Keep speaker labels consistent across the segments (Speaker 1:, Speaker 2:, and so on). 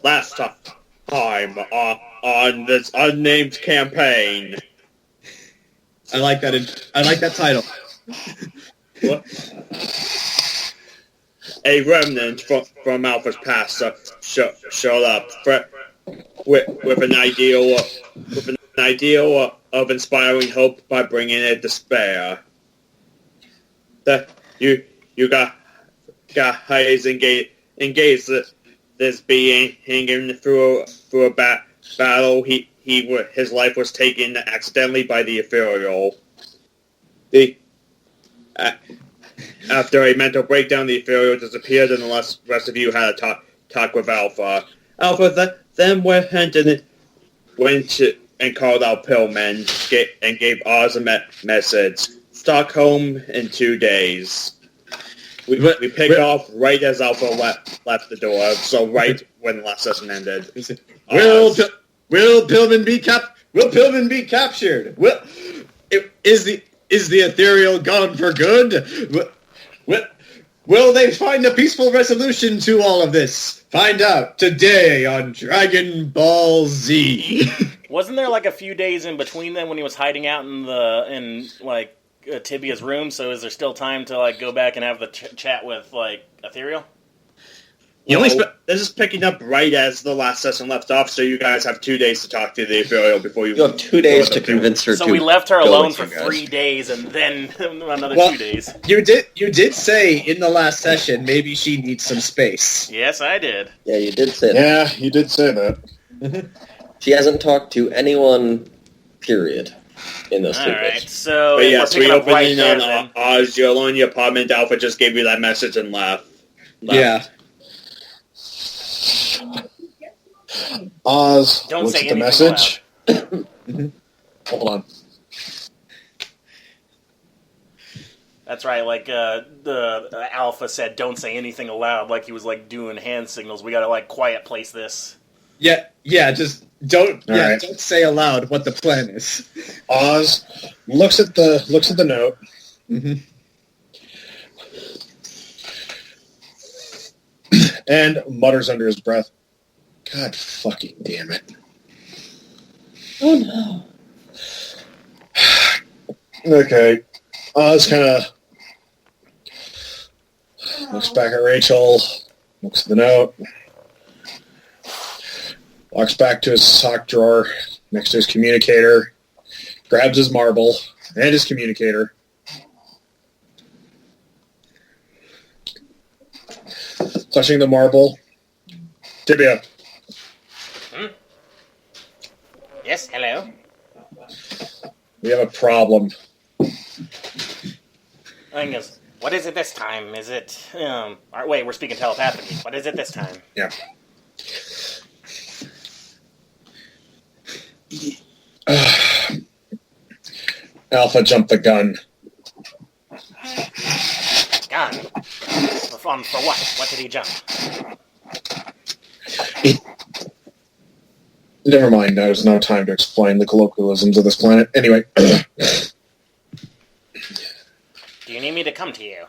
Speaker 1: last time on this unnamed campaign.
Speaker 2: I like that title.
Speaker 1: A remnant from Alpha's past showed up with an ideal of inspiring hope by bringing it despair. That you guys engaged this being hanging through a battle. His life was taken accidentally by the Ethereal. After a mental breakdown, the Ethereal disappeared, and the rest of you had a talk with Alpha. Alpha then went and called out Pillman and gave Oz a message. Stockholm in 2 days. We picked off right as Alpha left the door, so right when the last session ended.
Speaker 2: Will Pillman be captured? Is the Ethereal gone for good? Will they find a peaceful resolution to all of this? Find out today on Dragon Ball Z.
Speaker 3: Wasn't there like a few days in between then when he was hiding out in Tibia's room? So is there still time to like go back and have the chat with like Ethereal?
Speaker 1: This is picking up right as the last session left off, so you guys have 2 days to talk to the Ethereal before you...
Speaker 4: You have 2 days to convince her to...
Speaker 3: So we left her alone for 3 days, and then another 2 days.
Speaker 2: You did say in the last session, maybe she needs some space.
Speaker 3: Yes, I did.
Speaker 4: Yeah, you did say that.
Speaker 5: Yeah, you did say that.
Speaker 4: She hasn't talked to anyone, period, in those 2 days.
Speaker 3: Alright, so...
Speaker 1: But
Speaker 3: yes, we opened
Speaker 1: right on Oz, you're alone in your apartment, Alpha just gave you that message and left.
Speaker 2: Yeah.
Speaker 5: Oz
Speaker 3: Don't
Speaker 5: looks
Speaker 3: say
Speaker 5: at the message. Hold on.
Speaker 3: That's right, like, the Alpha said, don't say anything aloud, like he was, like, doing hand signals. We gotta, like, quiet place this.
Speaker 2: Yeah, just don't
Speaker 5: right.
Speaker 2: Don't say aloud what the plan is.
Speaker 5: Oz looks at the note.
Speaker 2: Mm-hmm.
Speaker 5: And mutters under his breath, God fucking damn it.
Speaker 4: Oh
Speaker 5: no. Okay. Oz kind of looks back at Rachel, looks at the note, walks back to his sock drawer next to his communicator, grabs his marble and his communicator, touching the marble. Tibia.
Speaker 3: Yes, hello?
Speaker 5: We have a problem.
Speaker 3: Angus, what is it this time? Is it, wait, we're speaking telepathically. What is it this time?
Speaker 5: Yeah. Alpha jumped the gun.
Speaker 3: Gun? For what? What did he jump?
Speaker 5: Never mind, there's no time to explain the colloquialisms of this planet. Anyway.
Speaker 3: Do you need me to come to you?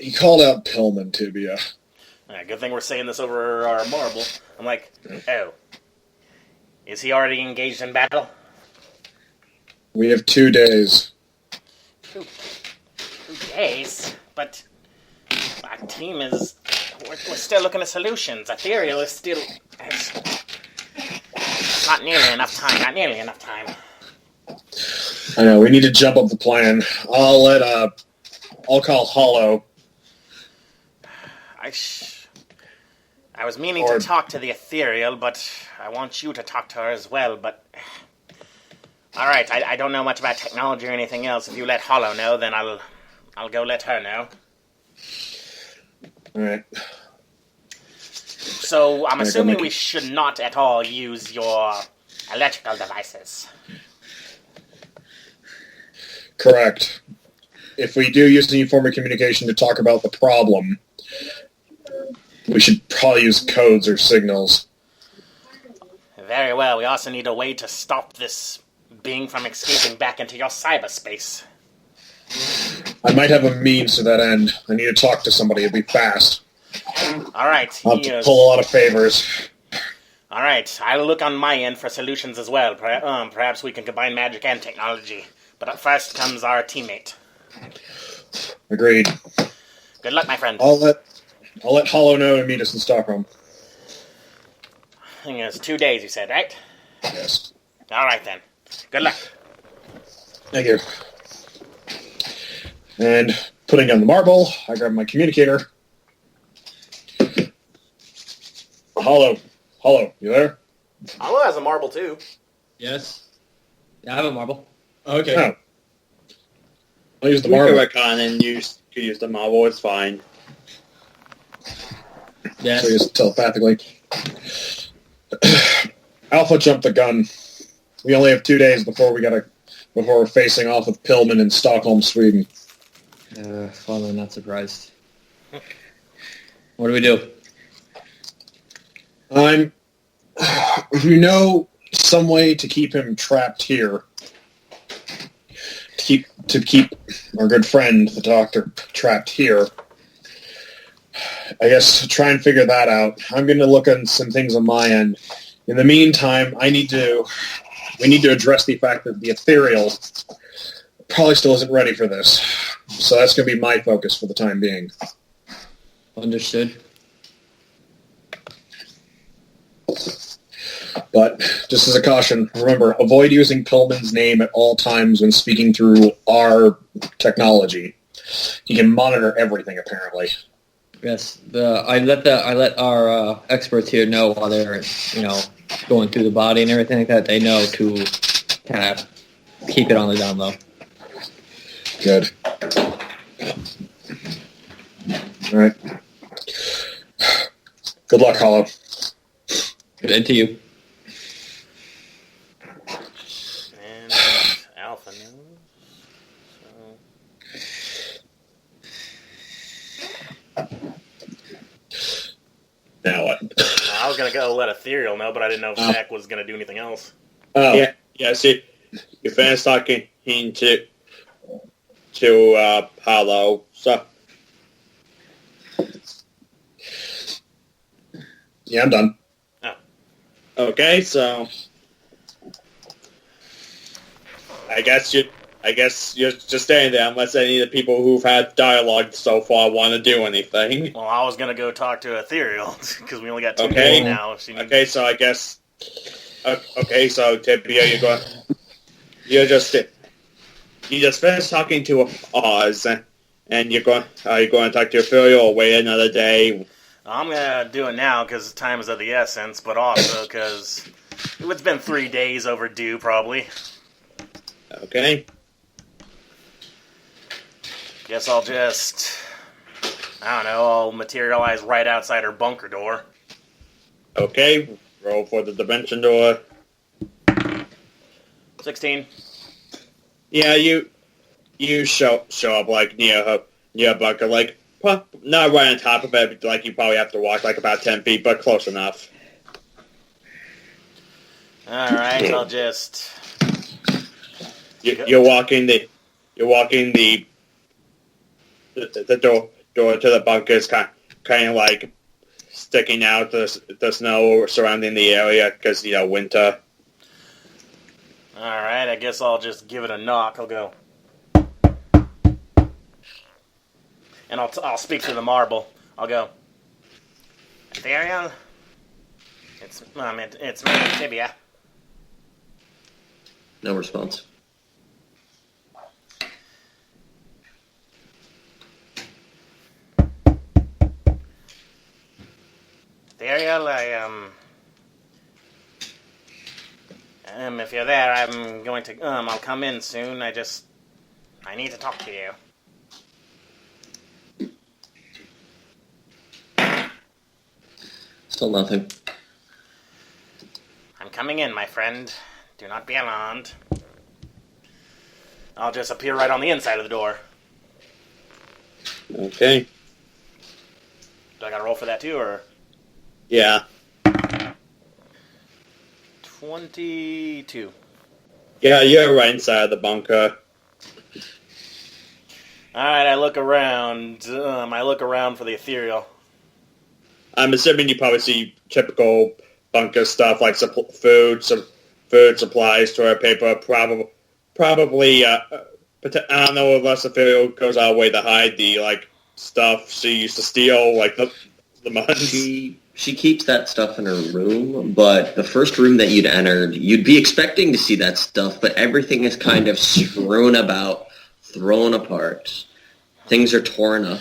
Speaker 5: He called out Pillman, Tibia.
Speaker 3: Good thing we're saying this over our marble. I'm like, oh. Is he already engaged in battle?
Speaker 5: We have 2 days.
Speaker 3: 2 days? But our team is... We're still looking at solutions. Ethereal is still... Not nearly enough time.
Speaker 5: I know, we need to jump up the plan. I'll call Hollow.
Speaker 3: I was meaning to talk to the Ethereal, but I want you to talk to her as well, but... Alright, I don't know much about technology or anything else. If you let Hollow know, then I'll go let her know.
Speaker 5: Alright.
Speaker 3: So, I'm assuming we should not at all use your electrical devices.
Speaker 5: Correct. If we do use any form of communication to talk about the problem, we should probably use codes or signals.
Speaker 3: Very well. We also need a way to stop this being from escaping back into your cyberspace.
Speaker 5: I might have a means to that end. I need to talk to somebody. It'll be fast.
Speaker 3: All right.
Speaker 5: I'll have to pull a lot of favors.
Speaker 3: All right. I'll look on my end for solutions as well. Perhaps we can combine magic and technology. But up first comes our teammate.
Speaker 5: Agreed.
Speaker 3: Good luck, my friend.
Speaker 5: I'll let Hollow know to meet us in Stockholm.
Speaker 3: I think it's 2 days, you said, right?
Speaker 5: Yes.
Speaker 3: All right, then. Good luck.
Speaker 5: Thank you. And putting down the marble, I grab my communicator. Hollow, you there?
Speaker 3: Hollow has a marble, too.
Speaker 6: Yes. Yeah, I have a marble.
Speaker 2: Okay.
Speaker 5: No. I'll use the
Speaker 1: We can
Speaker 5: marble.
Speaker 1: recon and could use the marble. It's fine.
Speaker 6: Yes.
Speaker 5: So use it telepathically. Alpha jumped the gun. We only have 2 days before we're facing off with Pillman in Stockholm, Sweden.
Speaker 6: Well, I'm not surprised. What do we do?
Speaker 5: If you know some way to keep him trapped here, to keep our good friend, the doctor, trapped here, I guess try and figure that out. I'm going to look at some things on my end. In the meantime, we need to address the fact that the Ethereal probably still isn't ready for this. So that's going to be my focus for the time being.
Speaker 6: Understood.
Speaker 5: But just as a caution, remember, avoid using Pillman's name at all times when speaking through our technology. He can monitor everything, apparently.
Speaker 6: Yes. I let our experts here know while they're going through the body and everything like that. They know to kind of keep it on the down low.
Speaker 5: Good. All right. Good luck, Hollow.
Speaker 6: Good to you.
Speaker 3: And Alpha news.
Speaker 5: Now what?
Speaker 3: I was going to go let Ethereal know, but I didn't know if Zach was going to do anything else.
Speaker 5: Oh,
Speaker 1: Yeah. See, you finished talking to Hollow. So
Speaker 5: yeah, I'm done.
Speaker 1: okay, so I guess you're just staying there unless any of the people who've had dialogue so far want to do anything.
Speaker 3: Well, I was going to go talk to Ethereal, because we only got 2
Speaker 1: Okay.
Speaker 3: days now.
Speaker 1: Okay, so I guess. Okay, so Tibia, you're just finished talking to Oz, and you're going to talk to Ethereal or wait another day.
Speaker 3: I'm going to do it now because time is of the essence, but also because it's been 3 days overdue, probably.
Speaker 1: Okay.
Speaker 3: Guess I'll just, I'll materialize right outside her bunker door.
Speaker 1: Okay. Roll for the dimension door.
Speaker 3: 16.
Speaker 1: Yeah, you show up like near her bunker, like not right on top of it, but like you probably have to walk like about 10 feet, but close enough.
Speaker 3: All right, I'll just.
Speaker 1: You're walking the door to the bunker is kind of like sticking out the snow surrounding the area because winter.
Speaker 3: All right, I guess I'll just give it a knock. I'll go, and I'll speak to the marble. I'll go, Ethereal. It's me, Tibia.
Speaker 4: No response.
Speaker 3: Ethereal, if you're there, I'm going to, I'll come in soon. I need to talk to you.
Speaker 4: Still nothing.
Speaker 3: I'm coming in, my friend. Do not be alarmed. I'll just appear right on the inside of the door.
Speaker 1: Okay.
Speaker 3: Do I gotta roll for that too, or?
Speaker 1: Yeah.
Speaker 3: 22.
Speaker 1: Yeah, you're right inside of the bunker.
Speaker 3: Alright, I look around. I look around for the Ethereal.
Speaker 1: I'm assuming you probably see typical bunker stuff like food supplies, toilet paper, probably. But I don't know unless Ethereal goes out of the way to hide the stuff she used to steal, like the muns.
Speaker 4: She keeps that stuff in her room, but the first room that you'd entered, you'd be expecting to see that stuff, but everything is kind of strewn about, thrown apart. Things are torn up.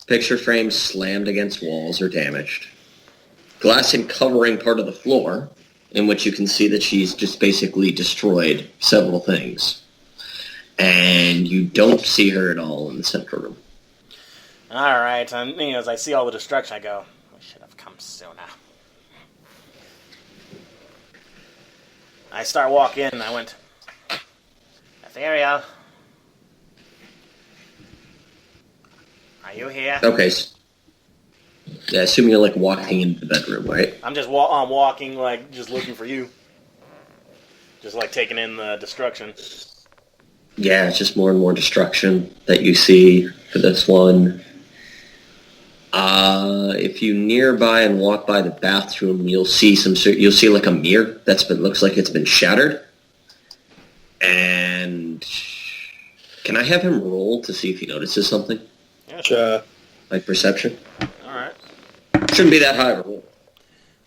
Speaker 4: Picture frames slammed against walls or damaged. Glass covering part of the floor, in which you can see that she's just basically destroyed several things. And you don't see her at all in the central room.
Speaker 3: All right. As I see all the destruction, I go, we should have come sooner. I start walking in, and I went, Ethereal, are you here?
Speaker 4: Okay. Yeah, I assume you're walking into the bedroom, right?
Speaker 3: I'm just walking, just looking for you. Just taking in the destruction.
Speaker 4: Yeah, it's just more and more destruction that you see for this one. If you nearby and walk by the bathroom, you'll see a mirror looks like it's been shattered. And can I have him roll to see if he notices something?
Speaker 3: Yeah, sure.
Speaker 4: Perception?
Speaker 3: All right.
Speaker 4: Shouldn't be that high of a roll.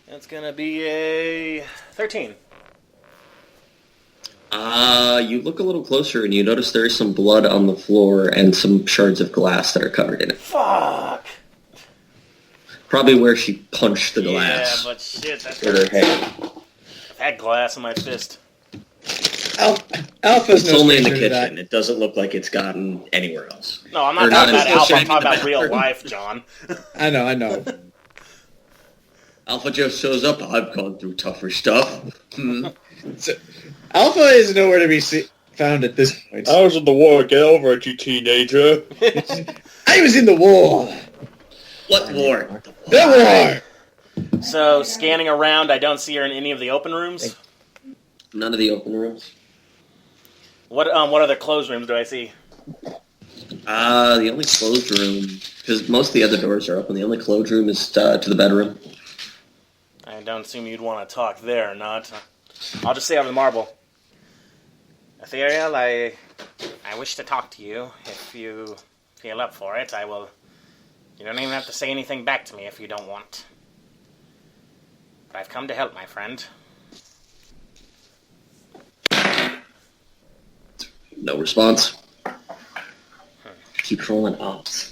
Speaker 3: That's gonna be a 13.
Speaker 4: You look a little closer and you notice there is some blood on the floor and some shards of glass that are covered in it.
Speaker 3: Fuck!
Speaker 4: Probably where she punched the glass.
Speaker 3: Yeah, but shit, that's
Speaker 4: with her head.
Speaker 3: I've had glass in my fist.
Speaker 2: Alpha's
Speaker 4: It's only in the kitchen. It doesn't look like it's gotten anywhere else.
Speaker 3: No, I'm not talking about Alpha. I'm talking about real life, John.
Speaker 2: I know.
Speaker 4: Alpha just shows up. I've gone through tougher stuff.
Speaker 2: Alpha is nowhere to be found at this point.
Speaker 1: I was in the war. Get over it, you teenager.
Speaker 2: I was in the war.
Speaker 4: What war?
Speaker 2: The war!
Speaker 3: So, scanning around, I don't see her in any of the open rooms?
Speaker 4: None of the open rooms.
Speaker 3: What other closed rooms do I see?
Speaker 4: The only closed room, because most of the other doors are open, the only closed room is to the bedroom.
Speaker 3: I don't assume you'd want to talk there or not. I'll just stay over the marble. Ethereal, I wish to talk to you. If you feel up for it, I will... You don't even have to say anything back to me if you don't want. But I've come to help, my friend.
Speaker 4: No response. Keep rolling ops.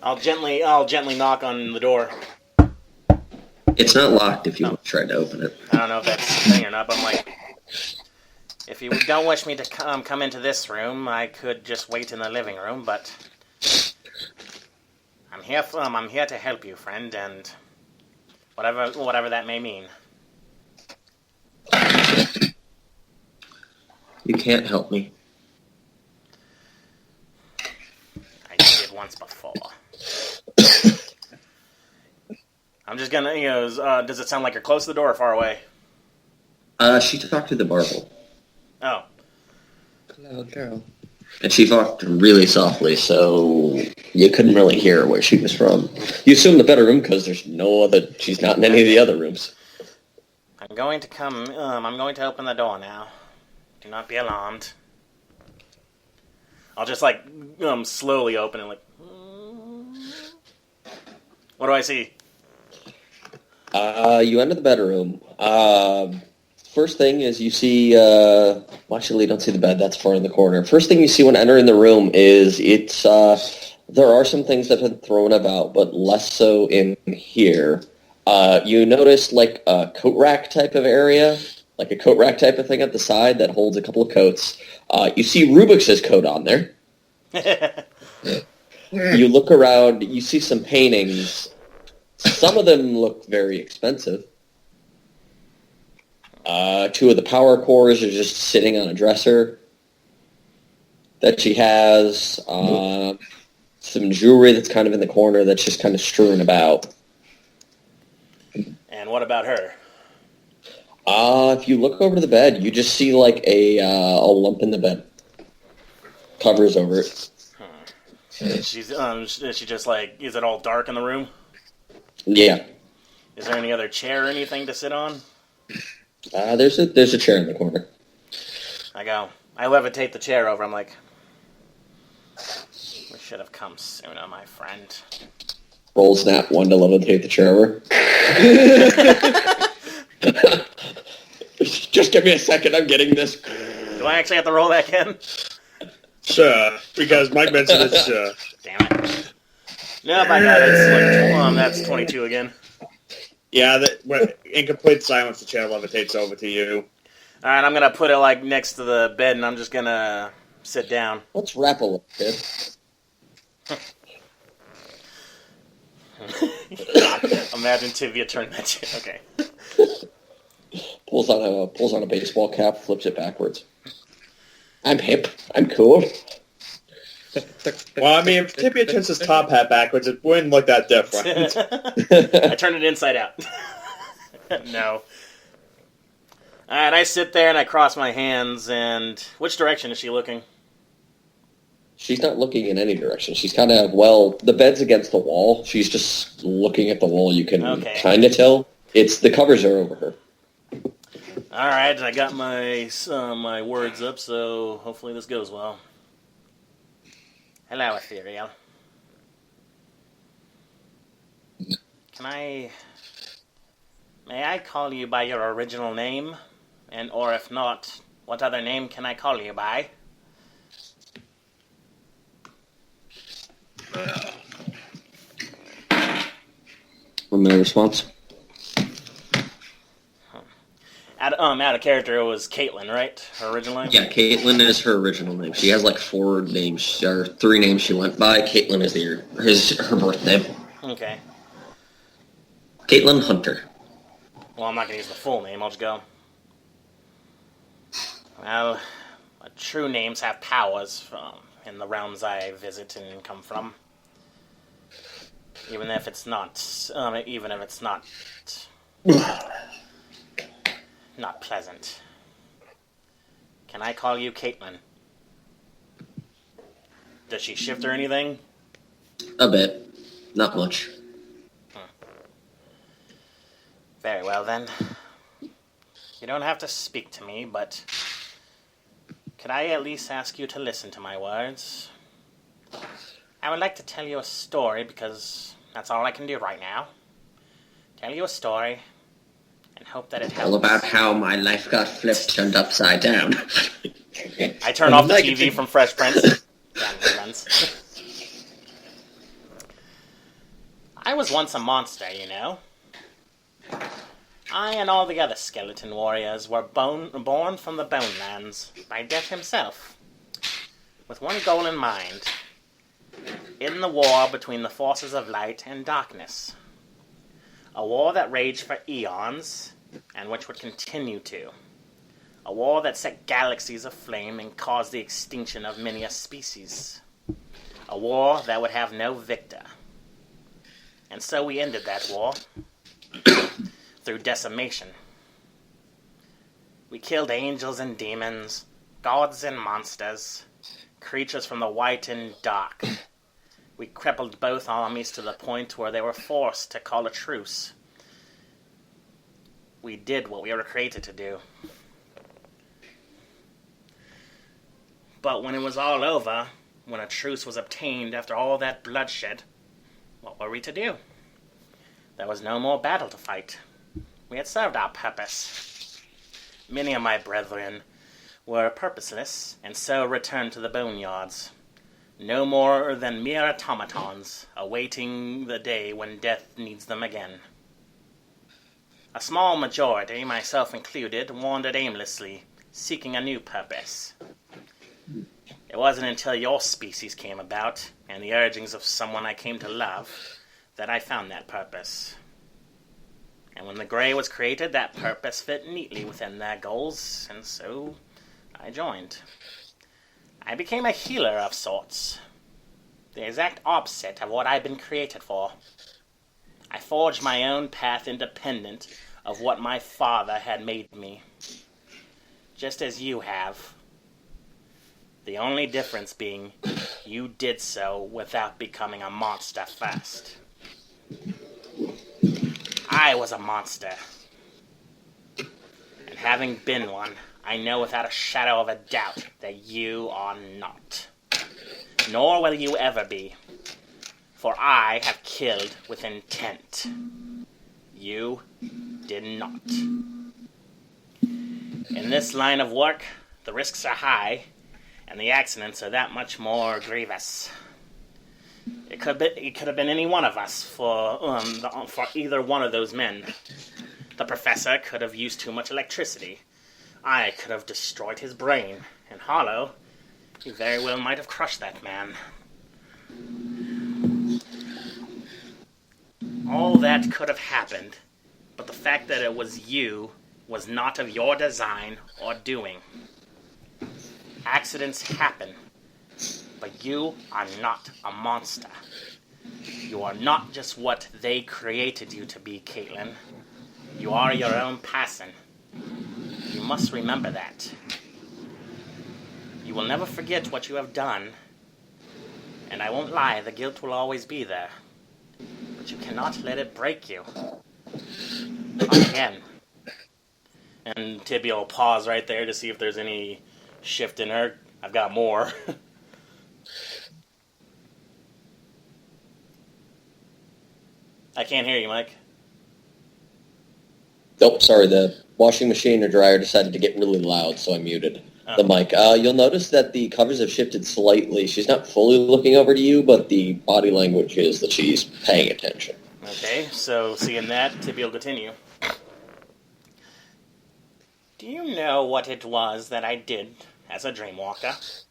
Speaker 3: I'll gently knock on the door.
Speaker 4: It's not locked if you try to open it.
Speaker 3: I don't know if that's the thing or not, but I'm like, if you don't wish me to come into this room, I could just wait in the living room, but I'm here to help you, friend, and whatever that may mean.
Speaker 4: You can't help me.
Speaker 3: I did once before. I'm just gonna, does it sound like you're close to the door or far away?
Speaker 4: She talked to the marble.
Speaker 3: Oh.
Speaker 6: Hello, girl.
Speaker 4: And she talked really softly, so you couldn't really hear where she was from. You assume the bedroom because she's not in any of the other rooms.
Speaker 3: I'm going to open the door now. Do not be alarmed. I'll just, slowly open it, What do I see?
Speaker 4: You enter the bedroom. First thing is you see... actually, you don't see the bed. That's far in the corner. First thing you see when entering the room is there are some things that have been thrown about, but less so in here. You notice, a coat rack type of area, like a coat rack type of thing at the side that holds a couple of coats. You see Rubik's coat on there. You look around, you see some paintings. Some of them look very expensive. Two of the power cores are just sitting on a dresser that she has. Some jewelry that's kind of in the corner that's just kind of strewn about.
Speaker 3: And what about her?
Speaker 4: If you look over to the bed, you just see a lump in the bed. Covers over it.
Speaker 3: She just like, is it all dark in the room?
Speaker 4: Yeah.
Speaker 3: Is there any other chair or anything to sit on?
Speaker 4: There's a chair in the corner.
Speaker 3: I levitate the chair over. I'm like, we should have come sooner, my friend.
Speaker 4: Roll snap 1 to levitate the chair over. Just give me a second, I'm getting this.
Speaker 3: Do I actually have to roll that again?
Speaker 1: Sure, because Mike mentioned it, sure.
Speaker 3: Damn it. No, by God, it's like, that's 22 again.
Speaker 1: Yeah, in complete silence, the chair levitates over to you.
Speaker 3: Alright, I'm gonna put it like next to the bed and I'm just gonna sit down.
Speaker 4: Let's rap a little bit.
Speaker 3: Imagine Tibia turned that chair. Okay.
Speaker 4: Pulls on a baseball cap, flips it backwards. I'm hip. I'm cool.
Speaker 1: Well, I mean, if Tibia turns his top hat backwards, it wouldn't look that different.
Speaker 3: I turned it inside out. No. Alright, I sit there and I cross my hands, and which direction is she looking?
Speaker 4: She's not looking in any direction. She's kind of, the bed's against the wall. She's just looking at the wall. You can kind of tell. The covers are over her.
Speaker 3: Alright, I got my words up, so hopefully this goes well. Hello, Ethereal. May I call you by your original name? Or if not, what other name can I call you by?
Speaker 4: My response?
Speaker 3: Out of character, it was Caitlin, right? Her original name?
Speaker 4: Yeah, Caitlin is her original name. She has like 4 names, or 3 names she went by. Caitlin is her birth name.
Speaker 3: Okay.
Speaker 4: Caitlin Hunter.
Speaker 3: Well, I'm not going to use the full name. I'll just go. Well, true names have powers in the realms I visit and come from. Even if it's not not pleasant. Can I call you Caitlin? Does she shift or anything?
Speaker 4: A bit. Not much.
Speaker 3: Very well, then. You don't have to speak to me, but could I at least ask you to listen to my words? I would like to tell you a story, because that's all I can do right now. Tell you a story, and hope that it helps.
Speaker 4: All about how my life got flipped, turned upside down.
Speaker 3: I turn off the TV from Fresh Prince. I was once a monster, you know. I and all the other skeleton warriors were born from the Bonelands by Death himself, with one goal in mind: in the war between the forces of light and darkness. A war that raged for eons, and which would continue to. A war that set galaxies aflame and caused the extinction of many a species. A war that would have no victor. And so we ended that war through decimation. We killed angels and demons, gods and monsters, creatures from the white and dark. We crippled both armies to the point where they were forced to call a truce. We did what we were created to do. But when it was all over, when a truce was obtained after all that bloodshed, what were we to do? There was no more battle to fight. We had served our purpose. Many of my brethren were purposeless, and so returned to the boneyards. No more than mere automatons, awaiting the day when death needs them again. A small majority, myself included, wandered aimlessly, seeking a new purpose. It wasn't until your species came about, and the urgings of someone I came to love, that I found that purpose. And when the Grey was created, that purpose fit neatly within their goals, and so I joined. I became a healer of sorts. The exact opposite of what I'd been created for. I forged my own path independent of what my father had made me. Just as you have. The only difference being you did so without becoming a monster first. I was a monster. And having been one, I know without a shadow of a doubt that you are not. Nor will you ever be. For I have killed with intent. You did not. In this line of work, the risks are high, and the accidents are that much more grievous. It could have been any one of us for either one of those men. The professor could have used too much electricity. I could have destroyed his brain, and Hollow, he very well might have crushed that man. All that could have happened, but the fact that it was you was not of your design or doing. Accidents happen, but you are not a monster. You are not just what they created you to be, Caitlin. You are your own person. You must remember that. You will never forget what you have done, and I won't lie, the guilt will always be there. But you cannot let it break you. Not again. And Tibia will pause right there to see if there's any shift in her. I've got more. I can't hear you, Mike.
Speaker 4: Nope, sorry, the washing machine or dryer decided to get really loud, so I muted the mic. You'll notice that the covers have shifted slightly. She's not fully looking over to you, but the body language is that she's paying attention.
Speaker 3: Okay, so seeing that, Tibia will continue. Do you know what it was that I did as a dreamwalker?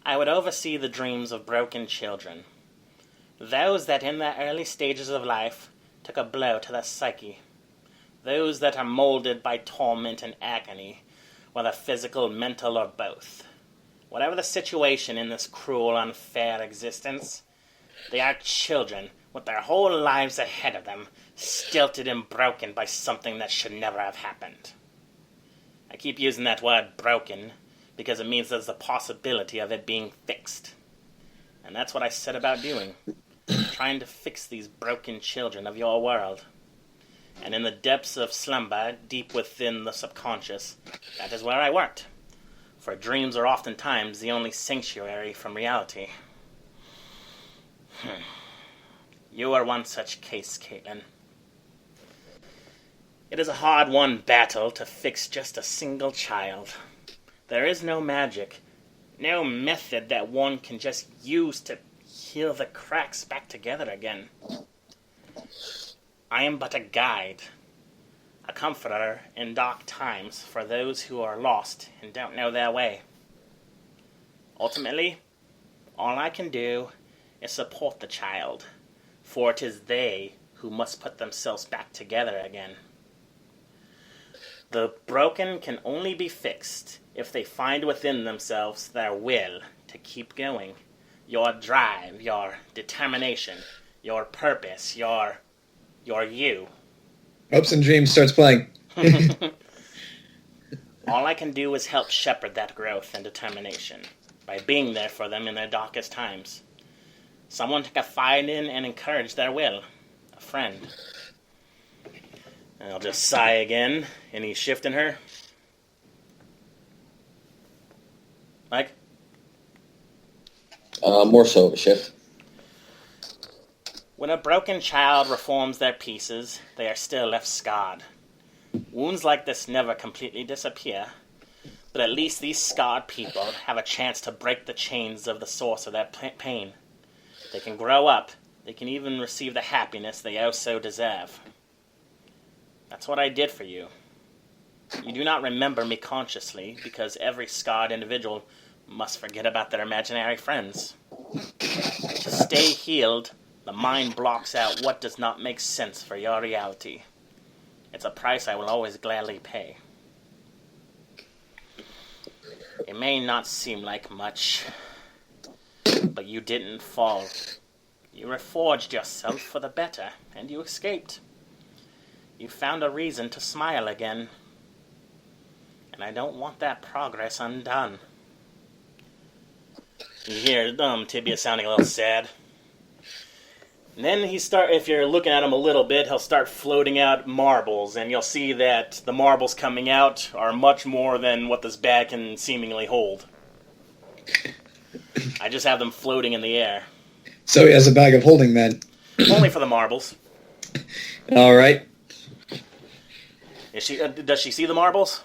Speaker 3: I would oversee the dreams of broken children. Those that in their early stages of life took a blow to their psyche. Those that are molded by torment and agony, whether physical, mental, or both. Whatever the situation in this cruel, unfair existence, they are children with their whole lives ahead of them, stilted and broken by something that should never have happened. I keep using that word broken because it means there's the possibility of it being fixed. And that's what I set about doing. Trying to fix these broken children of your world. And in the depths of slumber, deep within the subconscious, that is where I worked. For dreams are oftentimes the only sanctuary from reality. You are one such case, Caitlin. It is a hard-won battle to fix just a single child. There is no magic, no method that one can just use to heal the cracks back together again. I am but a guide, a comforter in dark times for those who are lost and don't know their way. Ultimately, all I can do is support the child, for it is they who must put themselves back together again. The broken can only be fixed if they find within themselves their will to keep going. Your drive, your determination, your purpose, your you.
Speaker 2: Hopes and Dreams starts playing.
Speaker 3: All I can do is help shepherd that growth and determination by being there for them in their darkest times. Someone to confide in and encourage their will. A friend. And I'll just sigh again. Any shift in her? Mike?
Speaker 4: More so of a shift.
Speaker 3: When a broken child reforms their pieces, they are still left scarred. Wounds like this never completely disappear, but at least these scarred people have a chance to break the chains of the source of their pain. They can grow up. They can even receive the happiness they oh so deserve. That's what I did for you. You do not remember me consciously, because every scarred individual must forget about their imaginary friends. To stay healed, the mind blocks out what does not make sense for your reality. It's a price I will always gladly pay. It may not seem like much, but you didn't fall. You reforged yourself for the better, and you escaped. You found a reason to smile again. And I don't want that progress undone. You hear Tibia sounding a little sad. And then if you're looking at him a little bit, he'll start floating out marbles, and you'll see that the marbles coming out are much more than what this bag can seemingly hold. I just have them floating in the air.
Speaker 7: So he has a bag of holding then.
Speaker 3: Only for the marbles.
Speaker 7: All right.
Speaker 3: Is she? Does she see the marbles?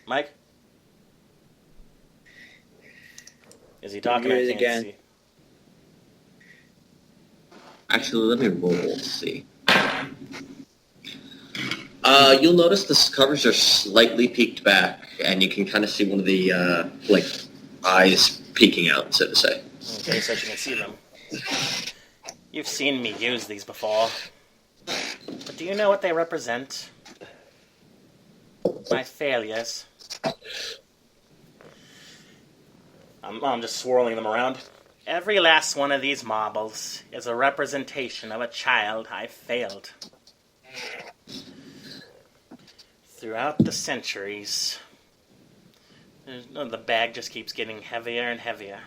Speaker 3: Mike? Is he talking? I can't
Speaker 6: again.
Speaker 3: see.
Speaker 4: Actually, let me roll to see. You'll notice the covers are slightly peeked back, and you can kind of see one of the eyes peeking out, so to say.
Speaker 3: Okay, so you can see them. You've seen me use these before. But do you know what they represent? My failures. I'm just swirling them around. Every last one of these marbles is a representation of a child I failed. Throughout the centuries, the bag just keeps getting heavier and heavier.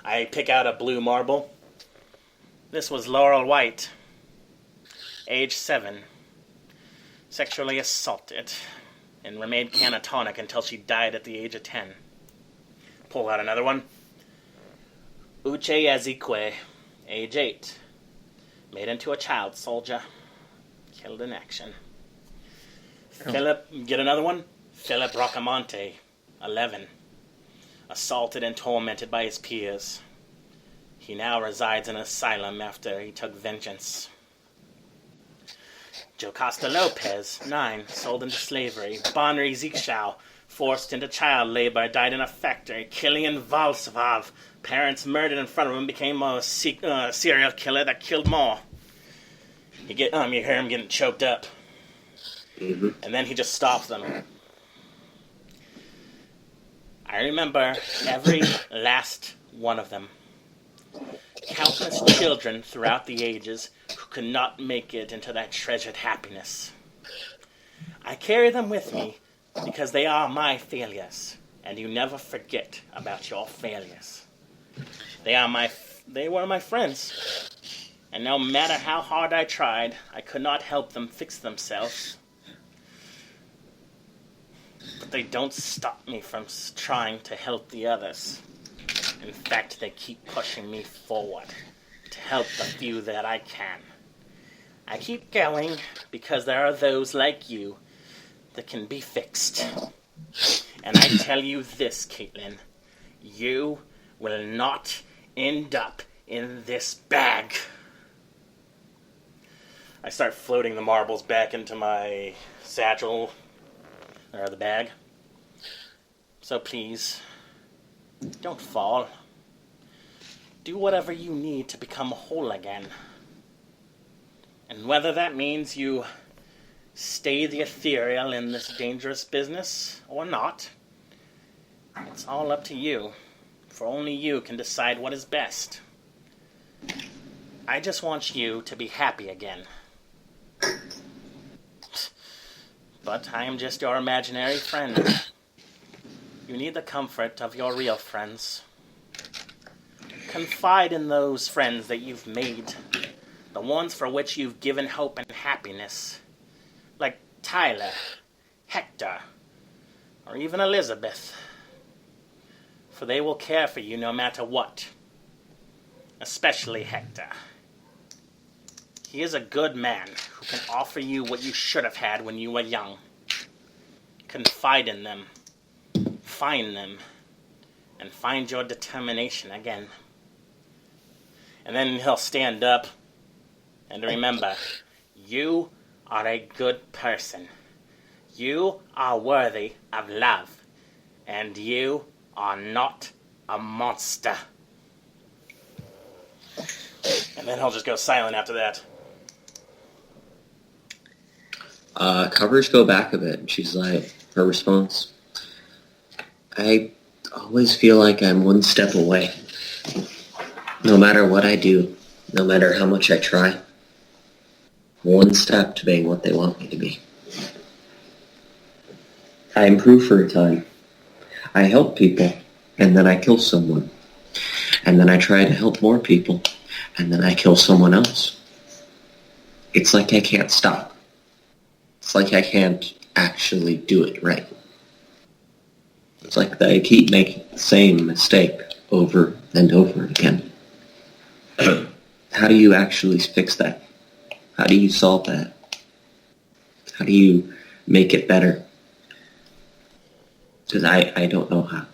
Speaker 3: I pick out a blue marble. This was Laurel White, age 7, sexually assaulted, and remained catatonic until she died at the age of 10. Pull out another one. Uche Ezekwe, age 8, made into a child soldier, killed in action. Get another one? Philip Rocamonte, 11, assaulted and tormented by his peers. He now resides in an asylum after he took vengeance. Jocasta Lopez, 9, sold into slavery. Bonri Zikshow, forced into child labor, died in a factory. Kilian Valsvav, parents murdered in front of him, became a serial killer that killed more. You hear him getting choked up.
Speaker 4: Mm-hmm.
Speaker 3: And then he just stops them. I remember every last one of them. Countless children throughout the ages who could not make it into that treasured happiness. I carry them with me because they are my failures, and you never forget about your failures. They were my friends, and no matter how hard I tried, I could not help them fix themselves. But they don't stop me from trying to help the others. In fact, they keep pushing me forward to help the few that I can. I keep going because there are those like you that can be fixed. And I tell you this, Caitlin, you will not end up in this bag. I start floating the marbles back into my satchel, or the bag. So please, don't fall. Do whatever you need to become whole again. And whether that means you stay the Ethereal in this dangerous business or not, it's all up to you, for only you can decide what is best. I just want you to be happy again. But I am just your imaginary friend. You need the comfort of your real friends. Confide in those friends that you've made, the ones for which you've given hope and happiness, like Tyler, Hector, or even Elizabeth. For they will care for you no matter what, especially Hector. He is a good man who can offer you what you should have had when you were young. Confide in them, find them, and find your determination again. And then he'll stand up, and remember, you are a good person. You are worthy of love, and you are not a monster. And then he'll just go silent after that.
Speaker 4: Covers go back a bit, and she's like, her response, I always feel like I'm one step away. No matter what I do, no matter how much I try, one step to being what they want me to be. I improve for a time. I help people, and then I kill someone. And then I try to help more people, and then I kill someone else. It's like I can't stop. It's like I can't actually do it right. It's like I keep making the same mistake over and over again. How do you actually fix that? How do you solve that? How do you make it better? Because I don't know how.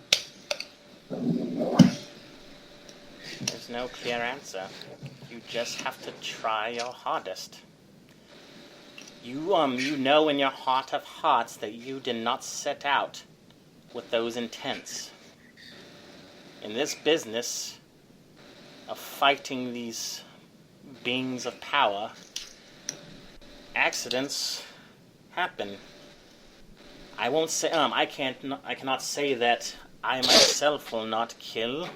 Speaker 3: There's no clear answer. You just have to try your hardest. You know in your heart of hearts that you did not set out with those intents. In this business of fighting these beings of power, accidents happen. I won't say I cannot say that I myself will not kill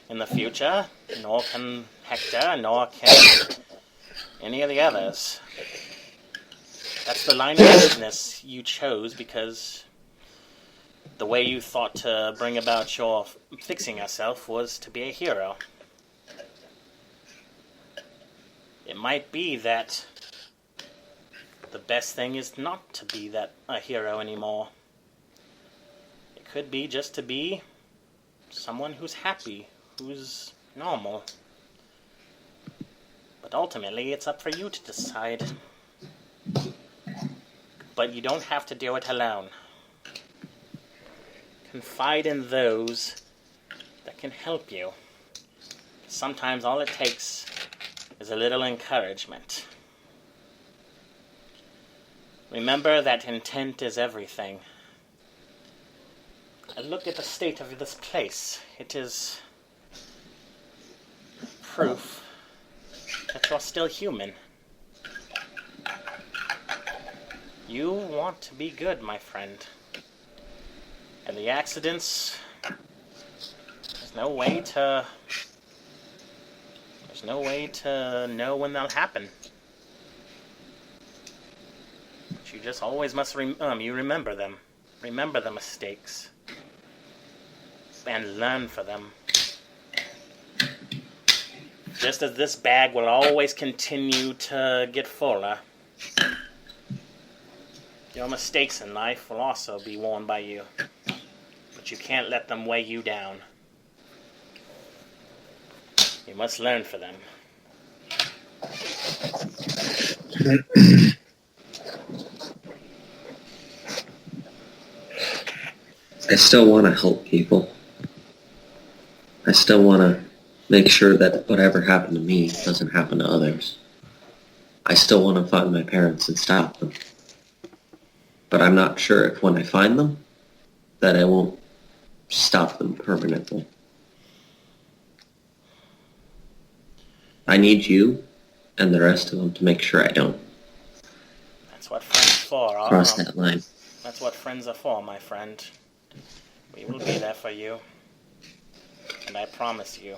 Speaker 3: in the future, nor can Hector, nor can any of the others. That's the line of business you chose because the way you thought to bring about your fixing yourself was to be a hero. It might be that the best thing is not to be a hero anymore. It could be just to be someone who's happy, who's normal. But ultimately, it's up for you to decide. But you don't have to do it alone. Confide in those that can help you. Sometimes all it takes is a little encouragement. Remember that intent is everything. Look at the state of this place. It is proof that you're still human. You want to be good, my friend. And the accidents, there's no way to know when they'll happen. But you just always must you remember them. Remember the mistakes. And learn for them. Just as this bag will always continue to get fuller, your mistakes in life will also be worn by you. But you can't let them weigh you down. You must learn for them.
Speaker 4: I still want to help people. I still want to make sure that whatever happened to me doesn't happen to others. I still want to find my parents and stop them. But I'm not sure if when I find them, that I won't stop them permanently. I need you and the rest of them to make sure I don't.
Speaker 3: That's what friends are for.
Speaker 4: Cross that line.
Speaker 3: That's what friends are for, my friend. We will be there for you. And I promise you,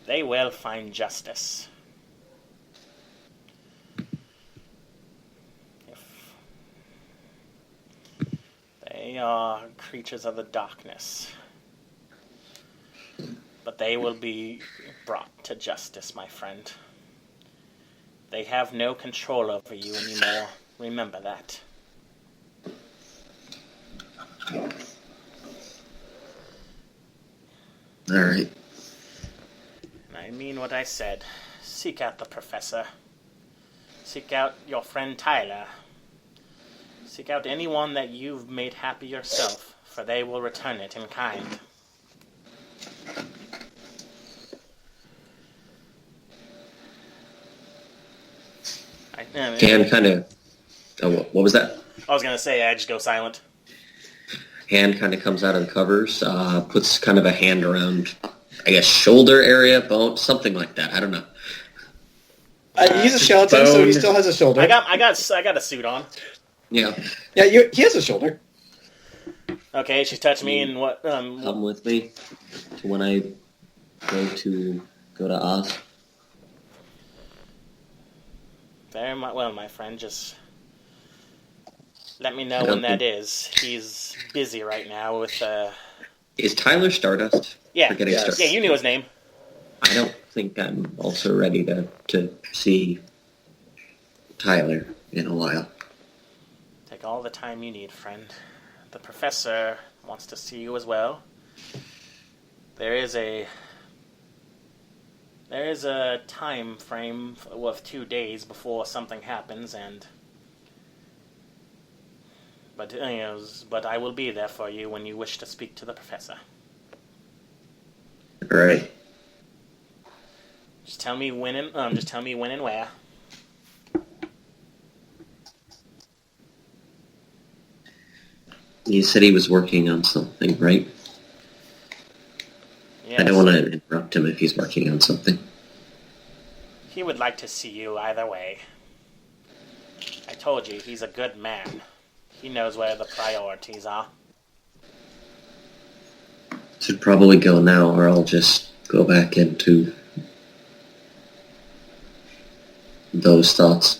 Speaker 3: they will find justice. They are creatures of the darkness. But they will be brought to justice, my friend. They have no control over you anymore. Remember that.
Speaker 4: All right.
Speaker 3: I mean what I said. Seek out the professor. Seek out your friend Tyler. Seek out anyone that you've made happy yourself, for they will return it in kind.
Speaker 4: Hand kind of... Oh, what was that?
Speaker 3: I was going to say, I just go silent.
Speaker 4: Hand kind of comes out of the covers, puts kind of a hand around, I guess, shoulder area, bone, something like that. I don't know.
Speaker 7: He's a skeleton, so he still has a shoulder.
Speaker 3: I got a suit on.
Speaker 4: Yeah.
Speaker 7: Yeah, he has a shoulder.
Speaker 3: Okay, she's touched me and what?
Speaker 4: Come with me to when I go to Oz.
Speaker 3: Very well, my friend. Just Let me know when that is. He's busy right now with...
Speaker 4: Is Tyler Stardust?
Speaker 3: Yeah,
Speaker 4: Stardust.
Speaker 3: Yeah, you knew his name.
Speaker 4: I don't think I'm also ready to see Tyler in a while.
Speaker 3: Take all the time you need, friend. The professor wants to see you as well. There is a time frame of 2 days before something happens, but I will be there for you when you wish to speak to the professor.
Speaker 4: All right.
Speaker 3: Just tell me when and where.
Speaker 4: You said he was working on something, right?
Speaker 3: Yes.
Speaker 4: I don't want to interrupt him if he's working on something.
Speaker 3: He would like to see you either way. I told you, he's a good man. He knows where the priorities are.
Speaker 4: Should probably go now, or I'll just go back into those thoughts.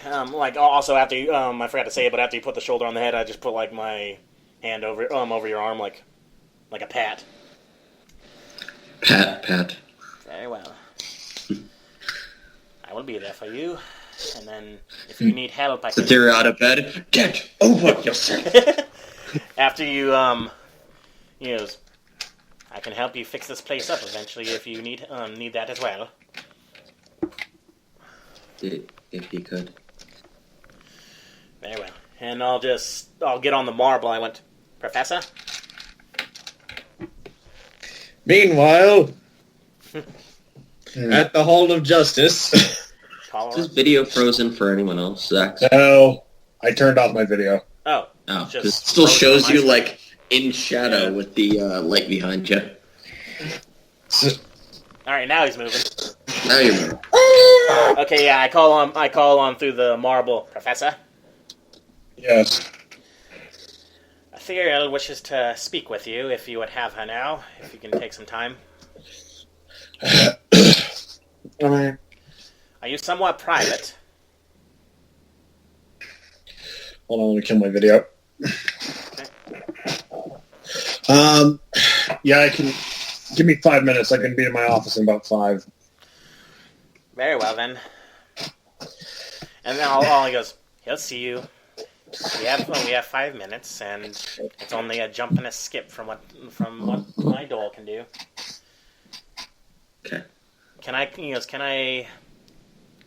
Speaker 3: Alright. Also after you, I forgot to say it, but after you put the shoulder on the head, I just put, like, my hand over your arm, like a pat.
Speaker 4: Pat.
Speaker 3: Very well. I will be there for you, and then if you need help, I can...
Speaker 4: Sit there out of bed. Get over yourself.
Speaker 3: After you, I can help you fix this place up eventually if you need that as well.
Speaker 4: If you could.
Speaker 3: Very well. And I'll get on the marble. I went, Professor?
Speaker 2: Meanwhile, at the Hall of Justice...
Speaker 4: Is this video frozen for anyone else, Zach?
Speaker 5: No, I turned off my video.
Speaker 3: Oh.
Speaker 4: Oh,
Speaker 3: Just
Speaker 4: it still shows you,
Speaker 3: screen.
Speaker 4: like, in shadow with the light behind you.
Speaker 3: Alright, now he's moving.
Speaker 4: Now you're moving.
Speaker 3: Okay, yeah, I call on through the marble. Professor?
Speaker 5: Yes.
Speaker 3: Ethereal wishes to speak with you, if you would have her now, if you can take some time. Are you somewhat private?
Speaker 5: Hold on, let me kill my video. Yeah, I can... Give me 5 minutes. I can be in my office in about 5.
Speaker 3: Very well, then. And then all he goes, he'll see you. We have 5 minutes, and it's only a jump and a skip from what my doll can do.
Speaker 4: Okay.
Speaker 3: Can I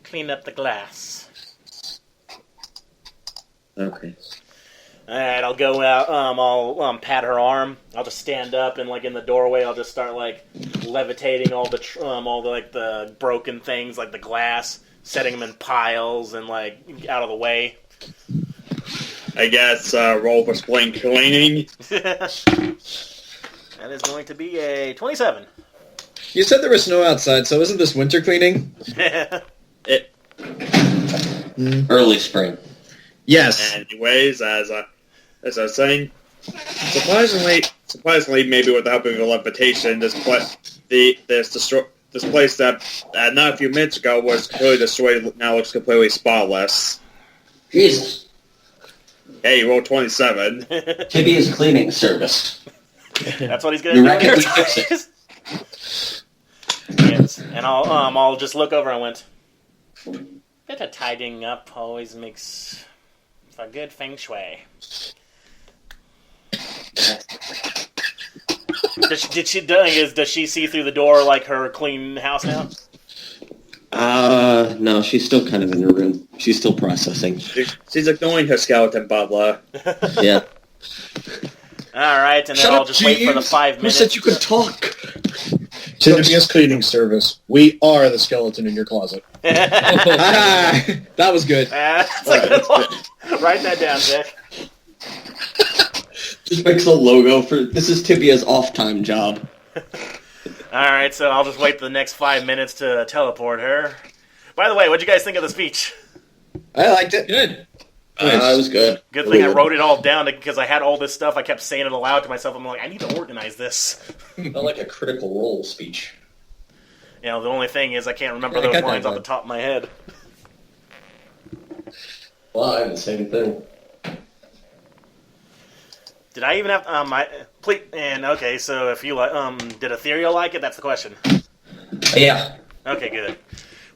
Speaker 3: clean up the glass?
Speaker 4: Okay.
Speaker 3: Alright, I'll go out, I'll pat her arm. I'll just stand up and, like, in the doorway, I'll just start, like, levitating all the broken things, like the glass, setting them in piles and, like, out of the way.
Speaker 1: I guess, roll for spring cleaning.
Speaker 3: That is going to be a 27.
Speaker 2: You said there was snow outside, so isn't this winter cleaning?
Speaker 4: Early spring.
Speaker 2: Yes.
Speaker 1: Anyways, as I was saying, surprisingly, maybe with the help of the levitation, this place that not a few minutes ago was completely destroyed now looks completely spotless.
Speaker 4: Jesus.
Speaker 1: Hey, you rolled 27.
Speaker 4: Tibia's cleaning service.
Speaker 3: That's what he's going to do.
Speaker 4: Miraculously fix it.
Speaker 3: Yes, and I'll just look over and went, bit of tidying up always makes for good feng shui. Does she see through the door like her clean house now?
Speaker 4: No, she's still kind of in her room. She's still processing.
Speaker 1: She's ignoring her skeleton butler.
Speaker 4: Yeah.
Speaker 3: Alright, and then I'll just wait for the 5 minutes.
Speaker 4: Who said you could talk?
Speaker 5: Tibia's cleaning service. We are the skeleton in your closet.
Speaker 2: That was good.
Speaker 3: That's a good one. Write that down, Jack.
Speaker 4: Just makes a logo for this is Tibia's off-time job.
Speaker 3: Alright, so I'll just wait the next 5 minutes to teleport her. By the way, what'd you guys think of the speech?
Speaker 2: I liked it.
Speaker 6: Good.
Speaker 4: It was good.
Speaker 3: Good thing I wrote it all down because I had all this stuff. I kept saying it aloud to myself. I'm like, I need to organize this.
Speaker 4: Not like a critical role speech.
Speaker 3: You know, the only thing is I can't remember
Speaker 6: Yeah, I
Speaker 3: those
Speaker 6: got that
Speaker 3: lines off the
Speaker 6: one.
Speaker 3: top of my head.
Speaker 4: Well, I have the same thing.
Speaker 3: Did I even have okay, so if you did Ethereal like it? That's the question.
Speaker 4: Yeah.
Speaker 3: Okay, good.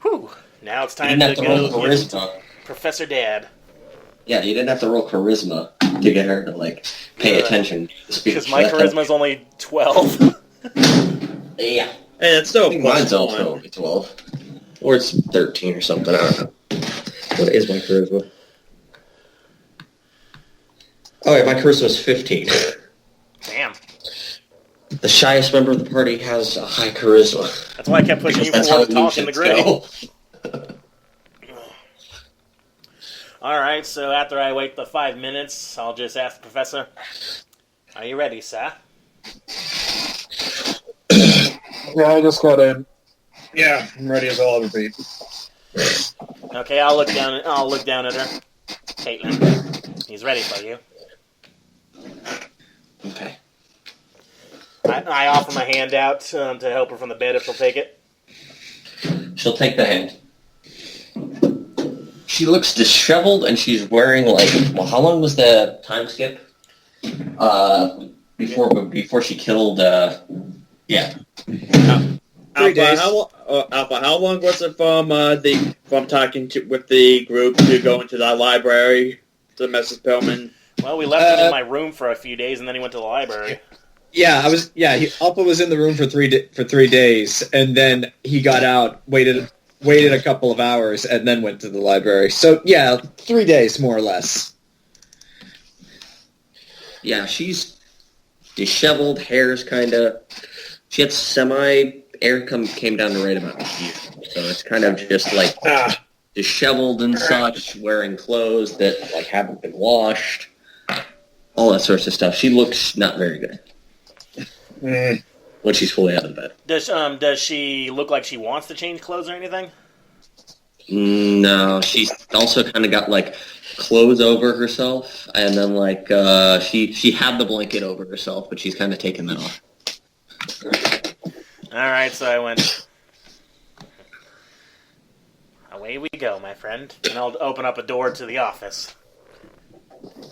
Speaker 3: Whew. Now it's
Speaker 4: You
Speaker 3: time
Speaker 4: didn't
Speaker 3: to
Speaker 4: have to roll
Speaker 3: go
Speaker 4: charisma.
Speaker 3: get Professor Dad.
Speaker 4: Yeah, you didn't have to roll charisma to get her to, pay attention to speech.
Speaker 3: Because my charisma's only 12.
Speaker 4: Yeah.
Speaker 1: Hey, it's still
Speaker 4: I think mine's also only 12. Or it's 13 or something, I don't know. What is my charisma? Oh, yeah, my charisma's 15.
Speaker 3: Damn.
Speaker 4: The shyest member of the party has a high charisma.
Speaker 3: That's why I kept pushing you
Speaker 4: That's
Speaker 3: forward
Speaker 4: how
Speaker 3: to talk in the gritty.
Speaker 4: go.
Speaker 3: Alright, so after I wait the 5 minutes, I'll just ask the professor, are you ready, sir?
Speaker 5: Yeah, I just got in. Yeah, I'm ready as I'll ever be.
Speaker 3: Okay, I'll look down at her. Caitlin, he's ready for you.
Speaker 4: Okay.
Speaker 3: I offer my hand out to help her from the bed if she'll take it.
Speaker 4: She'll take the hand. She looks disheveled, and she's wearing, how long was the time skip? Before she killed, yeah.
Speaker 1: 3 days. Alpha, how long was it from talking with the group to go into the library to Mrs. Pillman?
Speaker 3: Well, we left him in my room for a few days, and then he went to the library.
Speaker 2: Yeah, Alpha was in the room for 3 days, and then he got out, waited a couple of hours, and then went to the library. So, yeah, 3 days, more or less.
Speaker 4: Yeah, she's disheveled, hair's she had air came down to right about here. So it's kind of just disheveled and such, wearing clothes that haven't been washed. All that sorts of stuff. She looks not very good. When she's fully out of bed.
Speaker 3: Does she look like she wants to change clothes or anything?
Speaker 4: No, she's also kind of got clothes over herself, and then she had the blanket over herself, but she's kind of taken that off.
Speaker 3: Alright, so I went, away we go, my friend. And I'll open up a door to the office.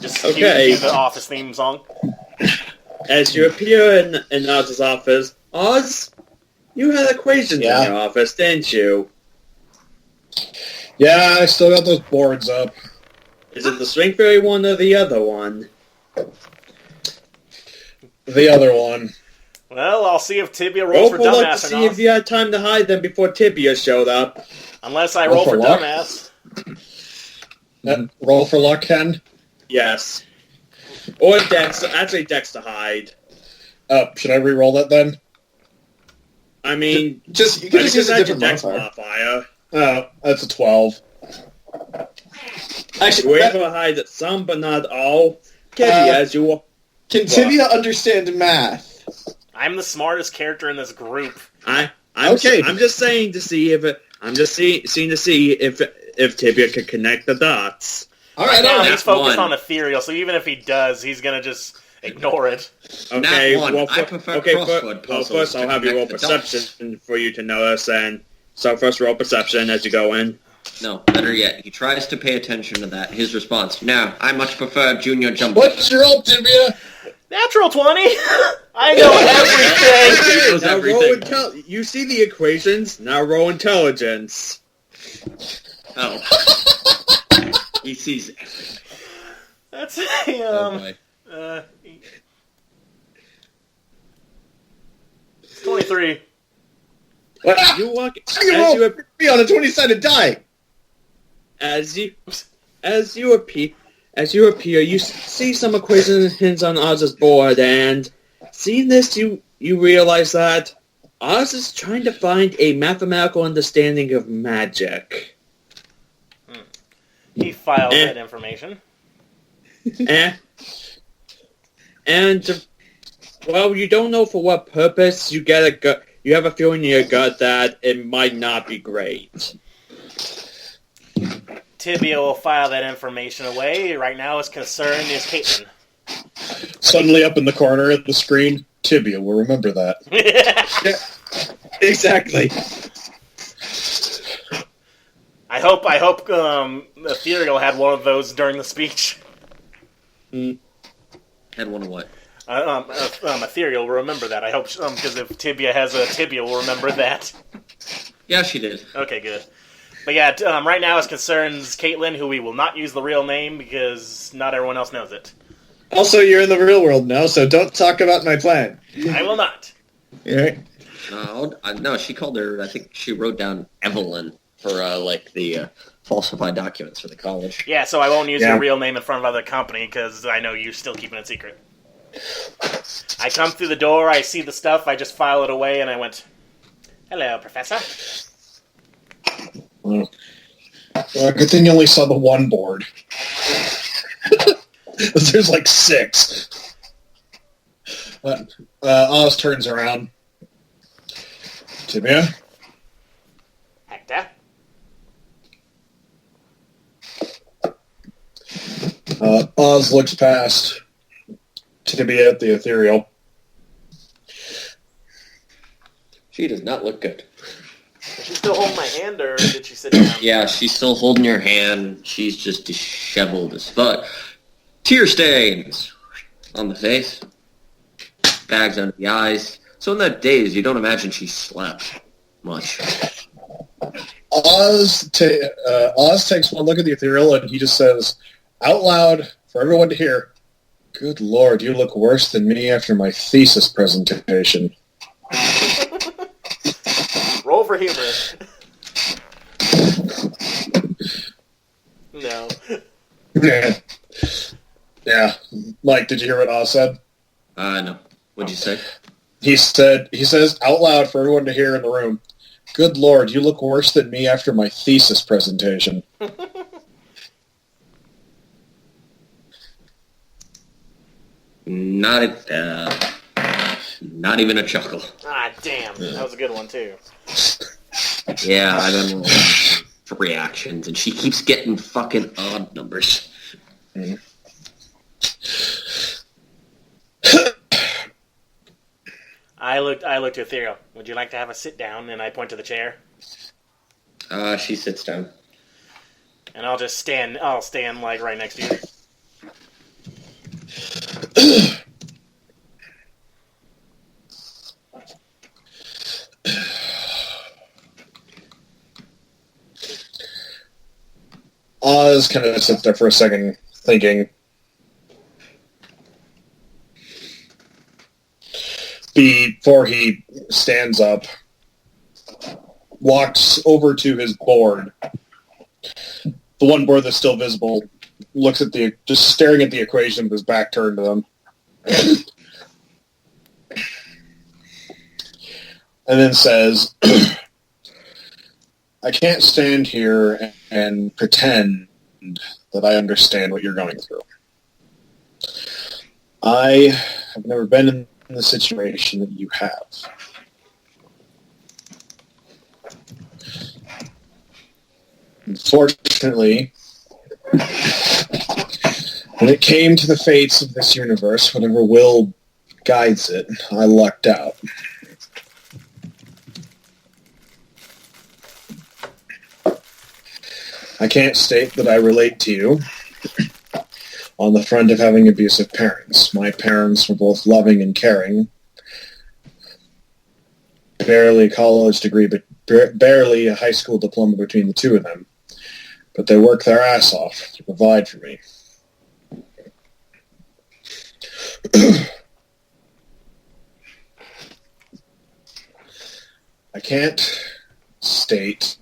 Speaker 3: Just cue the office theme song.
Speaker 1: As you appear in Oz's office, Oz, you had equations in your office, didn't you?
Speaker 5: Yeah, I still got those boards up.
Speaker 1: Is it the string theory one or the other one?
Speaker 5: The other one.
Speaker 3: Well, I'll see if Tibia rolls for dumbass or not.
Speaker 1: To see if you had time to hide them before Tibia showed up.
Speaker 3: Unless I roll for
Speaker 5: luck?
Speaker 3: dumbass.
Speaker 5: Roll for luck, Ken?
Speaker 1: Yes. Or Dex. Actually, Dex to hide.
Speaker 5: Should I re-roll that then?
Speaker 1: I mean,
Speaker 2: you can just use a different
Speaker 1: Dex
Speaker 2: modifier.
Speaker 1: modifier.
Speaker 5: Oh, that's a 12.
Speaker 2: Actually,
Speaker 1: We're able to hide some, but not all. Tibia, as you...
Speaker 2: Can Tibia understand math?
Speaker 3: I'm the smartest character in this group.
Speaker 1: I'm
Speaker 2: Okay.
Speaker 1: I'm just saying to see if if Tibia could connect the dots.
Speaker 2: All
Speaker 3: Right
Speaker 2: right,
Speaker 3: now,
Speaker 2: all right.
Speaker 3: he's focused
Speaker 4: one.
Speaker 3: on Ethereal, so even if he does, he's gonna just ignore it.
Speaker 1: Okay,
Speaker 4: Not one.
Speaker 1: well,
Speaker 4: I prefer crossword puzzles
Speaker 1: first I'll
Speaker 4: to
Speaker 1: have you roll
Speaker 4: connect the dots.
Speaker 1: perception for you to notice, and so first roll perception as you go in.
Speaker 4: No, better yet, he tries to pay attention to that. His response, no, I much prefer junior jump.
Speaker 5: What's your roll, Tibia?
Speaker 3: Natural 20! I know everything!
Speaker 4: He knows
Speaker 1: Now
Speaker 4: everything.
Speaker 1: roll you see the equations, now roll intelligence.
Speaker 4: Oh. He sees it.
Speaker 3: That's
Speaker 6: boy.
Speaker 3: 23.
Speaker 1: What? You walk
Speaker 2: Be on a 20-sided die.
Speaker 1: as you appear, you see some equations on Oz's board, and seeing this, you realize that Oz is trying to find a mathematical understanding of magic.
Speaker 3: He filed that information.
Speaker 1: and well, you don't know for what purpose. You have a feeling in your gut that it might not be great.
Speaker 3: Tibia will file that information away. Right now, his concern is Caitlin.
Speaker 5: Suddenly up in the corner of the screen, Tibia will remember that.
Speaker 2: Exactly.
Speaker 3: I hope Ethereal had one of those during the speech.
Speaker 4: Had one of what?
Speaker 3: Ethereal will remember that. I hope, because if Tibia has a Tibia, will remember that.
Speaker 4: Yeah, she did.
Speaker 3: Okay, good. But yeah, right now it concerns Caitlin, who we will not use the real name because not everyone else knows it.
Speaker 2: Also, you're in the real world now, so don't talk about my plan.
Speaker 3: I will not.
Speaker 2: Yeah.
Speaker 4: No, she called her, I think she wrote down Evelyn for, the falsified documents for the college.
Speaker 3: Yeah, so I won't use your real name in front of other company because I know you're still keeping it secret. I come through the door, I see the stuff, I just file it away, and I went, "Hello, Professor."
Speaker 5: Well, good thing you only saw the one board. There's like 6. But Oz turns around. Tibia?
Speaker 3: Hector?
Speaker 5: Oz looks past Tibia at the Ethereal.
Speaker 4: She does not look good.
Speaker 3: Is she still holding my hand, or did she sit down?
Speaker 4: Yeah, she's still holding your hand. She's just disheveled as fuck. Tear stains on the face. Bags under the eyes. So in that daze, you don't imagine she slept much.
Speaker 5: Oz takes one look at the Ethereal and he just says, out loud, for everyone to hear, "Good Lord, you look worse than me after my thesis presentation."
Speaker 3: Roll for humor. No.
Speaker 5: Yeah. Mike, did you hear what Oz said?
Speaker 4: No. What'd you say?
Speaker 5: He says out loud for everyone to hear in the room, "Good Lord, you look worse than me after my thesis presentation."
Speaker 4: Not even a chuckle.
Speaker 3: Ah, damn. That was a good one, too.
Speaker 4: Yeah, I don't know. Reactions, and she keeps getting fucking odd numbers.
Speaker 5: Mm.
Speaker 3: I looked to Ethereal. "Would you like to have a sit down?" And I point to the chair.
Speaker 4: She sits down.
Speaker 3: And I'll stand like right next to you.
Speaker 5: Oz kind of sits there for a second, thinking. Before he stands up, walks over to his board, the one board that's still visible, looks at just staring at the equation with his back turned to them. And then says, "I can't stand here and pretend that I understand what you're going through. I have never been in the situation that you have. Unfortunately, when it came to the fates of this universe, whatever will guides it, I lucked out. I can't state that I relate to you on the front of having abusive parents. My parents were both loving and caring. Barely a college degree, but barely a high school diploma between the two of them. But they work their ass off to provide for me. I can't state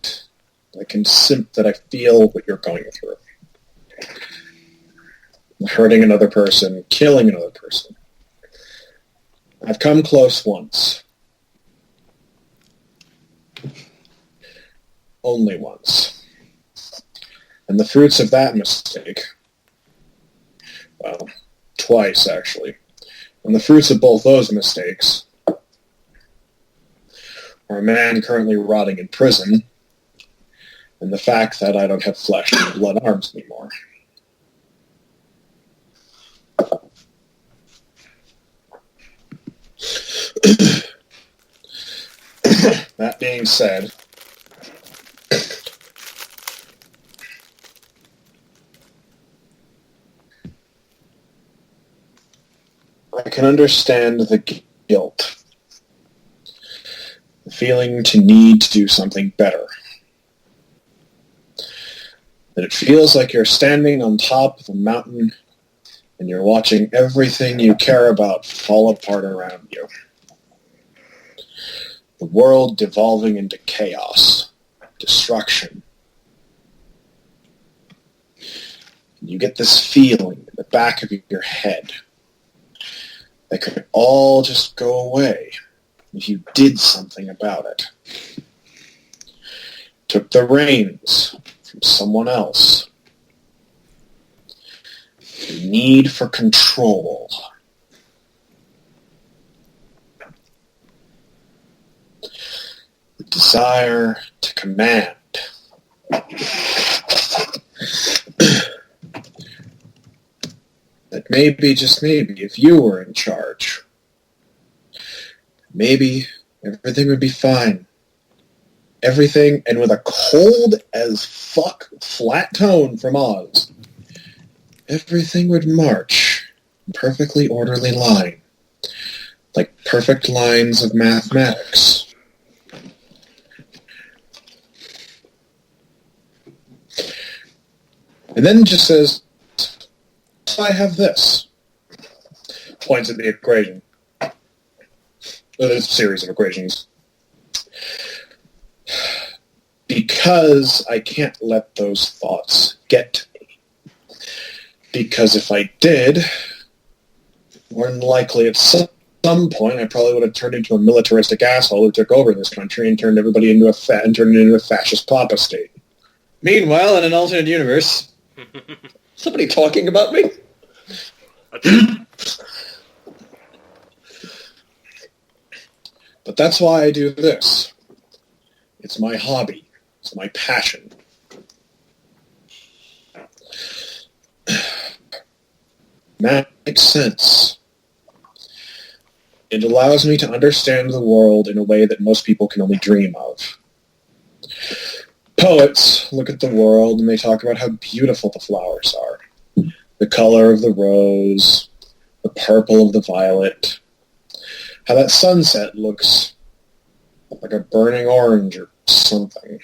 Speaker 5: that I feel what you're going through. Hurting another person, killing another person. I've come close once. Only once. And the fruits of that mistake, well, twice actually, and the fruits of both those mistakes are a man currently rotting in prison, and the fact that I don't have flesh and blood arms anymore. That being said, can understand the guilt. The feeling to need to do something better. That it feels like you're standing on top of a mountain and you're watching everything you care about fall apart around you. The world devolving into chaos, destruction. You get this feeling in the back of your head that could all just go away if you did something about it. Took the reins from someone else. The need for control. The desire to command. That maybe, just maybe, if you were in charge, maybe everything would be fine. Everything, and with a cold as fuck flat tone from Oz, everything would march in perfectly orderly line, like perfect lines of mathematics. And then just says, I have this. Points at the equation. There's a series of equations. Because I can't let those thoughts get to me. Because if I did, more than likely at some point I probably would have turned into a militaristic asshole who took over this country and turned everybody into a fascist papa state.
Speaker 2: Meanwhile, in an alternate universe,
Speaker 4: Somebody talking about me?
Speaker 5: But that's why I do this. It's my hobby. It's my passion. That makes sense. It allows me to understand the world in a way that most people can only dream of. Poets look at the world and they talk about how beautiful the flowers are. The color of the rose, the purple of the violet, how that sunset looks like a burning orange or something.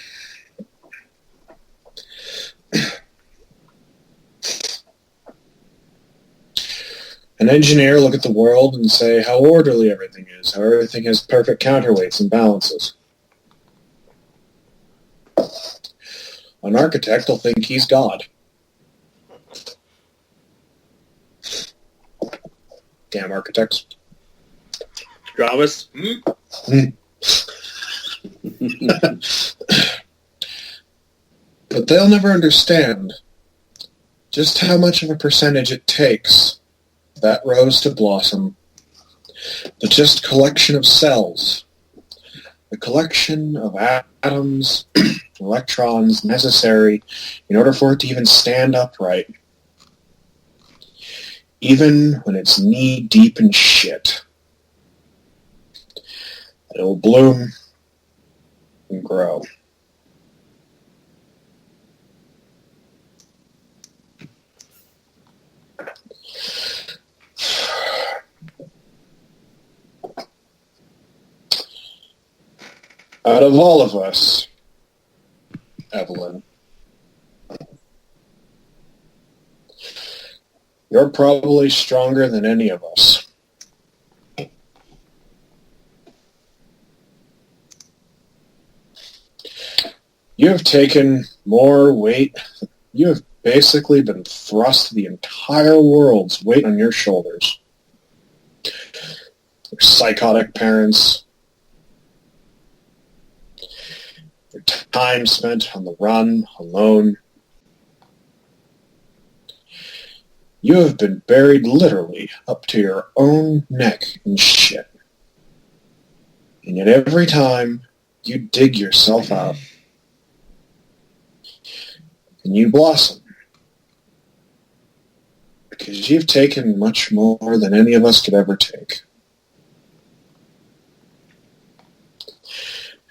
Speaker 5: An engineer look at the world and say how orderly everything is, how everything has perfect counterweights and balances. An architect will think he's God. Damn architects.
Speaker 1: Dramas?
Speaker 5: But they'll never understand just how much of a percentage it takes for that rose to blossom. The just collection of cells, the collection of atoms, electrons necessary in order for it to even stand upright, even when it's knee-deep in shit. It'll bloom and grow. Out of all of us, Evelyn, you're probably stronger than any of us. You have taken more weight. You have basically been thrust the entire world's weight on your shoulders. Your psychotic parents, your time spent on the run, alone. You have been buried literally up to your own neck in shit. And yet every time you dig yourself out, and you blossom. Because you've taken much more than any of us could ever take.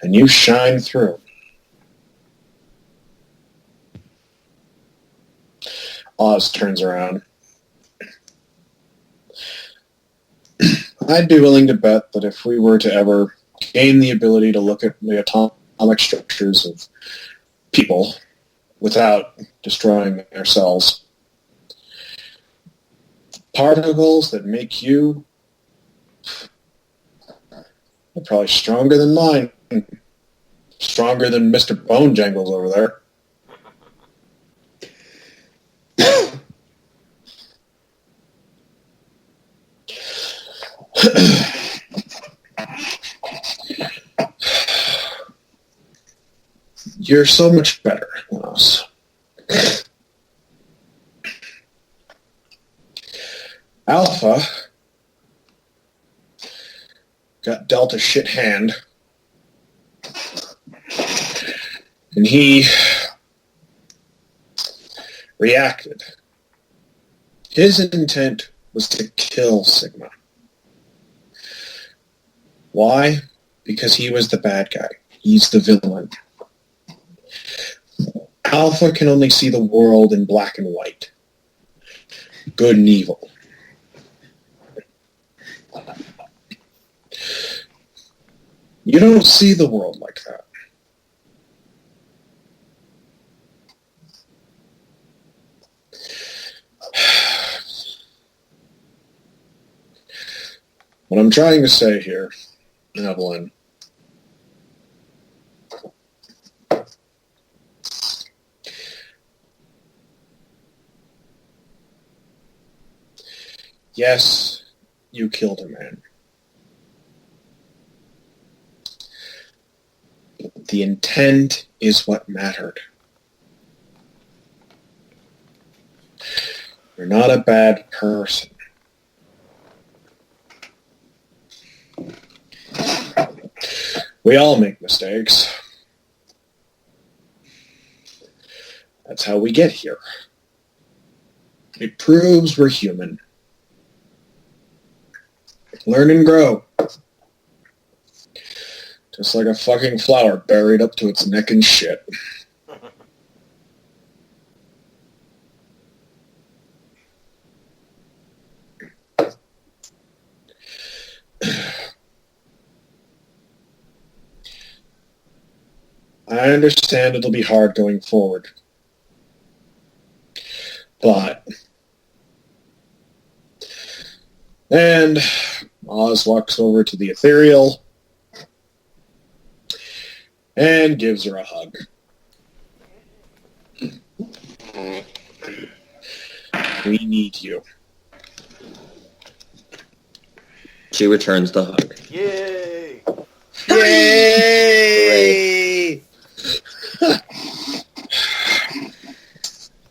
Speaker 5: And you shine through. Oz turns around. I'd be willing to bet that if we were to ever gain the ability to look at the atomic structures of people without destroying their cells, particles that make you are probably stronger than mine. Stronger than Mr. Bone Jangles over there. You're so much better than us. Alpha got dealt a shit hand, and he reacted. His intent was to kill Sigma. Why? Because he was the bad guy. He's the villain. Alpha can only see the world in black and white. Good and evil. You don't see the world like that. What I'm trying to say here, Evelyn, yes, you killed a man. The intent is what mattered. You're not a bad person. We all make mistakes. That's how we get here. It proves we're human. Learn and grow. Just like a fucking flower buried up to its neck in shit. I understand it'll be hard going forward. But... And Oz walks over to the Ethereal and gives her a hug. We need you.
Speaker 4: She returns the hug.
Speaker 3: Yay!
Speaker 2: Yay!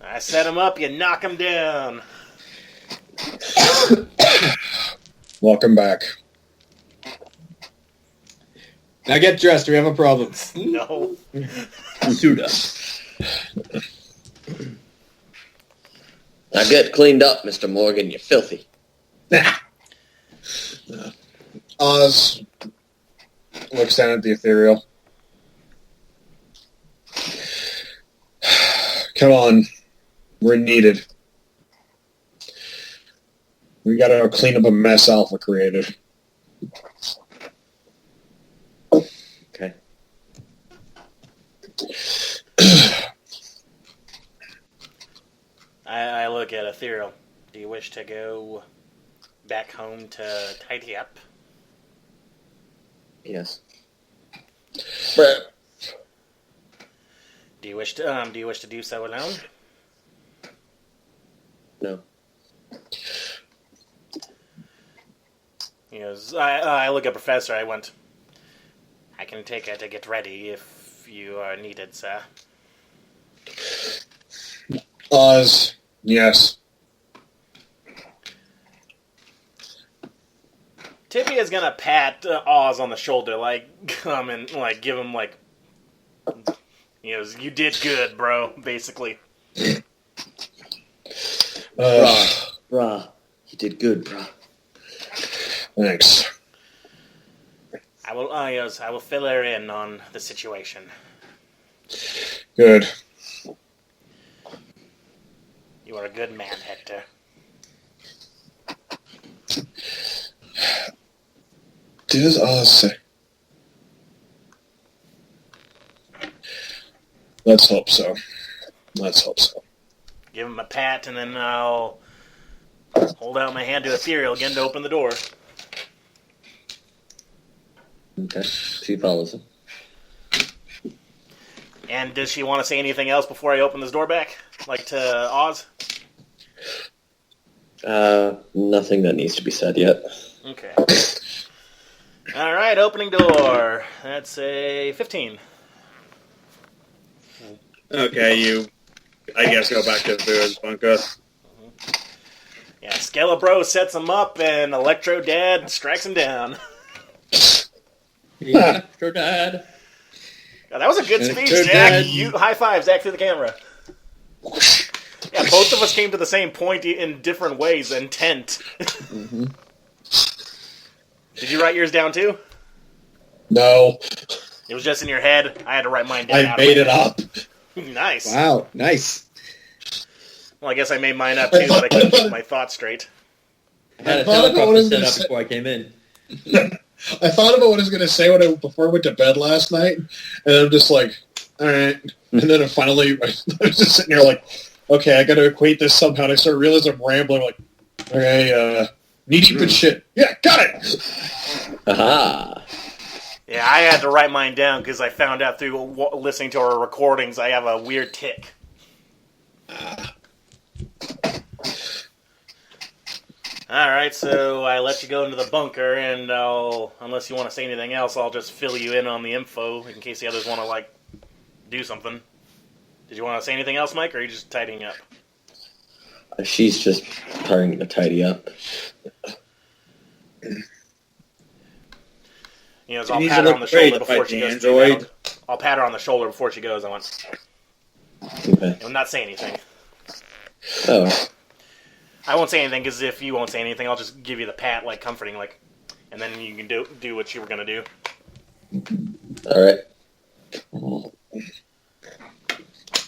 Speaker 3: I set him up, you knock him down.
Speaker 5: Welcome back.
Speaker 2: Now get dressed, we have a problem.
Speaker 3: No.
Speaker 4: Suda. Now get cleaned up, Mr. Morgan, you're filthy.
Speaker 5: Oz looks down at the Ethereal. Come on. We're needed. We gotta clean up a mess Alpha created.
Speaker 4: Okay.
Speaker 3: I look at Ethereal. Do you wish to go back home to tidy up?
Speaker 4: Yes. But
Speaker 3: Do you wish to do so alone?
Speaker 4: no.
Speaker 3: He goes, I look at Professor. I went, I can take her to get ready if you are needed, sir.
Speaker 5: Oz, yes.
Speaker 3: Tibia's gonna pat Oz on the shoulder, like, come and, like, give him, like, he goes, you did good, bro, basically.
Speaker 4: Brah. You did good, brah.
Speaker 5: Thanks.
Speaker 3: I will fill her in on the situation.
Speaker 5: Good.
Speaker 3: You are a good man, Hector.
Speaker 5: Does Oz say? Let's hope so. Let's hope so.
Speaker 3: Give him a pat, and then I'll hold out my hand to Ethereal again to open the door.
Speaker 4: Okay. She follows him.
Speaker 3: And does she want to say anything else before I open this door back? Like to Oz?
Speaker 4: Nothing that needs to be said yet.
Speaker 3: Okay. Alright, opening door. That's a 15.
Speaker 1: Okay, you, I guess, go back to Vera's bunker.
Speaker 3: Yeah, Skelebro sets him up, and Electro Dad strikes him down.
Speaker 6: Electro Dad.
Speaker 3: God, that was a good speech,
Speaker 2: Electro
Speaker 3: Jack.
Speaker 2: Dad.
Speaker 3: You high five, Zach, through the camera. Yeah, both of us came to the same point in different ways. Intent.
Speaker 6: Mm-hmm.
Speaker 3: Did you write yours down too?
Speaker 5: No,
Speaker 3: It was just in your head. I had to write mine down.
Speaker 5: I made it up.
Speaker 3: Nice.
Speaker 2: Wow, nice.
Speaker 3: Well, I guess I made mine up too, but I couldn't keep my thoughts straight.
Speaker 6: I had a
Speaker 5: thought about what I
Speaker 6: helicopter
Speaker 5: was
Speaker 6: set
Speaker 5: gonna
Speaker 6: up
Speaker 5: say.
Speaker 6: before I came in.
Speaker 5: I thought about what I was going to say before I went to bed last night, and I'm just like, all right. And then I was just sitting there like, okay, I got to equate this somehow. And I start realizing I'm rambling like, okay, knee deep in shit. Yeah, got it.
Speaker 4: Aha!
Speaker 3: Yeah, I had to write mine down because I found out through listening to our recordings I have a weird tick. Alright, so I let you go into the bunker, and unless you want to say anything else, I'll just fill you in on the info in case the others want to, do something. Did you want to say anything else, Mike, or are you just tidying up?
Speaker 4: She's just trying to tidy up.
Speaker 3: You know,
Speaker 1: She
Speaker 3: I'll
Speaker 1: needs
Speaker 3: pat
Speaker 1: to
Speaker 3: her on the
Speaker 1: look great
Speaker 3: shoulder
Speaker 1: to
Speaker 3: before
Speaker 1: fight
Speaker 3: she
Speaker 1: the
Speaker 3: goes.
Speaker 1: android.
Speaker 3: I'll pat her on the shoulder before she goes. I want.
Speaker 4: Okay.
Speaker 3: I'm not saying anything.
Speaker 4: Oh.
Speaker 3: I won't say anything because if you won't say anything, I'll just give you the pat, comforting, and then you can do what you were gonna do.
Speaker 4: Alright.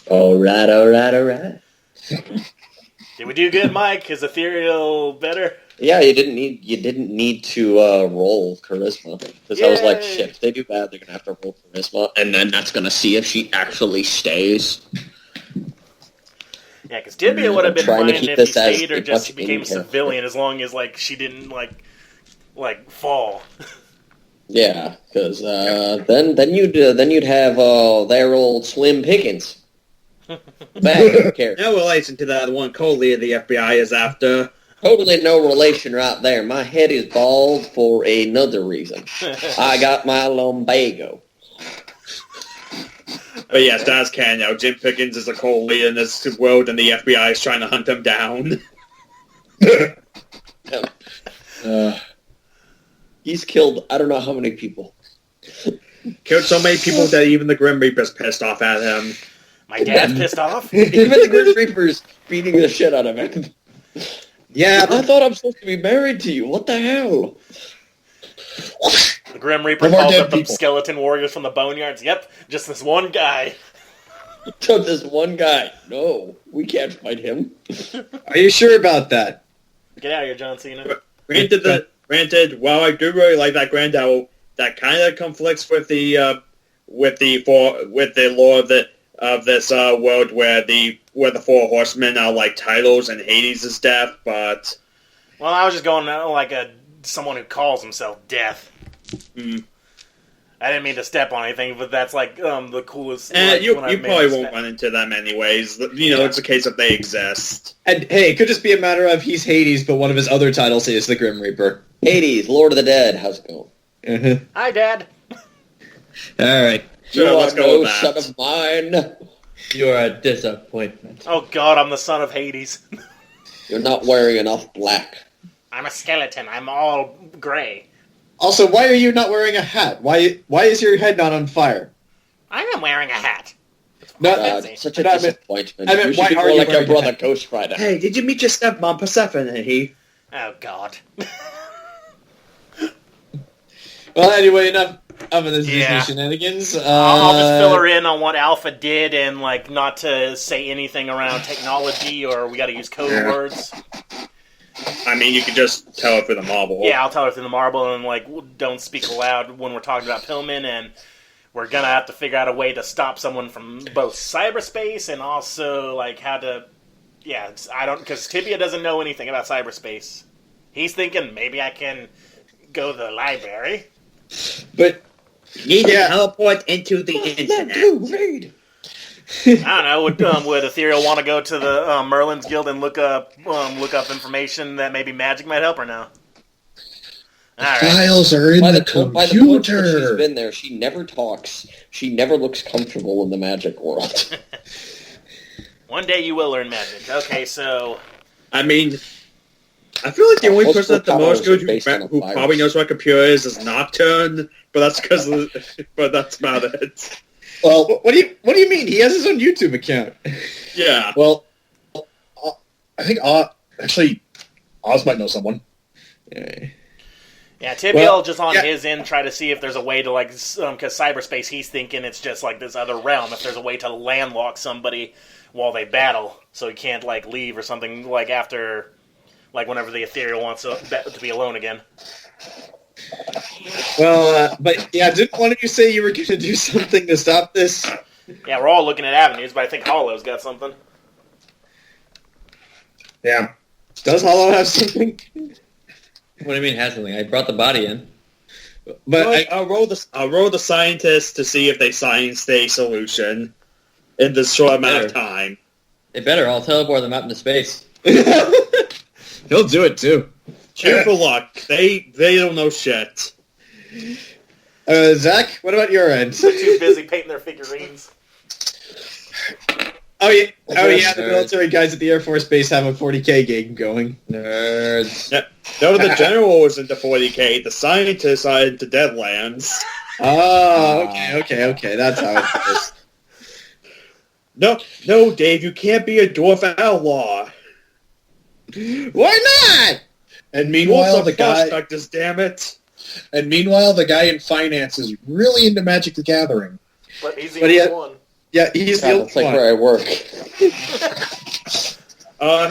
Speaker 4: Alright.
Speaker 3: Did we do good, Mike? Is Ethereal better?
Speaker 4: Yeah, you didn't need to roll charisma. Because I was like,
Speaker 3: Yay.
Speaker 4: shit, if they do bad, they're gonna have to roll charisma, and then that's gonna see if she actually stays.
Speaker 3: Yeah, because Tibia would have been
Speaker 4: Trying to
Speaker 3: fine
Speaker 4: keep
Speaker 3: if he
Speaker 4: this as
Speaker 3: stayed or
Speaker 4: much
Speaker 3: just
Speaker 4: in
Speaker 3: became
Speaker 4: character.
Speaker 3: civilian, as long as she didn't fall.
Speaker 4: Yeah, because then you'd have their old Slim Pickens. Bad character.
Speaker 1: No relation to that one co-leader the FBI is after.
Speaker 4: Totally no relation right there. My head is bald for another reason. I got my lumbago.
Speaker 1: But yes, that's canon now. Jim Pickens is a co-leader in this world, and the FBI is trying to hunt him down.
Speaker 4: He's killed I don't know how many people.
Speaker 1: Killed so many people that even the Grim Reaper's pissed off at him.
Speaker 3: My dad's pissed off?
Speaker 4: Even the Grim Reaper's beating the shit out of him.
Speaker 2: Yeah,
Speaker 4: I thought I'm supposed to be married to you. What the hell?
Speaker 3: The Grim Reaper
Speaker 5: No more
Speaker 3: calls
Speaker 5: dead
Speaker 3: up the
Speaker 5: people.
Speaker 3: skeleton warriors from the boneyards. Yep, just this one guy.
Speaker 4: So this one guy. No, we can't fight him.
Speaker 2: are you sure about that?
Speaker 3: Get out of here, John Cena.
Speaker 1: Granted, while I do really like that Grand Owl, that kind of conflicts with the lore of this world where the Four Horsemen are like titles and Hades is death. But
Speaker 3: Well, I was just going someone who calls himself Death. I didn't mean to step on anything, but that's the coolest.
Speaker 1: you
Speaker 3: when I made
Speaker 1: probably
Speaker 3: a
Speaker 1: won't
Speaker 3: step.
Speaker 1: run into them anyways. You know, it's a case of they exist.
Speaker 2: And hey, it could just be a matter of he's Hades, but one of his other titles is the Grim Reaper.
Speaker 4: Hades, Lord of the Dead. How's it going?
Speaker 3: Hi, Dad.
Speaker 6: All right.
Speaker 1: Sure,
Speaker 4: you
Speaker 1: let's
Speaker 4: are
Speaker 1: go
Speaker 4: no
Speaker 1: with that.
Speaker 4: son of mine.
Speaker 6: You're a disappointment.
Speaker 3: Oh God, I'm the son of Hades.
Speaker 4: You're not wearing enough black.
Speaker 3: I'm a skeleton. I'm all gray.
Speaker 2: Also, why are you not wearing a hat? Why is your head not on fire?
Speaker 3: I am wearing a hat.
Speaker 2: No,
Speaker 4: God,
Speaker 3: fancy.
Speaker 4: such a
Speaker 2: I meant-
Speaker 4: disappointment.
Speaker 2: I meant,
Speaker 4: you should
Speaker 2: why
Speaker 4: be
Speaker 2: are
Speaker 4: more
Speaker 2: you
Speaker 4: like your
Speaker 2: wearing a
Speaker 4: brother
Speaker 2: hat?
Speaker 4: Ghost Rider.
Speaker 1: Hey, did you meet your stepmom Persephone?
Speaker 3: Oh God.
Speaker 2: Well, anyway, enough of this
Speaker 3: Yeah.
Speaker 2: Disney shenanigans.
Speaker 3: I'll just fill her in on what Alpha did and not to say anything around technology or we got to use code words.
Speaker 1: I mean, you could just tell it through the marble.
Speaker 3: Yeah, I'll tell her through the marble and, like, don't speak aloud when we're talking about Pillman, and we're gonna have to figure out a way to stop someone from both cyberspace and also, like, how to... Yeah, because Tibia doesn't know anything about cyberspace. He's thinking, maybe I can go to the library.
Speaker 2: But
Speaker 1: Need to teleport into the internet.
Speaker 3: I don't know. Would Ethereal want to go to the Merlin's Guild and look up information that maybe magic might help or no?
Speaker 5: The files are in the computer.
Speaker 4: By the point that she's been there, she never talks. She never looks comfortable in the magic world.
Speaker 3: One day you will learn magic. Okay, so...
Speaker 1: I mean, I feel like the only person at the most good who probably knows what a computer is Nocturne, but that's because but that's about it.
Speaker 2: Well, what do you mean? He has his own YouTube account.
Speaker 1: Yeah.
Speaker 5: Well, I think actually Oz might know someone.
Speaker 3: Yeah, Tibia will just on his end try to see if there's a way to, like, because cyberspace, he's thinking it's just like this other realm. If there's a way to landlock somebody while they battle, so he can't, like, leave or something, like, after, like, whenever the Ethereal wants to be alone again.
Speaker 2: Well, but yeah, didn't one of you say you were going to do something to stop this?
Speaker 3: Yeah, we're all looking at avenues, but I think Hollow's got something.
Speaker 5: Yeah.
Speaker 2: Does Hollow have something?
Speaker 6: What do you mean has something? I brought the body in.
Speaker 2: But
Speaker 1: I'll roll the scientists to see if they science a solution in this short amount of time.
Speaker 6: They better. I'll teleport them out into space.
Speaker 2: he'll do it too.
Speaker 1: Cheer for luck. They don't know shit.
Speaker 2: Zach, what about your end?
Speaker 3: They're too busy painting their figurines.
Speaker 2: Oh yeah, the military guys at the Air Force Base have a 40K game going.
Speaker 6: Nerds.
Speaker 1: Yep. No, the general was into 40K. The scientists are into Deadlands.
Speaker 2: Oh, okay. That's how it is.
Speaker 1: No, Dave, you can't be a dwarf outlaw.
Speaker 2: Why not?
Speaker 5: And meanwhile, the guy.
Speaker 1: Prospectors, damn it.
Speaker 5: And meanwhile, the guy in finance is really into Magic the Gathering.
Speaker 3: But he's the only one.
Speaker 2: Yeah, he's the only
Speaker 4: That's like
Speaker 2: one.
Speaker 4: where I work.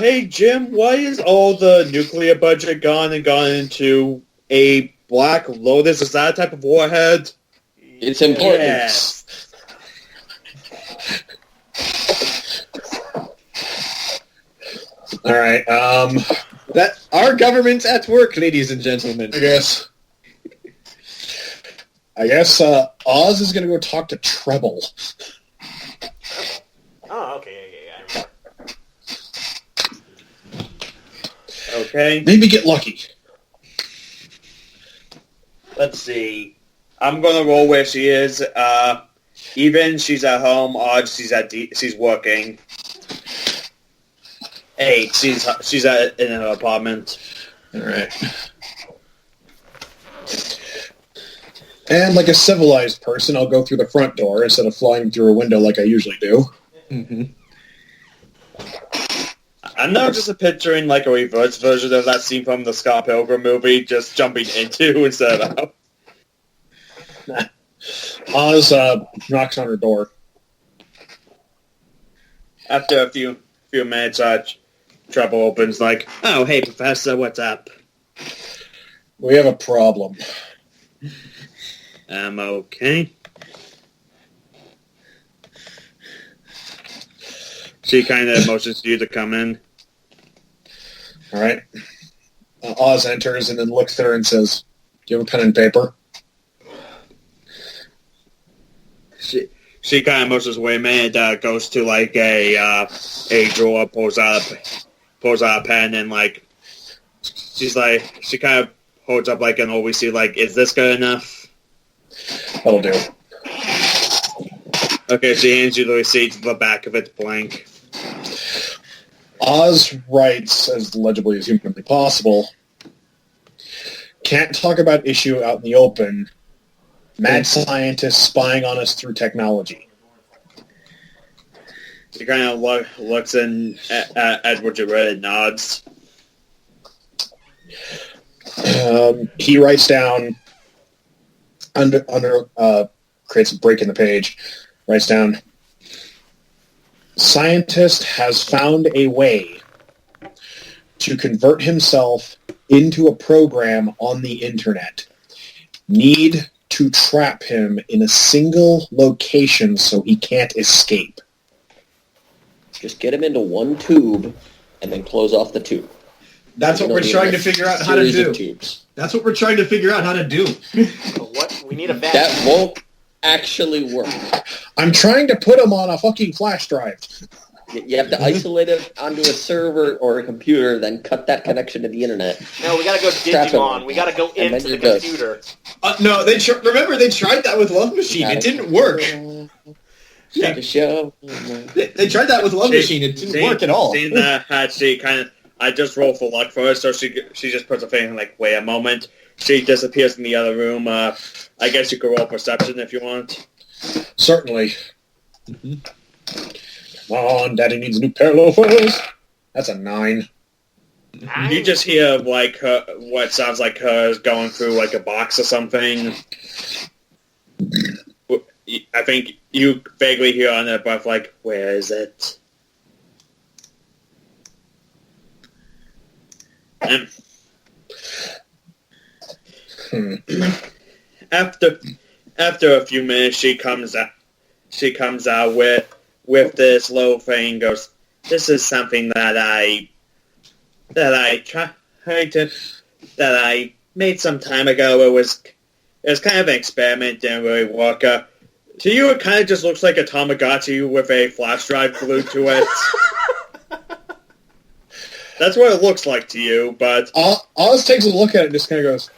Speaker 1: Hey, Jim, why is all the nuclear budget gone into a Black Lotus? Is that a type of warhead?
Speaker 4: It's important.
Speaker 1: Yes.
Speaker 5: All right.
Speaker 2: That our government's at work, ladies and gentlemen.
Speaker 5: I guess Oz is going to go talk to Treble.
Speaker 3: Oh, okay, yeah.
Speaker 1: Okay.
Speaker 5: Maybe get lucky.
Speaker 1: Let's see. I'm gonna roll where she is. Even she's at home. Odd she's working. 8. She's in her apartment.
Speaker 5: All right. And like a civilized person, I'll go through the front door instead of flying through a window like I usually do.
Speaker 2: Mm-hmm.
Speaker 1: I'm now just picturing like a reverse version of that scene from the Scott Pilgrim movie, just jumping into instead of out.
Speaker 5: Oz knocks on her door.
Speaker 1: After a few minutes, Treble opens like, "Oh, hey, Professor, what's up?"
Speaker 5: We have a problem.
Speaker 1: Okay. She kind of motions to you to come in.
Speaker 5: All right. Oz enters and then looks at her and says, "Do you have a pen and paper?"
Speaker 1: She kind of motions away a minute, goes to like a drawer, pulls out a pen, and like she kind of holds up like an OVC, like, "Is this good enough?"
Speaker 5: That'll do.
Speaker 1: Okay, she hands you the receipt. The back of it's blank.
Speaker 5: Oz writes as legibly as humanly possible. Can't talk about issue out in the open. Mad scientists spying on us through technology.
Speaker 1: She kind of looks in at what you read and nods.
Speaker 5: He writes down creates a break in the page. Writes down, "Scientist has found a way to convert himself into a program on the internet. Need to trap him in a single location so he can't escape.
Speaker 4: Just get him into one tube and then close off the tube.
Speaker 2: That's what we're trying to figure out how to do. That's what we're trying to figure out how to do.
Speaker 3: What? We need a vacuum.
Speaker 4: That won't actually work.
Speaker 5: I'm trying to put him on a fucking flash drive.
Speaker 4: You have to isolate it onto a server or a computer, then cut that connection to the internet.
Speaker 3: No, we gotta go Digimon. We gotta go into the computer.
Speaker 2: No, remember they tried that with Love Machine. It didn't work.
Speaker 4: The show.
Speaker 2: They tried that with Love Machine. It didn't work at all.
Speaker 1: Seeing that, I just roll for luck first, so she just puts her finger like, wait a moment. She disappears in the other room. I guess you could roll perception if you want.
Speaker 5: Certainly. Come on, Daddy needs a new pair of loafers. That's a 9.
Speaker 1: You just hear like what sounds like her going through like a box or something. I think you vaguely hear on her breath like, where is it? After a few minutes, she comes out with this little thing and goes, this is something that I made some time ago. It was kind of an experiment, didn't really work. To you, it kind of just looks like a Tamagotchi with a flash drive glued to it. That's what it looks like to you, but...
Speaker 5: Oz takes a look at it and just kind of goes...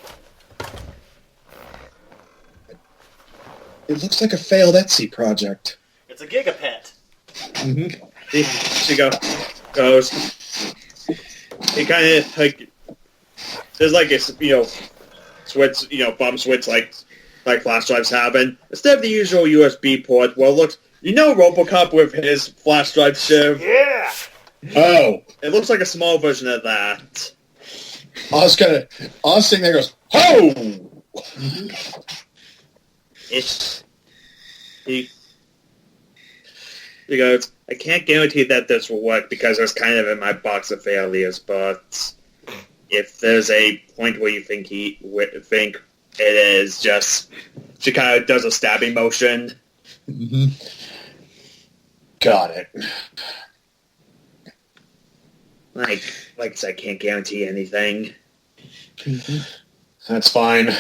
Speaker 5: It looks like a failed Etsy project.
Speaker 3: It's a gigapet.
Speaker 1: Mm-hmm. She goes... It kind of, like... There's like a, switch, bump switch like flash drives have, and instead of the usual USB port, well, it looks... RoboCop with his flash drive shiv?
Speaker 3: Yeah!
Speaker 5: Oh.
Speaker 1: It looks like a small version of that.
Speaker 5: Oz sitting there goes, ho!
Speaker 1: He goes, I can't guarantee that this will work because it's kind of in my box of failures, but if there's a point where you think think it is, just... She kind of does a stabbing motion.
Speaker 5: Mm-hmm. Got it.
Speaker 1: Like I said, I can't guarantee anything.
Speaker 5: Mm-hmm. That's fine.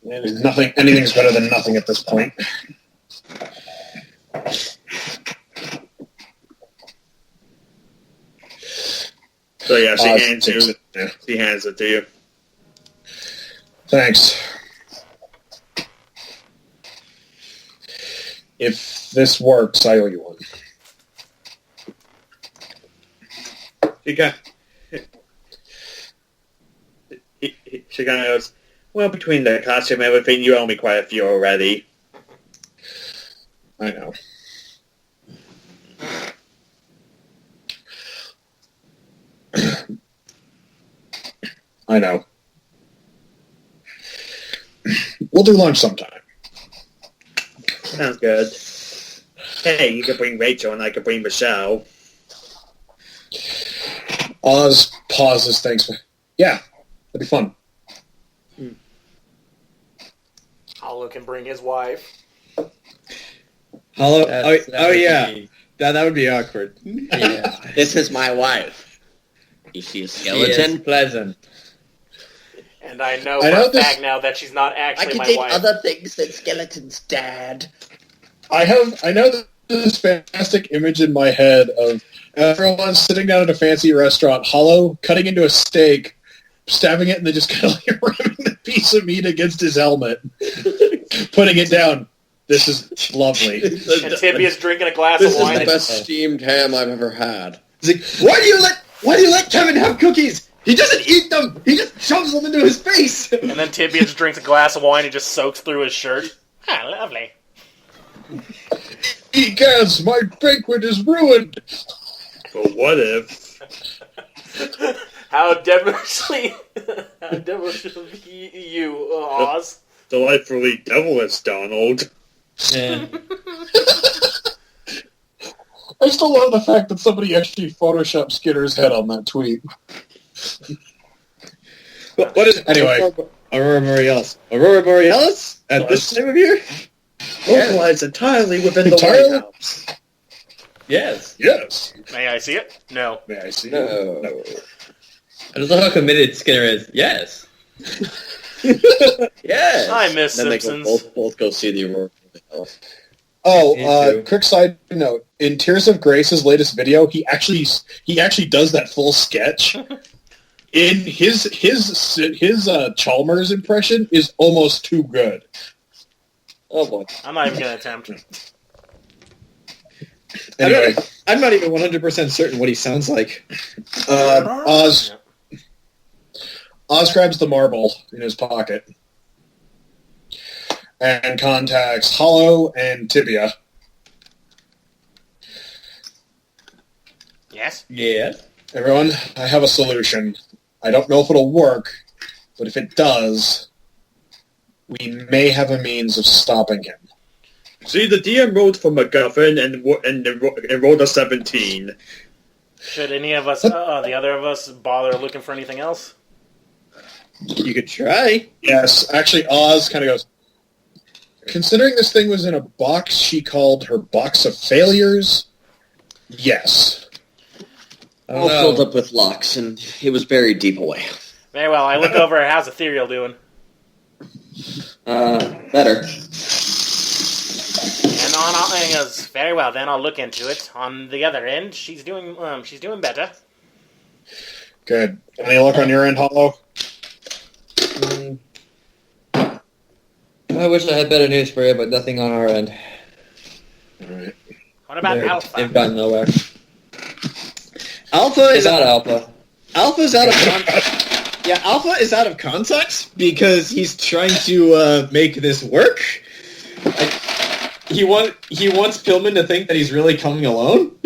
Speaker 5: Anything's better than nothing at this point.
Speaker 1: So yeah, she hands it to you.
Speaker 5: Thanks. If this works, I owe you one.
Speaker 1: She kind of goes, well, between the costume and everything, you owe me quite a few already.
Speaker 5: I know. I know. We'll do lunch sometime.
Speaker 1: Sounds good. Hey, you could bring Rachel and I could bring Michelle.
Speaker 5: Oz pauses, thanks. Yeah, that'd be fun.
Speaker 3: Hollow can bring his wife.
Speaker 2: Hollow? Oh yeah. That would be awkward.
Speaker 4: Yeah. This is my wife. Is she a skeleton?
Speaker 6: She is pleasant.
Speaker 3: And I know for a fact now that she's not actually my wife.
Speaker 4: I can take other things than skeletons, Dad.
Speaker 5: I know this fantastic image in my head of everyone sitting down at a fancy restaurant, Hollow cutting into a steak, stabbing it, and then just kind of like ramming the piece of meat against his helmet, putting it down. This is lovely.
Speaker 3: And Tibia's drinking a glass of wine.
Speaker 4: This is the best steamed ham I've ever had.
Speaker 2: He's like, why do you let Kevin have cookies? He doesn't eat them. He just shoves them into his face.
Speaker 3: And then Tibia just drinks a glass of wine and just soaks through his shirt. Ah, lovely.
Speaker 5: Egaz, my banquet is ruined.
Speaker 1: But what if?
Speaker 3: How devilishly you, Oz.
Speaker 1: Delightfully devilish, Donald.
Speaker 6: Yeah.
Speaker 5: I still love the fact that somebody actually photoshopped Skinner's head on that tweet.
Speaker 2: What is
Speaker 5: Anyway.
Speaker 2: Aurora Borealis? Aurora Borealis at this time of year?
Speaker 7: Localized entirely within the
Speaker 5: Entirely?
Speaker 7: White House.
Speaker 2: Yes.
Speaker 5: Yes.
Speaker 3: May I see it? No.
Speaker 5: May I see?
Speaker 2: No.
Speaker 6: I just love how committed Skinner is. Yes.
Speaker 2: Yes.
Speaker 3: I miss
Speaker 4: Then they
Speaker 3: Simpsons.
Speaker 4: go both go see the Aurora Borealis.
Speaker 5: Oh,
Speaker 6: Me too.
Speaker 5: quick side note. In Tears of Grace's latest video, he actually does that full sketch. In his Chalmers impression is almost too good.
Speaker 4: Oh boy.
Speaker 3: I'm not even going to attempt.
Speaker 5: Anyway,
Speaker 2: I'm not even 100% certain what he sounds like.
Speaker 5: Oz grabs the marble in his pocket and contacts Hollow and Tibia.
Speaker 3: Yes?
Speaker 6: Yes.
Speaker 5: Everyone, I have a solution. I don't know if it'll work, but if it does, we may have a means of stopping him.
Speaker 1: See, the DM rolled for MacGuffin and rolled a 17.
Speaker 3: Should any of us, the other of us, bother looking for anything else?
Speaker 2: You could try.
Speaker 5: Yes, actually, Oz kind of goes, considering this thing was in a box she called her box of failures, yes.
Speaker 4: All filled up with locks, and it was buried deep away.
Speaker 3: Very well. I look over. How's Ethereal doing?
Speaker 4: Better.
Speaker 3: And he goes, very well. Then I'll look into it. On the other end, she's doing better.
Speaker 5: Good. Any luck on your end, Hollow?
Speaker 6: I wish I had better news for you, but nothing on our end.
Speaker 5: All right.
Speaker 3: What about Alpha?
Speaker 6: They've gotten nowhere.
Speaker 2: Alpha
Speaker 6: It's
Speaker 2: is
Speaker 6: not Alpha.
Speaker 2: Alpha's out of context. Yeah, Alpha is out of context because he's trying to make this work. He wants Pillman to think that he's really coming alone.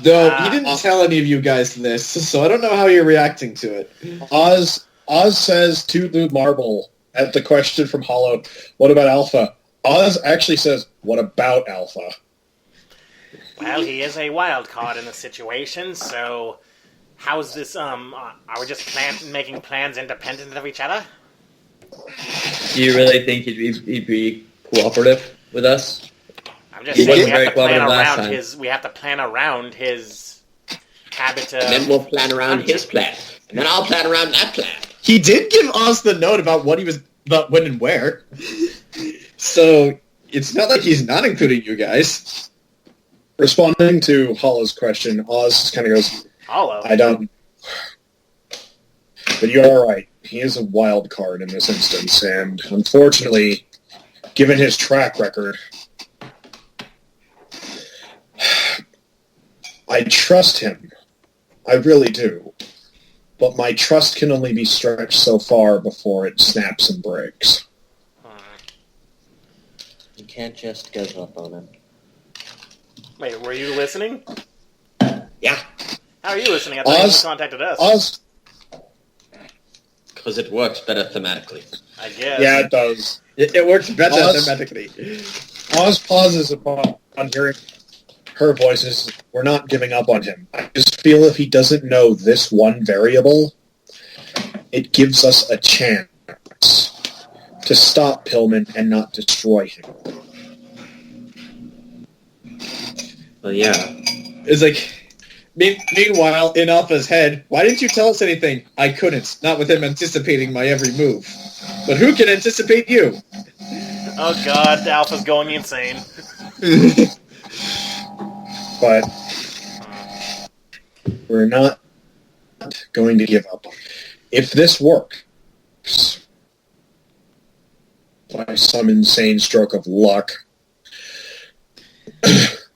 Speaker 2: Though he didn't tell any of you guys this, so I don't know how you're reacting to it.
Speaker 5: Oz says to the marble at the question from Hollow, what about Alpha? Oz actually says, what about Alpha?
Speaker 3: Well, he is a wild card in the situation, so how's this, are we just making plans independent of each other?
Speaker 6: Do you really think he'd be cooperative with us?
Speaker 3: I'm just
Speaker 6: He
Speaker 3: saying
Speaker 6: wasn't very cooperative last time.
Speaker 3: we have to plan around his habit of...
Speaker 4: And then we'll plan around his plan. And then I'll plan around that plan.
Speaker 2: He did give Oz the note about about when and where. So it's not like he's not including you guys.
Speaker 5: Responding to Hollow's question, Oz kind of goes,
Speaker 3: Hollow.
Speaker 5: I don't... But you are right. He is a wild card in this instance, and unfortunately, given his track record, I trust him. I really do. But my trust can only be stretched so far before it snaps and breaks.
Speaker 4: You can't just give up on him.
Speaker 3: Wait, were you listening?
Speaker 4: Yeah.
Speaker 3: How are you listening? I thought you contacted us.
Speaker 5: Oz...
Speaker 4: Because it works better thematically.
Speaker 3: I guess.
Speaker 5: Yeah, it does.
Speaker 2: It works better
Speaker 5: Oz-
Speaker 2: thematically.
Speaker 5: Oz pauses upon hearing her voices. We're not giving up on him. I just feel if he doesn't know this one variable, it gives us a chance to stop Pillman and not destroy him.
Speaker 4: Well, yeah.
Speaker 2: It's like, meanwhile, in Alpha's head, why didn't you tell us anything? I couldn't, not with him anticipating my every move. But who can anticipate you?
Speaker 3: Oh god, Alpha's going insane.
Speaker 5: But we're not going to give up. If this works, by some insane stroke of luck,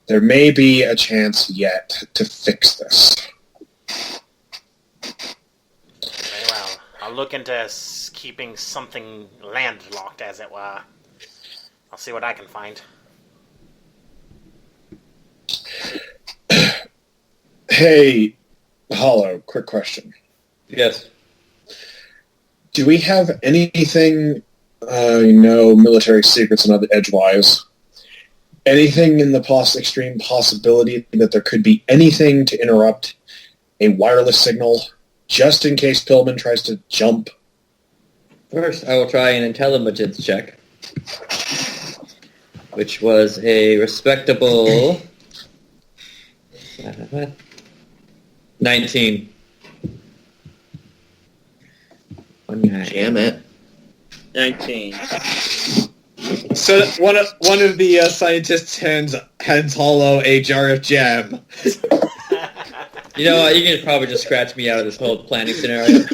Speaker 5: there may be a chance yet to fix this.
Speaker 3: Very well. I'll look into keeping something landlocked, as it were. I'll see what I can find.
Speaker 5: Hey, Hollow, quick question.
Speaker 6: Yes.
Speaker 5: Do we have anything, military secrets and other edgewise? anything in the extreme possibility that there could be anything to interrupt a wireless signal, just in case Pillman tries to jump?
Speaker 6: First, I will try an intelligence check, which was a respectable 19.
Speaker 4: Jam it.
Speaker 1: 19.
Speaker 2: So one of the scientists hands Hollow a jar of jam.
Speaker 6: You know what? You can probably just scratch me out of this whole planning scenario.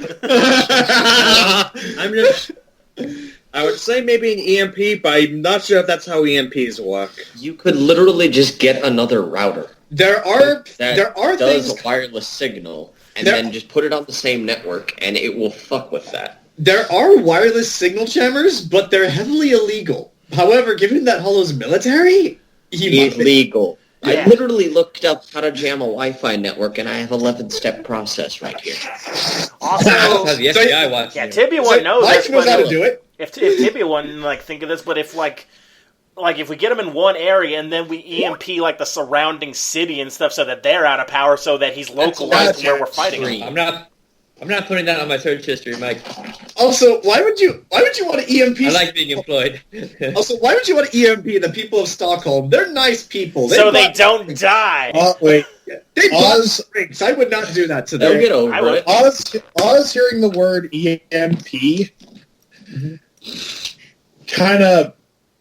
Speaker 1: I would say maybe an EMP, but I'm not sure if that's how EMPs work.
Speaker 4: You could literally just get another router.
Speaker 2: There are
Speaker 4: does
Speaker 2: things.
Speaker 4: a wireless signal, and then just put it on the same network, and it will fuck with that.
Speaker 2: There are wireless signal jammers, but they're heavily illegal. However, given that Hollow's military,
Speaker 4: Illegal.
Speaker 3: Yeah.
Speaker 4: I literally looked up how to jam a Wi-Fi network, and I have 11-step process right here.
Speaker 3: Also,
Speaker 6: Have the FBI watching
Speaker 3: yeah,
Speaker 6: you.
Speaker 3: Tibia one knows
Speaker 2: Life
Speaker 3: this,
Speaker 2: knows how
Speaker 3: but
Speaker 2: to do it.
Speaker 3: if Tibia one think of this, but if if we get them in one area and then we EMP like the surrounding city and stuff, so that they're out of power, so that he's localized to where we're fighting him.
Speaker 6: I'm not putting that on my search history, Mike.
Speaker 2: Also, why would you want to EMP?
Speaker 6: I like being employed.
Speaker 2: Also, why would you want to EMP the people of Stockholm? They're nice people.
Speaker 3: So they don't die.
Speaker 5: Wait.
Speaker 2: They bought
Speaker 5: Oz,
Speaker 2: drinks. I would not do that to
Speaker 4: They'll
Speaker 2: them.
Speaker 4: get over
Speaker 3: I would-
Speaker 4: it.
Speaker 5: Oz hearing the word EMP kind of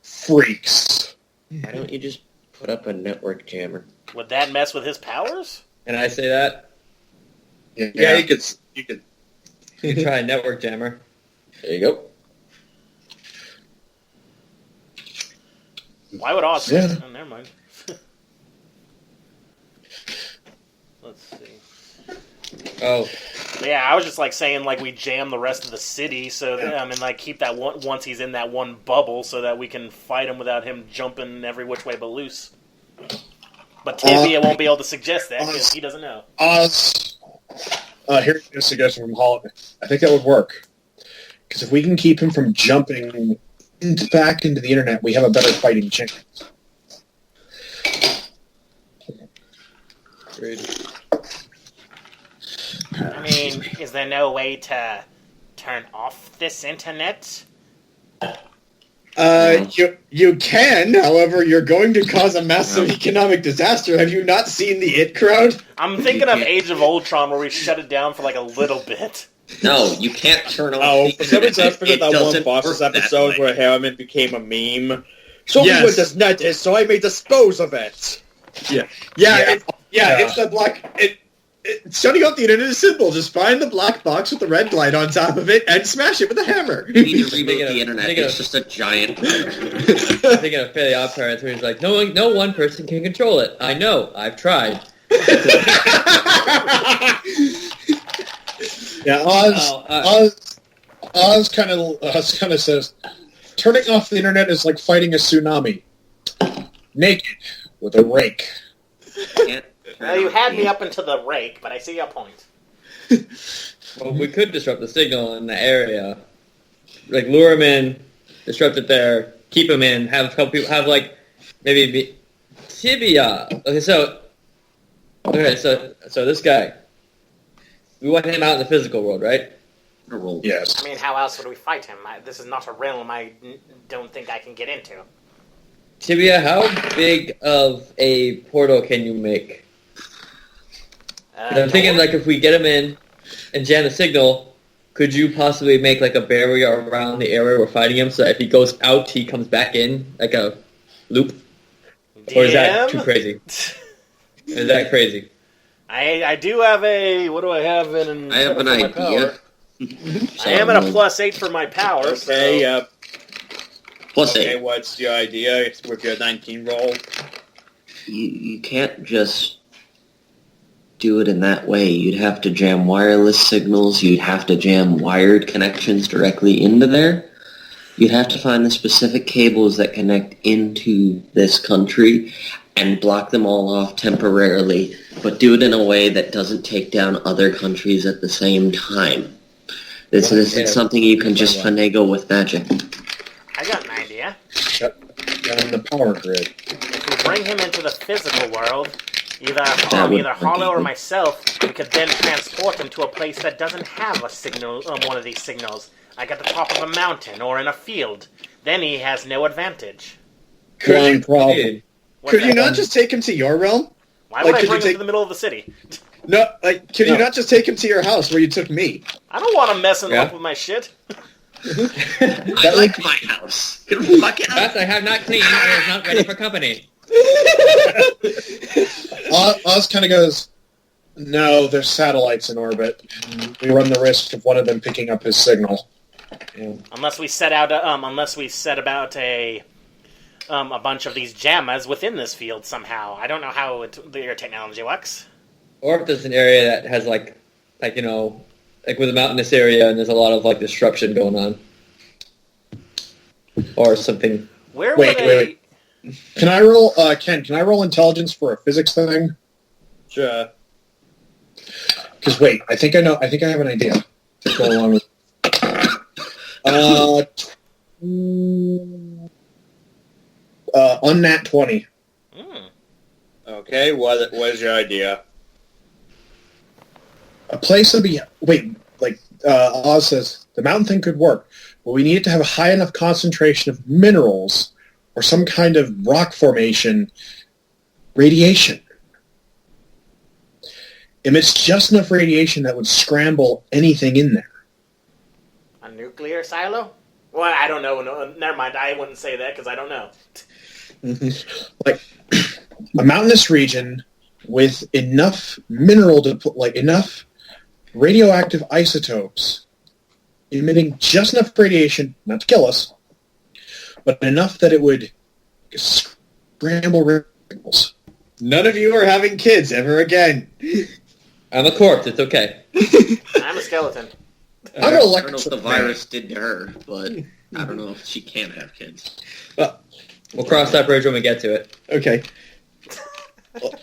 Speaker 5: freaks.
Speaker 4: Why don't you just put up a network jammer?
Speaker 3: Would that mess with his powers?
Speaker 6: Can I say that?
Speaker 1: Yeah, you could.
Speaker 6: You can try a network jammer.
Speaker 4: There you go.
Speaker 3: Why would Oz?
Speaker 5: Yeah.
Speaker 3: Oh, never mind. Let's see.
Speaker 6: Oh,
Speaker 3: But yeah, I was just saying we jam the rest of the city, so that, keep that one once he's in that one bubble, so that we can fight him without him jumping every which way but loose. But Tibia won't be able to suggest that because he doesn't know.
Speaker 5: Oz, here's a suggestion from Hollow. I think that would work. Because if we can keep him from jumping back into the internet, we have a better fighting chance.
Speaker 6: great.
Speaker 3: I mean, is there no way to turn off this internet?
Speaker 2: You can, however, you're going to cause a massive economic disaster. Have you not seen the It crowd?
Speaker 3: I'm thinking of Age of Ultron, where we shut it down for a little bit.
Speaker 4: No, you can't turn off
Speaker 1: Oh,
Speaker 4: the
Speaker 1: for some reason I
Speaker 4: internet.
Speaker 1: forgot
Speaker 4: It
Speaker 1: that one
Speaker 4: doesn't
Speaker 1: Bosses
Speaker 4: work that
Speaker 1: episode
Speaker 4: way.
Speaker 1: where Harriman became a meme. Show me
Speaker 2: Yes.
Speaker 1: what this net is, so I may dispose of it.
Speaker 2: It's the black. Shutting off the internet is simple. Just find the black box with the red light on top of it and smash it with a hammer.
Speaker 4: You need to
Speaker 6: Thinking
Speaker 4: reboot
Speaker 6: of-
Speaker 4: the internet.
Speaker 6: thinking
Speaker 4: It's
Speaker 6: of-
Speaker 4: just a giant...
Speaker 6: I'm thinking of Fairly Odd Parents, where he's like, no one person can control it. I know, I've tried.
Speaker 5: Yeah, Oz kind of says, turning off the internet is like fighting a tsunami. Naked with a rake.
Speaker 4: Can't
Speaker 3: Well, you had me up into the rake, but I see your point.
Speaker 6: Well, we could disrupt the signal in the area. Lure him in, disrupt it there, keep him in, have a couple people, maybe Tibia. Okay, so this guy, we want him out in the physical world, right?
Speaker 4: roll.
Speaker 5: Yes.
Speaker 3: I mean, how else would we fight him? This is not a realm don't think I can get into.
Speaker 6: Tibia, how big of a portal can you make? I'm thinking, if we get him in and jam the signal, could you possibly make, a barrier around the area we're fighting him, so that if he goes out, he comes back in, like a loop? Or is that too crazy? Is that crazy?
Speaker 3: I do have a... What do I have in...
Speaker 4: I have an
Speaker 3: for my
Speaker 4: idea.
Speaker 3: power? I am at a +8 for my power,
Speaker 1: Okay,
Speaker 3: so...
Speaker 4: Plus
Speaker 1: Okay,
Speaker 4: 8.
Speaker 1: what's your idea with your 19 roll?
Speaker 4: You can't just do it in that way. You'd have to jam wireless signals. You'd have to jam wired connections directly into there. You'd have to find the specific cables that connect into this country and block them all off temporarily, but do it in a way that doesn't take down other countries at the same time. This isn't something you can just finagle with magic.
Speaker 3: I got an idea.
Speaker 5: Down the power grid.
Speaker 3: If bring him into the physical world, either
Speaker 4: would
Speaker 3: Hollow or
Speaker 4: be-
Speaker 3: myself, we could then transport him to a place that doesn't have a signal, one of these signals, like at the top of a mountain or in a field. Then he has no advantage.
Speaker 5: One problem.
Speaker 3: What's
Speaker 2: Could you
Speaker 3: that?
Speaker 2: not just take him to your realm?
Speaker 3: Why would
Speaker 2: like,
Speaker 3: I
Speaker 2: could
Speaker 3: bring
Speaker 2: you
Speaker 3: him
Speaker 2: take-
Speaker 3: to the middle of the city?
Speaker 2: No, could you
Speaker 5: No.
Speaker 2: not just take him to your house where you took me?
Speaker 3: I don't want him messing
Speaker 6: Yeah.
Speaker 3: up with my shit.
Speaker 4: I like my house. Get the fuck out.
Speaker 6: That I have not cleaned and is not ready for company.
Speaker 5: Oz kind of goes, no, there's satellites in orbit. We run the risk of one of them picking up his signal.
Speaker 3: Unless we set about a bunch of these jammas within this field somehow. I don't know how your technology works.
Speaker 6: Or if there's an area that has like with a mountainous area and there's a lot of like disruption going on, or something.
Speaker 3: Where
Speaker 5: Wait,
Speaker 3: would
Speaker 5: wait. Can I roll, Ken, can I roll intelligence for a physics thing?
Speaker 1: Sure.
Speaker 5: Because wait, I think I have an idea. Let's go along with unnat 20.
Speaker 1: Okay, what is your idea?
Speaker 5: A place would be... Wait, Oz says, the mountain thing could work, but we need it to have a high enough concentration of minerals or some kind of rock formation radiation. Emits just enough radiation that would scramble anything in there.
Speaker 3: A nuclear silo? Well, I don't know. No, never mind. I wouldn't say that because I don't know.
Speaker 5: Like a mountainous region with enough enough radioactive isotopes emitting just enough radiation, not to kill us, but enough that it would scramble radicals.
Speaker 2: None of you are having kids ever again.
Speaker 6: I'm a corpse. It's okay.
Speaker 3: I'm a skeleton.
Speaker 5: I'm an
Speaker 4: I don't know
Speaker 5: electric
Speaker 4: what the
Speaker 5: man.
Speaker 4: virus did to her, but I don't know if she can have kids.
Speaker 6: We'll cross that bridge when we get to it.
Speaker 2: Okay.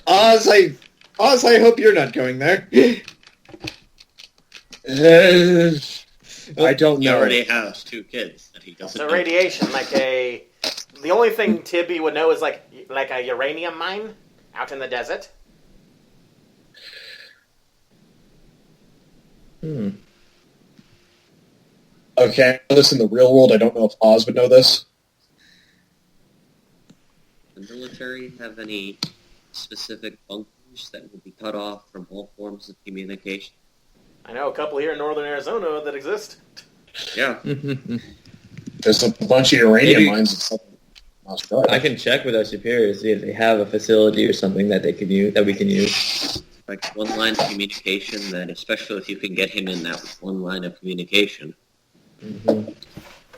Speaker 2: Oz, I hope you're not going there.
Speaker 5: I don't
Speaker 4: He
Speaker 5: know.
Speaker 4: already has 2 kids that he doesn't
Speaker 3: So
Speaker 4: know.
Speaker 3: radiation, the only thing Tibby would know is like a uranium mine out in the desert.
Speaker 5: Okay, I know this in the real world. I don't know if Oz would know this.
Speaker 4: Does the military have any specific bunkers that will be cut off from all forms of communication?
Speaker 3: I know a couple here in northern Arizona that exist.
Speaker 4: Yeah.
Speaker 5: There's a bunch of uranium
Speaker 6: Maybe-
Speaker 5: mines in southern Australia.
Speaker 6: I can check with our superiors, see if they have a facility or something that they can use, that we can use.
Speaker 4: Like one line of communication that, especially if you can get him in that one line of communication.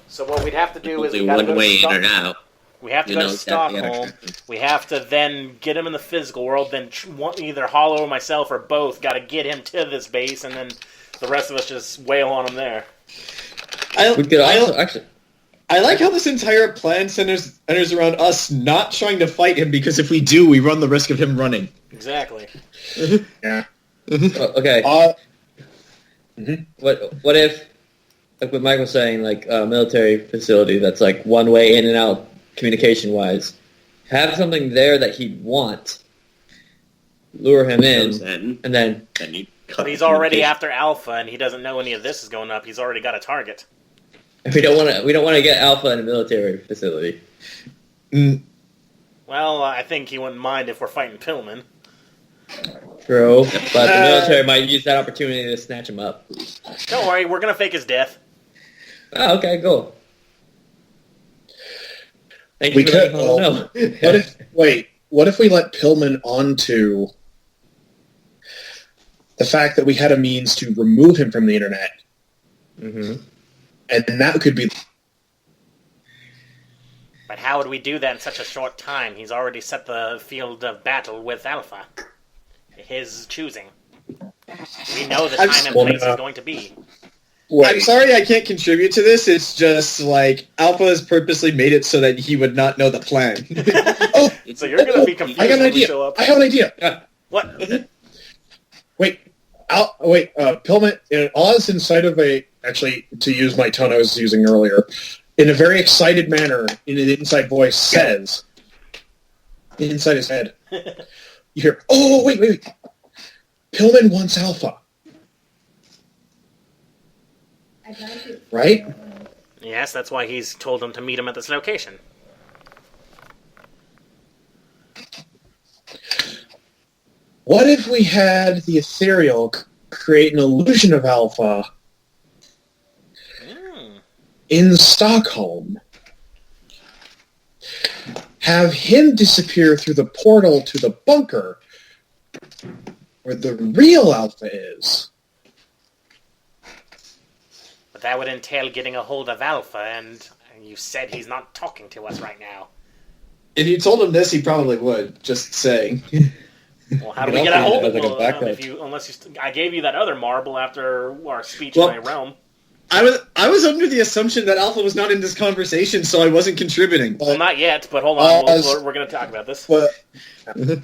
Speaker 3: So what we'd have to do is
Speaker 4: Only
Speaker 3: we gotta
Speaker 4: one
Speaker 3: go
Speaker 4: way
Speaker 3: to
Speaker 4: in or out.
Speaker 3: We have to
Speaker 4: You
Speaker 3: go
Speaker 4: know
Speaker 3: to
Speaker 4: exactly how to
Speaker 3: Stockholm.
Speaker 4: track him.
Speaker 3: We have to then get him in the physical world. Then either Hollow or myself or both got to get him to this base, and then the rest of us just wail on him there.
Speaker 6: We could also actually.
Speaker 2: I like how this entire plan centers around us not trying to fight him, because if we do, we run the risk of him running.
Speaker 3: Exactly.
Speaker 5: Yeah.
Speaker 6: Okay. What if, like what Mike was saying, like a military facility that's like one way in and out communication wise, have something there that he'd want, lure him in, and then
Speaker 4: you cut
Speaker 3: But he's
Speaker 4: the
Speaker 3: already
Speaker 4: communication.
Speaker 3: after Alpha, and he doesn't know any of this is going up. He's already got a target.
Speaker 6: we don't want to get Alpha in a military facility.
Speaker 3: Well, I think he wouldn't mind if we're fighting Pillman.
Speaker 6: True, but the military might use that opportunity to snatch him up.
Speaker 3: Don't worry, we're gonna fake his death.
Speaker 6: Oh, okay, cool. Thank you
Speaker 5: We
Speaker 6: for
Speaker 5: could.
Speaker 6: letting Hollow know.
Speaker 5: What if we let Pillman onto the fact that we had a means to remove him from the internet,
Speaker 6: Mm-hmm.
Speaker 5: and that could be.
Speaker 3: But how would we do that in such a short time? He's already set the field of battle with Alpha. His choosing. We know the time and place is going to be.
Speaker 2: I'm sorry I can't contribute to this. It's just like Alpha has purposely made it so that he would not know the plan.
Speaker 3: So you're going to be confused
Speaker 5: I got an
Speaker 3: when we
Speaker 5: idea.
Speaker 3: show up.
Speaker 5: I have an idea.
Speaker 3: What?
Speaker 5: Pillman, Oz inside of actually, to use my tone I was using earlier, in a very excited manner, in an inside voice, says, inside his head. You hear, oh, wait. Pillman wants Alpha. Right?
Speaker 3: Yes, that's why he's told them to meet him at this location.
Speaker 5: What if we had the Ethereal create an illusion of Alpha in Stockholm? Have him disappear through the portal to the bunker where the real Alpha is.
Speaker 3: But that would entail getting a hold of Alpha, and you said he's not talking to us right now.
Speaker 7: If you told him this, he probably would. Just saying.
Speaker 3: Well, how do we get a hold of him? I gave you that other marble after our speech in my realm.
Speaker 7: I was under the assumption that Alpha was not in this conversation, so I wasn't contributing.
Speaker 3: Well, not yet, but hold on. We're going to talk about this.
Speaker 5: But then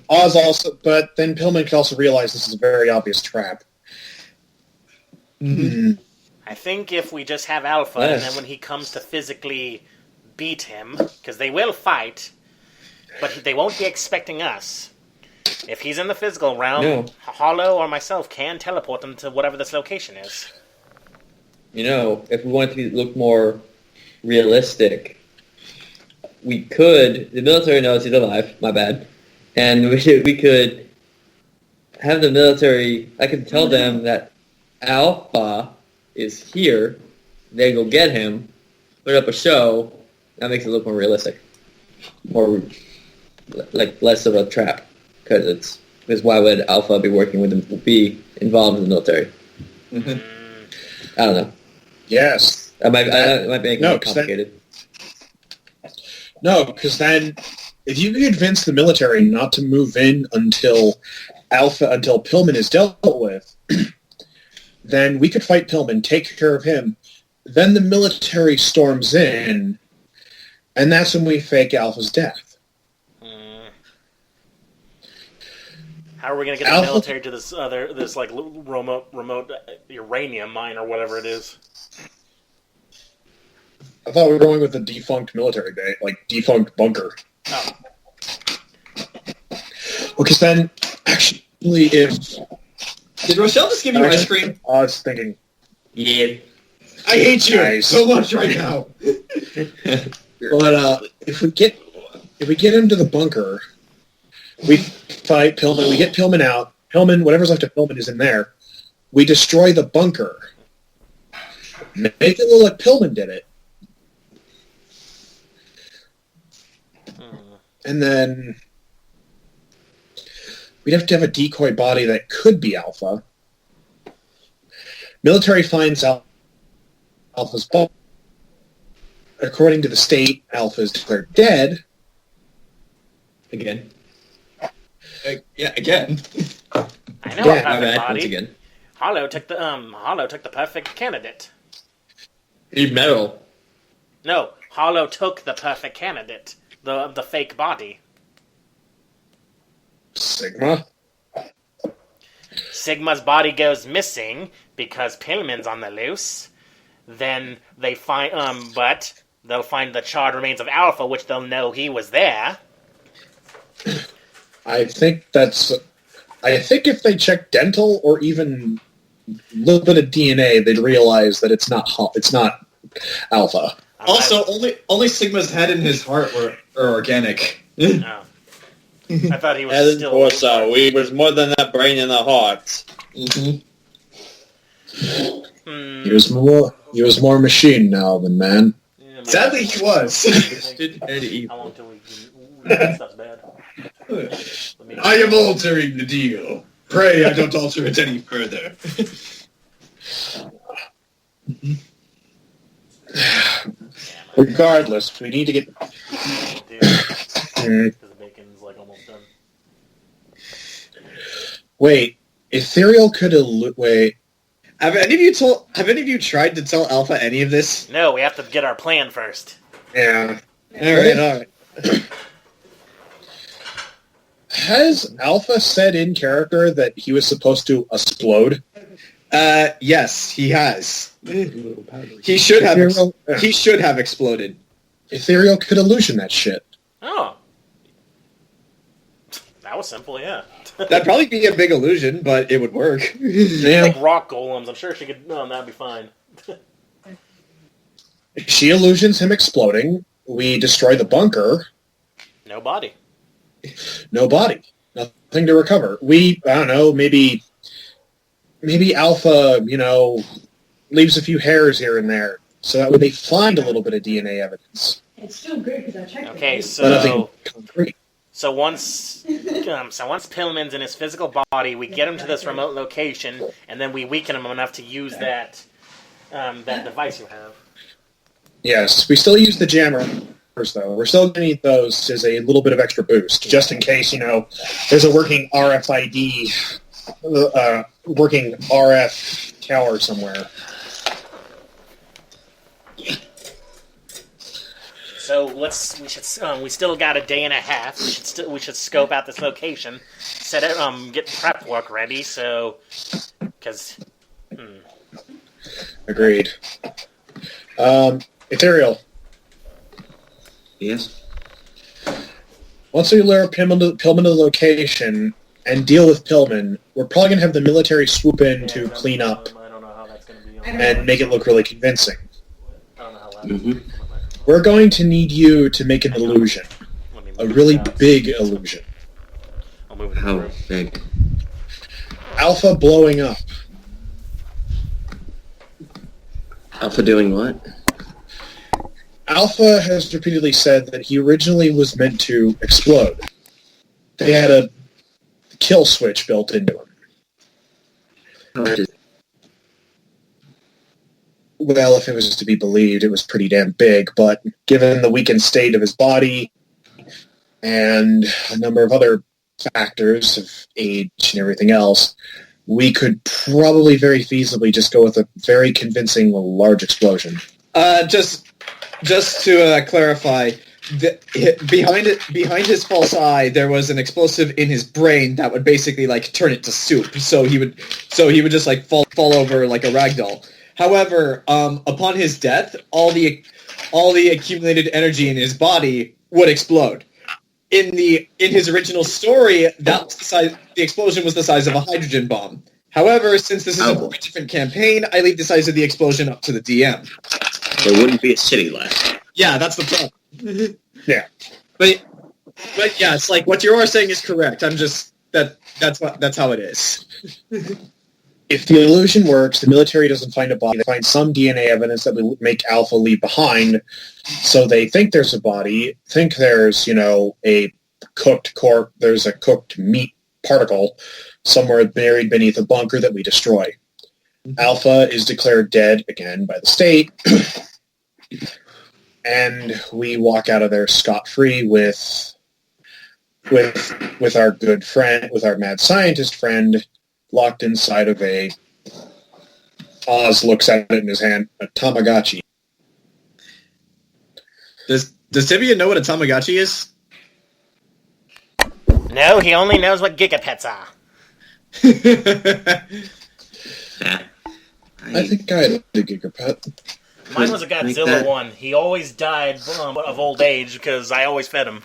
Speaker 5: Pillman could also realize this is a very obvious trap.
Speaker 3: I think if we just have Alpha, and then when he comes to physically beat him, because they will fight, but they won't be expecting us. If he's in the physical realm, Hollow or myself can teleport them to whatever this location is.
Speaker 6: You know, if we want to look more realistic, we could... The military knows he's alive, my bad. And we could have the military... I could tell them that Alpha is here. They go get him, put up a show. That makes it look more realistic. More, like, less of a trap. Because why would Alpha be working with them, be involved in the military? I don't know.
Speaker 5: Yes.
Speaker 6: I might be making it complicated.
Speaker 5: Because then, if you can convince the military not to move in until Pillman is dealt with, then we could fight Pillman, take care of him. Then the military storms in, and that's when we fake Alpha's death.
Speaker 3: How are we going to get the military to this remote uranium mine or whatever it is?
Speaker 5: I thought we were going with the defunct military base, like defunct bunker.
Speaker 3: Oh.
Speaker 5: Because then, actually, if...
Speaker 7: Did Rochelle just give you ice cream?
Speaker 5: I was thinking...
Speaker 6: Yeah.
Speaker 7: I hate you so much right now.
Speaker 5: But if we get him to the bunker, we fight Pillman. We get Pillman out. Pillman, whatever's left of Pillman is in there. We destroy the bunker. Make it look like Pillman did it. And then we'd have to have a decoy body that could be Alpha. Military finds out Alpha's body. According to the state, Alpha is declared dead.
Speaker 6: Again.
Speaker 7: Yeah, again.
Speaker 3: I know a perfect
Speaker 6: Once
Speaker 3: body.
Speaker 6: again.
Speaker 3: Hollow took the perfect candidate.
Speaker 6: He's metal.
Speaker 3: No, Hollow took the perfect candidate. The fake body.
Speaker 5: Sigma?
Speaker 3: Sigma's body goes missing because Pillman's on the loose. Then they find, but they'll find the charred remains of Alpha, which they'll know he was there.
Speaker 5: I think if they check dental or even a little bit of DNA, they'd realize that it's not Alpha.
Speaker 7: Also, only Sigma's head and his heart were organic.
Speaker 3: Oh. I thought he was still...
Speaker 1: Of course, he was more than that brain and the heart.
Speaker 7: Mm-hmm.
Speaker 5: He was more machine now than man.
Speaker 3: Yeah,
Speaker 7: Sadly, he was.
Speaker 3: How long till we... That stuff's bad.
Speaker 7: I am altering the deal. Pray I don't alter it any further.
Speaker 5: Regardless, we need to get...
Speaker 3: Because the bacon's almost done.
Speaker 5: Wait, Ethereal could wait.
Speaker 7: Have any of you tried to tell Alpha any of this?
Speaker 3: No, we have to get our plan first.
Speaker 5: Yeah.
Speaker 7: All right.
Speaker 5: Has Alpha said in character that he was supposed to explode?
Speaker 7: Yes, he has. He should have. He should have exploded.
Speaker 5: Ethereal could illusion that shit.
Speaker 3: Oh. was simple, yeah.
Speaker 2: That'd probably be a big illusion, but it would work.
Speaker 5: Yeah.
Speaker 3: Like rock golems, I'm sure she could... No, that'd be fine.
Speaker 5: She illusions him exploding. We destroy the bunker.
Speaker 3: No body.
Speaker 5: No body. Nothing to recover. I don't know, maybe Alpha, leaves a few hairs here and there. So that way they find a little bit of DNA evidence.
Speaker 8: It's still good because I checked
Speaker 3: Okay,
Speaker 8: it.
Speaker 5: But nothing concrete.
Speaker 3: So once Pillman's in his physical body, we get him to this remote location, and then we weaken him enough to use that device you have.
Speaker 5: Yes, we still use the jammers, though. We're still going to need those as a little bit of extra boost, just in case, there's a working RFID, working RF tower somewhere.
Speaker 3: So we still got a day and a half. We should scope out this location, set it, get prep work ready. So, because,
Speaker 5: Agreed. Ethereal.
Speaker 4: Yes?
Speaker 5: Once we lure Pillman to the location and deal with Pillman, we're probably going to have the military swoop in to clean up
Speaker 3: I don't know how that's going to be.
Speaker 5: and make it look really convincing.
Speaker 3: I don't know how
Speaker 4: Mhm.
Speaker 5: We're going to need you to make an illusion. A really big illusion.
Speaker 3: I'll move it
Speaker 4: How
Speaker 3: through.
Speaker 4: big?
Speaker 5: Alpha blowing up.
Speaker 4: Alpha doing what?
Speaker 5: Alpha has repeatedly said that he originally was meant to explode. They had a kill switch built into him. Well, if it was to be believed, it was pretty damn big, but given the weakened state of his body and a number of other factors of age and everything else, we could probably very feasibly just go with a very convincing large explosion.
Speaker 2: Just to clarify, behind his false eye, there was an explosive in his brain that would basically turn it to soup. So he would just fall over like a ragdoll. However, upon his death, all the accumulated energy in his body would explode. In his original story, that was the explosion was the size of a hydrogen bomb. However, since this is a very different campaign, I leave the size of the explosion up to the DM.
Speaker 4: There wouldn't be a city left.
Speaker 2: Yeah, that's the problem.
Speaker 5: Yeah.
Speaker 2: But yeah, it's what you are saying is correct. I'm just that's how it is.
Speaker 5: If the illusion works, the military doesn't find a body. They find some DNA evidence that would make Alpha leave behind. So they think there's a body, think there's, a cooked corpse, there's a cooked meat particle somewhere buried beneath a bunker that we destroy. Alpha is declared dead again by the state. And we walk out of there scot-free with our good friend, with our mad scientist friend, locked inside of a... Oz looks at it in his hand, a Tamagotchi.
Speaker 2: Does Tibia know what a Tamagotchi is?
Speaker 3: No, he only knows what gigapets are.
Speaker 5: I think I had a gigapet.
Speaker 3: Mine was a
Speaker 4: Like
Speaker 3: Godzilla
Speaker 4: that.
Speaker 3: one. He always died of old age because I always fed him.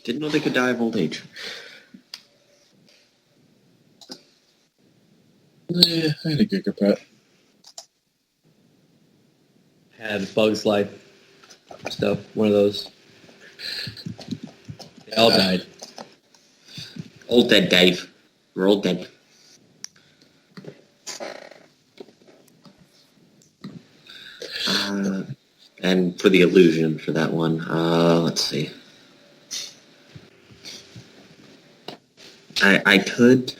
Speaker 4: Didn't know they could die of old age.
Speaker 5: Yeah, I had a gigapet.
Speaker 6: Had Bug's Life stuff, one of those. They all died.
Speaker 4: Old dead, Dave. We're all dead. And for the illusion for that one, let's see. I could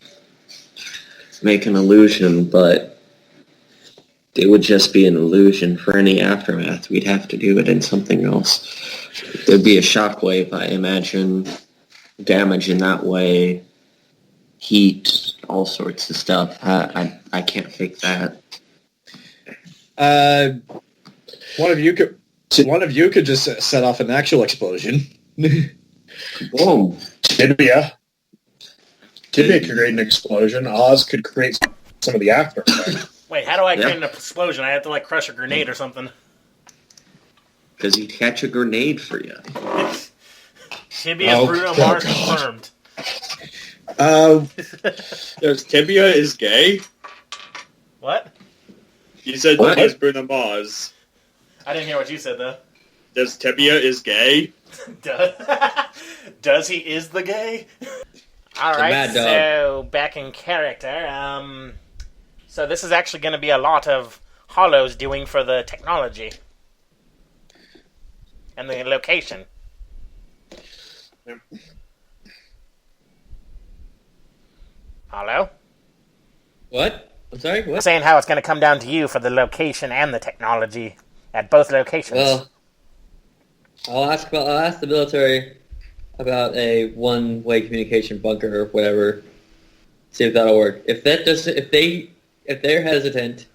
Speaker 4: make an illusion, but it would just be an illusion. For any aftermath, we'd have to do it in something else. There'd be a shockwave, I imagine, damage in that way, heat, all sorts of stuff. I can't fake that.
Speaker 2: One of you could just set off an actual explosion.
Speaker 4: Boom.
Speaker 5: Tibia could create an explosion. Oz could create some of the aftermath.
Speaker 3: Wait, how do I create
Speaker 4: Yeah.
Speaker 3: an explosion? I have to crush a grenade or something.
Speaker 4: Does he catch a grenade for you?
Speaker 3: Tibia's Bruno Mars confirmed.
Speaker 1: Does Tibia is gay?
Speaker 3: What?
Speaker 1: You said
Speaker 4: What?
Speaker 1: Tibia's Bruno Mars.
Speaker 3: I didn't hear what you said, though.
Speaker 1: Does Tibia is gay?
Speaker 3: Does he is the gay? Alright,
Speaker 6: mad dog.
Speaker 3: so back in character. So this is actually going to be a lot of Hollow's doing for the technology. And the location.
Speaker 5: Yep.
Speaker 3: Hollow?
Speaker 6: What? I'm sorry,
Speaker 3: I'm
Speaker 6: what?
Speaker 3: saying how it's going to come down to you for the location and the technology at both locations.
Speaker 6: Well, I'll ask the military about a one-way communication bunker or whatever. See if that'll work. If they're hesitant,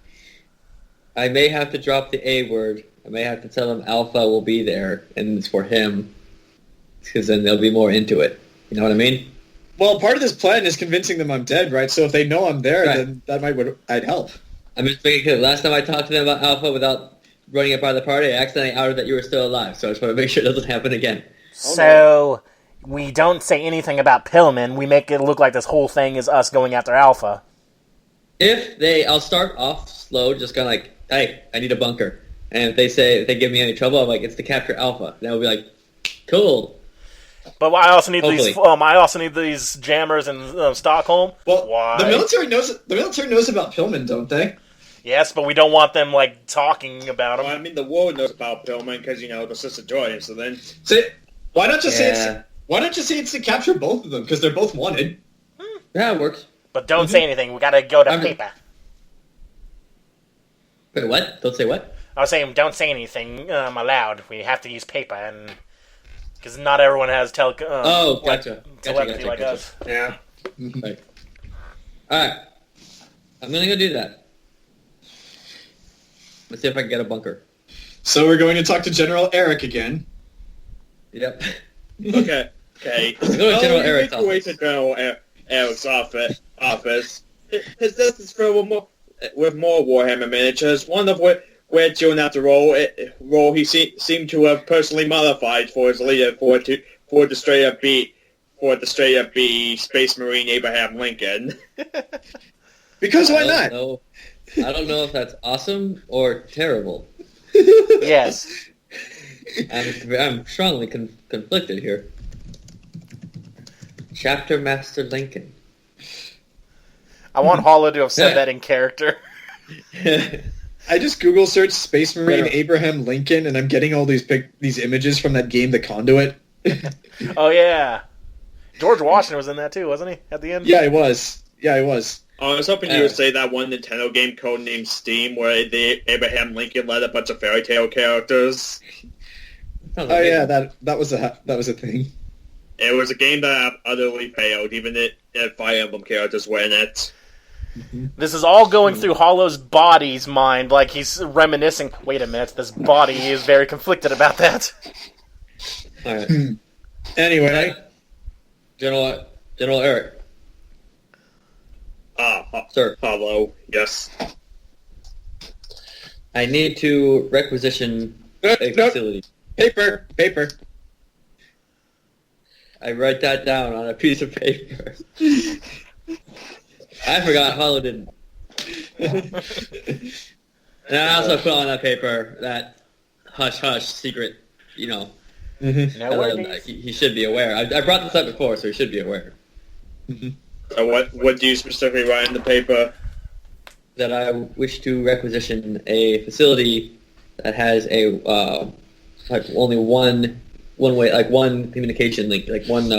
Speaker 6: I may have to drop the A word. I may have to tell them Alpha will be there and it's for him, because then they'll be more into it. You know what I mean?
Speaker 2: Well, part of this plan is convincing them I'm dead, right? So if they know I'm there,
Speaker 6: Right.
Speaker 2: then that I'd help.
Speaker 6: I'm just making clear. Last time I talked to them about Alpha without running it by the party, I accidentally outed that you were still alive. So I just want to make sure it doesn't happen again.
Speaker 3: So we don't say anything about Pillman. We make it look like this whole thing is us going after Alpha.
Speaker 6: I'll start off slow, just kind of like, hey, I need a bunker. And if they give me any trouble, I'm like, it's to capture Alpha. Then we'll be like, cool.
Speaker 3: But I also need
Speaker 6: Hopefully.
Speaker 3: these jammers in Stockholm.
Speaker 2: Well,
Speaker 3: Why?
Speaker 2: the military knows about Pillman, don't they?
Speaker 3: Yes, but we don't want them like talking about
Speaker 1: Well,
Speaker 3: him.
Speaker 1: I mean, the world knows about Pillman because, the sister Jordan, so then...
Speaker 2: So why not just say
Speaker 6: Yeah.
Speaker 2: it's to capture both of them, because they're both wanted.
Speaker 6: Yeah, it works.
Speaker 3: But don't say anything. We gotta go to
Speaker 6: I'm-
Speaker 3: paper.
Speaker 6: Wait, what? Don't say what?
Speaker 3: I was saying, don't say anything aloud. We have to use paper, and because not everyone has
Speaker 6: Gotcha.
Speaker 3: telepathy like
Speaker 6: Gotcha.
Speaker 3: us.
Speaker 5: Yeah.
Speaker 6: Right. Alright. I'm gonna go do that. Let's see if I can get a bunker.
Speaker 2: So we're going to talk to General Eric again.
Speaker 6: Yep.
Speaker 1: Okay.
Speaker 6: Go to General
Speaker 1: you
Speaker 6: Eric's
Speaker 1: make your way
Speaker 6: office.
Speaker 1: to General Eric's office. His desk is filled with more Warhammer miniatures, one of which you'll have to role he seemed to have personally modified for his leader for the straight up B Space Marine Abraham Lincoln.
Speaker 2: Because why not?
Speaker 6: I don't know if that's awesome or terrible.
Speaker 3: Yes.
Speaker 6: I'm strongly conflicted here. Chapter Master Lincoln.
Speaker 3: I want Hollow to have said that in character.
Speaker 2: I just Google searched Space Marine
Speaker 6: Yeah.
Speaker 2: Abraham Lincoln, and I'm getting all these images from that game, The Conduit.
Speaker 3: Oh yeah, George Washington was in that too, wasn't he? At the end.
Speaker 2: Yeah, it was.
Speaker 1: I was hoping you would say that one Nintendo game codenamed Steam, where the Abraham Lincoln led a bunch of fairy tale characters.
Speaker 6: Sounds
Speaker 2: Oh
Speaker 6: amazing.
Speaker 2: yeah, that was a thing.
Speaker 1: It was a game that utterly failed, even if Fire Emblem characters were in it.
Speaker 3: This is all going through Hollow's body's mind, like he's reminiscing. Wait a minute, this body is very conflicted about that.
Speaker 6: All right.
Speaker 2: Anyway,
Speaker 6: General Eric, sir.
Speaker 1: Hollow, yes.
Speaker 6: I need to requisition a facility.
Speaker 2: paper.
Speaker 6: I write that down on a piece of paper. I forgot Hollow didn't. And I also put on that paper that hush secret,
Speaker 3: No
Speaker 6: that,
Speaker 3: worries.
Speaker 6: he should be aware. I brought this up before, so he should be aware.
Speaker 1: So what do you specifically write in the paper?
Speaker 6: That I wish to requisition a facility that has a only one way, like one communication link, like one.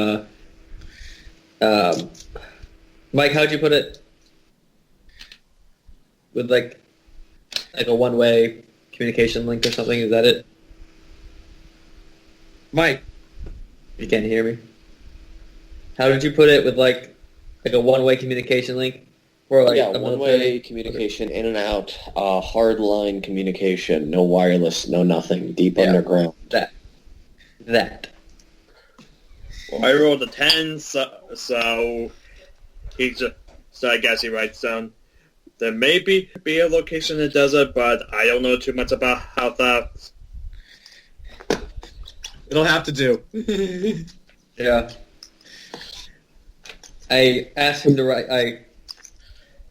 Speaker 6: Mike, how'd you put it? With like a one-way communication link or something? Is that it?
Speaker 2: Mike,
Speaker 6: You can't hear me. How did you put it with like a one-way communication link? Or like
Speaker 4: yeah,
Speaker 6: a
Speaker 4: one-way
Speaker 6: military-
Speaker 4: communication, in and out, hard-line communication, no wireless, no nothing, deep
Speaker 6: Yeah.
Speaker 4: underground.
Speaker 6: That.
Speaker 1: Well, I rolled a 10, so I guess he writes down, there may be a location in the desert, but I don't know too much about how that.
Speaker 2: It'll have to do.
Speaker 6: Yeah. I asked him to write. I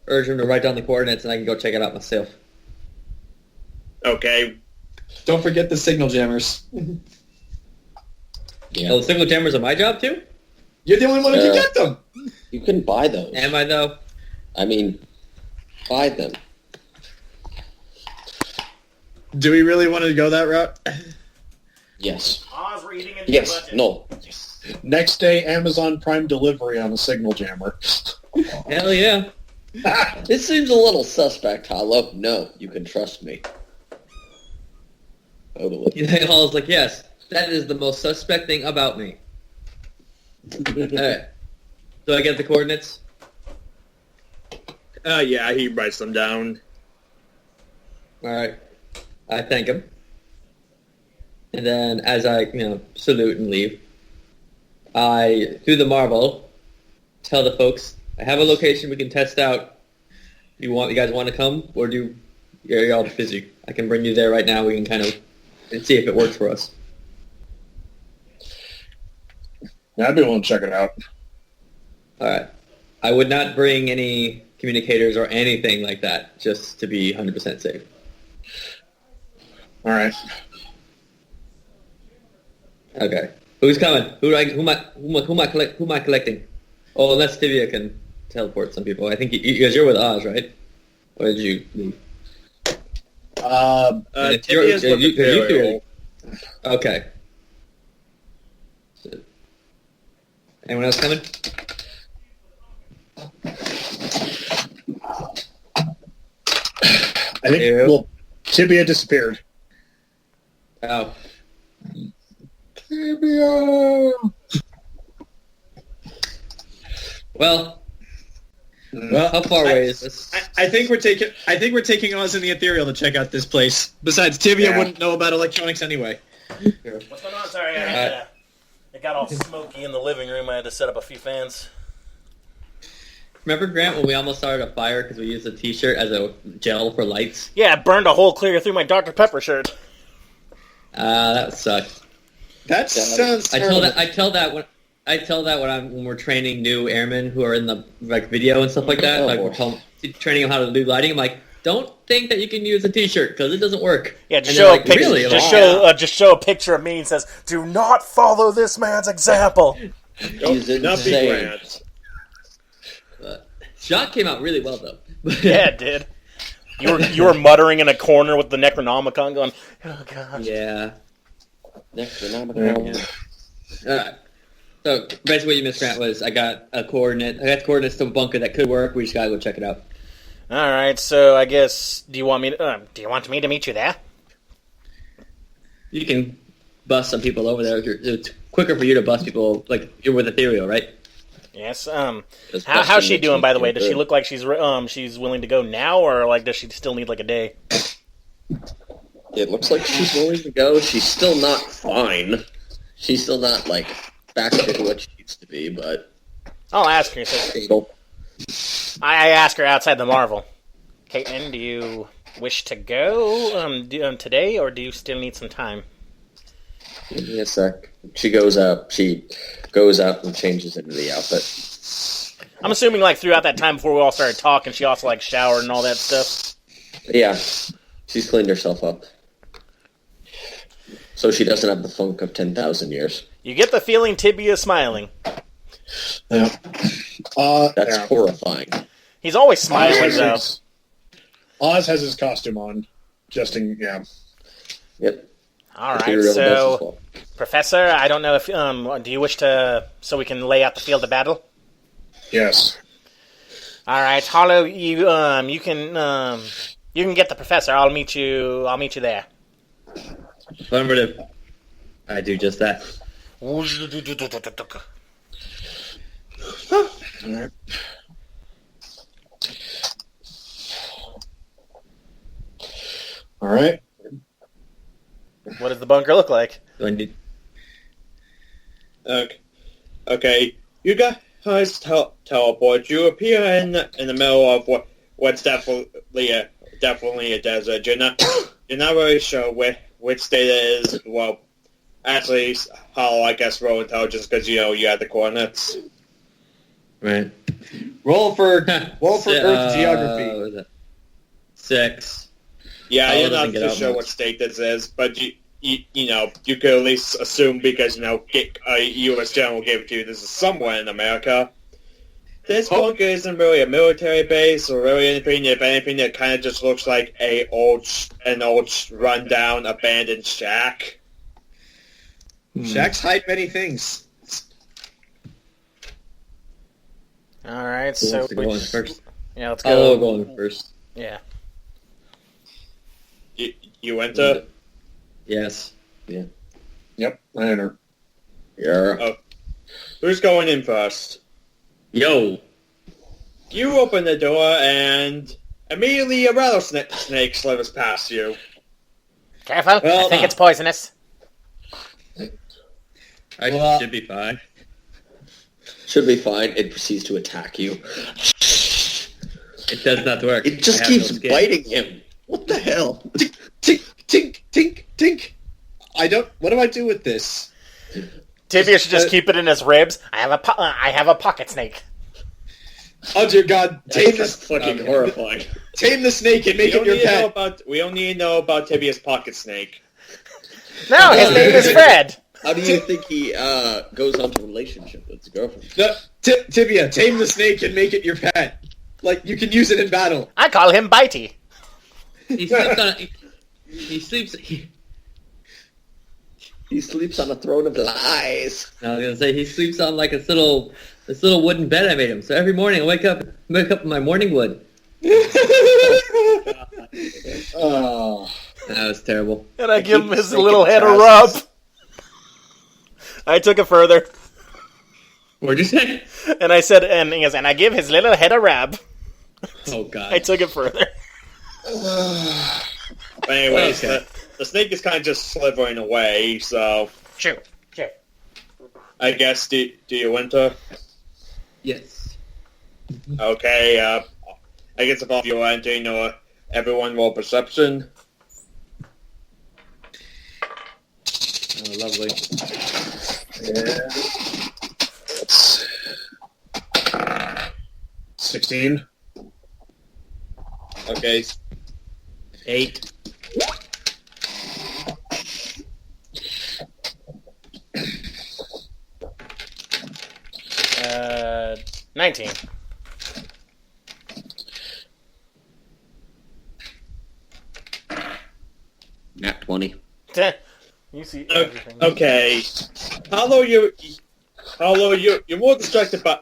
Speaker 6: urge him to write down the coordinates, and I can go check it out myself.
Speaker 1: Okay.
Speaker 2: Don't forget the signal jammers.
Speaker 6: Yeah. Oh, the signal jammers are my job too?
Speaker 2: You're the only one who can get them.
Speaker 4: You can buy those.
Speaker 6: Am I though?
Speaker 4: I mean, buy them.
Speaker 2: Do we really want to go that route?
Speaker 4: Yes.
Speaker 3: Oz, we're eating into
Speaker 4: Yes.
Speaker 3: your budget.
Speaker 4: No. Yes.
Speaker 5: Next day, Amazon Prime delivery on a signal jammer.
Speaker 6: Hell yeah.
Speaker 4: This seems a little suspect, Hollow. No, you can trust me. Totally.
Speaker 6: Hall's like, yes, that is the most suspect thing about me. Alright. So I get the coordinates?
Speaker 1: Yeah, he writes them down.
Speaker 6: Alright. I thank him. And then as I, salute and leave, I, through the marble, tell the folks, I have a location we can test out. You guys want to come? Or you're all busy? I can bring you there right now. We can kind of see if it works for us.
Speaker 5: Yeah, I'd be willing to check it out.
Speaker 6: Alright. I would not bring any communicators or anything like that, just to be 100% safe.
Speaker 5: All right.
Speaker 6: Okay. Who's coming? Who am I collecting? Oh, unless Tibia can teleport some people. I think because you're with Oz, right? Or did you leave?
Speaker 1: Tibia's with Ethereal.
Speaker 6: Okay. Anyone else coming?
Speaker 5: I think, Tibia disappeared.
Speaker 6: Oh.
Speaker 5: Tibia!
Speaker 6: Well,
Speaker 2: Well,
Speaker 6: how far away is this?
Speaker 2: I think we're taking Oz and the Ethereal to check out this place. Besides, Tibia wouldn't know about electronics anyway.
Speaker 3: What's going on? Sorry, it got all smoky in the living room. I had to set up a few fans.
Speaker 6: Remember, Grant, when we almost started a fire because we used a T-shirt as a gel for lights?
Speaker 3: Yeah, it burned a hole clear through my Dr. Pepper shirt.
Speaker 6: That sucked.
Speaker 2: That sounds terrible.
Speaker 6: I tell that when we're training new airmen who are in the video and stuff like that. Training them how to do lighting. I'm like, don't think that you can use a T-shirt because it doesn't work.
Speaker 3: Yeah, just
Speaker 6: And
Speaker 3: show
Speaker 6: they're
Speaker 3: a picture.
Speaker 6: Really?
Speaker 3: Just show a picture of me and says, "Do not follow this man's example."
Speaker 4: He's
Speaker 1: Not be
Speaker 4: insane.
Speaker 1: Grant.
Speaker 6: Shot came out really well though.
Speaker 3: Yeah, it did. You were muttering in a corner with the Necronomicon going, "Oh god."
Speaker 6: Yeah.
Speaker 4: Necronomicon.
Speaker 6: Alright. So basically what you missed, Grant, was I got coordinates to a bunker that could work. We just gotta go check it out.
Speaker 3: Alright, so I guess do you want me to meet you there?
Speaker 6: You can bust some people over there. It's quicker for you to bust people, like you're with Ethereal, right?
Speaker 3: Yes. How's she doing, by the way? Does she look like she's willing to go now, or like does she still need like a day?
Speaker 4: It looks like she's willing to go. She's still not fine. She's still not, like, back to what she used to be, but...
Speaker 3: I'll ask her. I ask her outside the Marvel. Caitlin, do you wish to go today, or do you still need some time?
Speaker 4: Give me a sec. She goes up and changes into the outfit.
Speaker 3: I'm assuming, like, throughout that time before we all started talking, she also, like, showered and all that stuff.
Speaker 4: Yeah. She's cleaned herself up. So she doesn't have the funk of 10,000 years.
Speaker 3: You get the feeling Tibia is smiling.
Speaker 5: Yeah.
Speaker 4: That's horrifying.
Speaker 3: He's always smiling, though.
Speaker 5: Oz has his costume on.
Speaker 4: Yep.
Speaker 3: All right, so, Professor, I don't know if, do you wish to, so we can lay out the field of battle?
Speaker 5: Yes.
Speaker 3: All right, Hollow, you can get the Professor. I'll meet you there.
Speaker 6: Affirmative. I do just that.
Speaker 5: Alright. Alright.
Speaker 3: What does the bunker look like?
Speaker 1: Okay. You guys teleport. You appear in the middle of what's definitely a desert. You're not really sure which state it is. Well, Actually, Hollow, I guess, roll intelligence because, you had the coordinates.
Speaker 6: Right.
Speaker 2: Roll for Earth geography.
Speaker 6: What was it? 6.
Speaker 1: Yeah,
Speaker 6: Hollow
Speaker 1: you're
Speaker 6: doesn't
Speaker 1: not
Speaker 6: get
Speaker 1: too
Speaker 6: out
Speaker 1: sure
Speaker 6: much.
Speaker 1: what state this is, but you could at least assume because, U.S. General gave it to you, this is somewhere in America. This bunker isn't really a military base or really anything. If anything, it kind of just looks like an old rundown, abandoned shack.
Speaker 2: Shacks hide many things.
Speaker 3: All right,
Speaker 6: Who
Speaker 3: so
Speaker 6: wants to go in first?
Speaker 3: yeah, let's
Speaker 6: Hollow
Speaker 3: go.
Speaker 6: going first.
Speaker 3: Yeah.
Speaker 1: You enter?
Speaker 6: Yes.
Speaker 5: Yep, I enter.
Speaker 2: Yeah.
Speaker 1: Who's going in first?
Speaker 6: Yo.
Speaker 1: You open the door, and immediately a rattlesnake slithers past you.
Speaker 3: Careful!
Speaker 2: Well,
Speaker 3: I think it's poisonous.
Speaker 6: I should be fine.
Speaker 4: Should be fine. It proceeds to attack you.
Speaker 6: It does not work.
Speaker 4: It just
Speaker 6: I have
Speaker 4: keeps
Speaker 6: no skin.
Speaker 4: biting him. What the hell?
Speaker 2: Tink, tink, tink, tink. What do I do with this?
Speaker 3: Tibia should just keep it in his ribs. I have a pocket snake.
Speaker 2: Oh dear God! Tame
Speaker 4: That's
Speaker 2: this,
Speaker 4: fucking horrifying.
Speaker 2: tame the snake and make it your pet.
Speaker 1: We don't need to know about Tibia's pocket snake.
Speaker 3: No, his name is Fred.
Speaker 4: How do you think he goes on to a relationship with his girlfriend?
Speaker 2: No, Tibia, tame the snake and make it your pet. Like you can use it in battle.
Speaker 3: I call him Bitey.
Speaker 6: He sleeps on. He sleeps.
Speaker 4: He sleeps on a throne of lies.
Speaker 6: I was gonna say he sleeps on like this little wooden bed I made him. So every morning I wake up in my morning wood.
Speaker 5: Oh.
Speaker 6: That was terrible.
Speaker 3: And I give him his little head a rub. I took it further.
Speaker 6: What'd you say?
Speaker 3: And I said, and he goes, and I give his little head a rub.
Speaker 6: Oh God.
Speaker 3: I took it further.
Speaker 1: But anyways,
Speaker 6: Okay.
Speaker 1: the snake is kind of just slithering away, so
Speaker 3: Shoot.
Speaker 1: I guess, do you enter?
Speaker 6: Yes.
Speaker 1: Okay, I guess if all of you are entering, or everyone roll perception.
Speaker 6: Oh, lovely.
Speaker 5: Yeah. That's 16.
Speaker 1: Okay,
Speaker 6: 8.
Speaker 3: Uh, 19.
Speaker 4: Nat 20.
Speaker 3: You see everything.
Speaker 1: okay. Hollow, you're more distracted by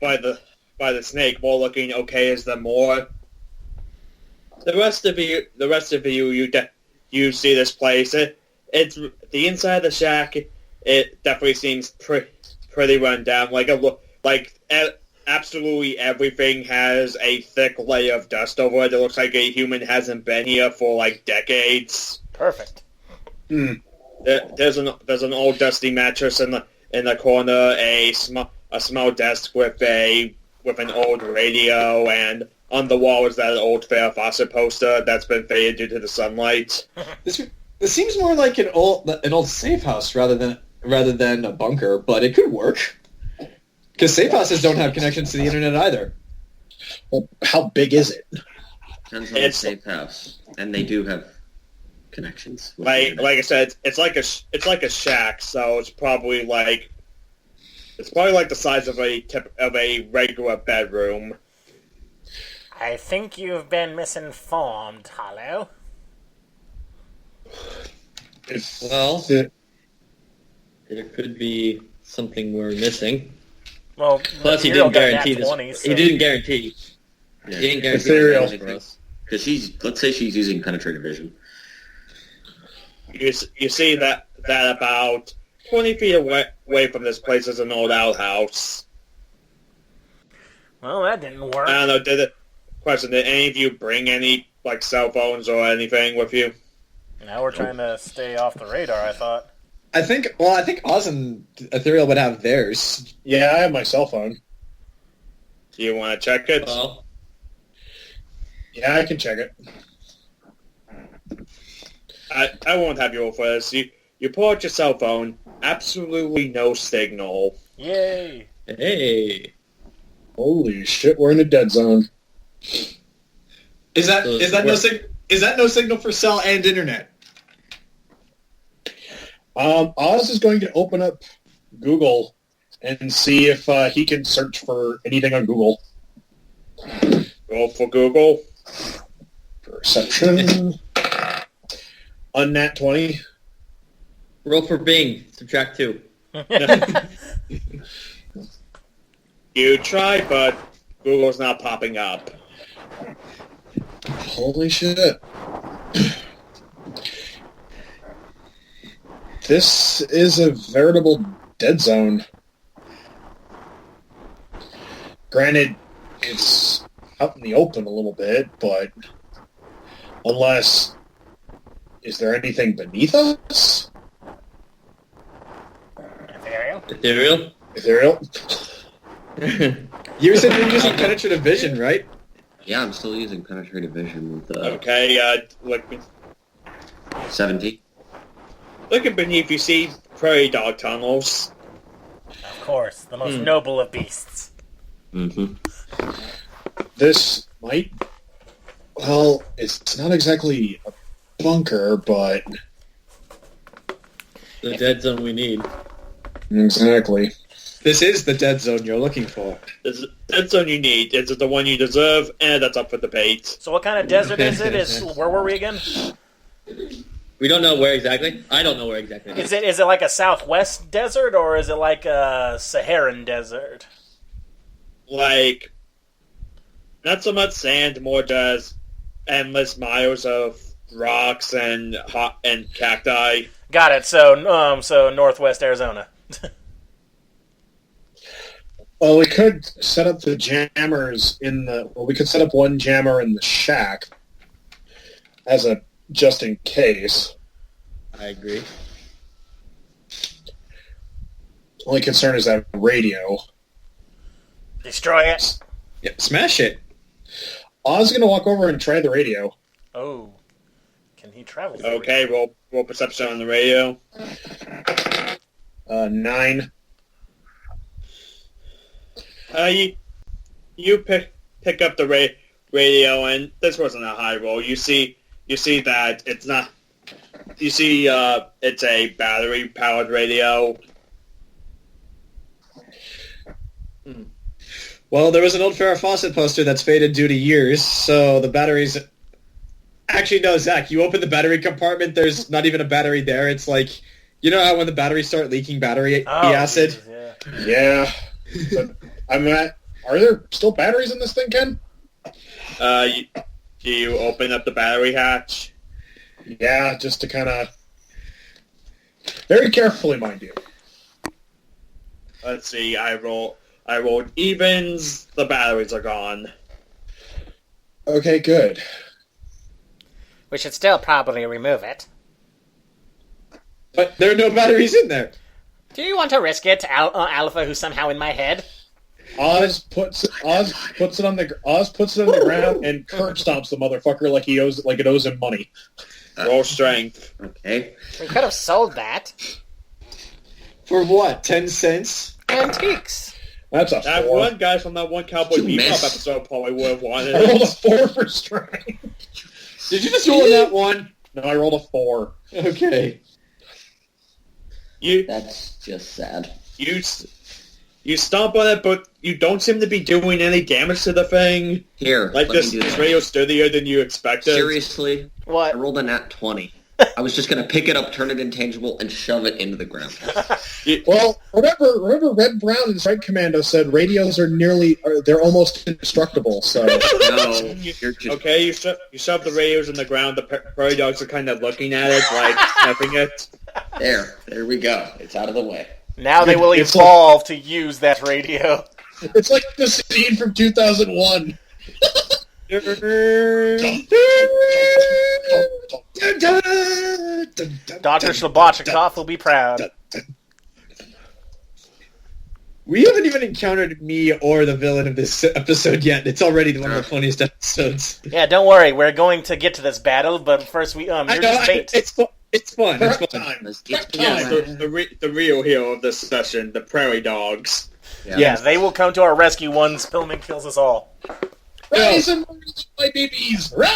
Speaker 1: the snake, more looking okay as the more. The rest of you, you see this place. It's the inside of the shack. It definitely seems pretty run down. Absolutely everything has a thick layer of dust over it. It looks like a human hasn't been here for decades.
Speaker 3: Perfect.
Speaker 1: There's an old dusty mattress in the corner, a small desk with an old radio, and on the wall is that old Farrah Fawcett poster that's been faded due to the sunlight.
Speaker 2: This seems more like an old safe house rather than a bunker, but it could work. Because safe houses don't have connections to the internet either.
Speaker 5: Well, how big is it?
Speaker 4: Depends on the safe house. And they do have connections. with the
Speaker 1: Like
Speaker 4: internet.
Speaker 1: I said, it's like a shack, so it's probably like the size of a regular bedroom.
Speaker 3: I think you've been misinformed, Hollow.
Speaker 6: Well,
Speaker 5: Yeah.
Speaker 6: there could be something we're missing.
Speaker 3: Well,
Speaker 6: Plus, he
Speaker 3: Ethereal
Speaker 6: didn't
Speaker 3: got a
Speaker 6: guarantee
Speaker 3: nat
Speaker 6: this.
Speaker 3: 20, so-
Speaker 6: He didn't guarantee.
Speaker 4: Yeah.
Speaker 6: He didn't guarantee
Speaker 5: Ethereal.
Speaker 6: this for us.
Speaker 4: Because let's say she's using penetrative vision.
Speaker 1: You see that about 20 feet away from this place is an old outhouse.
Speaker 3: Well, that didn't work.
Speaker 1: I don't know. Did any of you bring any cell phones or anything with you?
Speaker 3: Now we're trying to stay off the radar, I thought.
Speaker 2: I think Oz and Ethereal would have theirs.
Speaker 5: Yeah, I have my cell phone.
Speaker 1: Do you want to check it?
Speaker 6: Well,
Speaker 5: Yeah, I can check it.
Speaker 1: I won't have you roll for this. You pull out your cell phone. Absolutely no signal.
Speaker 3: Yay!
Speaker 6: Hey.
Speaker 5: Holy shit, we're in a dead zone.
Speaker 2: Is that no signal for cell and internet?
Speaker 5: Oz is going to open up Google and see if he can search for anything on Google.
Speaker 1: Roll for Google.
Speaker 5: Perception. Unnat 20.
Speaker 6: Roll for Bing. Subtract 2.
Speaker 1: You try, but Google's not popping up.
Speaker 5: Holy shit. This is a veritable dead zone. Granted, it's out in the open a little bit, but unless... Is there anything beneath us?
Speaker 3: Ethereal?
Speaker 5: Ethereal?
Speaker 2: You said you're using penetrative vision, right?
Speaker 4: Yeah, I'm still using penetrative vision with
Speaker 1: Okay, look
Speaker 4: 17.
Speaker 1: looking beneath, you see prairie dog tunnels.
Speaker 3: Of course, the most noble of beasts.
Speaker 4: Mm-hmm.
Speaker 5: This might... Well, it's not exactly a bunker, but...
Speaker 6: The dead zone we need.
Speaker 5: Exactly.
Speaker 2: This is the dead zone you're looking for.
Speaker 1: This is the dead zone you need. Is it the one you deserve? That's up for debate.
Speaker 3: So what kind of desert is it? Where were we again?
Speaker 6: We don't know where exactly. I don't know where exactly.
Speaker 3: Is it like a Southwest desert, or is it like a Saharan desert?
Speaker 1: Like, not so much sand, more just endless miles of rocks and cacti.
Speaker 3: Got it. So Northwest Arizona.
Speaker 5: Well, we could set up the jammers in the... Well, we could set up one jammer in the shack as a just in case.
Speaker 6: I agree.
Speaker 5: Only concern is that radio.
Speaker 3: Destroy it.
Speaker 2: Yeah, smash it.
Speaker 5: Oz is going to walk over and try the radio.
Speaker 3: Oh, can he travel?
Speaker 1: Okay, roll perception on the radio.
Speaker 5: 9.
Speaker 1: You pick up the radio, and this wasn't a high roll. You see that it's not. You see, it's a battery powered radio.
Speaker 2: Well, there was an old Farrah Fawcett poster that's faded due to years, so the batteries... Actually, no, Zach, you open the battery compartment, there's not even a battery there. It's like, you know how when the batteries start leaking acid?
Speaker 3: Jesus, yeah.
Speaker 5: Yeah. But are there still batteries in this thing, Ken?
Speaker 1: Do you open up the battery hatch?
Speaker 5: Yeah, just to kind of... Very carefully, mind you.
Speaker 1: Let's see, I rolled evens, the batteries are gone.
Speaker 5: Okay, good.
Speaker 3: We should still probably remove it.
Speaker 2: But there are no batteries in there.
Speaker 3: Do you want to risk it, Alpha, who's somehow in my head?
Speaker 5: Oz puts it on the ground and curb stomps the motherfucker like it owes him money.
Speaker 1: Roll strength.
Speaker 4: Okay.
Speaker 3: We could have sold that.
Speaker 2: For what, 10 cents?
Speaker 3: Antiques.
Speaker 5: That's a
Speaker 1: That
Speaker 5: 4.
Speaker 1: one guy from that one Cowboy Bebop episode probably would have wanted
Speaker 5: I rolled a
Speaker 1: it.
Speaker 5: 4 for strength.
Speaker 2: Did you just roll that one?
Speaker 5: No, I rolled a 4.
Speaker 2: Okay.
Speaker 4: That's just sad.
Speaker 1: You stomp on it, but you don't seem to be doing any damage to the thing.
Speaker 4: Here,
Speaker 1: Like
Speaker 4: let
Speaker 1: this
Speaker 4: me do that.
Speaker 1: radio sturdier than you expected.
Speaker 4: Seriously?
Speaker 3: What?
Speaker 4: I rolled a nat 20. I was just going to pick it up, turn it intangible, and shove it into the ground.
Speaker 5: Well, remember Red Brown and Strike Commando said radios they're almost indestructible, so...
Speaker 4: No, you're just...
Speaker 1: Okay, you shove the radios in the ground. The prairie dogs are kind of looking at it, like sniffing it.
Speaker 4: There we go. It's out of the way.
Speaker 3: Now they will
Speaker 5: It's
Speaker 3: evolve to use that radio.
Speaker 5: It's like the scene from 2001.
Speaker 3: Dr. Shlobachikov will be proud.
Speaker 2: We haven't even encountered me or the villain of this episode yet. It's already one of the funniest episodes.
Speaker 3: Yeah, don't worry. We're going to get to this battle, but first you're just bait.
Speaker 2: It's fun. It's
Speaker 7: Prep
Speaker 2: fun.
Speaker 7: time.
Speaker 4: Let's get
Speaker 1: Yeah,
Speaker 4: going.
Speaker 1: the real hero of this session, the prairie dogs.
Speaker 3: Yeah, they will come to our rescue once Pillman kills us all.
Speaker 7: Rise and murder my babies! Rise!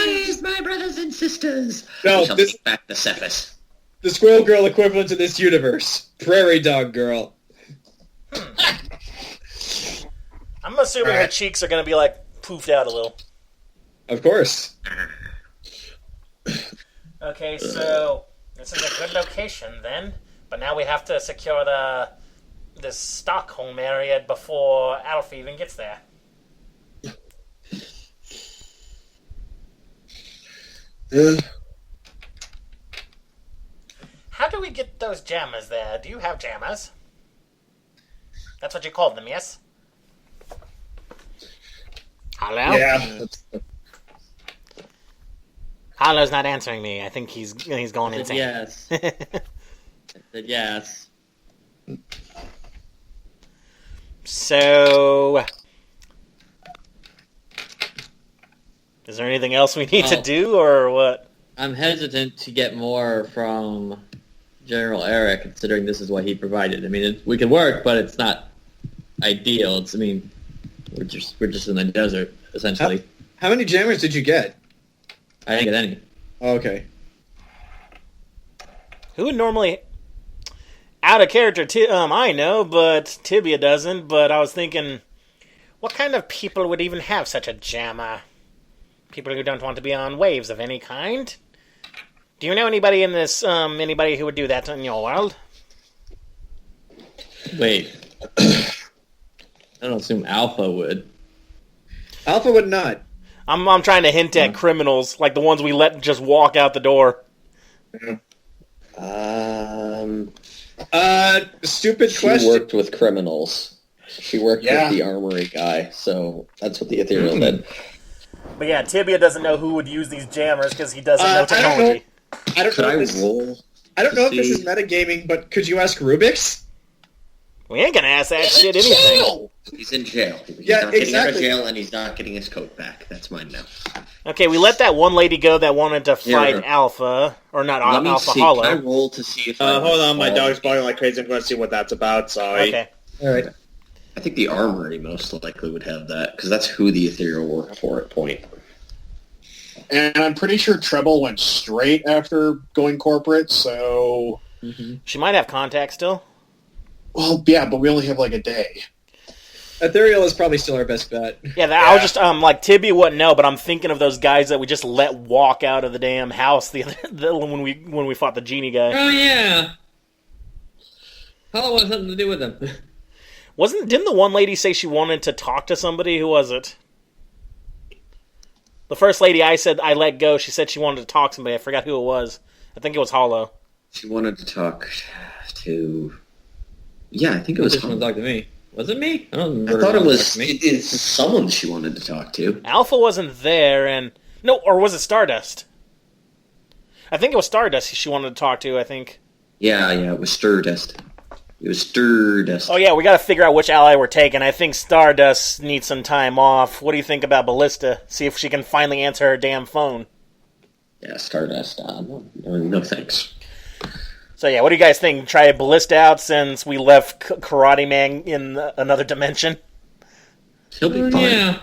Speaker 4: Rise, my brothers and sisters!
Speaker 2: No,
Speaker 4: We shall
Speaker 2: this-
Speaker 4: take back the Cephas.
Speaker 2: The Squirrel Girl equivalent to this universe. Prairie Dog Girl.
Speaker 3: I'm assuming her cheeks are going to be, like, poofed out a little.
Speaker 2: Of course.
Speaker 3: Okay, so this is a good location then, but now we have to secure this Stockholm area before Alfie even gets there. How do we get those jammers there? Do you have jammers? That's what you called them, yes? Hello?
Speaker 5: Yeah.
Speaker 3: Harlow's not answering me. I think he's going insane.
Speaker 6: Yes. I said yes.
Speaker 3: So, is there anything else we need to
Speaker 6: Oh.
Speaker 3: do, or what?
Speaker 6: I'm hesitant to get more from General Eric, considering this is what he provided. I mean, we can work, but it's not ideal. We're just in the desert essentially.
Speaker 2: How many jammers did you get?
Speaker 6: I didn't get any.
Speaker 2: Oh, okay.
Speaker 3: Who would normally out of character? I know, but Tibia doesn't. But I was thinking, what kind of people would even have such a jammer? People who don't want to be on waves of any kind. Do you know anybody in this? Anybody who would do that in your world?
Speaker 6: Wait. I don't assume Alpha would.
Speaker 2: Alpha would not.
Speaker 3: I'm trying to hint at criminals, like the ones we let just walk out the door.
Speaker 2: Stupid
Speaker 8: She
Speaker 2: question.
Speaker 8: worked with criminals. She worked
Speaker 5: Yeah.
Speaker 8: with the armory guy, so that's what the Ethereal did.
Speaker 3: But yeah, Tibia doesn't know who would use these jammers because he doesn't know
Speaker 2: I don't
Speaker 3: technology.
Speaker 2: I don't
Speaker 4: Could
Speaker 2: know.
Speaker 4: I
Speaker 2: If this,
Speaker 4: roll?
Speaker 2: I don't know if this
Speaker 4: see?
Speaker 2: is metagaming, but could you ask Rubik's?
Speaker 3: We ain't gonna ask that shit anything.
Speaker 4: He's in jail. He's
Speaker 2: Yeah,
Speaker 4: not getting out of
Speaker 2: exactly.
Speaker 4: jail, and he's not getting his coat back. That's mine now.
Speaker 3: Okay, we let that one lady go that wanted to fight
Speaker 4: Here.
Speaker 3: Alpha, or not
Speaker 4: Let me
Speaker 3: Alpha
Speaker 4: see.
Speaker 3: Hollow.
Speaker 4: Can I roll to see if I
Speaker 1: Hold on, my
Speaker 4: recall?
Speaker 1: dog's barking like crazy. I'm going to see what that's about. Sorry.
Speaker 3: Okay.
Speaker 2: All right.
Speaker 4: I think the armory most likely would have that, because that's who the Ethereal worked for at point.
Speaker 5: And I'm pretty sure Treble went straight after going corporate, so...
Speaker 3: She might have contact still.
Speaker 5: Well, yeah, but we only have like a day.
Speaker 2: Ethereal is probably still our best bet.
Speaker 3: Yeah, I was just like Tibia wouldn't know, but I'm thinking of those guys that we just let walk out of the damn house when we fought the genie guy.
Speaker 6: Oh yeah. Hollow has something to do with them.
Speaker 3: Didn't the one lady say she wanted to talk to somebody? Who was it? The first lady I said I let go, she said she wanted to talk to somebody. I forgot who it was. I think it was Hollow.
Speaker 4: She wanted to talk to... Yeah, I think it was
Speaker 6: Just want to talk to me. Was it me? I don't remember.
Speaker 4: I thought it
Speaker 6: who wanted to
Speaker 4: was
Speaker 6: talk to me.
Speaker 4: it's someone she wanted to talk to.
Speaker 3: Alpha wasn't there, and no, or was it Stardust? I think it was Stardust she wanted to talk to. I think.
Speaker 4: Yeah, it was Stardust. It was Stardust.
Speaker 3: Oh yeah, we got to figure out which ally we're taking. I think Stardust needs some time off. What do you think about Ballista? See if she can finally answer her damn phone.
Speaker 4: Yeah, Stardust. No thanks.
Speaker 3: So yeah, what do you guys think? Try Ballista out since we left Karate Man in another dimension.
Speaker 4: He'll be fine.
Speaker 6: Yeah.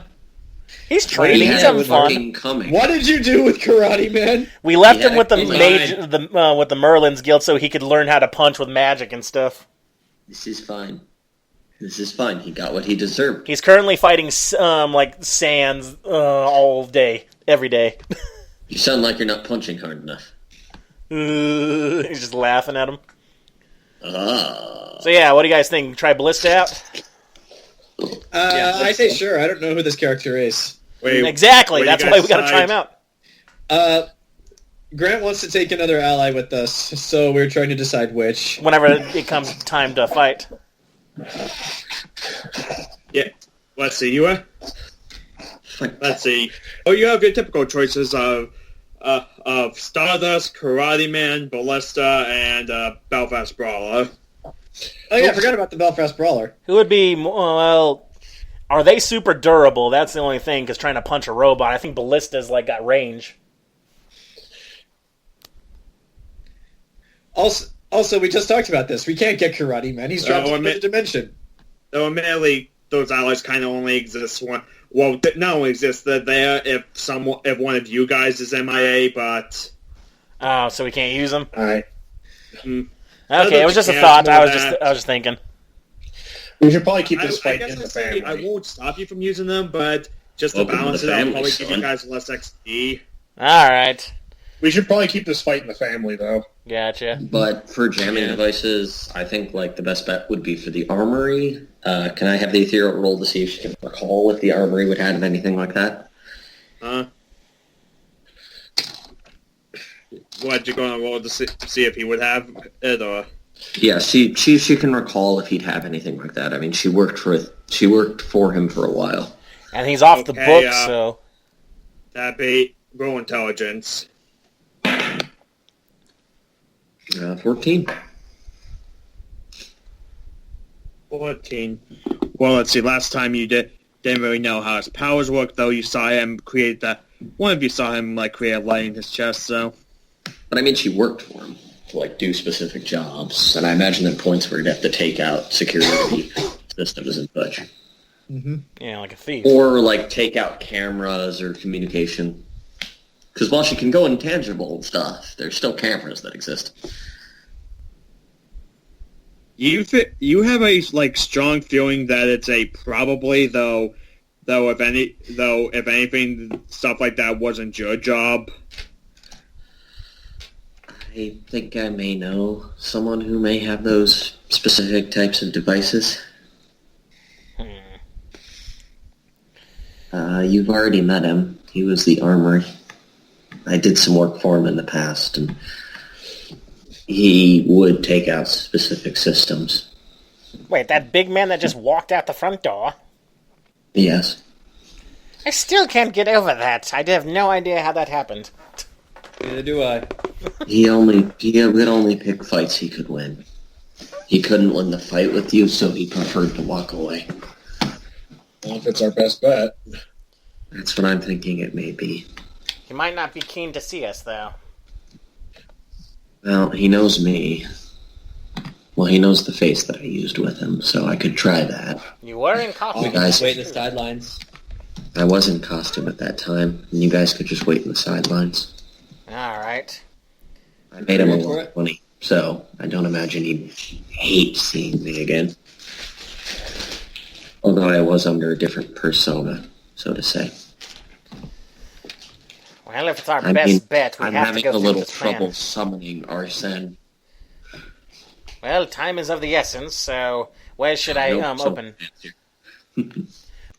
Speaker 3: He's
Speaker 4: He
Speaker 3: training. He's
Speaker 4: had
Speaker 3: having fun.
Speaker 4: fucking coming.
Speaker 2: What did you do with Karate Man?
Speaker 3: We left
Speaker 4: Yeah,
Speaker 3: him with the
Speaker 6: he's
Speaker 3: with the Merlin's Guild so he could learn how to punch with magic and stuff.
Speaker 4: This is fine. This is fine. He got what he deserved.
Speaker 3: He's currently fighting like Sans all day, every day.
Speaker 4: You sound like you're not punching hard enough.
Speaker 3: He's just laughing at him.
Speaker 4: Ah.
Speaker 3: So yeah, what do you guys think? Try Ballista out?
Speaker 2: I say sure. I don't know who this character is.
Speaker 1: Wait,
Speaker 3: Exactly.
Speaker 1: wait,
Speaker 3: That's
Speaker 1: you
Speaker 3: why
Speaker 1: guys
Speaker 3: we got to try him
Speaker 1: decide-
Speaker 3: out.
Speaker 2: Grant wants to take another ally with us, so we're trying to decide which.
Speaker 3: Whenever it comes time to fight.
Speaker 1: Yeah. Let's see. Let's see. Oh, you have your typical choices of Stardust, Karate Man, Ballista, and Belfast Brawler.
Speaker 2: Oh yeah, I forgot about the Belfast Brawler.
Speaker 3: Who would be well? Are they super durable? That's the only thing. Because trying to punch a robot, I think Ballista's like got range.
Speaker 2: Also, we just talked about this. We can't get Karate Man. He's dropped into the dimension.
Speaker 1: Though admittedly, those allies kind of only exist one. Well, not only exist there if one of you guys is MIA, but
Speaker 3: Oh, so we can't use them?
Speaker 5: All right.
Speaker 3: Okay, it was just a thought. I was just thinking.
Speaker 5: We should probably keep this fight
Speaker 1: guess
Speaker 5: in the
Speaker 1: I'd say
Speaker 5: family.
Speaker 1: I won't stop you from using them, but just to
Speaker 4: Welcome to
Speaker 1: balance
Speaker 4: the
Speaker 1: it out,
Speaker 4: family,
Speaker 1: probably give
Speaker 4: son.
Speaker 1: you guys less XP.
Speaker 3: All right.
Speaker 5: We should probably keep this fight in the family, though.
Speaker 3: Gotcha.
Speaker 4: But for jamming devices, I think like the best bet would be for the armory. Can I have the Ethereal roll to see if she can recall if the armory would have anything like that?
Speaker 1: What, you going to roll to see if he would have it, or?
Speaker 4: Yeah, she can recall if he'd have anything like that. I mean, she worked for him for a while.
Speaker 3: And he's off the
Speaker 1: Okay,
Speaker 3: book, so...
Speaker 1: That'd be roll intelligence.
Speaker 4: 14.
Speaker 1: 14. Well, let's see. Last time you didn't really know how his powers work, though. You saw him create that. One of you saw him create a light in his chest. So,
Speaker 4: But I mean, she worked for him to do specific jobs, and I imagine at points where he'd have to take out security systems and such,
Speaker 3: Yeah, like a thief.
Speaker 4: or take out cameras or communication. Because while she can go intangible and stuff, there's still cameras that exist.
Speaker 1: you have a strong feeling that it's a probably though if anything stuff like that wasn't your job.
Speaker 4: I think I may know someone who may have those specific types of devices. You've already met him. He was the armory. I did some work for him in the past, and he would take out specific systems.
Speaker 3: Wait, that big man that just walked out the front door?
Speaker 4: Yes.
Speaker 3: I still can't get over that. I have no idea how that happened.
Speaker 6: Neither do I.
Speaker 4: He would only pick fights he could win. He couldn't win the fight with you, so he preferred to walk away.
Speaker 5: Well, if it's our best bet.
Speaker 4: That's what I'm thinking it may be.
Speaker 3: He might not be keen to see us, though.
Speaker 4: Well, he knows me. Well, he knows the face that I used with him, so I could try that.
Speaker 3: You were in costume.
Speaker 4: You guys,
Speaker 6: Wait in the sidelines.
Speaker 4: I was in costume at that time, and you guys could just wait in the sidelines.
Speaker 3: Alright.
Speaker 4: I made him a
Speaker 6: Ready for
Speaker 4: lot
Speaker 6: it?
Speaker 4: of money, so I don't imagine he'd hate seeing me again. Although I was under a different persona, so to say.
Speaker 3: Well, if it's our best bet, we
Speaker 4: I'm
Speaker 3: have to
Speaker 4: having
Speaker 3: go
Speaker 4: a
Speaker 3: through
Speaker 4: little
Speaker 3: this plan.
Speaker 4: trouble summoning Arsene.
Speaker 3: Well, time is of the essence, so where should I open?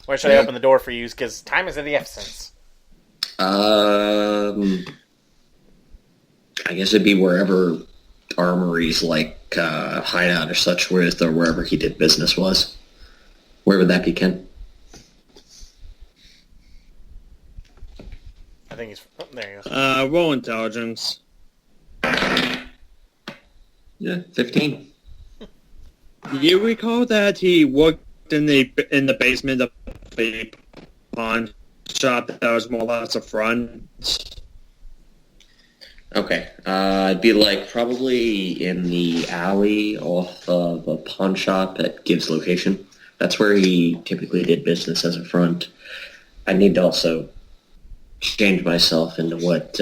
Speaker 3: Where should I open the door for you? Because time is of the essence.
Speaker 4: I guess it'd be wherever armories hideout or such, wherever he did business was. Where would that be, Ken?
Speaker 3: I think he's... Oh, there he goes.
Speaker 1: Roll intelligence.
Speaker 4: Yeah, 15.
Speaker 1: You recall that he worked in the basement of a pawn shop that was more or less a front.
Speaker 4: Okay. It'd be probably in the alley off of a pawn shop at Gibbs' location. That's where he typically did business as a front. I need to also change myself into what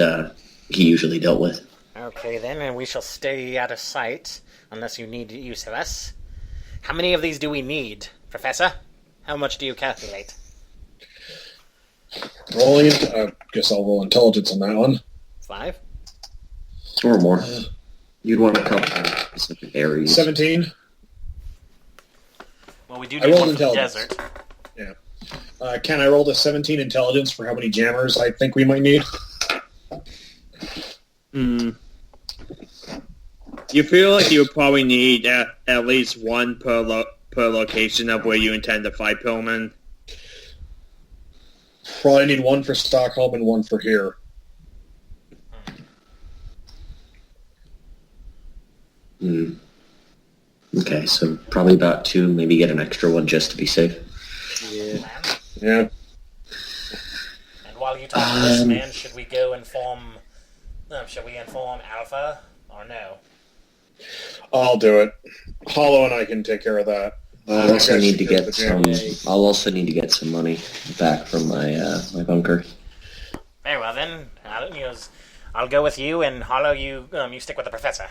Speaker 4: he usually dealt with.
Speaker 3: Okay, then, and we shall stay out of sight, unless you need use of us. How many of these do we need, Professor? How much do you calculate?
Speaker 5: Rolling, guess I'll roll intelligence on that one.
Speaker 3: 5?
Speaker 4: Or more. You'd want to cover specific areas.
Speaker 5: 17.
Speaker 3: Well, we do
Speaker 5: I
Speaker 3: need
Speaker 5: rolled
Speaker 3: one for the
Speaker 5: intelligence.
Speaker 3: desert.
Speaker 5: Yeah. Can I roll a 17 intelligence for how many jammers I think we might need?
Speaker 1: You feel like you would probably need at least one per location of where you intend to fight Pillman.
Speaker 5: Probably need one for Stockholm and one for here.
Speaker 4: Okay, so probably about 2, maybe get an extra one just to be safe.
Speaker 5: Yeah.
Speaker 3: And while you talk to this man, should we go inform... should we inform Alpha, or no?
Speaker 5: I'll do it. Hollow and I can take care of that.
Speaker 4: I'll also
Speaker 5: guys
Speaker 4: need
Speaker 5: should
Speaker 4: to
Speaker 5: go to
Speaker 4: get
Speaker 5: the gym.
Speaker 4: some. I'll also need to get some money back from my bunker.
Speaker 3: Very well then. I'll go with you, and Hollow, you stick with the professor.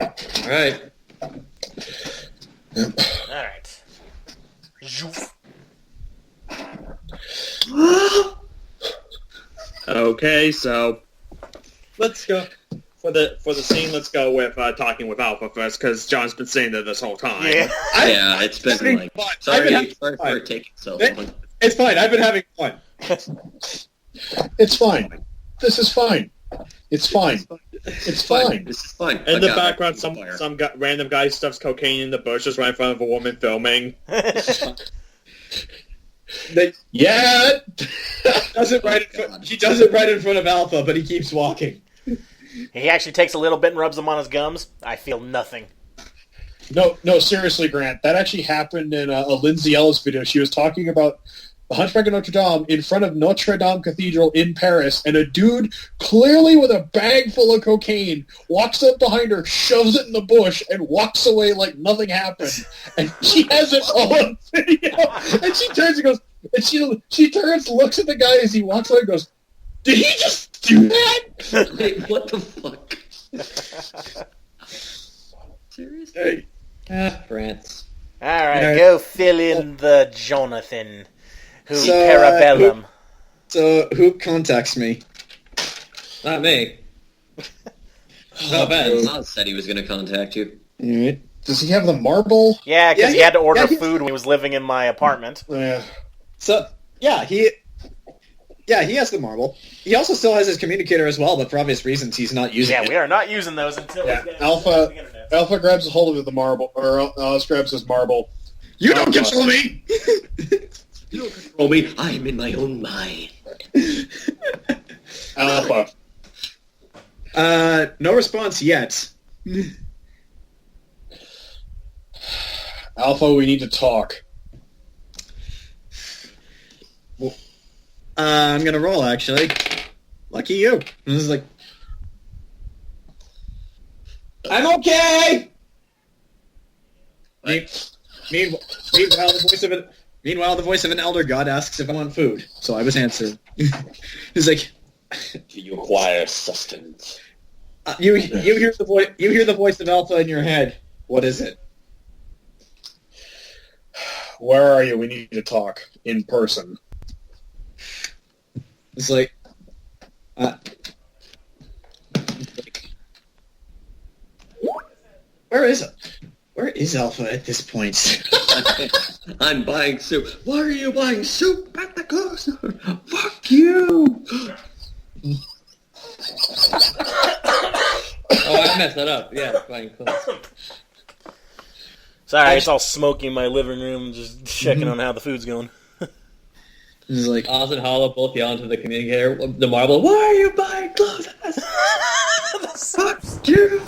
Speaker 6: All right.
Speaker 3: All right. Zhoof.
Speaker 1: Okay, so
Speaker 2: Let's go.
Speaker 1: for the scene, let's go with talking with Alpha first, because John's been saying that this whole time.
Speaker 3: Yeah.
Speaker 4: Yeah, it's been like sorry for it taking so long.
Speaker 2: It's fine. I've been having fun.
Speaker 5: It's fine. This is fine. It's fine. It's fine.
Speaker 4: This is fine.
Speaker 1: In the
Speaker 4: Okay,
Speaker 1: background,
Speaker 4: fire.
Speaker 1: some random guy stuffs cocaine in the bushes right in front of a woman filming.
Speaker 5: Yeah.
Speaker 2: Does it right in front, he does it right in front of Alpha, but he keeps walking.
Speaker 3: He actually takes a little bit and rubs them on his gums. I feel nothing.
Speaker 5: No, seriously, Grant. That actually happened in a Lindsay Ellis video. She was talking about the Hunchback of Notre Dame in front of Notre Dame Cathedral in Paris, and a dude, clearly with a bag full of cocaine, walks up behind her, shoves it in the bush, and walks away like nothing happened. And she has it all on video. And she turns and goes, and she turns, looks at the guy as he walks away and goes, "Did he just do that?"
Speaker 4: Wait, what the fuck? Seriously?
Speaker 6: France.
Speaker 3: All right,
Speaker 2: Yeah.
Speaker 3: go fill in the Jonathan. Who
Speaker 2: So,
Speaker 3: Parabellum.
Speaker 2: So, who contacts me?
Speaker 6: Not me. No offense.
Speaker 4: Oz said he was going to contact you.
Speaker 2: Alright.
Speaker 5: Does he have the marble?
Speaker 3: Yeah, because
Speaker 2: Yeah,
Speaker 3: he had to order
Speaker 2: yeah,
Speaker 3: food when he was living in my apartment.
Speaker 5: Yeah.
Speaker 2: So, he has the marble. He also still has his communicator as well, but for obvious reasons, he's not using
Speaker 3: Yeah,
Speaker 2: it.
Speaker 3: we are not using those until
Speaker 5: Yeah,
Speaker 3: we get
Speaker 5: Alpha-
Speaker 3: the internet.
Speaker 5: Alpha grabs a hold of the marble, or Oz grabs his marble.
Speaker 7: You don't control me!
Speaker 4: You don't control me. I am in my own mind.
Speaker 5: Alpha.
Speaker 2: No response yet.
Speaker 5: Alpha, we need to talk.
Speaker 2: I'm gonna roll, actually. Lucky you. This is like... I'm okay! Meanwhile, the voice of an elder god asks if I want food. So I was answered. He's like,
Speaker 8: Do you acquire sustenance?
Speaker 2: you hear the voice of Alpha in your head. What is it?
Speaker 5: Where are you? We need to talk in person.
Speaker 2: It's like, where is Alpha at this point?
Speaker 4: I'm buying soup. Why are you buying soup at the grocery? Fuck you!
Speaker 6: Oh, I messed that up. Yeah, fine, close.
Speaker 3: Sorry, it's all smoky in my living room, just checking on how the food's going.
Speaker 2: He's like,
Speaker 6: Oz and Hollow both yell into the communicator, the marble, why are you buying clothes at this?
Speaker 4: Fuck you!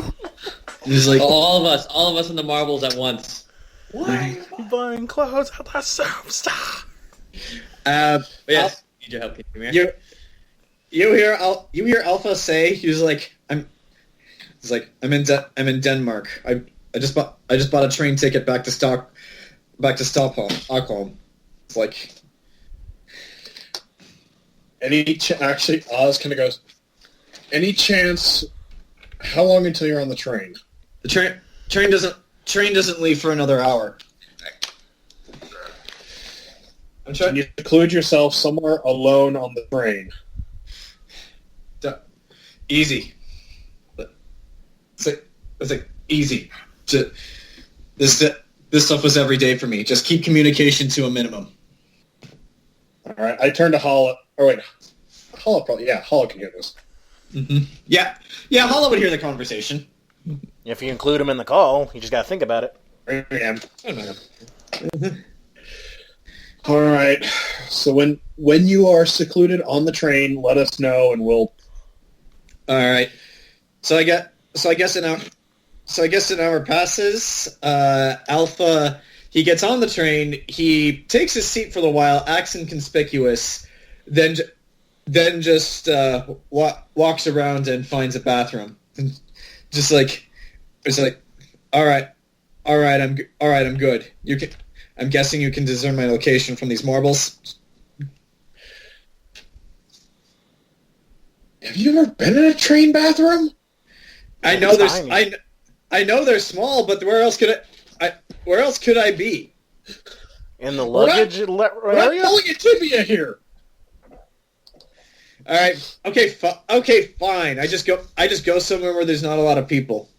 Speaker 2: he's like,
Speaker 6: all of us in the marbles at once.
Speaker 3: Why are you buying clothes at the superstar?
Speaker 6: But yes, need your help, can you hear?
Speaker 2: you hear Alpha say, I'm in Denmark. I just bought a train ticket back to Stockholm. It's like,
Speaker 5: Actually, Oz kind of goes, any chance, how long until you're on the train?
Speaker 2: the train doesn't leave for another hour. I'm
Speaker 5: Can
Speaker 2: trying.
Speaker 5: you seclude yourself somewhere alone on the train?
Speaker 2: Easy. It's like easy. This stuff was every day for me. Just keep communication to a minimum.
Speaker 5: All right, I turn to Hollow. Oh, wait. Hollow probably, yeah, Hollow can hear this.
Speaker 2: Mm-hmm. Yeah, Hollow would hear the conversation.
Speaker 3: If you include him in the call, you just gotta think about it.
Speaker 5: I am. All right, so when you are secluded on the train, let us know, and we'll...
Speaker 2: All right. So I guess an hour passes. Alpha, he gets on the train. He takes his seat for a while, acts inconspicuous, then just walks around and finds a bathroom. Just like, it's like, all right, I'm good. I'm guessing you can discern my location from these marbles.
Speaker 5: Have you ever been in a train bathroom?
Speaker 2: I know I know they're small, but where else could I be?
Speaker 3: In the luggage area?
Speaker 5: We're pulling a tibia here.
Speaker 2: All right. Okay. Fine. I just go somewhere where there's not a lot of people.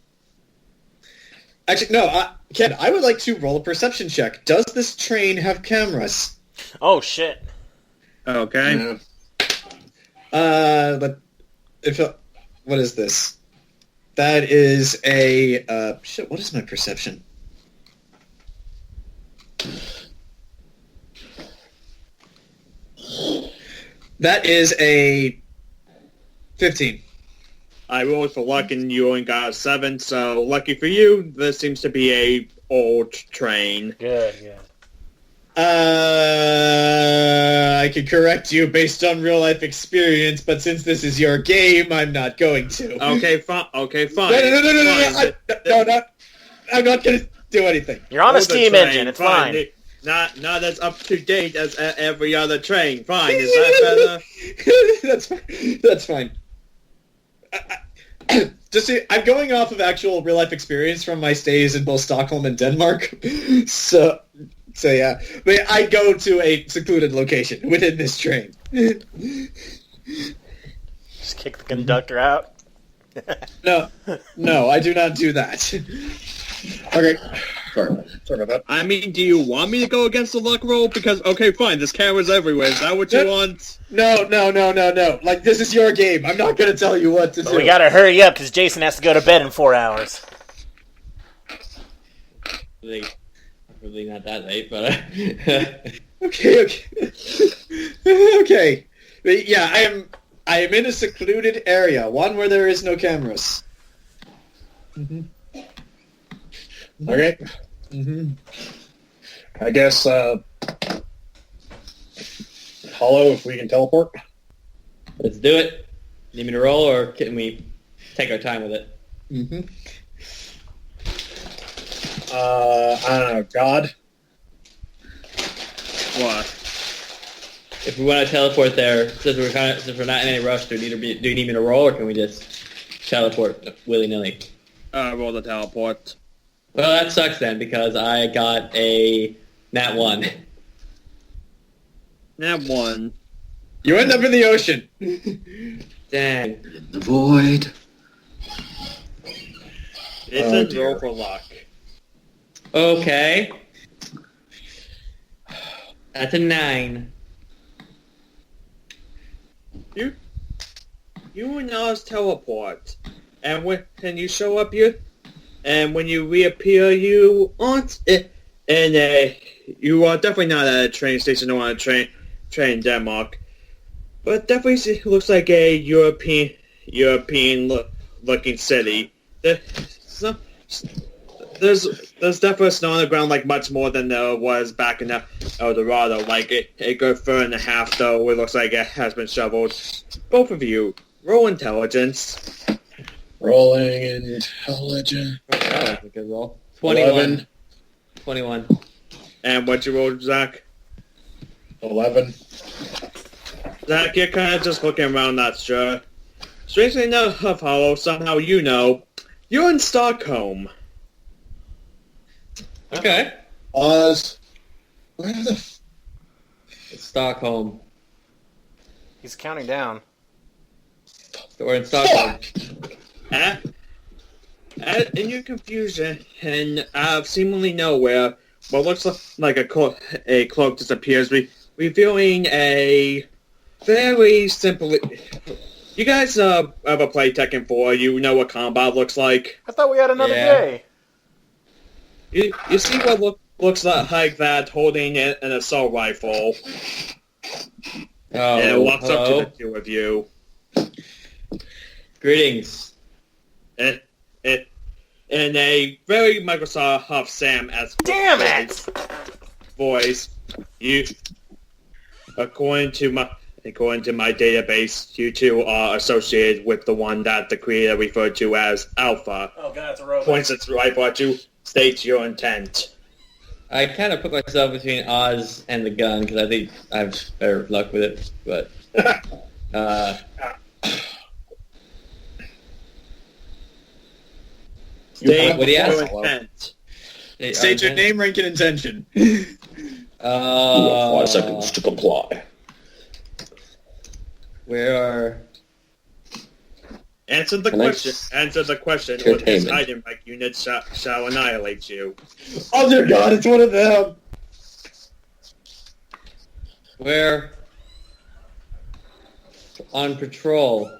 Speaker 2: Actually, no. Ken, I would like to roll a perception check. Does this train have cameras?
Speaker 3: Oh shit.
Speaker 1: Okay.
Speaker 2: But what is this? That is a shit. What is my perception? That is a 15.
Speaker 1: I rolled for luck and you only got a 7, so lucky for you, this seems to be a old train.
Speaker 3: Good, yeah.
Speaker 2: I could correct you based on real life experience, but since this is your game, I'm not going to.
Speaker 1: Okay, fine. Okay, fine.
Speaker 2: No, I'm not going to do anything.
Speaker 3: You're on a steam engine, it's fine.
Speaker 1: Not as up to date as every other train. Fine, is that better?
Speaker 2: That's fine. Just see, I'm going off of actual real life experience from my stays in both Stockholm and Denmark. So yeah, but I go to a secluded location within this train.
Speaker 3: Just kick the conductor out.
Speaker 2: No, I do not do that.
Speaker 5: Okay. Sorry about that.
Speaker 1: I mean, do you want me to go against the luck roll? Because, okay, fine, there's cameras everywhere. Is that what you want?
Speaker 2: No. Like, this is your game. I'm not going to tell you what to do.
Speaker 3: We gotta hurry up, because Jayson has to go to bed in 4 hours.
Speaker 6: Probably not that late, but...
Speaker 2: Okay. But yeah, I am in a secluded area, one where there is no cameras. Mm-hmm.
Speaker 5: Okay.
Speaker 2: Mm-hmm.
Speaker 5: I guess, Hollow, if we can teleport.
Speaker 6: Let's do it. Need me to roll, or can we take our time with it?
Speaker 2: Mm-hmm.
Speaker 5: I don't know, God?
Speaker 1: What?
Speaker 6: If we want to teleport there, since we're not in any rush, do you need me to roll, or can we just teleport willy-nilly?
Speaker 1: Roll the teleport.
Speaker 6: Well, that sucks then, because I got a nat 1.
Speaker 1: Nat 1.
Speaker 2: You end up in the ocean.
Speaker 6: Dang.
Speaker 4: In the void.
Speaker 1: It's a roll for luck.
Speaker 6: Okay. That's a 9.
Speaker 1: You and Oz teleport, and when you show up here, and when you reappear, you aren't, and you are definitely not at a train station or on a train in Denmark, but definitely looks like a European looking city. There's definitely snow on the ground, like much more than there was back in El Dorado. Like a good foot and a half, though. It looks like it has been shoveled. Both of you, roll intelligence.
Speaker 5: Rolling intelligence.
Speaker 6: Oh, that was a good roll. 21. 21.
Speaker 1: And what you rolled, Zach?
Speaker 5: 11.
Speaker 1: Zach, you're kind of just looking around, not sure. Strangely enough, Hollow, somehow you know. You're in Stockholm.
Speaker 6: Okay.
Speaker 5: Oz. Where the
Speaker 6: It's Stockholm.
Speaker 3: He's counting down.
Speaker 6: So we're in Stockholm.
Speaker 1: In your confusion, and out of seemingly nowhere, what looks like a cloak disappears, revealing a very simple... You guys ever play Tekken 4? You know what combat looks like?
Speaker 3: I thought we had another day.
Speaker 1: You see what looks like that holding an assault rifle.
Speaker 6: Oh,
Speaker 1: and it walks up to
Speaker 6: hello?
Speaker 1: the two of you.
Speaker 6: Greetings.
Speaker 1: And a very Microsoft Sam-esque
Speaker 3: Damn it!
Speaker 1: voice. You, according to according to my database, you two are associated with the one that the creator referred to as Alpha.
Speaker 3: Oh god, it's a robot.
Speaker 1: Points its rifle at you, states your intent.
Speaker 6: I kind of put myself between Oz and the gun because I think I have better luck with it. But
Speaker 1: State
Speaker 6: what do you
Speaker 1: your
Speaker 6: ask?
Speaker 1: intent.
Speaker 2: State your name, rank, and intention.
Speaker 8: You have 5 seconds to comply.
Speaker 6: Where are...
Speaker 1: Answer the
Speaker 8: Can I
Speaker 1: question.
Speaker 8: s-
Speaker 1: Answer the question, or this
Speaker 8: Entertainment.
Speaker 1: item like unit shall annihilate you.
Speaker 2: Oh dear God, it's one of them.
Speaker 6: Where... On patrol.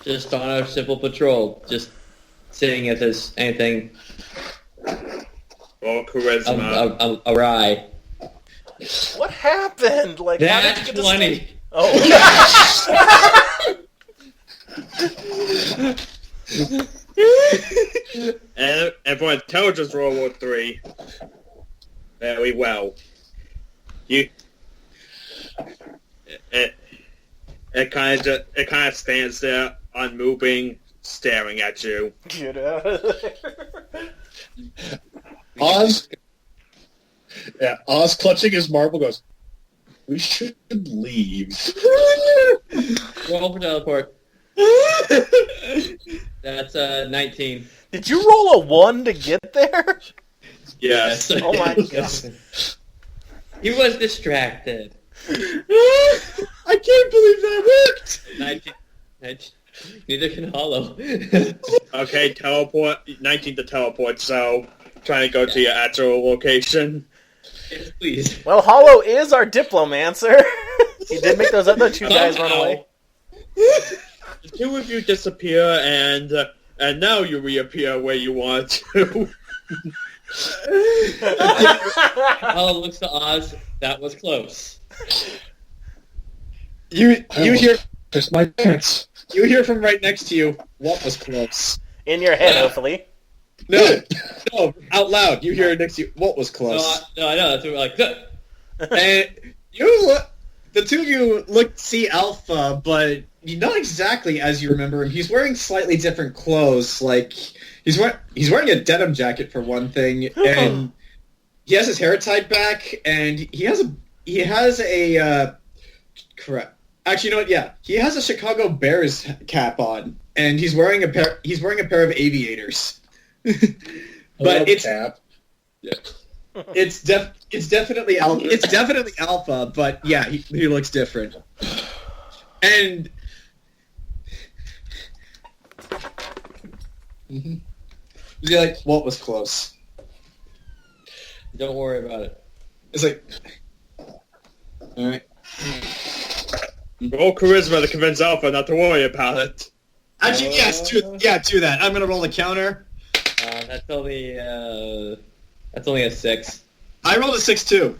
Speaker 6: Just on a simple patrol. Just seeing if there's anything
Speaker 1: Or charisma.
Speaker 6: awry.
Speaker 3: What happened? Like, how did you
Speaker 6: That's
Speaker 3: get this
Speaker 6: 20.
Speaker 3: thing? Oh.
Speaker 1: And for intelligence roll of 3. Very well. You. It kind of stands there, unmoving, staring at you.
Speaker 3: Get out of there.
Speaker 5: Oz. Yeah, Oz clutching his marble goes, we should leave.
Speaker 6: Roll for teleport. That's 19.
Speaker 3: Did you roll a 1 to get there?
Speaker 1: Yes.
Speaker 3: Oh my god.
Speaker 6: He was distracted.
Speaker 2: I can't believe that worked.
Speaker 6: 19. Neither can Hollow.
Speaker 1: Okay, teleport. 19 to teleport, so trying to go to your actual location.
Speaker 6: Yes, please.
Speaker 3: Well, Hollow is our diplomancer. He did make those other 2 guys run away.
Speaker 1: The 2 of you disappear, and now you reappear where you want to.
Speaker 6: Hollow looks to Oz. That was close.
Speaker 2: You hear
Speaker 5: Just my pants.
Speaker 2: you hear from right next to you. What was close?
Speaker 3: In your head, hopefully.
Speaker 2: No, out loud. You hear next to you. What was close?
Speaker 6: No, I know. That's what we're like.
Speaker 2: And you look. The two of you look to see Alpha, but not exactly as you remember him. He's wearing slightly different clothes. Like he's wearing a denim jacket for one thing, and he has his hair tied back, and he has a correct. Actually, you know what? Yeah, he has a Chicago Bears cap on, and he's wearing a pair of aviators. But it's
Speaker 5: cap.
Speaker 2: it's definitely Alpha, but yeah, he looks different. And he's like, what was close?
Speaker 6: Don't worry about it.
Speaker 2: It's like, all right.
Speaker 1: Roll charisma to convince Alpha not to worry about it.
Speaker 2: Actually, yes, do that. I'm gonna roll a counter.
Speaker 6: That's only a 6.
Speaker 2: I rolled a 6 too.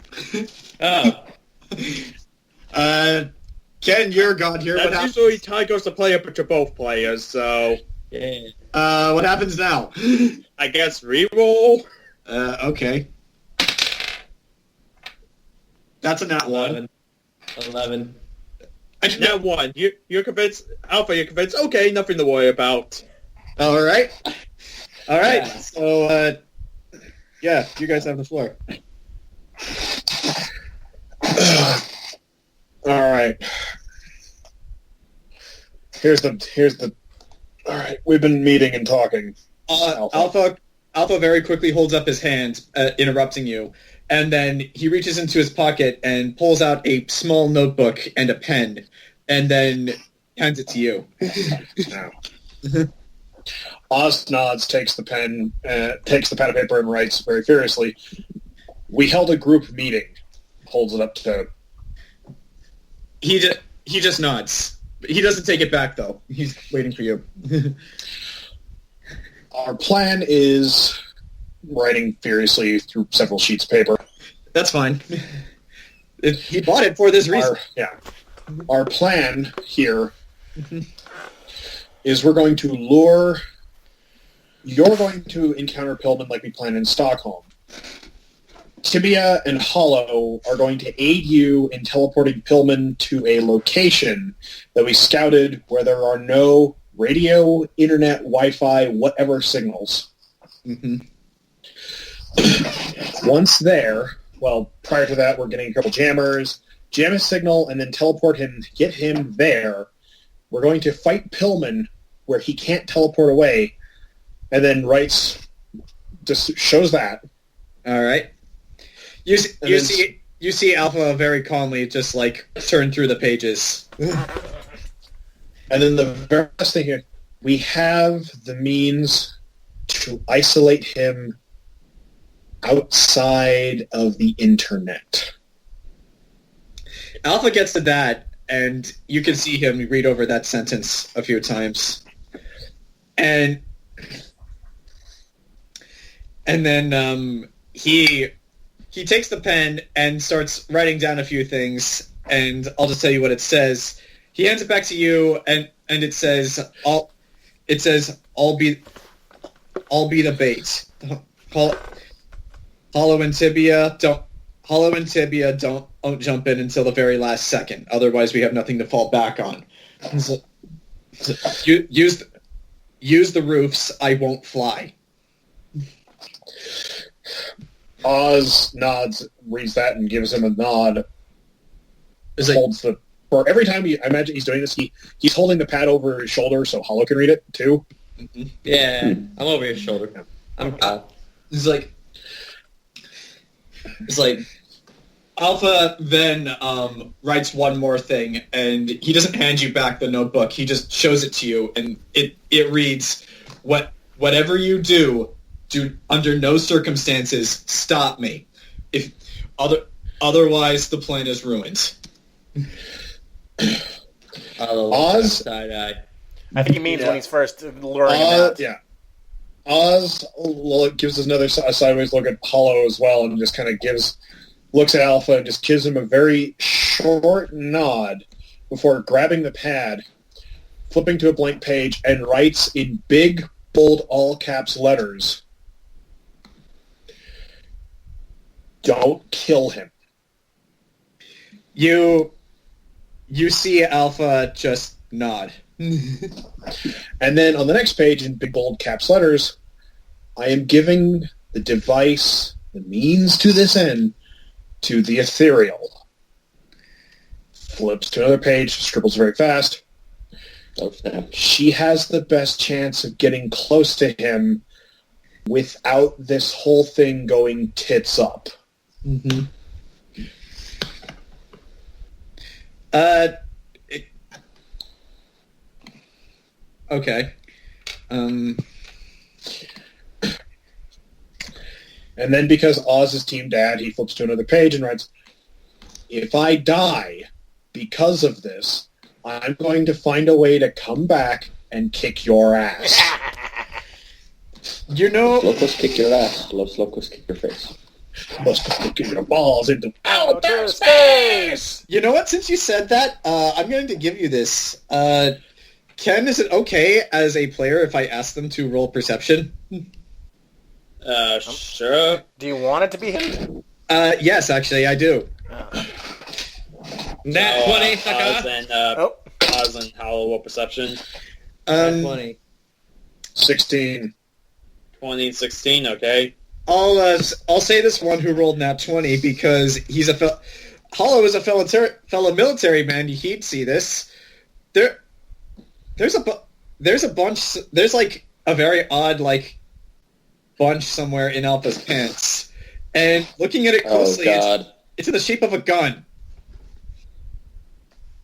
Speaker 6: Oh.
Speaker 2: Ken, you're gone here. What
Speaker 1: That's
Speaker 2: happens?
Speaker 1: usually tie goes to player, but you're both players, so
Speaker 6: Yeah.
Speaker 2: What happens now?
Speaker 1: I guess reroll.
Speaker 2: Okay. That's a nat 1.
Speaker 6: 11.
Speaker 1: Now 1. You're convinced, Alpha. You're convinced. Okay, nothing to worry about.
Speaker 2: All right.
Speaker 6: Yeah.
Speaker 2: So, yeah, you guys have the floor.
Speaker 5: All right. Here's the. All right, we've been meeting and talking.
Speaker 2: Alpha very quickly holds up his hand, interrupting you, and then he reaches into his pocket and pulls out a small notebook and a pen, and then hands it to you.
Speaker 5: Oz nods, takes the pen and paper, and writes very furiously. We held a group meeting. Holds it up to.
Speaker 2: He just nods. He doesn't take it back though. He's waiting for you.
Speaker 5: Our plan is writing furiously through several sheets of paper.
Speaker 2: That's fine. He bought it for this reason.
Speaker 5: Our plan here is we're going to lure. You're going to encounter Pillman like we planned in Stockholm. Tibia and Hollow are going to aid you in teleporting Pillman to a location that we scouted where there are no radio, internet, Wi-Fi, whatever signals.
Speaker 2: Mm-hmm.
Speaker 5: Once there, well, prior to that, we're getting a couple jammers, jam his signal, and then teleport him, get him there. We're going to fight Pillman where he can't teleport away, and then just shows that.
Speaker 2: All right. You see Alpha very calmly just like turn through the pages.
Speaker 5: And then the very last thing here, we have the means to isolate him outside of the internet.
Speaker 2: Alpha gets to that, and you can see him read over that sentence a few times. And then he takes the pen and starts writing down a few things, and I'll just tell you what it says. He hands it back to you, and it says, "I'll be the bait." Hollow and Tibia don't jump in until the very last second. Otherwise, we have nothing to fall back on. So, use the roofs. I won't fly.
Speaker 5: Oz nods, reads that, and gives him a nod.
Speaker 2: Holds
Speaker 5: the... For every time I imagine he's doing this, he's holding the pad over his shoulder so Hollow can read it, too.
Speaker 6: Mm-hmm. Yeah, I'm over his shoulder. I'm Kyle.
Speaker 2: It's like Alpha then writes one more thing, and he doesn't hand you back the notebook. He just shows it to you, and it reads, "Whatever you do under no circumstances stop me. Otherwise the plan is ruined."
Speaker 5: Oz?
Speaker 6: Side-eye.
Speaker 3: I think he means when he's first luring him out.
Speaker 5: Yeah. Oz gives us another sideways look at Hollow as well, and just kind of looks at Alpha and just gives him a very short nod before grabbing the pad, flipping to a blank page, and writes in big, bold, all caps letters, "Don't kill him."
Speaker 2: You see Alpha just nod.
Speaker 5: And then on the next page, in big, bold caps letters, "I am giving the device, the means to this end, to the Ethereal." Flips to another page, scribbles very fast.
Speaker 8: Oh, snap.
Speaker 5: "She has the best chance of getting close to him without this whole thing going tits up."
Speaker 2: Mm-hmm. Okay.
Speaker 5: And then because Oz is Team Dad, he flips to another page and writes, "If I die because of this, I'm going to find a way to come back and kick your ass."
Speaker 2: You know...
Speaker 8: Locos kick your ass. Los locos kick your face.
Speaker 5: Let's kick your balls into
Speaker 3: Outer space!
Speaker 2: You know what? Since you said that, I'm going to give you this. Ken, is it okay as a player if I ask them to roll perception?
Speaker 1: Sure.
Speaker 3: Do you want it to be him?
Speaker 2: Yes, actually, I do.
Speaker 6: Nat 20, sucker!
Speaker 1: Oz and Hollow perception.
Speaker 6: Nat 20.
Speaker 5: 16.
Speaker 1: 20, 16, okay.
Speaker 2: I'll say this one who rolled nat 20 because he's Hollow is a fellow military man. He'd see this. There's a bunch. There's like a very odd like bunch somewhere in Alpha's pants, and looking at it closely, it's in the shape of a gun.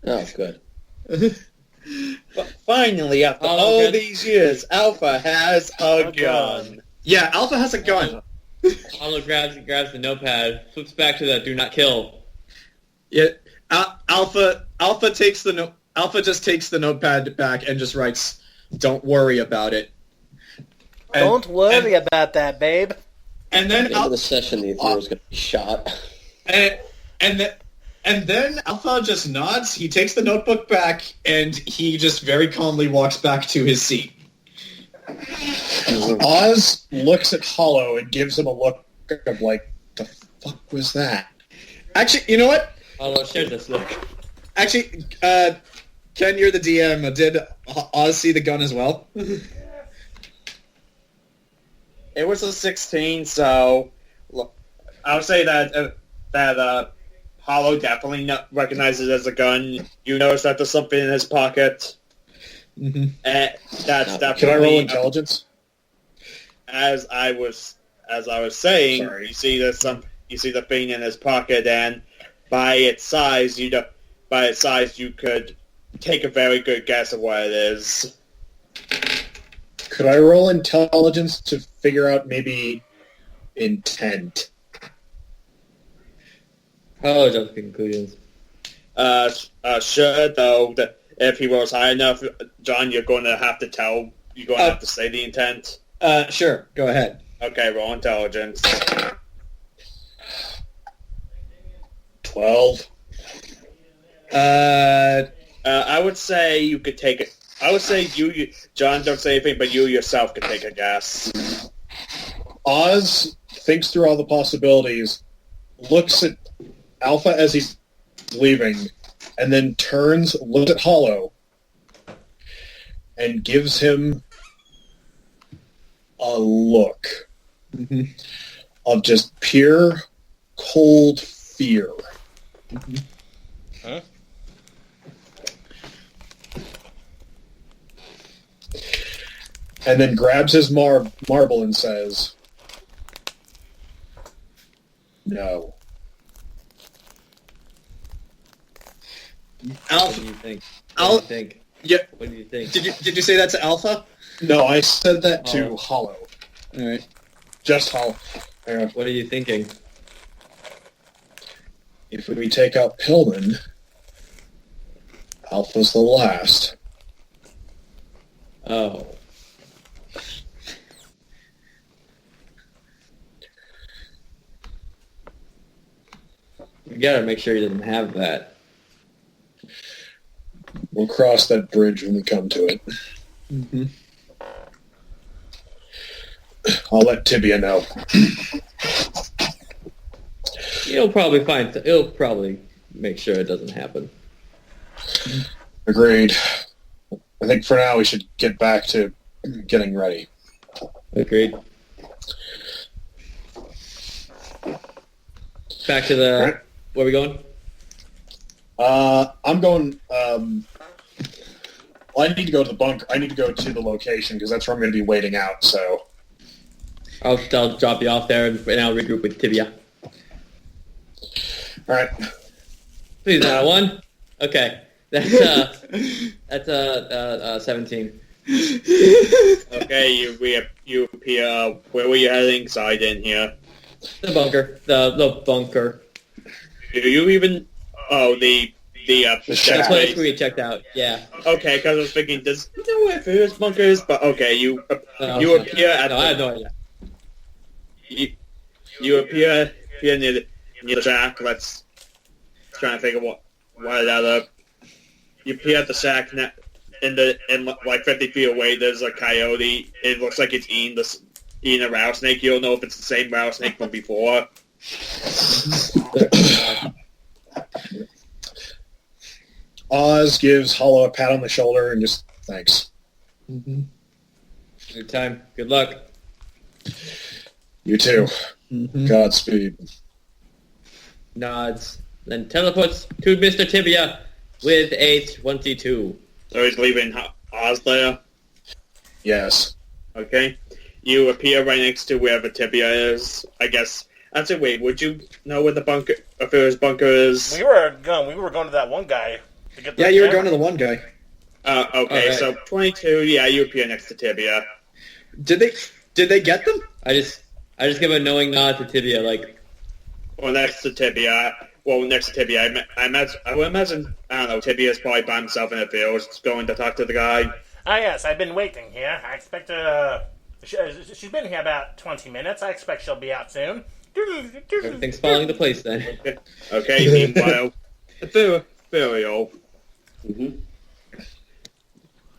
Speaker 8: Oh, good.
Speaker 1: But finally, after all these years, Alpha has a gun.
Speaker 2: Yeah, Alpha has a gun.
Speaker 6: Hollow grabs the notepad, flips back to the "do not kill."
Speaker 2: Yeah, Alpha just takes the notepad back and just writes, "Don't worry about it."
Speaker 3: Don't worry about that, babe.
Speaker 2: And then
Speaker 8: at the end of the session, the Ethereal's going to be shot.
Speaker 2: And then Alpha just nods. He takes the notebook back, and he just very calmly walks back to his seat.
Speaker 5: Oz looks at Hollow and gives him a look of like, "The fuck was that?
Speaker 2: Actually, you know what?
Speaker 6: Hollow, share this look.
Speaker 2: Actually, Ken, you're the DM. Did Oz see the gun as well?
Speaker 1: It was a 16, so I would say that Hollow definitely recognizes it as a gun. You notice that there's something in his pocket.
Speaker 2: Mm-hmm.
Speaker 1: And that's definitely.
Speaker 5: Can I roll intelligence?
Speaker 1: As I was saying,
Speaker 5: Sorry.
Speaker 1: you see the thing in his pocket, and by its size, you could take a very good guess of what it is.
Speaker 5: Could I roll intelligence to figure out maybe intent?
Speaker 6: Hollow jump to conclusions.
Speaker 1: Sure, though, if he rolls high enough, John, you're going to have to have to say the intent.
Speaker 2: Sure. Go ahead.
Speaker 1: Okay, roll intelligence.
Speaker 5: 12.
Speaker 1: I would say you could take it. I would say you, John, don't say anything, but you yourself could take a guess.
Speaker 5: Oz thinks through all the possibilities, looks at Alpha as he's leaving, and then turns, looks at Hollow, and gives him a look of just pure, cold fear.
Speaker 3: Huh?
Speaker 5: And then grabs his marble and says, "No."
Speaker 6: What
Speaker 2: Alpha.
Speaker 6: do you think?
Speaker 2: Al-
Speaker 6: What do you think?
Speaker 2: Yeah.
Speaker 6: What do you think?
Speaker 2: Did you say that to Alpha?
Speaker 5: No, I said that to
Speaker 6: Oh.
Speaker 5: Hollow.
Speaker 2: All right.
Speaker 5: Just Hollow. Yeah.
Speaker 6: What are you thinking?
Speaker 5: If we take out Pillman, Alpha's the last.
Speaker 6: Oh. We gotta make sure he doesn't have that.
Speaker 5: We'll cross that bridge when we come to it.
Speaker 2: Mm-hmm.
Speaker 5: I'll let Tibia know.
Speaker 6: He'll probably make sure it doesn't happen.
Speaker 5: Agreed. I think for now we should get back to getting ready.
Speaker 6: Agreed. Back to the...
Speaker 5: Right.
Speaker 6: Where are we going?
Speaker 5: I'm going... well, I need to go to the bunker. I need to go to the location because that's where I'm going to be waiting out, so...
Speaker 6: I'll drop you off there and I'll regroup with Tibia.
Speaker 5: Alright.
Speaker 6: Please, not a 1? Okay. That's 17.
Speaker 1: Okay, you appear. Where were you heading? So I didn't hear.
Speaker 6: The bunker. The bunker.
Speaker 1: Do you even? Oh, the
Speaker 5: shack.
Speaker 6: That's what we checked out. Yeah.
Speaker 1: Okay, because I was thinking, does you know where Fear's bunker is? But okay, you appear at.
Speaker 6: No, I have no idea.
Speaker 1: You appear near the shack. Let's try and think of what other. You appear at the shack in like 50 feet away. There's a coyote. It looks like it's eating a rattlesnake. You don't know if it's the same rattlesnake from before.
Speaker 5: Oz gives Hollow a pat on the shoulder and just thanks.
Speaker 2: Mm-hmm.
Speaker 6: Good time. Good luck.
Speaker 5: You too.
Speaker 2: Mm-hmm.
Speaker 5: Godspeed.
Speaker 6: Nods. Then teleports to Mr. Tibia with a 22.
Speaker 1: So he's leaving Oz there.
Speaker 5: Yes.
Speaker 1: Okay. You appear right next to wherever Tibia is. I guess. Actually, wait. Would you know where the bunker, if Fear's bunker is?
Speaker 3: We were going to that one guy to get the
Speaker 2: Yeah, you were
Speaker 3: camera.
Speaker 2: going to the one guy.
Speaker 1: Okay.
Speaker 6: Alright.
Speaker 1: So 22. Yeah, you appear next to Tibia.
Speaker 2: Did they get them?
Speaker 6: I just give a knowing nod to Tibia, like,
Speaker 1: Well, next to Tibia. I would imagine. I don't know. Tibia's probably by himself in the fields, going to talk to the guy.
Speaker 3: Ah, yes, I've been waiting here. I expect she's been here about 20 minutes. I expect she'll be out soon.
Speaker 6: everything's falling into place then.
Speaker 1: Okay. Meanwhile, Ethereal.
Speaker 4: Mm-hmm.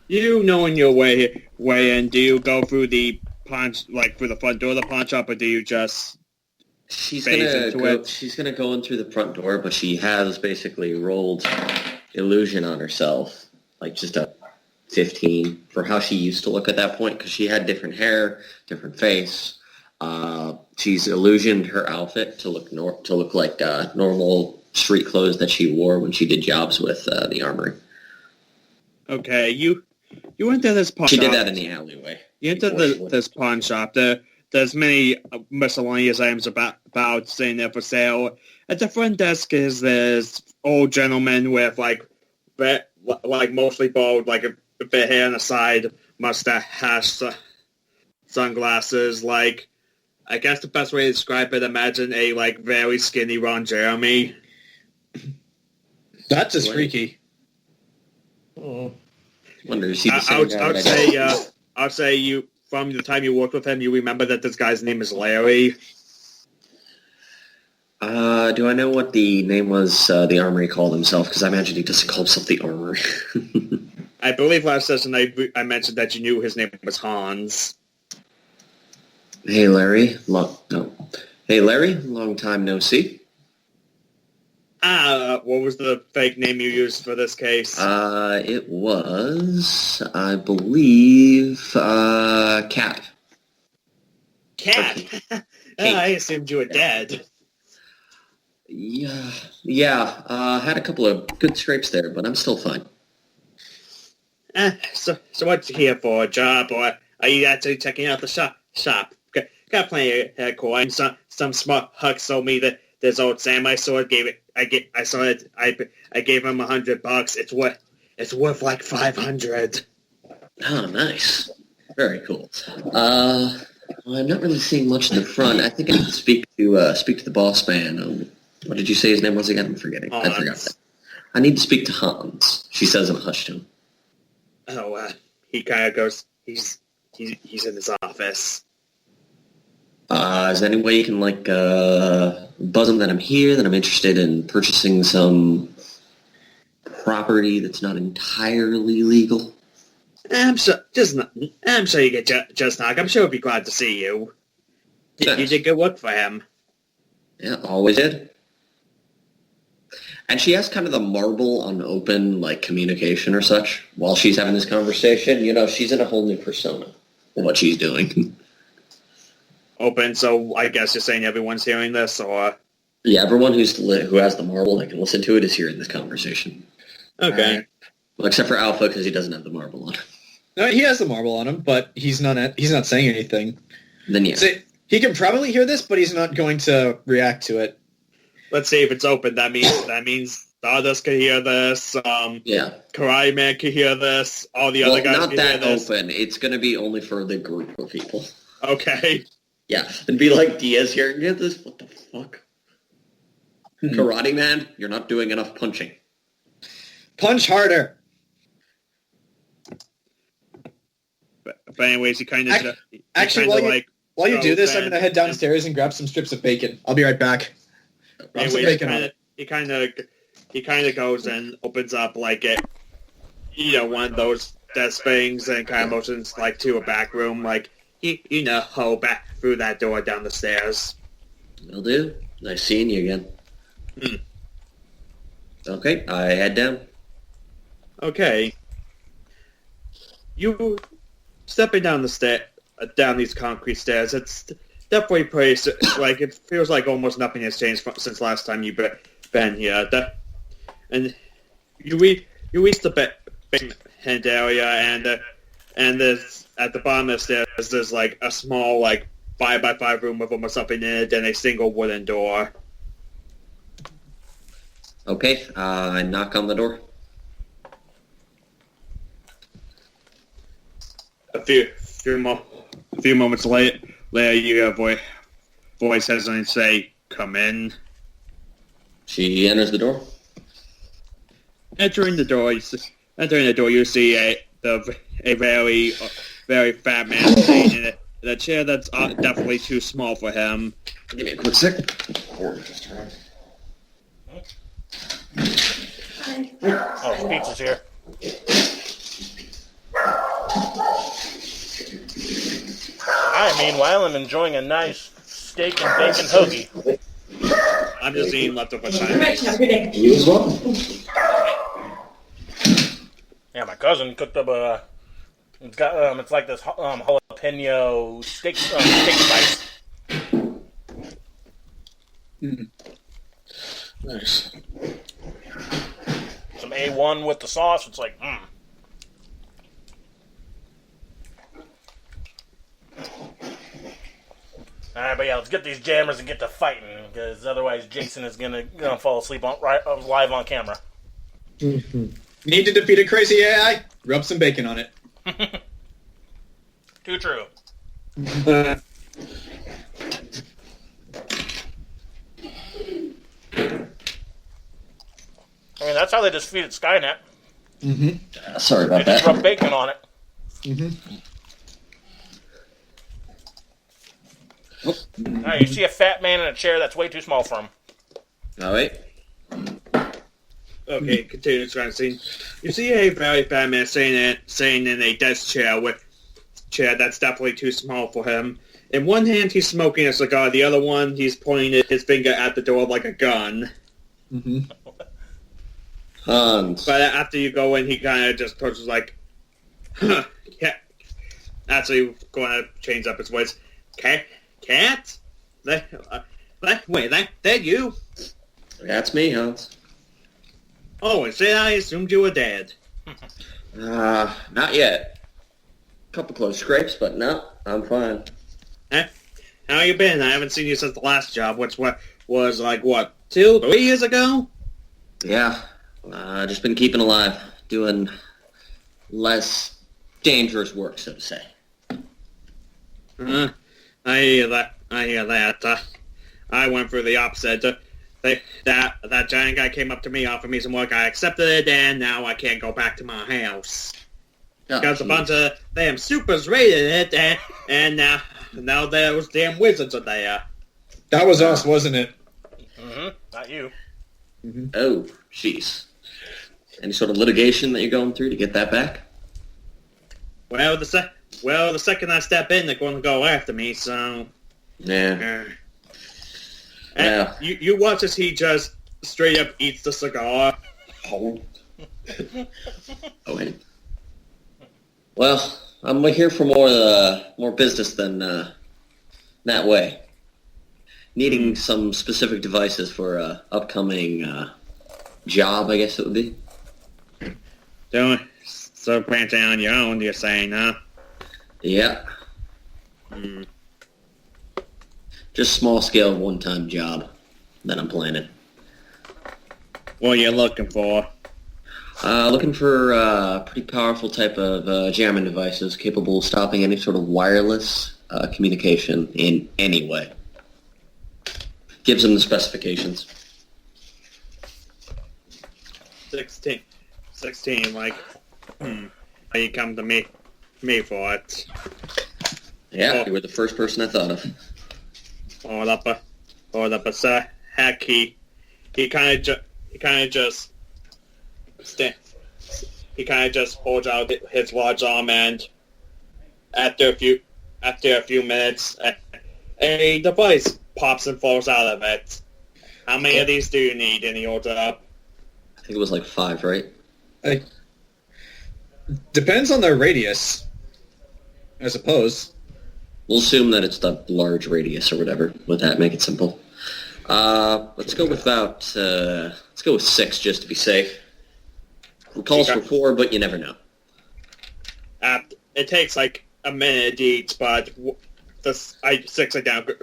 Speaker 1: You knowing your way in, do you go through the through the front door of the pawn shop, or do you just
Speaker 4: She's
Speaker 1: phase
Speaker 4: gonna
Speaker 1: into
Speaker 4: go.
Speaker 1: it.
Speaker 4: She's gonna go in through the front door, but she has basically rolled illusion on herself, like just a 15 for how she used to look at that point, because she had different hair, different face. She's illusioned her outfit to look like normal street clothes that she wore when she did jobs with the armory.
Speaker 1: Okay, you went to this pawn shop.
Speaker 4: She did that in the alleyway.
Speaker 1: You entered this pawn shop. There's many miscellaneous items about sitting there for sale. At the front desk is this old gentleman with like mostly bald, like a bit of hair on the side, mustache, sunglasses. Like, I guess the best way to describe it, imagine a like very skinny Ron Jeremy.
Speaker 2: That's just freaky.
Speaker 4: Wonder is he the same guy?
Speaker 1: I'd say you, from the time you worked with him, you remember that this guy's name is Larry.
Speaker 4: Do I know what the name was the armory called himself? Because I imagine he doesn't call himself the armory.
Speaker 1: I believe last session I mentioned that you knew his name was Hans.
Speaker 4: Hey, Larry. Hey, Larry. Long time no see.
Speaker 1: What was the fake name you used for this case?
Speaker 4: It was, I believe, Cap.
Speaker 1: Cat? I assumed you were dead.
Speaker 4: Yeah. Had a couple of good scrapes there, but I'm still fine.
Speaker 1: So what you here for, a job, or are you actually checking out the shop? Got plenty of coins. Some smart hug sold me that this old samurai sword. I gave him $100. It's worth like 500.
Speaker 4: Oh, nice. Very cool. Well, I'm not really seeing much in the front. I think I need to speak to the boss man. What did you say his name was again? I'm forgetting.
Speaker 1: Hans.
Speaker 4: I forgot that. I need to speak to Hans. She says in a hushed tone.
Speaker 1: Oh, he kind of goes. He's in his office.
Speaker 4: Is there any way you can buzz him that I'm here, that I'm interested in purchasing some property that's not entirely legal?
Speaker 1: I'm sure you get just knock. I'm sure he'll be glad to see you. You did good work for him.
Speaker 4: Yeah, always did. And she has kind of the marble on open, communication or such while she's having this conversation. You know, she's in a whole new persona of what she's doing.
Speaker 1: Open, so I guess you're saying everyone's hearing this, or...
Speaker 4: Yeah, everyone who has the marble and can listen to it is hearing this conversation.
Speaker 1: Okay.
Speaker 4: Well, except for Alpha, because he doesn't have the marble on.
Speaker 2: No, he has the marble on him, but he's not saying anything.
Speaker 4: Then yeah.
Speaker 2: So he can probably hear this, but he's not going to react to it.
Speaker 1: Let's see if it's open. That means Stardust can hear this.
Speaker 4: Yeah.
Speaker 1: Karate Man can hear this. All the other guys
Speaker 4: not
Speaker 1: can
Speaker 4: that
Speaker 1: hear this.
Speaker 4: open. It's going to be only for the group of people.
Speaker 1: Okay.
Speaker 4: Yeah, and be like Diaz here. Get this? What the fuck? Karate Man, you're not doing enough punching.
Speaker 2: Punch harder.
Speaker 1: But anyways, he kind of
Speaker 2: while you do this, I'm gonna head downstairs and grab some strips of bacon. I'll be right back.
Speaker 1: Anyways, he kind of goes and opens up one of those desk things and kind of motions to a back room, back through that door down the stairs.
Speaker 4: Will do. Nice seeing you again. Okay, I head down.
Speaker 1: Okay. You stepping down down these concrete stairs. It's definitely pretty. It feels like almost nothing has changed since last time you've been here. And you reach the basement area, and there's at the bottom of the stairs. There's a small 5x5 room with almost nothing in it, and a single wooden door.
Speaker 4: Okay, I knock on the door.
Speaker 1: A few moments later, you hear a voice hesitant say, "Come in."
Speaker 4: She enters the door.
Speaker 1: Entering the door, you see a very very fat man sitting in a chair that's definitely too small for him.
Speaker 4: Give me a quick sec.
Speaker 3: Oh, pizza's here. I, meanwhile, am enjoying a nice steak and bacon hoagie.
Speaker 1: I'm just eating leftover
Speaker 9: All right,
Speaker 1: Chinese.
Speaker 9: have a good day.
Speaker 8: You as well.
Speaker 3: Yeah, my cousin cooked up a. It's got it's like this jalapeno steak spice.
Speaker 5: Nice.
Speaker 3: Some A1 with the sauce. It's like, Alright, but yeah, let's get these jammers and get to fighting, because otherwise Jayson is gonna fall asleep live on camera.
Speaker 2: Need to defeat a crazy AI? Rub some bacon on it.
Speaker 3: Too true. I mean, that's how they defeated Skynet.
Speaker 4: Sorry
Speaker 3: They
Speaker 4: about
Speaker 3: just
Speaker 4: that.
Speaker 3: rubbed bacon on it. Alright, you see a fat man in a chair that's way too small for him.
Speaker 4: All right.
Speaker 1: Okay, continue trying to scene. You see a very bad man saying in a desk chair that's definitely too small for him. In one hand, he's smoking a cigar. The other one, he's pointing his finger at the door like a gun.
Speaker 4: Hans.
Speaker 1: But after you go in, he kind of just pushes like, huh, cat. Actually, going to change up his voice. Cat? Wait, that you?
Speaker 4: That's me, Hans.
Speaker 1: Oh, and say I assumed you were dead.
Speaker 4: Not yet. Couple close scrapes, but no, I'm fine.
Speaker 1: How you been? I haven't seen you since the last job, which was like, 2-3 years ago?
Speaker 4: Yeah, just been keeping alive, doing less dangerous work, so to say.
Speaker 1: I hear that. I went through the opposite. That giant guy came up to me, offered me some work. I accepted it, and now I can't go back to my house.
Speaker 4: Oh,
Speaker 1: Because a bunch of damn supers raided it, and now those damn wizards are there.
Speaker 2: That was us, wasn't it?
Speaker 3: Not you.
Speaker 4: Oh, jeez. Any sort of litigation that you're going through to get that back?
Speaker 1: Well, the second I step in, they're going to go after me, so...
Speaker 4: Yeah.
Speaker 1: And you watch as he just straight up eats the cigar.
Speaker 4: Oh, wait. Well, I'm here for more business than that way. Needing some specific devices for upcoming job, I guess it would be.
Speaker 1: So branching on your own, you're saying, huh?
Speaker 4: Yeah. Just small scale one-time job that I'm planning.
Speaker 1: What are you looking for?
Speaker 4: Looking for pretty powerful type of jamming devices capable of stopping any sort of wireless communication in any way. Gives them the specifications.
Speaker 1: 16, like, how you come to me for it?
Speaker 4: Yeah, you were the first person I thought of.
Speaker 1: Hold up a sec. Heck, he kind of just holds out his large arm, and after a few minutes, a device pops and falls out of it. How many of these do you need? And he holds it up.
Speaker 4: I think it was like 5, right?
Speaker 2: Depends on the radius, I suppose.
Speaker 4: We'll assume that it's the large radius or whatever. With that, make it simple. Let's go with let's go with 6 just to be safe. It calls for 4, but you never know.
Speaker 1: It takes like a minute each, but the 6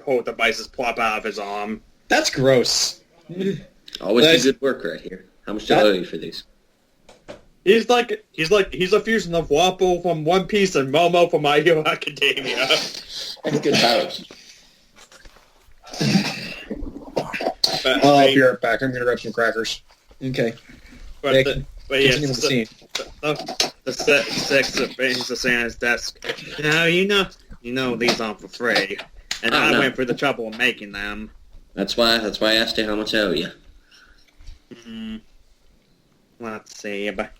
Speaker 1: whole devices plop out of his arm.
Speaker 2: That's gross.
Speaker 4: Always do good work right here. How much do I owe you for these?
Speaker 1: He's a fusion of Wappo from One Piece and Momo from My Hero Academia.
Speaker 8: That's good powers.
Speaker 5: I'll be right back. I'm going to grab some crackers.
Speaker 2: Okay.
Speaker 1: But yes,
Speaker 2: Continue with the scene.
Speaker 1: the 6 brings the sand his desk. Now you know these aren't for free, and I went through the trouble of making them.
Speaker 4: That's why I asked you how much I owe you.
Speaker 1: Let's see, but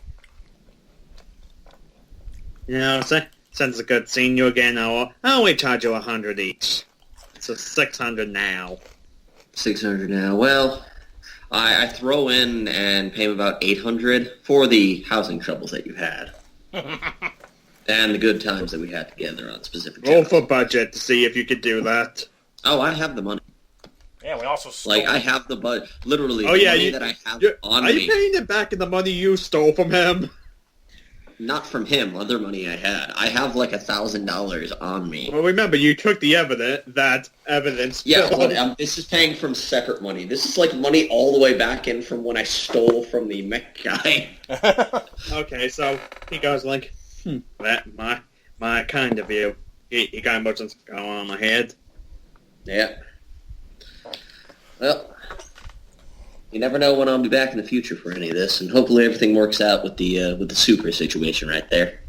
Speaker 1: since it's a good seeing you again, I'll only charge you 100 each. So 600 now.
Speaker 4: 600 now. Well, I throw in and pay him about 800 for the housing troubles that you've had. And the good times that we had together on specific
Speaker 1: Roll
Speaker 4: jobs.
Speaker 1: for budget to see if you could do that.
Speaker 4: Oh, I have the money.
Speaker 3: Yeah, we also stole...
Speaker 4: Like, I have the budget. Literally,
Speaker 1: Oh,
Speaker 4: the
Speaker 1: yeah,
Speaker 4: money
Speaker 1: you-
Speaker 4: that I have on
Speaker 1: Are you
Speaker 4: me.
Speaker 1: paying it back in the money you stole from him?
Speaker 4: Not from him, other money I had. I have like $1,000 on me.
Speaker 1: Well, remember, you took the evidence.
Speaker 4: Yeah, but this is paying from separate money. This is like money all the way back in from when I stole from the mech guy.
Speaker 1: Okay, so he goes like, that my kind of you. He got emotions going on my head.
Speaker 4: Yeah. Well, you never know when I'll be back in the future for any of this, and hopefully everything works out with the super situation right there.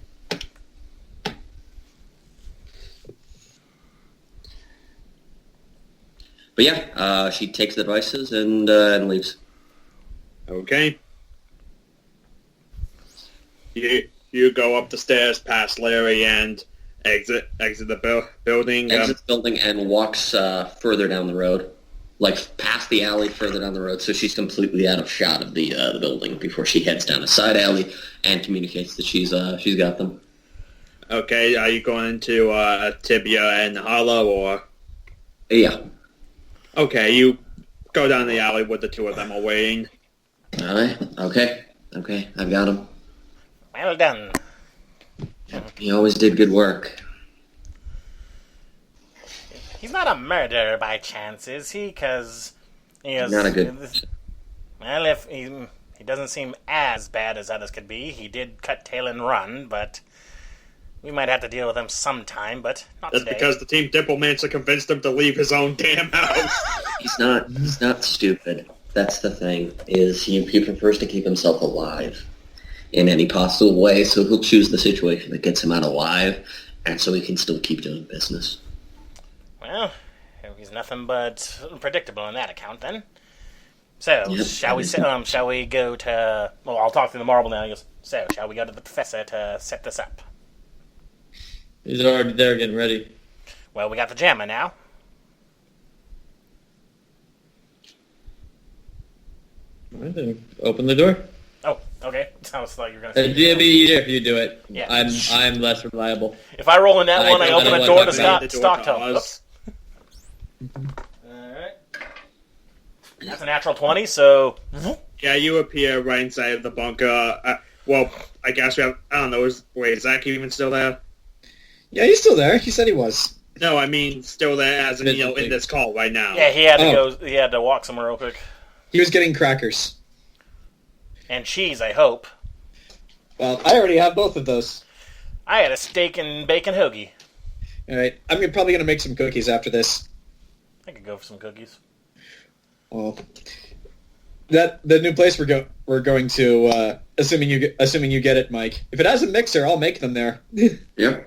Speaker 4: But yeah, she takes the devices and leaves.
Speaker 1: Okay. You go up the stairs past Larry and exit the building.
Speaker 4: Exits the building and walks further down the road, like past the alley, further down the road, so she's completely out of shot of the building before she heads down a side alley and communicates that she's got them.
Speaker 1: Okay, are you going to Tibia and Hollow, or?
Speaker 4: Yeah.
Speaker 1: Okay, you go down the alley with the two of them are waiting.
Speaker 4: All right. Okay, I've got him.
Speaker 3: Well done.
Speaker 4: He always did good work.
Speaker 3: He's not a murderer by chance, is he? Because he is...
Speaker 4: Not a good...
Speaker 3: Well, if he doesn't seem as bad as others could be. He did cut tail and run, but we might have to deal with him sometime, but not
Speaker 1: That's
Speaker 3: today.
Speaker 1: because the team Diplomancer convinced him to leave his own damn house.
Speaker 4: He's not stupid. That's the thing, is he prefers to keep himself alive in any possible way, so he'll choose the situation that gets him out alive, and so he can still keep doing business.
Speaker 3: Well, he's nothing but predictable on that account, then. So,
Speaker 4: Yep.
Speaker 3: shall we go to... Well, I'll talk through the marble now. He goes, so, shall we go to the professor to set this up?
Speaker 6: He's already there getting ready.
Speaker 3: Well, we got the jammer now.
Speaker 6: All right, then open the door.
Speaker 3: Oh, okay. I was thought you were going to say...
Speaker 6: It'd be easier if you do it.
Speaker 3: Yeah.
Speaker 6: I'm less reliable.
Speaker 3: If I roll in that
Speaker 6: I
Speaker 3: one, I
Speaker 6: don't
Speaker 3: open
Speaker 6: know
Speaker 3: a door
Speaker 6: what
Speaker 3: to
Speaker 6: I'm
Speaker 3: Stockholm.
Speaker 1: doing.
Speaker 3: Oops. Alright. That's a natural 20, so...
Speaker 1: Yeah, you appear right inside of the bunker. Well, I guess we have... I don't know, is Zach even still there?
Speaker 2: Yeah, he's still there. He said he was.
Speaker 1: No, I mean still there as in, in this call right now.
Speaker 3: Yeah, he had to go... He had to walk somewhere real quick.
Speaker 2: He was getting crackers.
Speaker 3: And cheese, I hope.
Speaker 2: Well, I already have both of those.
Speaker 3: I had a steak and bacon hoagie.
Speaker 2: All right, I'm probably going to make some cookies after this.
Speaker 3: I could go for some cookies.
Speaker 2: Well, the new place we're going to, assuming you get it, Mike. If it has a mixer, I'll make them there.
Speaker 4: Yeah.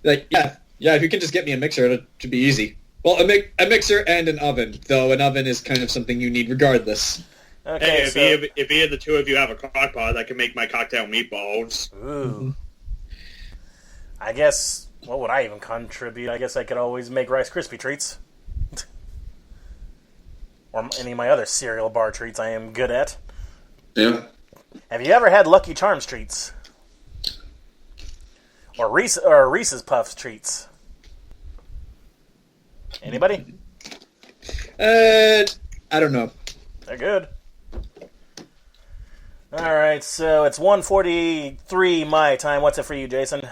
Speaker 2: Like, yeah. If you can just get me a mixer, it should be easy. Well, a mixer and an oven, though an oven is kind of something you need regardless.
Speaker 3: Okay,
Speaker 1: Hey, if either the two of you have a crock pot, I can make my cocktail meatballs.
Speaker 3: Ooh. I guess... What would I even contribute? I guess I could always make Rice Krispie treats. Or any of my other cereal bar treats I am good at.
Speaker 4: Yeah.
Speaker 3: Have you ever had Lucky Charms treats? Or Reese's Puffs treats? Anybody?
Speaker 2: I don't know.
Speaker 3: They're good. Alright, so it's 1:43 my time. What's it for you, Jayson?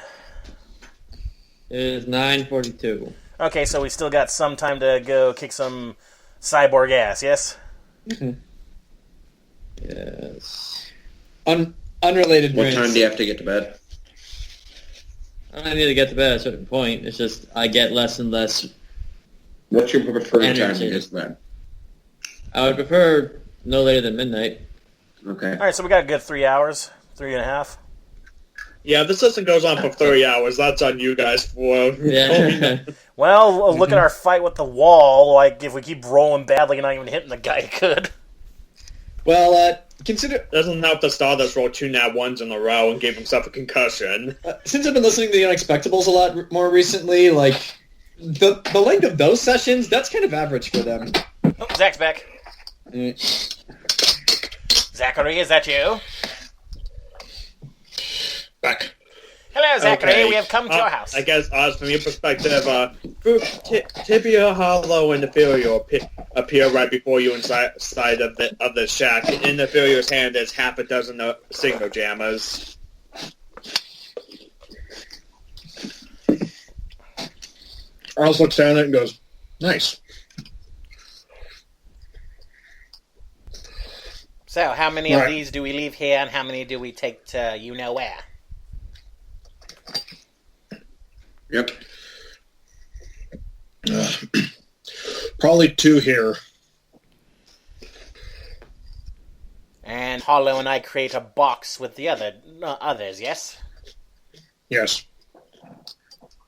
Speaker 6: It is 9:42.
Speaker 3: Okay, so we still got some time to go kick some cyborg ass, yes?
Speaker 6: Yes.
Speaker 2: Unrelated.
Speaker 4: What
Speaker 2: Vince.
Speaker 4: time do you have to get to bed?
Speaker 6: I need to get to bed at a certain point. It's just I get less and less.
Speaker 4: What's your preferred time to
Speaker 6: Energy.
Speaker 4: get to bed?
Speaker 6: I would prefer no later than midnight.
Speaker 4: Okay.
Speaker 3: Alright, so we got a good 3 hours. 3.5.
Speaker 1: Yeah, this system goes on for 30 hours. That's on you guys for...
Speaker 6: Yeah.
Speaker 3: Well, look at our fight with the wall. Like, if we keep rolling badly and not even hitting the guy, good.
Speaker 2: Well, consider
Speaker 1: Doesn't help the Stardust roll 2 nat 1s in a row and gave himself a concussion.
Speaker 2: since I've been listening to the Unexpectables a lot more recently, like the length of those sessions, that's kind of average for them.
Speaker 3: Oh, Zach's back.
Speaker 2: Mm.
Speaker 3: Zachary, is that you?
Speaker 5: Back.
Speaker 3: Hello, Zachary.
Speaker 1: Okay.
Speaker 3: We have come to your house.
Speaker 1: I guess, Oz, from your perspective, Tibia, Hollow, and Ethereal appear right before you inside of the shack. In Ethereal's hand is half a dozen signal jammers.
Speaker 5: Arls looks down at it and goes, nice.
Speaker 3: So, how many of
Speaker 5: Right.
Speaker 3: these do we leave here, and how many do we take to you-know-where?
Speaker 2: Yep.
Speaker 5: Probably 2 here.
Speaker 3: And Hollow and I create a box with the others, yes?
Speaker 5: Yes.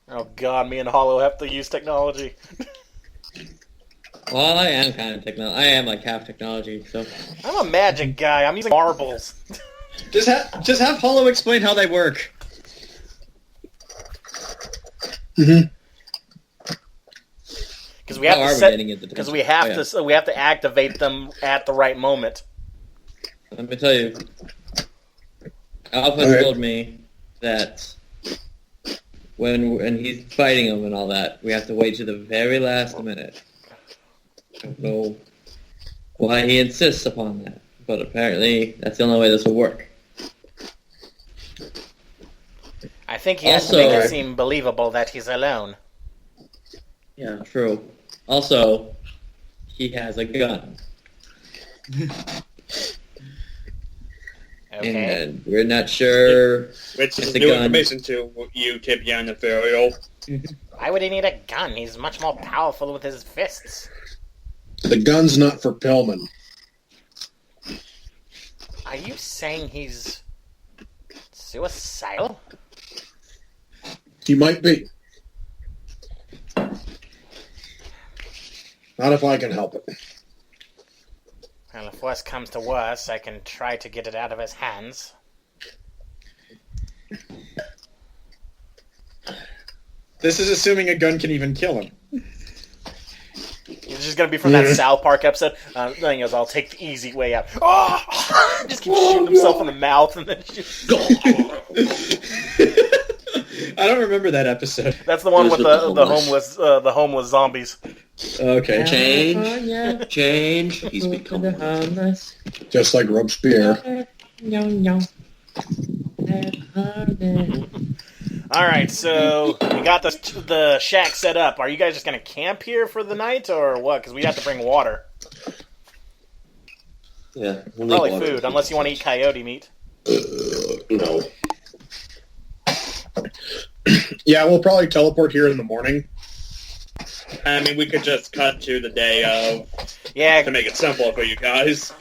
Speaker 3: Oh god, me and Hollow have to use technology.
Speaker 6: Well, I am kind of I am like half technology, so.
Speaker 3: I'm a magic guy. I'm using marbles.
Speaker 2: Just have Hollow explain how they work.
Speaker 5: Mm-hmm.
Speaker 3: Because we have
Speaker 6: How
Speaker 3: to
Speaker 6: are we
Speaker 3: set.
Speaker 6: getting into
Speaker 3: Because
Speaker 6: this?
Speaker 3: we have
Speaker 6: Oh, yeah.
Speaker 3: to. We have to activate them at the right moment.
Speaker 6: Let me tell you, Alpha
Speaker 5: Okay.
Speaker 6: told me that when he's fighting him and all that, we have to wait to the very last minute. I don't know why he insists upon that, but apparently that's the only way this will work.
Speaker 3: I think he has to
Speaker 6: Also-
Speaker 3: make it seem believable that he's alone.
Speaker 6: Yeah, true. Also, he has a gun,
Speaker 3: Okay.
Speaker 6: and we're not sure.
Speaker 1: Which is
Speaker 6: It's a
Speaker 1: new
Speaker 6: gun.
Speaker 1: information to you, Tibia, and Ethereal.
Speaker 3: Why would he need a gun? He's much more powerful with his fists.
Speaker 5: The gun's not for Pillman.
Speaker 3: Are you saying he's suicidal?
Speaker 5: He might be. Not if I can help it.
Speaker 3: Well, if worse comes to worse, I can try to get it out of his hands.
Speaker 2: This is assuming a gun can even kill him.
Speaker 3: It's just gonna be from that South Park episode. Thing is, I'll take the easy way out. Oh! Just keep shooting himself in the mouth and then just...
Speaker 2: I don't remember that episode.
Speaker 3: That's the one with
Speaker 4: Where's
Speaker 3: the homeless zombies.
Speaker 2: Okay.
Speaker 4: Change. He's become one.
Speaker 5: Just like Robespierre.
Speaker 3: All right, so we got the shack set up. Are you guys just gonna camp here for the night, or what? Because we have to bring water,
Speaker 4: Yeah. We'll need
Speaker 3: probably
Speaker 4: water.
Speaker 3: food, unless you want to eat coyote meat.
Speaker 4: No.
Speaker 5: Yeah, we'll probably teleport here in the morning.
Speaker 1: I mean, we could just cut to the day of
Speaker 3: Yeah.
Speaker 1: to make it simpler for you guys.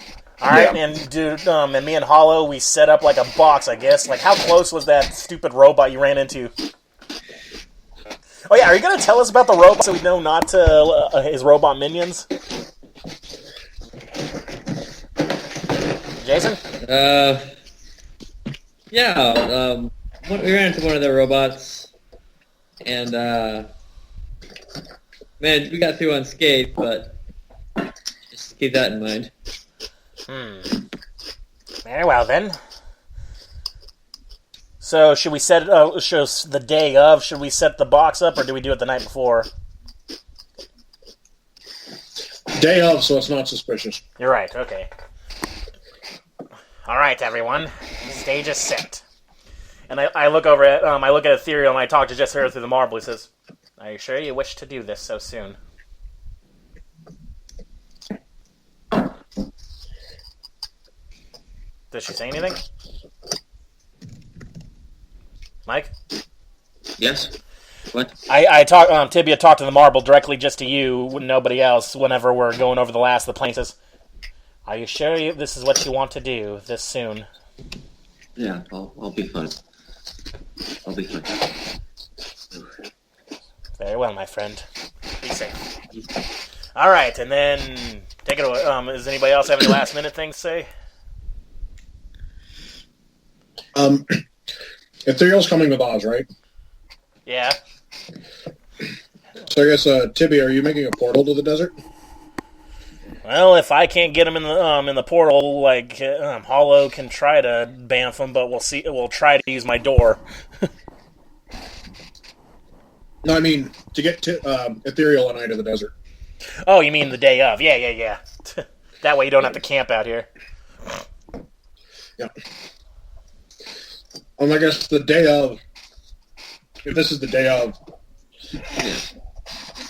Speaker 3: All right, and dude, and me and Hollow, we set up like a box, I guess. Like, how close was that stupid robot you ran into? Oh yeah, are you gonna tell us about the robot so we know not to his robot minions? Jason?
Speaker 6: Yeah, we ran into one of their robots, and, man, we got through unscathed, but just keep that in mind.
Speaker 3: Very well, then. So, should we set it, show the day of, should we set the box up, or do we do it the night before?
Speaker 5: Day of, so it's not suspicious.
Speaker 3: You're right, okay. Alright, everyone. Stage is set. And I look over at, I look at Ethereal and I talk to Jester through the marble. He says, "Are you sure you wish to do this so soon?" Does she say anything? Mike?
Speaker 4: Yes. What?
Speaker 3: I talk, Tibia talked to the marble directly just to you, nobody else, whenever we're going over the last of the planes. Says, "Are you sure this is what you want to do this soon?"
Speaker 4: Yeah. I'll be fine. I'll be fine.
Speaker 3: Very well, my friend. Be safe. Alright, and then take it away. Does anybody else have any last minute things to say?
Speaker 5: Ethereal's coming with Oz, right?
Speaker 3: Yeah.
Speaker 5: So I guess, Tibia, are you making a portal to the desert?
Speaker 9: Well, if I can't get him in the portal, like Hollow can try to bamf him, but we'll see. We'll try to use my door.
Speaker 5: No, I mean to get to Ethereal and I to the desert.
Speaker 9: Oh, you mean the day of? Yeah. That way you don't have to camp out here.
Speaker 5: Yeah. I guess the day of. If this is the day of,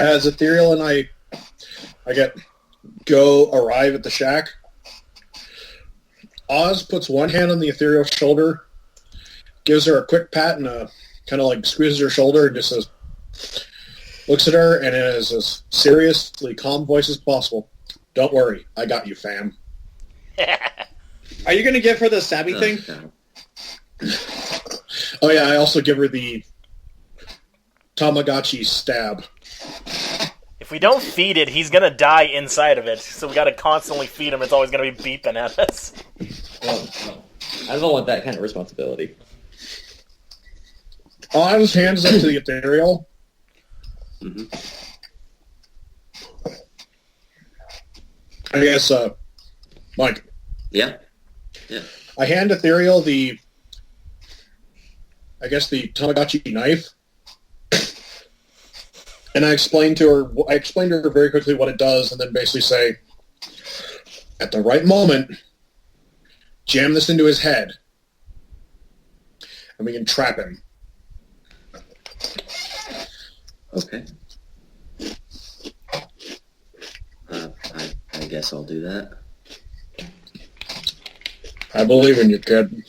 Speaker 5: as Ethereal and I arrive at the shack. Oz puts one hand on the Ethereal shoulder, gives her a quick pat and a kind of like squeezes her shoulder and just says, looks at her and in as seriously calm voice as possible. Don't worry, I got you, fam.
Speaker 2: Are you going to give her the stabby thing?
Speaker 5: Oh yeah, I also give her the Tamagotchi stab.
Speaker 9: If we don't feed it, he's gonna die inside of it. So we gotta constantly feed him. It's always gonna be beeping at us.
Speaker 6: Oh, no. I don't want that kind of responsibility.
Speaker 5: Oz hands up to the Ethereal.
Speaker 4: Mm-hmm.
Speaker 5: I guess, Mike.
Speaker 4: Yeah.
Speaker 5: I hand Ethereal the Tamagotchi knife. And I explained to her very quickly what it does, and then basically say, at the right moment, jam this into his head, and we can trap him.
Speaker 4: Okay. I guess I'll do that.
Speaker 5: I believe in you, kid.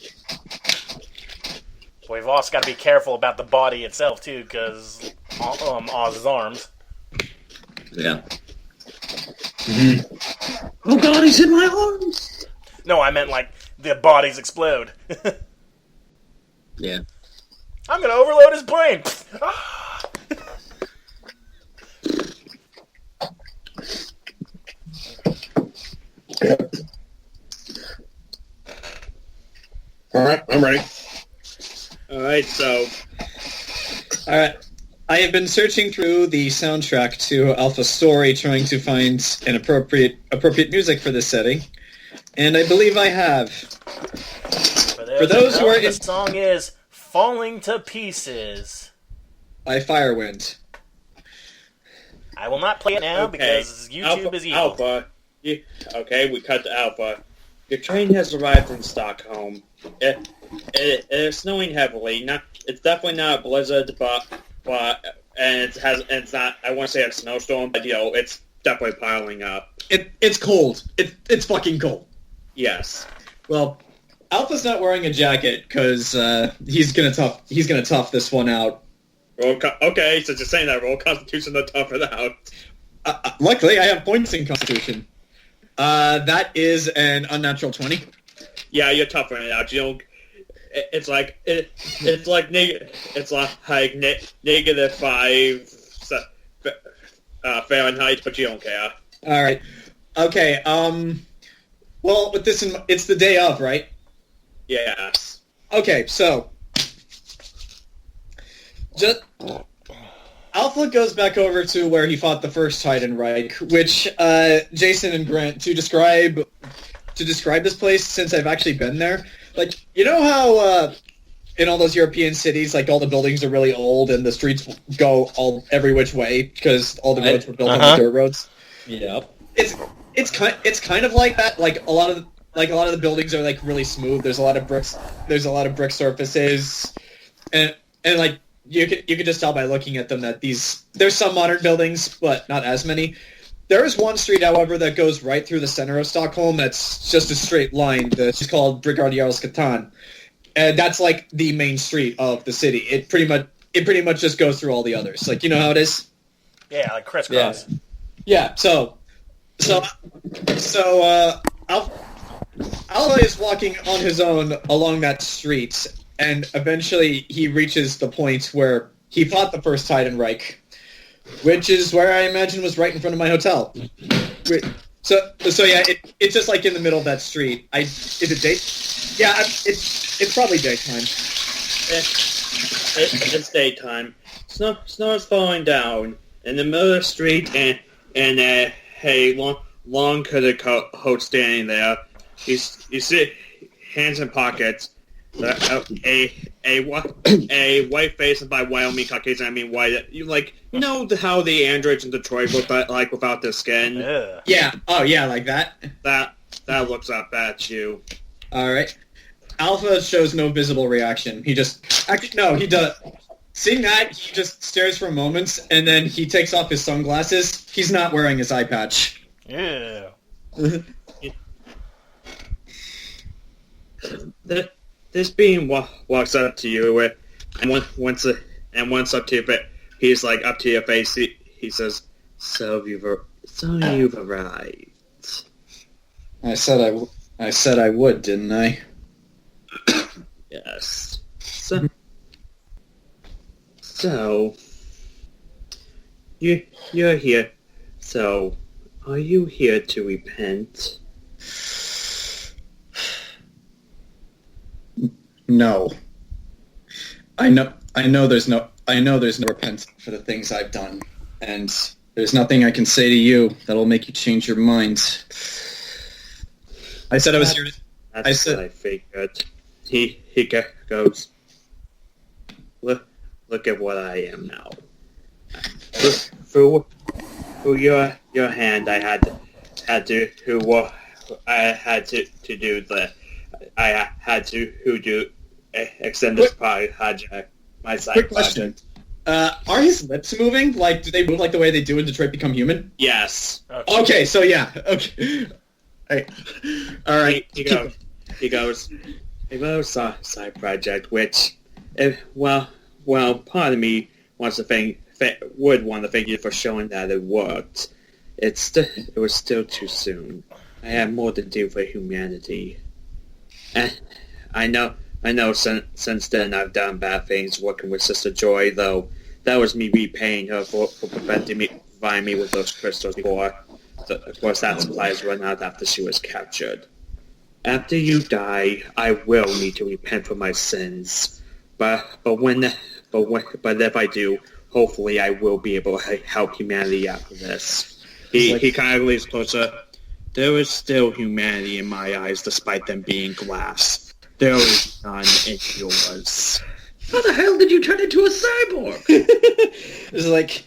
Speaker 9: Well, we've also got to be careful about the body itself, too, because Oz's arms.
Speaker 4: Yeah. Mm-hmm. Oh god, he's in my arms!
Speaker 9: No, I meant, like, the bodies explode.
Speaker 4: Yeah.
Speaker 9: I'm going to overload his brain!
Speaker 5: All right, I'm ready.
Speaker 1: All right, so
Speaker 2: All right. I have been searching through the soundtrack to Alpha Story, trying to find an appropriate music for this setting, and I believe I have.
Speaker 9: For those who are the song is "Falling to Pieces"
Speaker 2: by Firewind.
Speaker 9: I will not play it now because YouTube is evil.
Speaker 1: Alpha. Okay, we cut to Alpha. Your train has arrived in Stockholm. It is snowing heavily. It's definitely not a blizzard, but it's not. I want to say a snowstorm, but it's definitely piling up.
Speaker 2: It's cold. It's fucking cold.
Speaker 1: Yes.
Speaker 2: Well, Alpha's not wearing a jacket because he's gonna tough this one out.
Speaker 1: Okay, so just saying that, roll Constitution to tough it out.
Speaker 2: Luckily, I have points in Constitution. That is an unnatural 20.
Speaker 1: Yeah, you're tougher it out. You don't. It's like -5 Fahrenheit, but you don't care.
Speaker 2: All right. Okay. Well, with this, it's the day of, right?
Speaker 1: Yes.
Speaker 2: Okay. So, Alpha goes back over to where he fought the first Titanreich, which Jayson and Grant to describe this place, since I've actually been there. Like, you know how in all those European cities, like all the buildings are really old and the streets go every which way because all the roads were built on the dirt roads.
Speaker 6: Yeah.
Speaker 2: It's kind of like that. Like a lot of the buildings are like really smooth. There's a lot of bricks. There's a lot of brick surfaces, and like you could just tell by looking at them that there's some modern buildings, but not as many. There is one street, however, that goes right through the center of Stockholm. That's just a straight line. That's called Brigadier and that's like the main street of the city. It pretty much just goes through all the others. Like, you know how it is?
Speaker 9: Yeah, like crisscross.
Speaker 2: Yeah. So Alpha is walking on his own along that street, and eventually he reaches the point where he fought the first Titanreich, which is where I imagine was right in front of my hotel. So yeah, it's just like in the middle of that street. Is it day? Yeah, it's probably daytime.
Speaker 1: It's daytime. Snow is falling down. in the middle of the street, and a long coated coat standing there. You see hands in pockets. A white face by Wyoming Caucasian. I mean white. You know how the androids in Detroit look like without their skin.
Speaker 2: Yeah. Oh yeah, like that.
Speaker 1: That looks up at you.
Speaker 2: All right. Alpha shows no visible reaction. He does. Seeing that, he just stares for moments, and then he takes off his sunglasses. He's not wearing his eye patch.
Speaker 9: Yeah.
Speaker 1: This being walks up to you, and once up to you, but he's like up to your face. He says, "So you've arrived."
Speaker 2: I said I would, didn't I?
Speaker 1: Yes. So you're here. So are you here to repent?
Speaker 2: No. I know there's no repentance for the things I've done, and there's nothing I can say to you that'll make you change your mind. I said I was here.
Speaker 1: That's what I figured. He goes, look at what I am now. Through your hand, I had to extend this project. My side
Speaker 2: Quick question. Are his lips moving? Like, do they move like the way they do in Detroit Become Human?
Speaker 1: Yes.
Speaker 2: Okay, so yeah. Okay. All right.
Speaker 1: He goes, side project, which, part of me would want to thank you for showing that it worked. It was still too soon. I have more to do for humanity. And I know since then I've done bad things working with Sister Joy, though that was me repaying her for preventing me, providing me with those crystals before. Of course, that supplies run out after she was captured. After you die, I will need to repent for my sins. But if I do, hopefully I will be able to help humanity after this. He kind of leans closer. There is still humanity in my eyes, despite them being glass. There is none in yours.
Speaker 4: How the hell did you turn into a cyborg?
Speaker 2: It's like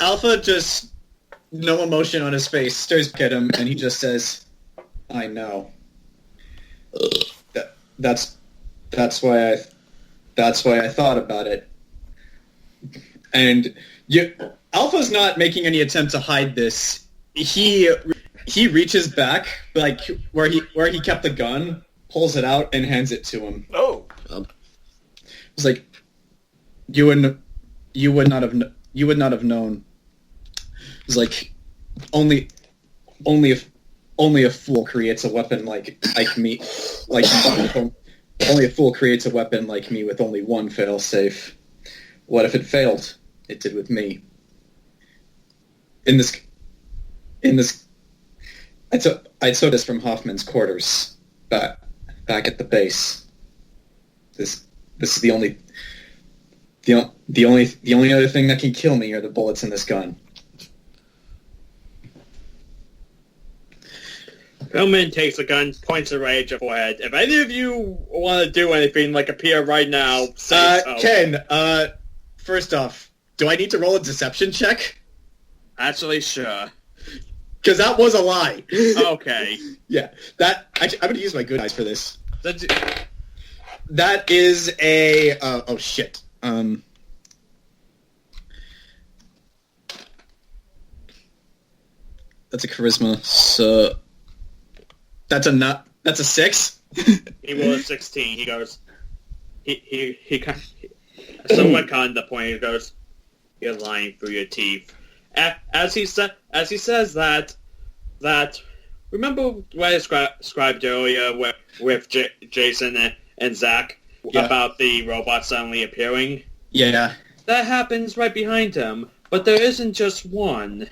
Speaker 2: Alpha just no emotion on his face, stares back at him, and he just says, "I know." That's why I thought about it. And Alpha's not making any attempt to hide this. He reaches back, like where he kept the gun, pulls it out, and hands it to him.
Speaker 9: Oh.
Speaker 2: It's like you would not have known. It's like only a fool creates a weapon like me. Like only a fool creates a weapon like me with only one failsafe. What if it failed? It did with me. In this, I took this from Hoffman's quarters back at the base. This is the only other thing that can kill me are the bullets in this gun.
Speaker 1: Pillman takes the gun, points it right at your forehead. If any of you want to do anything, like appear right now, say so.
Speaker 2: Ken, first off, do I need to roll a deception check?
Speaker 1: Actually, sure.
Speaker 2: Because that was a lie.
Speaker 1: Okay.
Speaker 2: Yeah, I'm going to use my good eyes for this. That is a... oh, shit. That's a charisma, so... That's a 6?
Speaker 1: He rolled a 16. He goes... He somewhat kind of point. He goes, "You're lying through your teeth." As he says that remember what I described earlier with Jayson and Zach about the robot suddenly appearing?
Speaker 2: Yeah.
Speaker 1: That happens right behind him, but there isn't just one.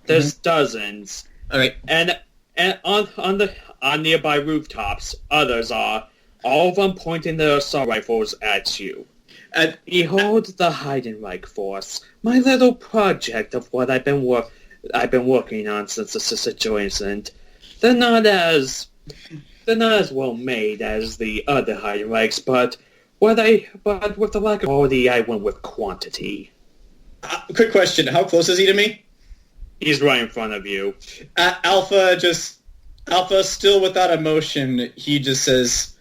Speaker 1: There's dozens.
Speaker 2: All right.
Speaker 1: And on nearby rooftops, others are, all of them pointing their assault rifles at you. Behold the Heidenreich Force, my little project of what I've been working on since the situation. They're not as well made as the other Heidenreichs, but with the lack of quality, I went with quantity.
Speaker 2: Quick question: how close is he to me?
Speaker 1: He's right in front of you.
Speaker 2: Alpha, still without emotion. He just says,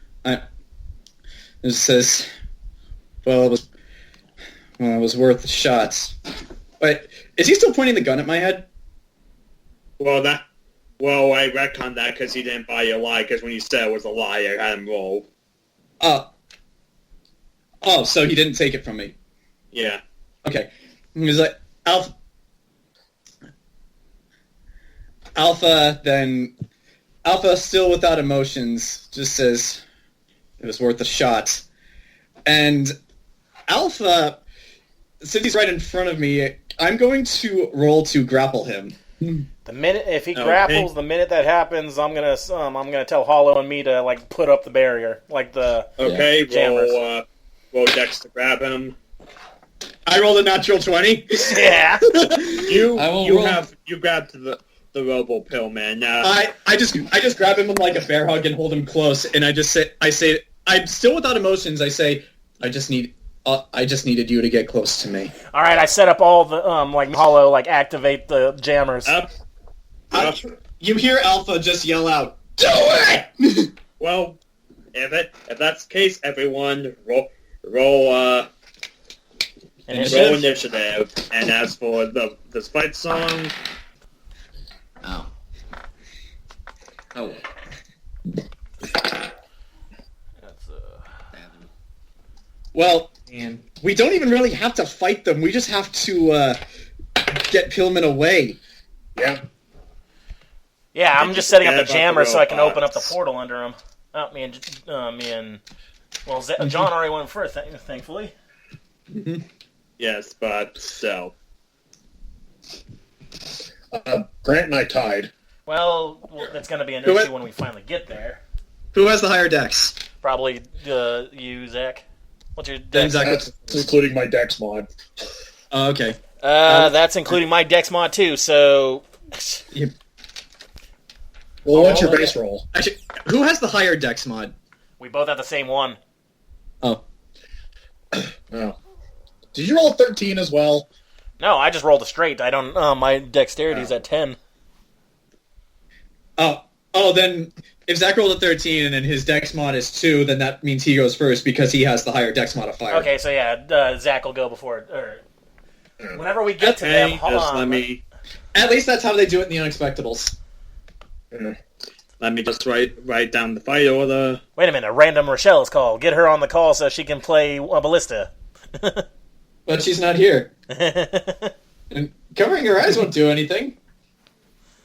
Speaker 2: "Well, it was worth the shots." Wait, is he still pointing the gun at my head?
Speaker 1: Well, I retconned that because he didn't buy your lie. Because when you said it was a lie, I had him roll.
Speaker 2: Oh, so he didn't take it from me.
Speaker 1: Yeah.
Speaker 2: Okay. He was like, Alpha, still without emotions, just says, it was worth a shot. And Alpha, since he's right in front of me, I'm going to roll to grapple him.
Speaker 9: If he grapples, the minute that happens, I'm gonna tell Hollow and me to put up the barrier, jammers.
Speaker 1: Roll Dex to grab him.
Speaker 2: I rolled a natural 20.
Speaker 9: Yeah.
Speaker 1: You grabbed the Robo Pillman.
Speaker 2: I just grab him like a bear hug and hold him close, and I say I'm still without emotions. I say I just needed you to get close to me.
Speaker 9: All right, I set up all the Hollow activate the jammers.
Speaker 2: You hear Alpha just yell out, "Do it!"
Speaker 1: Well, if that's the case, everyone roll initiative. And as for this fight song,
Speaker 2: well, we don't even really have to fight them. We just have to get Pillman away.
Speaker 5: Yeah.
Speaker 9: Yeah, I'm just setting up the jammer so I can open up the portal under him. Me and John already went first, thankfully.
Speaker 2: Mm-hmm.
Speaker 1: Yes, but still.
Speaker 5: Grant and I tied.
Speaker 9: Well, that's going to be an issue when we finally get there.
Speaker 2: Who has the higher dex?
Speaker 9: Probably you, Zach. What's your dex?
Speaker 5: That's including my dex mod.
Speaker 2: Oh, okay.
Speaker 9: That's including my dex mod too, so...
Speaker 5: Well, what's your base roll?
Speaker 2: Actually, who has the higher dex mod?
Speaker 9: We both have the same one.
Speaker 2: Oh.
Speaker 5: Oh. Did you roll 13 as well?
Speaker 9: No, I just rolled a straight. I don't... my dexterity's at 10.
Speaker 2: Oh, then if Zach rolled a 13 and his dex mod is 2, then that means he goes first because he has the higher dex modifier.
Speaker 9: Okay, so yeah, Zach will go before... whenever we get to them, hold on.
Speaker 2: At least that's how they do it in the Unexpectables.
Speaker 1: Let me just write down the fight order.
Speaker 9: Wait a minute, random Rochelle's call. Get her on the call so she can play Ballista.
Speaker 2: But she's not here. And covering her eyes won't do anything.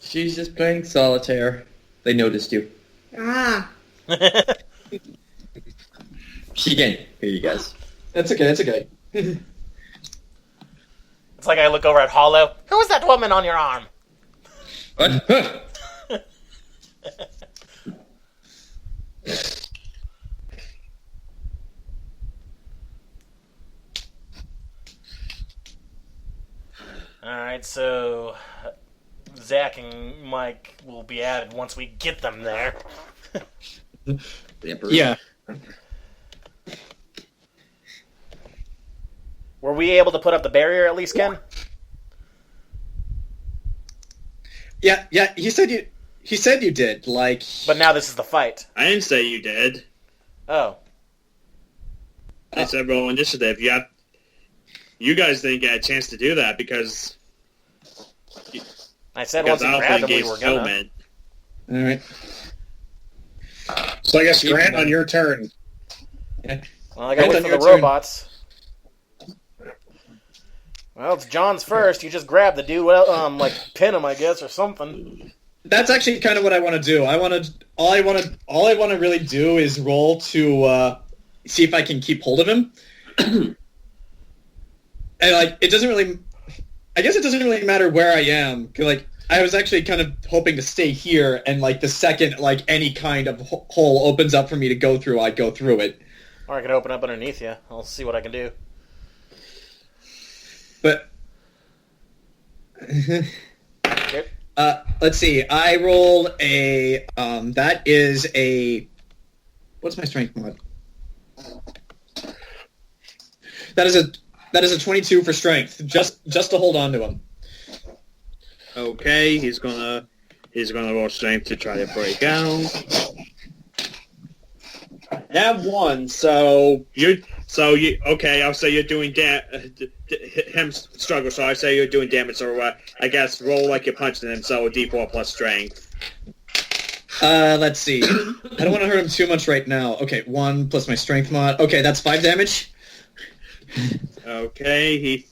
Speaker 6: She's just playing solitaire. They noticed you. She can't hear you guys.
Speaker 2: That's okay.
Speaker 9: It's like I look over at Hollow. Who's that woman on your arm?
Speaker 6: What?
Speaker 9: Alright, so Zach and Mike will be added once we get them there.
Speaker 2: Yeah.
Speaker 9: Were we able to put up the barrier at least, Ken?
Speaker 2: Yeah, he said you did,
Speaker 9: But now this is the fight.
Speaker 1: I didn't say you did.
Speaker 9: Oh.
Speaker 1: I said roll initiative. You guys didn't get a chance to do that because...
Speaker 9: I said once we grabbed him, we were gonna.
Speaker 2: Alright.
Speaker 5: So I guess, Grant, on your turn.
Speaker 2: Yeah.
Speaker 9: Well, I gotta wait for the robots. Well, it's John's first. You just grab the dude, pin him, I guess, or something.
Speaker 2: That's actually kind of what I want to do. All I want to really do is roll to see if I can keep hold of him. And it doesn't really. I guess it doesn't really matter where I am. 'Cause, I was actually kind of hoping to stay here, and the second any kind of hole opens up for me to go through, I'd go through it.
Speaker 9: Or I can open up underneath you. I'll see what I can do.
Speaker 10: But
Speaker 9: Yep.
Speaker 10: let's see. I rolled a that is a what's my strength mod? That is a 22 for strength, just to hold on to him.
Speaker 1: Okay, he's gonna roll strength to try to break out. That one, so you okay? I'll say you're doing him struggle. So I say you're doing damage. So I guess roll like you're punching him. So D4 plus strength.
Speaker 10: Let's see. I don't want to hurt him too much right now. Okay, 1 plus my strength mod. Okay, that's 5 damage.
Speaker 1: Okay,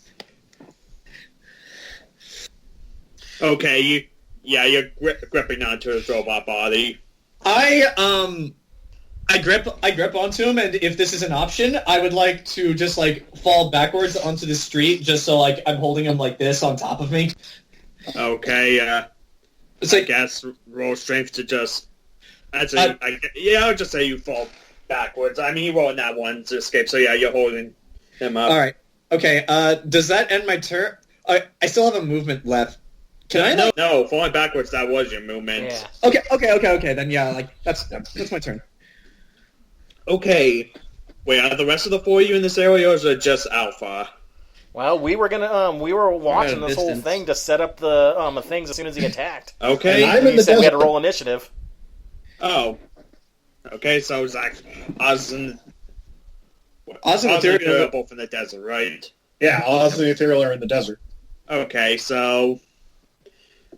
Speaker 1: Okay, you're gripping onto his robot body.
Speaker 10: I grip onto him, and if this is an option, I would like to just fall backwards onto the street, just so I'm holding him like this on top of me.
Speaker 1: Okay, I guess roll strength to just. I would just say you fall backwards. I mean, you rolled that one to escape, so yeah, you're holding him up.
Speaker 10: All right. Okay. Does that end my turn? I still have a movement left. Can I?
Speaker 1: No, falling backwards. That was your movement.
Speaker 10: Yeah. Okay. Then yeah, that's my turn.
Speaker 1: Okay. Wait, are the rest of the 4 of you in this area, or is it just Alpha?
Speaker 9: Well, we were watching this whole thing to set up the things as soon as he attacked.
Speaker 1: Okay.
Speaker 9: And he said we had to roll initiative.
Speaker 1: Oh. Okay, so Zach, Oz and
Speaker 5: Ethereal
Speaker 1: are both in the desert, right?
Speaker 5: Yeah, Oz and Ethereal are in the desert.
Speaker 1: Okay, so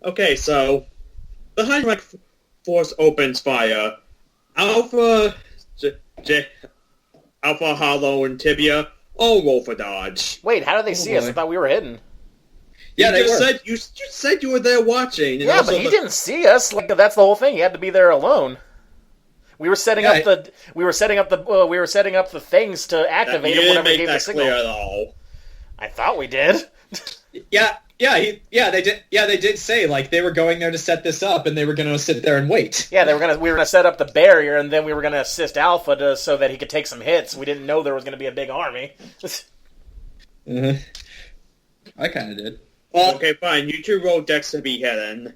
Speaker 1: the Hydromac Force opens fire. Alpha, Alpha, Hollow, and Tibia all roll for dodge.
Speaker 9: Wait, how did they see us? I thought we were hidden.
Speaker 10: Yeah,
Speaker 1: you said you were there watching.
Speaker 9: Yeah, but he didn't see us. That's the whole thing. He had to be there alone. We were setting up the things to activate it whenever he gave the signal.
Speaker 1: Clear at all.
Speaker 9: I thought we did.
Speaker 10: They did say they were going there to set this up, and they were going to sit there and wait.
Speaker 9: Yeah, we were gonna set up the barrier, and then we were gonna assist Alpha so that he could take some hits. We didn't know there was gonna be a big army.
Speaker 10: Mm-hmm. I kind of did.
Speaker 1: Well, okay, fine. You two roll Dex to be hidden.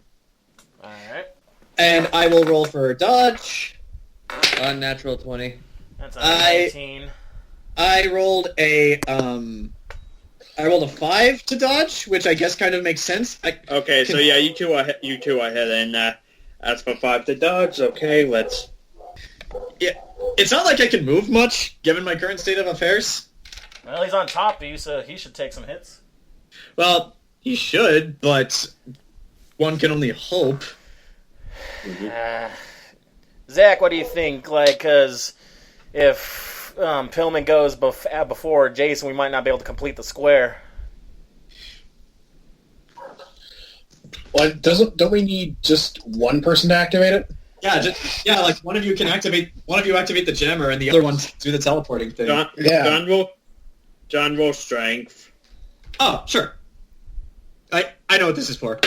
Speaker 9: All right.
Speaker 10: And I will roll for dodge.
Speaker 6: Unnatural 20.
Speaker 9: That's a 19.
Speaker 10: I rolled a 5 to dodge, which I guess kind of makes sense.
Speaker 1: So yeah, you two are hidden. That's for 5 to dodge. Okay, let's.
Speaker 10: Yeah, it's not like I can move much given my current state of affairs.
Speaker 9: Well, he's on top of you, so he should take some hits.
Speaker 10: Well, he should, but one can only hope.
Speaker 9: Zach, what do you think? Because if Pillman goes before Jayson, we might not be able to complete the square.
Speaker 5: Well, don't we need just one person to activate it?
Speaker 10: Yeah, one of you activate the jammer, and the other one do the teleporting thing.
Speaker 1: John roll strength.
Speaker 10: Oh, sure. I know what this is for.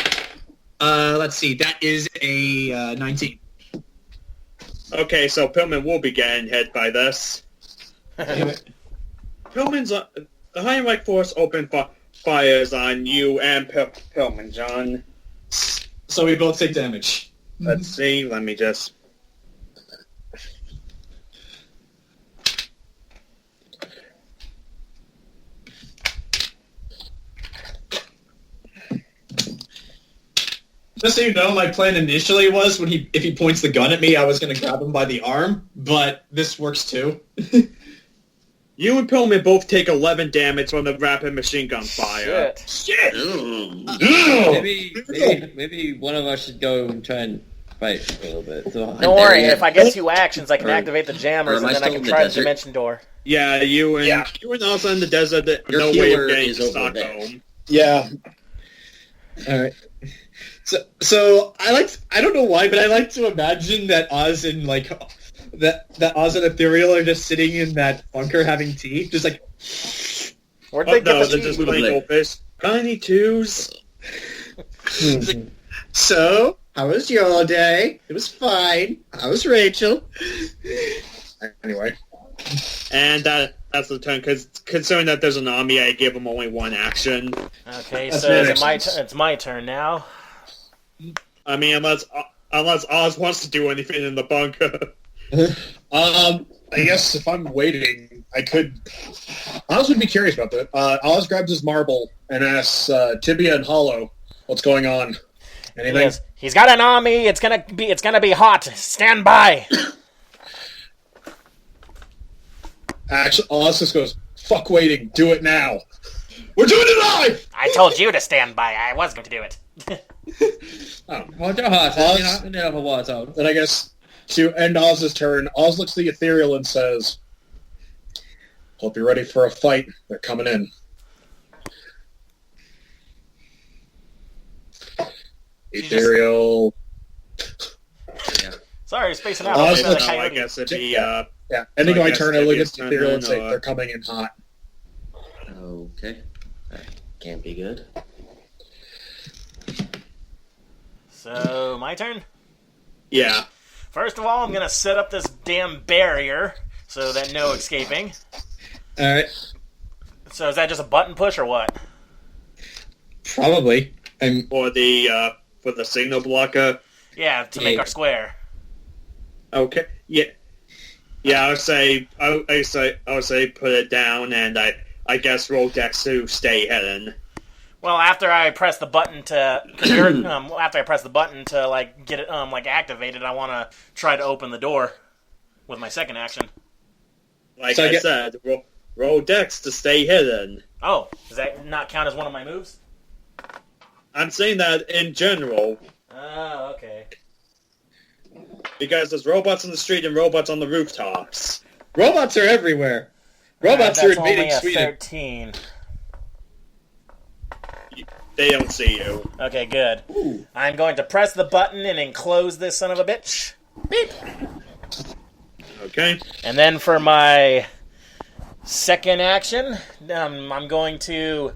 Speaker 10: Let's see. That is a 19.
Speaker 1: Okay, so Pillman will be getting hit by this. Pillman's the Hydromac Force open fires on you and Pillman, John.
Speaker 10: So we both take damage.
Speaker 1: Let's see. Let me just.
Speaker 10: Just so you know, my plan initially was if he points the gun at me, I was going to grab him by the arm, but this works too.
Speaker 1: You and Pillman both take 11 damage from the rapid machine gun fire.
Speaker 6: Shit! Maybe one of us should go and try and fight a little bit. So
Speaker 9: don't worry, if I get 2 actions, I can activate the jammers, and then I can try the dimension door.
Speaker 1: Yeah, you and also in the desert. No way of getting to Stockholm.
Speaker 5: Yeah.
Speaker 10: All right. So I don't know why, but I like to imagine that Oz and that Oz and Ethereal are just sitting in that bunker having tea, just
Speaker 9: where'd they get the
Speaker 1: they're just playing goldfish. Tiny twos.
Speaker 10: So, how was your day? It was fine. How was Rachel?
Speaker 5: Anyway.
Speaker 1: And that's the turn, because considering that there's an army, I give him only one action.
Speaker 9: Okay,
Speaker 5: That's
Speaker 9: so
Speaker 5: very
Speaker 9: it's my turn now.
Speaker 1: I mean, unless Oz wants to do anything in the bunker.
Speaker 5: I guess if I'm waiting, I could... Oz would be curious about that. Oz grabs his marble and asks Tibia and Hollow what's going on. Anything?
Speaker 9: Yes. He's got an army. It's gonna be hot. Stand by.
Speaker 5: Actually, Oz just goes, fuck waiting, do it now.
Speaker 7: We're doing it live!
Speaker 3: I told you to stand by. I was going to do it.
Speaker 6: Hold your horses.
Speaker 5: Oz-
Speaker 6: You're not in the middle of a war zone.
Speaker 5: Then I guess to end Oz's turn, Oz looks at the Ethereal and says, hope you're ready for a fight. They're coming in. Ethereal...
Speaker 9: Sorry, spacing out.
Speaker 5: Oz
Speaker 9: I'm
Speaker 5: looks-
Speaker 9: a
Speaker 1: I
Speaker 9: coyote.
Speaker 1: guess it'd be,
Speaker 5: Yeah, ending
Speaker 1: So I
Speaker 5: my
Speaker 1: guess
Speaker 5: turn, I look at
Speaker 1: Tibia's
Speaker 5: the
Speaker 1: turn
Speaker 5: Ethereal and
Speaker 1: then,
Speaker 5: say,
Speaker 1: or-
Speaker 5: they're coming in hot.
Speaker 4: Okay. That can't be good.
Speaker 9: So my turn.
Speaker 1: yeah.
Speaker 9: First of all, I'm gonna set up this damn barrier so that no escaping.
Speaker 10: Alright.
Speaker 9: So is that just a button push or what?
Speaker 10: Probably. And
Speaker 1: For the signal blocker.
Speaker 9: Yeah, to make our square.
Speaker 1: Okay. Yeah. Yeah, I would say put it down, and I guess roll dex to stay hidden.
Speaker 9: Well, after I press the button to like get it like activated, I want to try to open the door with my second action.
Speaker 1: Like
Speaker 10: So I
Speaker 1: I
Speaker 10: get-
Speaker 1: said, roll dex to stay hidden.
Speaker 9: Oh, does that not count as one of my moves?
Speaker 1: I'm saying that in general,
Speaker 9: Oh, okay.
Speaker 1: because there's robots in the street and robots on the rooftops.
Speaker 10: robots are everywhere. Robots are
Speaker 9: That's only
Speaker 10: invading
Speaker 9: a
Speaker 10: Sweden.
Speaker 9: 13.
Speaker 1: They don't see you.
Speaker 9: Okay, good. I'm going to press the button and enclose this son of a bitch. Beep.
Speaker 1: Okay.
Speaker 9: And then for my second action, I'm going to...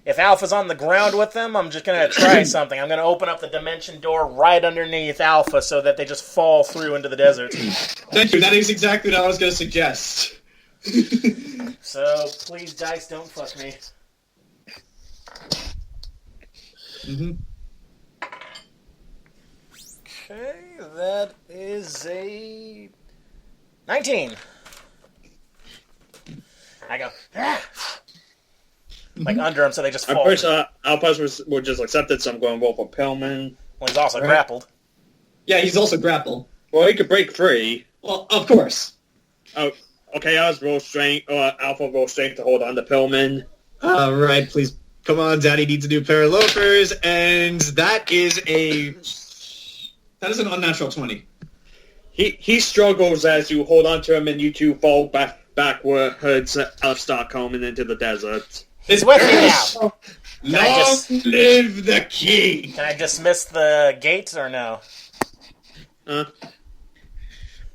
Speaker 9: If Alpha's on the ground with them, I'm just going to try something. I'm going to open up the dimension door right underneath Alpha so that they just fall through into the desert.
Speaker 10: Thank you. That is exactly what I was going to suggest.
Speaker 9: So, please, dice, don't fuck me.
Speaker 10: Mm-hmm.
Speaker 9: Okay, that is a 19. I go, ah! Like under them, so they just
Speaker 1: I'm
Speaker 9: fall.
Speaker 1: pretty sure Alpha's were just accepted, so I'm going to roll for Pillman.
Speaker 9: Well, he's also grappled.
Speaker 10: Yeah, he's also grappled.
Speaker 1: Well, he could break free.
Speaker 10: Well, of course.
Speaker 1: Oh, okay, Oz roll strength, or Alpha roll strength to hold on to Pillman.
Speaker 10: All right, please. Come on, Daddy needs a new pair of loafers, and that is an unnatural 20.
Speaker 1: He struggles as you hold on to him, and you two fall backwards out of Stockholm and into the desert.
Speaker 9: He's with me now. Can I just
Speaker 10: live the king!
Speaker 9: can I dismiss the gate or no?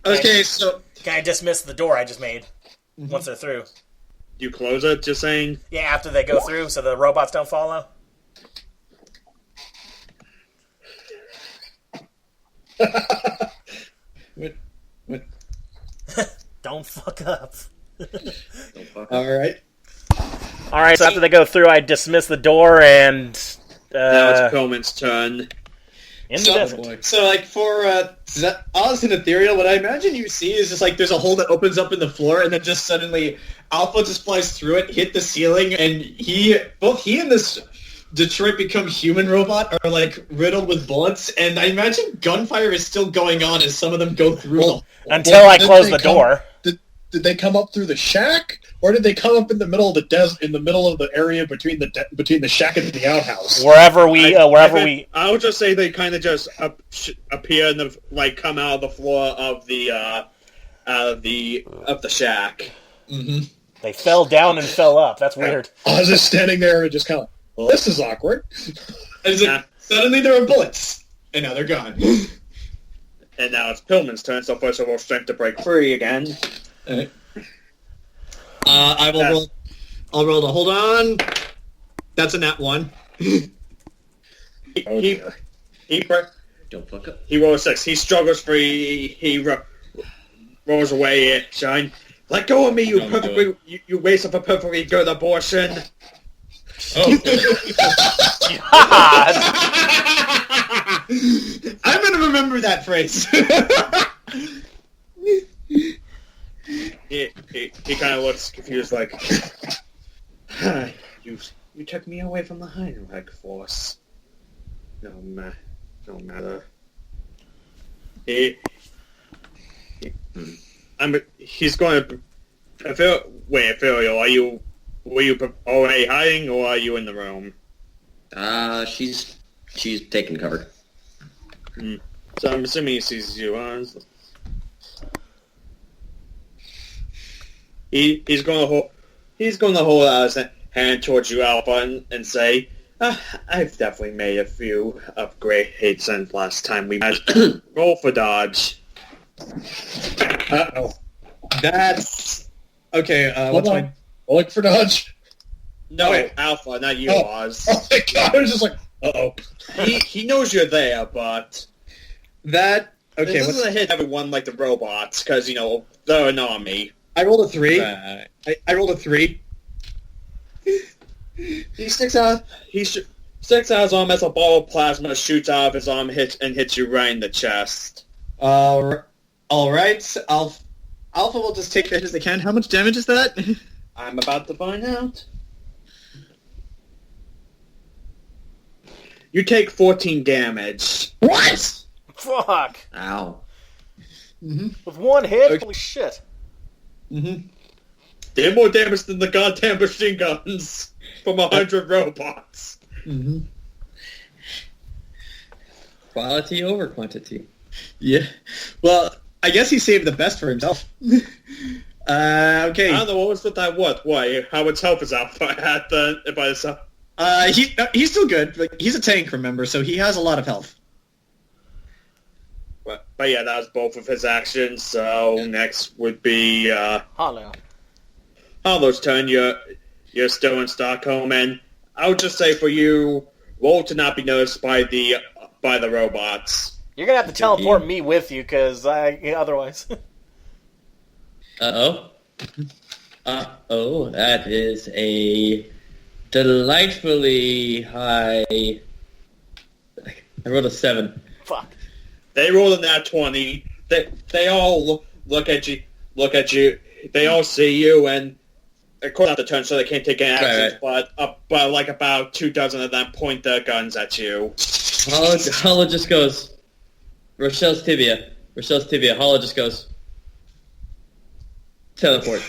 Speaker 10: Okay, so
Speaker 9: Can I dismiss the door I just made once they're through?
Speaker 1: You close it, just saying.
Speaker 9: Yeah, after they go through, so the robots don't follow.
Speaker 10: what?
Speaker 9: Don't fuck up.
Speaker 10: All right.
Speaker 9: All right, so after they go through, I dismiss the door and
Speaker 1: Now it's Pillman's turn.
Speaker 9: in the desert.
Speaker 10: So, like, for Oz and Ethereal, what I imagine you see is just, like, there's a hole that opens up in the floor, and then just suddenly Alpha just flies through it, hit the ceiling, and both he and this Detroit Become Human robot are, like, riddled with bullets, and I imagine gunfire is still going on as some of them go through the hole.
Speaker 9: Until I
Speaker 5: did
Speaker 9: close
Speaker 5: they
Speaker 9: the
Speaker 5: come-
Speaker 9: door.
Speaker 5: Did they come up through the shack, or did they come up in the middle of the in the middle of the area between the shack and the outhouse?
Speaker 9: Wherever we,
Speaker 1: I would just say they kind of just appear and come out of the floor of the shack.
Speaker 10: Mm-hmm.
Speaker 9: they fell down and fell up. That's weird.
Speaker 5: Oz is standing there and just kind of, well, this is awkward.
Speaker 10: Suddenly there are bullets, and now they're gone.
Speaker 1: And now it's Pillman's turn, so first of all, strength to break free again.
Speaker 10: Alright. I will roll. I'll roll to hold on. That's a nat 1.
Speaker 1: He
Speaker 4: Don't fuck up.
Speaker 1: rolls 6. He struggles free. He rolls away. Shine. Let go of me, you
Speaker 6: No,
Speaker 1: perfectly, you waste of a perfectly good abortion.
Speaker 7: Oh.
Speaker 9: God!
Speaker 10: I'm gonna remember that phrase.
Speaker 1: He kind of looks confused, like, you took me away from the Heinrich force. No matter. He's going to. Ethereal, were you already hiding, or are you in the room?
Speaker 4: She's taking cover.
Speaker 1: So I'm assuming he sees you. He's going to hold out his hand towards you, Alpha, and say, "I've definitely made a few upgrades since last time we met. Roll for dodge."
Speaker 5: Uh-oh.
Speaker 10: That's okay. What's
Speaker 5: Hold on.
Speaker 10: my?
Speaker 5: Rolling for dodge.
Speaker 1: No,
Speaker 5: Okay.
Speaker 1: Alpha, not you,
Speaker 5: Oh.
Speaker 1: Oz.
Speaker 5: Oh my god, I was just like, uh-oh.
Speaker 1: He knows you're there, but
Speaker 10: That okay.
Speaker 1: this
Speaker 10: What's,
Speaker 1: doesn't hit everyone like the robots, because, they're an army.
Speaker 10: I rolled a 3.
Speaker 6: Right.
Speaker 10: I rolled a 3.
Speaker 1: He sticks out his arm as a ball of plasma shoots out of his arm hits you right in the chest.
Speaker 10: All right. Alpha will just take that as they can. How much damage is that?
Speaker 1: I'm about to find out. You take 14 damage.
Speaker 10: What?
Speaker 9: Fuck!
Speaker 4: Ow.
Speaker 9: With one hit? Holy shit.
Speaker 10: Mm-hmm.
Speaker 1: Did more damage than the goddamn machine guns from 100 robots.
Speaker 10: Mm-hmm.
Speaker 6: Quality over quantity.
Speaker 10: Yeah. Well, I guess he saved the best for himself. Okay.
Speaker 1: I don't know, what was with that what? Why? Howard's health is out by the
Speaker 10: He's still good. Like, he's a tank, remember, so he has a lot of health.
Speaker 1: But yeah, that was both of his actions, so next would be
Speaker 9: Hollow.
Speaker 1: Hollow's turn. You're still in Stockholm, and I would just say for you, roll to not be noticed by the robots.
Speaker 9: You're gonna have to teleport me with you, because otherwise...
Speaker 6: Uh-oh. Uh-oh, that is a delightfully high... I rolled a 7.
Speaker 9: Fuck.
Speaker 1: They roll a nat 20. They all look at you. They all see you, and of course not the turn, so they can't take any actions.
Speaker 6: Right.
Speaker 1: But like about 24 of them point their guns at you.
Speaker 6: Hollow just goes, Rochelle's tibia. Hollow just goes, teleport.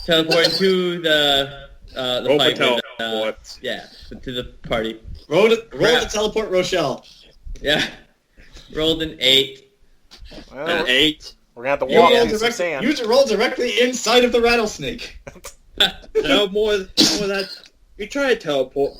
Speaker 6: Teleporting to the
Speaker 1: Roll for
Speaker 6: fight.
Speaker 1: teleport.
Speaker 6: Yeah, to the party.
Speaker 10: Roll to teleport Rochelle.
Speaker 6: Yeah. Rolled an 8.
Speaker 9: Well,
Speaker 1: An 8.
Speaker 9: we're gonna have to
Speaker 10: You
Speaker 9: walk
Speaker 10: roll,
Speaker 9: through some sand.
Speaker 10: roll directly inside of the rattlesnake.
Speaker 1: No more that. You try to teleport,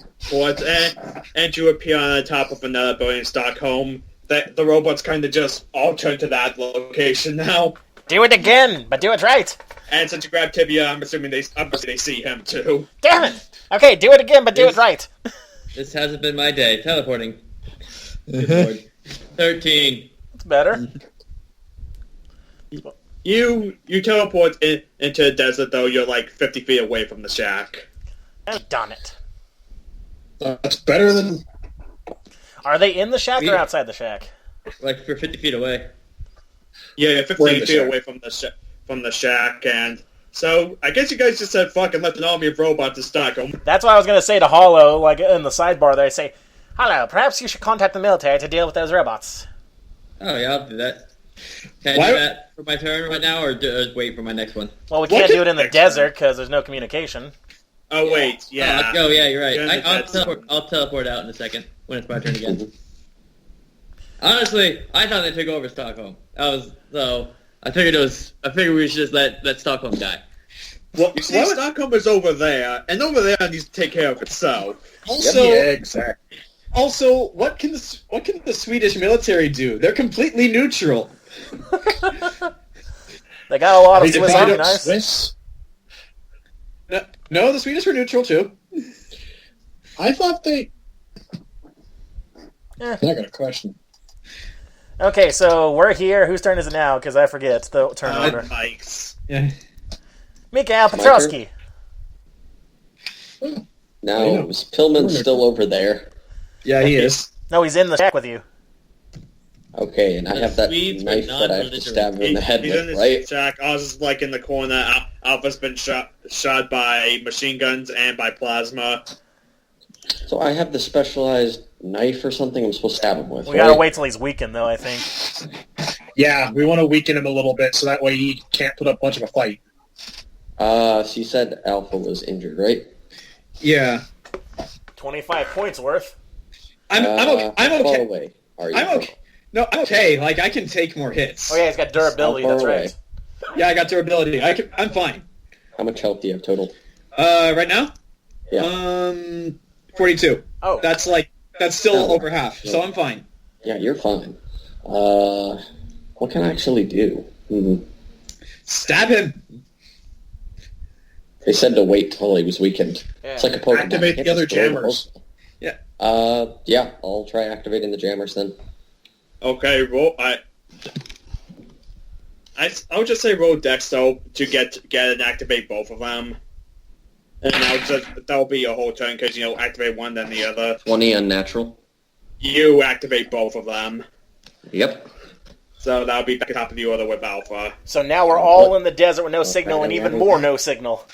Speaker 1: and you appear on the top of another building in Stockholm. The robots kind of just all turn to that location now.
Speaker 9: Do it again, but do it right.
Speaker 1: And since you grab Tibia, I'm assuming they see him too.
Speaker 9: Damn it! Okay, do it again, but do it right.
Speaker 6: This hasn't been my day. Teleporting. Good lord. 13.
Speaker 9: It's better.
Speaker 1: You teleport into the desert, though you're like 50 feet away from the shack.
Speaker 9: Done it.
Speaker 5: That's better than...
Speaker 9: Are they in the shack or outside the shack?
Speaker 6: Like, for 50 feet away.
Speaker 1: Yeah, you're
Speaker 5: We're in
Speaker 1: 50
Speaker 5: the
Speaker 1: feet
Speaker 5: shack.
Speaker 1: away from the shack, and so I guess you guys just said fuck and left an army of robots in Stockholm.
Speaker 9: That's what I was gonna say to Hollow, like in the sidebar there. I say, Hollow, perhaps you should contact the military to deal with those robots.
Speaker 6: Oh, yeah, I'll do that. Can I do that for my turn right now, or wait for my next one?
Speaker 9: Well, we can't do it in the desert because there's no communication.
Speaker 1: Oh wait, yeah.
Speaker 6: Oh, yeah, you're right.
Speaker 1: Yeah,
Speaker 6: I'll teleport out in a second when it's my turn again. Honestly, I thought they took over Stockholm. I figured we should just let Stockholm die.
Speaker 1: Well, you see, Stockholm is over there, and over there needs to take care of itself.
Speaker 10: Also,
Speaker 5: yeah, exactly.
Speaker 10: Also, what can the Swedish military do? They're completely neutral.
Speaker 9: They got a lot of
Speaker 5: They
Speaker 9: Swiss
Speaker 5: divide
Speaker 9: Army
Speaker 5: up
Speaker 9: knives.
Speaker 5: Swiss?
Speaker 10: No, the Swedish were neutral too.
Speaker 5: I thought they...
Speaker 9: Eh.
Speaker 5: I got a question.
Speaker 9: Okay, so we're here. Whose turn is it now? Because I forget the turn order.
Speaker 1: Mike's.
Speaker 10: Yeah.
Speaker 9: Mikhail Petrovsky.
Speaker 8: Now, is Pillman still over there?
Speaker 10: Yeah, he is.
Speaker 9: No, he's in the shack with you.
Speaker 8: Okay, and I have that
Speaker 11: Swedes, but
Speaker 8: knife
Speaker 11: not
Speaker 8: that I have to
Speaker 11: belligerent.
Speaker 8: stab him in the head
Speaker 1: He's in
Speaker 8: with,
Speaker 1: his
Speaker 8: right?
Speaker 1: shack. Oz is like in the corner. Alpha's been shot by machine guns and by plasma.
Speaker 8: So I have the specialized knife or something I'm supposed to stab him with,
Speaker 9: We gotta
Speaker 8: right?
Speaker 9: wait till he's weakened, though, I think.
Speaker 5: Yeah, we want to weaken him a little bit so that way he can't put up much of a fight.
Speaker 8: So you said Alpha was injured, right?
Speaker 10: Yeah.
Speaker 9: 25 points worth.
Speaker 10: I'm okay. I'm
Speaker 8: How far
Speaker 10: okay.
Speaker 8: away are you?
Speaker 10: I'm okay. No, I'm okay. Like, I can take more hits.
Speaker 9: Oh, yeah, he's got durability.
Speaker 8: How far
Speaker 9: That's
Speaker 8: away?
Speaker 9: right.
Speaker 10: Yeah, I got durability. I'm fine.
Speaker 8: How much health do you have total?
Speaker 10: Right now?
Speaker 8: Yeah.
Speaker 10: 42.
Speaker 9: Oh.
Speaker 10: That's still
Speaker 8: Oh.
Speaker 10: over half, so I'm fine.
Speaker 8: Yeah, you're fine. What can I actually do?
Speaker 10: Stab him!
Speaker 8: They said to wait till he was weakened.
Speaker 9: Yeah.
Speaker 8: It's like a Pokemon.
Speaker 5: Activate
Speaker 8: Can't
Speaker 5: the other
Speaker 8: just throw
Speaker 5: jammers.
Speaker 10: Yeah.
Speaker 8: Yeah, I'll try activating the jammers then.
Speaker 1: Okay, roll. I would just say roll Dex though to get and activate both of them, and that'll be your whole turn because activate one then the other.
Speaker 8: 20 unnatural.
Speaker 1: You activate both of them,
Speaker 8: Yep.
Speaker 1: so that'll be back at the top of the order with Alpha.
Speaker 9: So now we're all in the desert with no signal and even more no signal.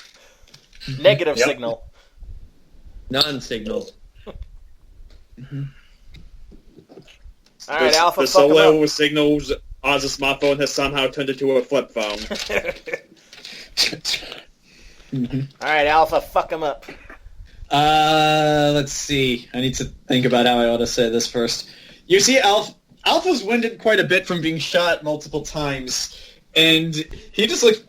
Speaker 9: Negative
Speaker 5: Yep.
Speaker 9: signal.
Speaker 6: Non-signal.
Speaker 9: All right, Alpha,
Speaker 1: The
Speaker 9: fuck him up.
Speaker 1: solo signals Oz's smartphone has somehow turned into a flip phone.
Speaker 9: All right, Alpha, fuck him up.
Speaker 10: Let's see. I need to think about how I ought to say this first. You see, Alpha's winded quite a bit from being shot multiple times, and he just looks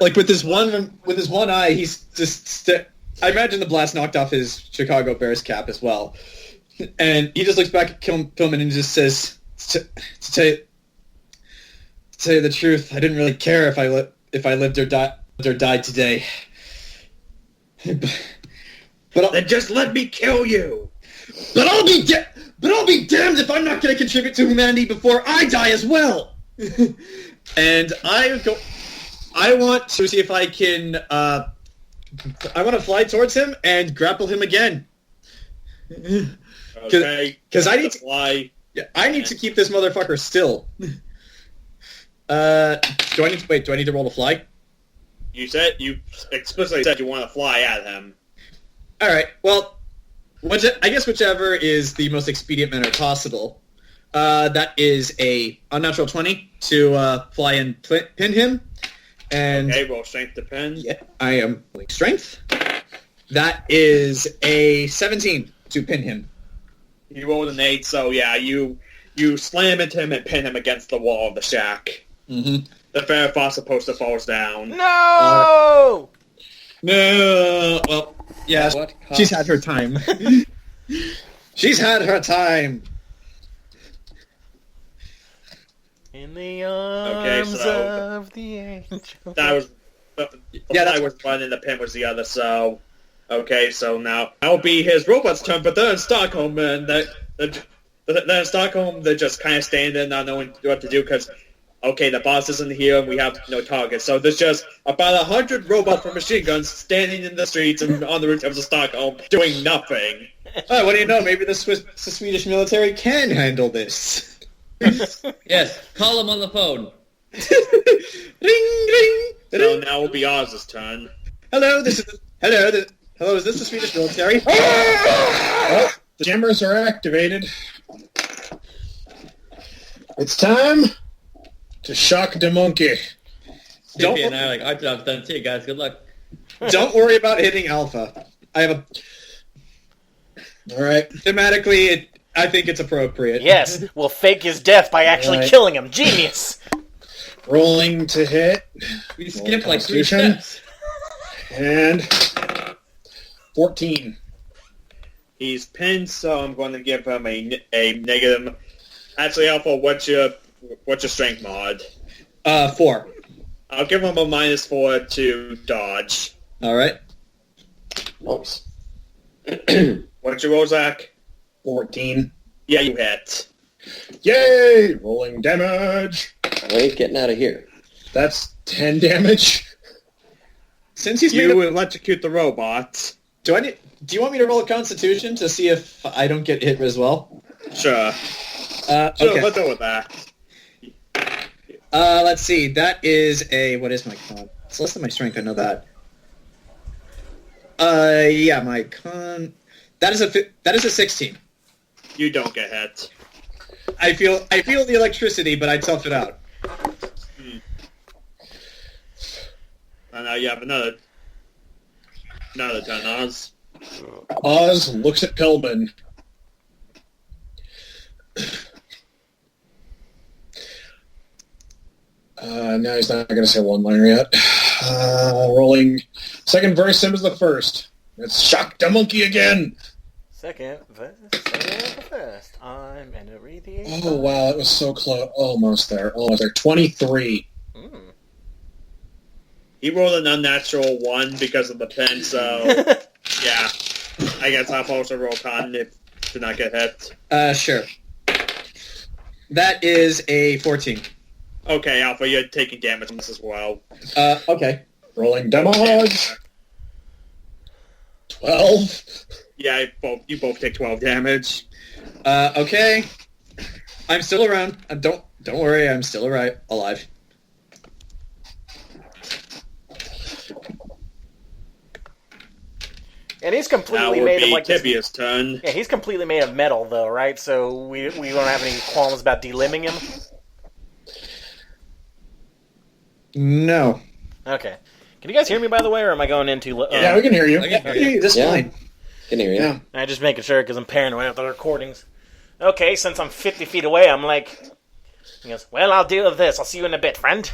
Speaker 10: like with his one eye. He's just. I imagine the blast knocked off his Chicago Bears cap as well, and he just looks back at Pillman and just says, "To tell you the truth, I didn't really care if I lived or died today." But
Speaker 1: Then just let me kill you.
Speaker 10: But I'll be damned if I'm not going to contribute to humanity before I die as well. And I want to see if I can. I want to fly towards him and grapple him again.
Speaker 1: Okay,
Speaker 10: Because I need to.
Speaker 1: fly.
Speaker 10: Yeah, I need to keep this motherfucker still. Do I need to roll to fly?
Speaker 1: You explicitly said you want to fly at him.
Speaker 10: All right. Well, I guess whichever is the most expedient manner possible. That is a unnatural 20 to fly and pin him. And
Speaker 1: Okay, roll strength to pin.
Speaker 10: yeah, I am rolling strength. That is a 17 to pin him.
Speaker 1: You rolled an 8, so yeah, you slam into him and pin him against the wall of the shack.
Speaker 10: Mm-hmm.
Speaker 1: The Fairfoss poster falls down.
Speaker 9: No!
Speaker 10: No. Well, yeah,
Speaker 6: What
Speaker 10: she's had her time. She's had her time.
Speaker 9: In the arms
Speaker 1: so-
Speaker 9: of the angel.
Speaker 1: That was the
Speaker 10: Yeah,
Speaker 1: fly was one and the pin was the other. So okay, so now that'll be his robot's turn. But they're in Stockholm, and they're in Stockholm. They're just kind of standing there, not knowing what to do because. Okay, the boss isn't here, and we have no target. So there's just about 100 robots with machine guns standing in the streets and on the rooftops of Stockholm doing nothing.
Speaker 10: Oh, what do you know? Maybe the Swedish military can handle this.
Speaker 6: Yes, call him on the phone.
Speaker 10: Ring, ring.
Speaker 1: So now will be Oz's turn.
Speaker 10: Hello, is this the Swedish military?
Speaker 5: Well, the jammers are activated. It's time to shock the monkey.
Speaker 10: Don't-
Speaker 6: Tippy and I are like, our job's done too, guys. Good luck.
Speaker 10: Don't worry about hitting Alpha. I have
Speaker 5: All right.
Speaker 10: thematically, I think it's appropriate.
Speaker 9: Yes, we'll fake his death by actually
Speaker 5: Right.
Speaker 9: killing him. Genius!
Speaker 5: Rolling to hit.
Speaker 6: We skipped like 3
Speaker 5: Constitution.
Speaker 6: steps.
Speaker 5: And 14.
Speaker 1: He's pinned, so I'm going to give him a negative. Actually, Alpha, what's your strength mod?
Speaker 10: 4.
Speaker 1: I'll give him a -4 to dodge.
Speaker 10: All right.
Speaker 5: Oops.
Speaker 1: What's your roll, Zach?
Speaker 5: 14.
Speaker 1: Yeah, you hit.
Speaker 5: Yay! Rolling damage.
Speaker 8: Wait, getting out of here.
Speaker 5: That's 10 damage.
Speaker 10: Since he's
Speaker 1: You electrocute the robot.
Speaker 10: do you want me to roll a Constitution to see if I don't get hit as well?
Speaker 1: Sure.
Speaker 10: Okay.
Speaker 1: Let's go with that.
Speaker 10: Let's see. That is what is my con? It's less than my strength. I know that. Yeah, my con. That is a 16.
Speaker 1: You don't get hit.
Speaker 10: I feel the electricity, but I tough it out.
Speaker 1: And now you have another turn, Oz.
Speaker 5: Oz looks at Pillman. Now he's not going to say one-liner yet. Rolling second verse, same as the first. It's shock the monkey again.
Speaker 9: Second verse, the first. I'm an abbreviation.
Speaker 5: Oh, wow, that was so close. Almost there. 23.
Speaker 1: He rolled an unnatural 1 because of the pen, so yeah. I guess I'll also roll con if to not get hit.
Speaker 10: Sure. That is a 14.
Speaker 1: Okay, Alpha, you're taking damage on this as well.
Speaker 10: Okay.
Speaker 5: Rolling damage. 12.
Speaker 1: Yeah, you both take 12 damage.
Speaker 10: Okay. I'm still around. Don't worry, I'm still alive.
Speaker 9: And he's
Speaker 1: Now
Speaker 9: completely
Speaker 1: would
Speaker 9: made of
Speaker 1: be
Speaker 9: like this.
Speaker 1: Tibia's turn.
Speaker 9: Yeah, he's completely made of metal, though, right? So we don't have any qualms about delimbing him.
Speaker 10: No.
Speaker 9: Okay. Can you guys hear me, by the way, or am I going into?
Speaker 5: Yeah, we can hear you.
Speaker 10: That's fine.
Speaker 8: Can hear you.
Speaker 5: Yeah.
Speaker 9: I'm just making sure because I'm paranoid about the recordings. Okay, since I'm 50 feet away, I'm like, he goes, well, I'll deal with this. I'll see you in a bit, friend.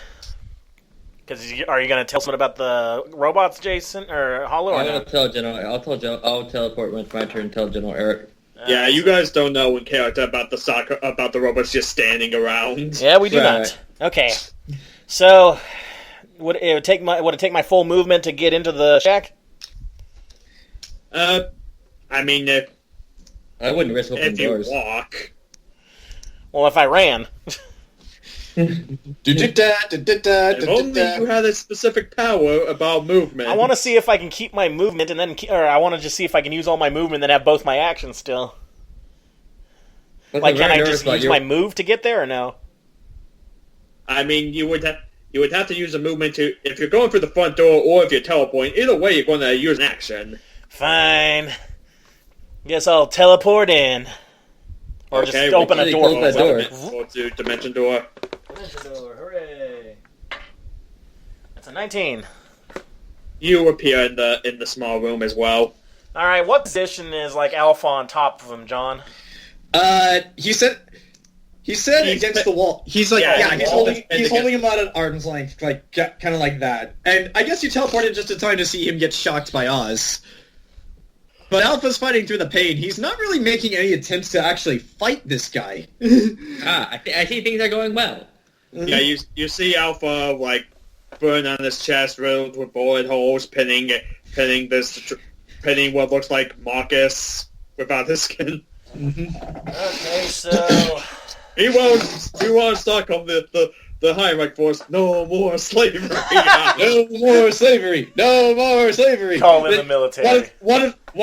Speaker 9: Because are you going to tell someone about the robots, Jayson, or Hollow? Or
Speaker 6: I'll tell General. I'll teleport when it's my turn and tell General Eric.
Speaker 1: Yeah, you guys don't know in character about the robots just standing around.
Speaker 9: Yeah, we do not. Okay. So, would it take my full movement to get into the shack?
Speaker 1: I mean,
Speaker 6: I wouldn't risk opening
Speaker 1: if you
Speaker 6: doors.
Speaker 1: walk.
Speaker 9: Well, if I ran.
Speaker 1: If only you had a specific power about movement.
Speaker 9: I want to see if I can keep my movement, and then, or I want to just see if I can use all my movement and then have both my actions still.
Speaker 6: But
Speaker 9: Like,
Speaker 6: I'm
Speaker 9: can
Speaker 6: very
Speaker 9: I
Speaker 6: nervous
Speaker 9: just
Speaker 6: about
Speaker 9: use my move to get there, or no?
Speaker 1: I mean, you would have to use a movement to, if you're going through the front door or if you're teleporting, either way you're going to use an action.
Speaker 9: Fine. Guess I'll teleport in. Or
Speaker 1: Okay,
Speaker 9: just open a
Speaker 6: really
Speaker 9: door.
Speaker 6: close that door.
Speaker 1: Go to dimension door.
Speaker 9: Dimension door, hooray. That's a 19.
Speaker 1: You appear in the small room as well.
Speaker 9: Alright, what position is, like, Alpha on top of him, John?
Speaker 10: He said
Speaker 1: He's
Speaker 10: against the wall. He's like,
Speaker 1: Yeah,
Speaker 10: yeah,
Speaker 1: the wall is
Speaker 10: he's
Speaker 1: against-
Speaker 10: holding him out at arm's length, like kind of like that. And I guess you teleported just in time to see him get shocked by Oz. But Alpha's fighting through the pain. He's not really making any attempts to actually fight this guy.
Speaker 6: I see things are going well.
Speaker 1: Yeah, you see Alpha like burn on his chest, riddled with bullet holes, pinning what looks like Marcus without his skin.
Speaker 9: Okay, so...
Speaker 1: He won't start on the high-rank force. No more slavery.
Speaker 10: No more slavery! No more slavery!
Speaker 9: Call in the military.
Speaker 10: One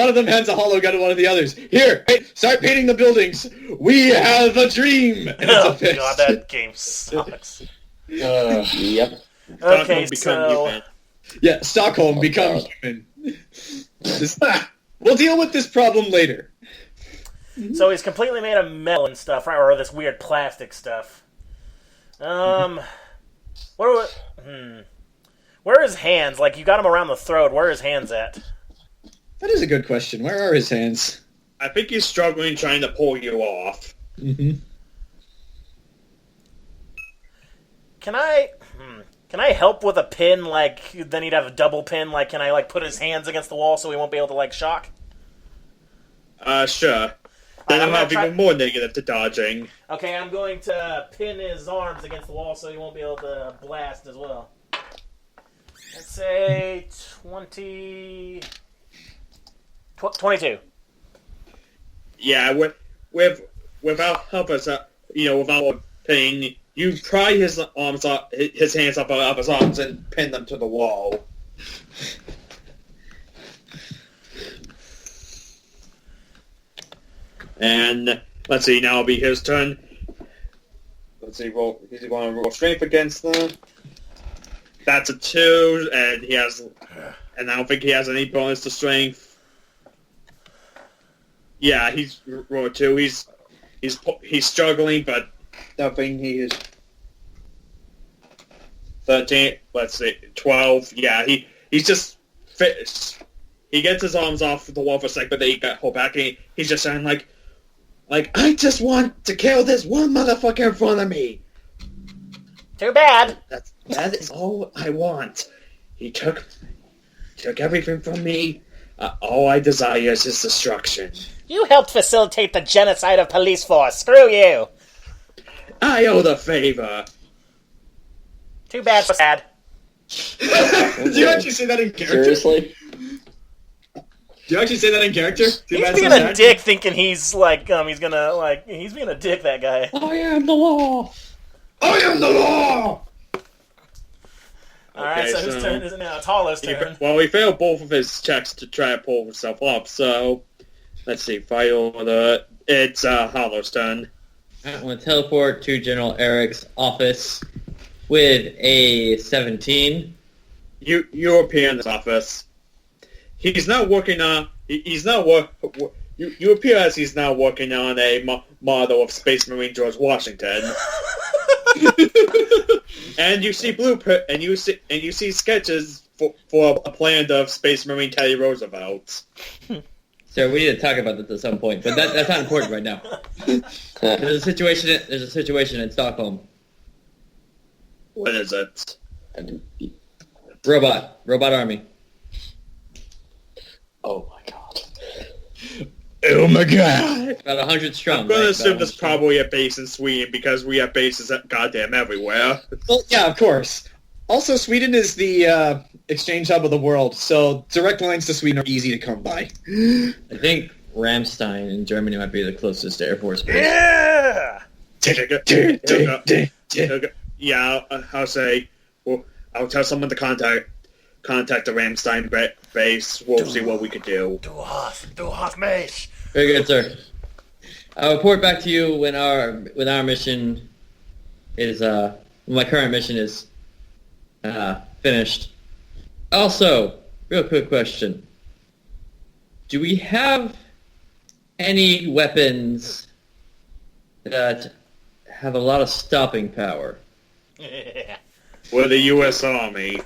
Speaker 10: of them hands a hollow gun to one of the others. Here, hey, start painting the buildings. We have a dream. And it's a
Speaker 9: Oh,
Speaker 10: fist.
Speaker 9: God, that game sucks.
Speaker 8: Yep.
Speaker 9: Okay,
Speaker 1: Become
Speaker 9: so...
Speaker 1: human.
Speaker 10: Yeah, Stockholm, become human. We'll deal with this problem later.
Speaker 9: So he's completely made of metal and stuff, right? Or this weird plastic stuff. Where are his hands? Like, you got him around the throat. Where are his hands at?
Speaker 10: That is a good question. Where are his hands?
Speaker 1: I think he's struggling trying to pull you off.
Speaker 10: Mm-hmm.
Speaker 9: Can I help with a pin? Like, then he'd have a double pin. Like, can I, like, put his hands against the wall so he won't be able to, like, shock?
Speaker 1: Sure. Then
Speaker 9: I'm
Speaker 1: I'll
Speaker 9: gonna
Speaker 1: have
Speaker 9: try-
Speaker 1: even more negative to dodging.
Speaker 9: Okay, I'm going to pin his arms against the wall so he won't be able to blast as well. Let's say 22.
Speaker 1: Yeah, without without pinning, you pry his hands up of his arms and pin them to the wall. And let's see, now it'll be his turn. Let's see, he's going to roll strength against them. That's a 2, and I don't think he has any bonus to strength. Yeah, he's rolled 2. He's struggling, but nothing. He is 13. Let's see, 12. Yeah, he's just fit. He gets his arms off the wall for a second, but then he got hold back, and he's just saying like, I just want to kill this one motherfucker in front of me.
Speaker 9: Too bad.
Speaker 1: That is all I want. He took everything from me. All I desire is his destruction.
Speaker 9: You helped facilitate the genocide of police force. Screw you.
Speaker 1: I owe the favor.
Speaker 9: Too bad for sad.
Speaker 10: Did you actually say that in character?
Speaker 8: Seriously?
Speaker 10: Do you actually say that in character?
Speaker 9: He's being a dick, thinking he's he's gonna he's being a dick. That guy.
Speaker 8: I am the law.
Speaker 10: I am the law.
Speaker 9: All right, so whose turn is it now? It's Hollow's turn.
Speaker 1: Well, he failed both of his checks to try to pull himself up. So let's see. It's Hollow's turn.
Speaker 6: I'm going to teleport to General Eric's office with a 17.
Speaker 1: You appear in his office. He's now working on. You appear as he's now working on a model of Space Marine George Washington. And you see blueprint, and you see sketches for a plan of Space Marine Teddy Roosevelt.
Speaker 6: So we need to talk about this at some point, but that's not important right now. There's a situation in Stockholm.
Speaker 1: What is it?
Speaker 6: Robot army.
Speaker 8: Oh my god.
Speaker 10: Oh my god.
Speaker 6: About 100 strong.
Speaker 1: I'm going to
Speaker 6: right?
Speaker 1: assume there's probably a base in Sweden because we have bases goddamn everywhere.
Speaker 10: Well, yeah, of course. Also, Sweden is the exchange hub of the world, so direct lines to Sweden are easy to come by.
Speaker 6: I think Ramstein in Germany might be the closest Air Force base.
Speaker 9: Yeah.
Speaker 1: Yeah, I'll say. Well, I'll tell someone to contact the Ramstein base. We'll see what we can do.
Speaker 9: Du hast mich.
Speaker 6: Very good, sir. I'll report back to you when our mission is when my current mission is finished. Also, real quick question: do we have any weapons that have a lot of stopping power?
Speaker 1: We're the U.S. Army.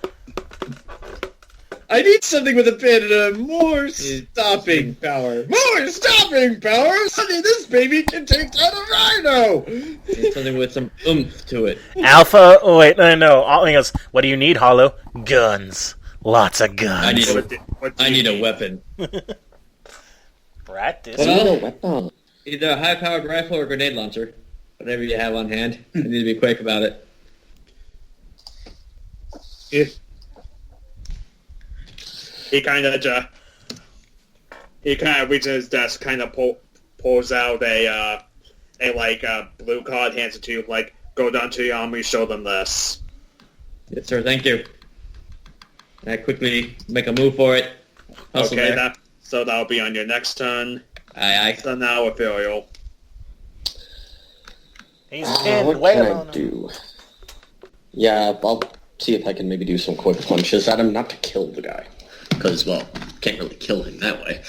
Speaker 10: I need something with a bit of more stopping power. More stopping power! Honey, this baby can take down a rhino!
Speaker 6: Need something with some oomph to it.
Speaker 9: Alpha. Oh wait, no. He goes, what do you need, Hollow? Guns. Lots of guns.
Speaker 6: I need a weapon.
Speaker 9: Practice.
Speaker 8: Well,
Speaker 6: Either a high-powered rifle or grenade launcher. Whatever you have on hand. I need to be quick about it.
Speaker 1: He kind of reaches his desk, kind of pulls out a blue card, hands it to you, like, go down to the army, show them this.
Speaker 6: Yes, sir. Thank you. And I quickly make a move for it. Hustle
Speaker 1: Okay,
Speaker 6: there.
Speaker 1: so that'll be on your next turn.
Speaker 6: Aye.
Speaker 1: So now Ethereal.
Speaker 9: He's pinned.
Speaker 8: what
Speaker 9: Wait
Speaker 8: can
Speaker 9: a
Speaker 8: I
Speaker 9: minute.
Speaker 8: do? Yeah, I'll see if I can maybe do some quick punches at him, not to kill the guy.
Speaker 4: Because, well, can't really kill him that way.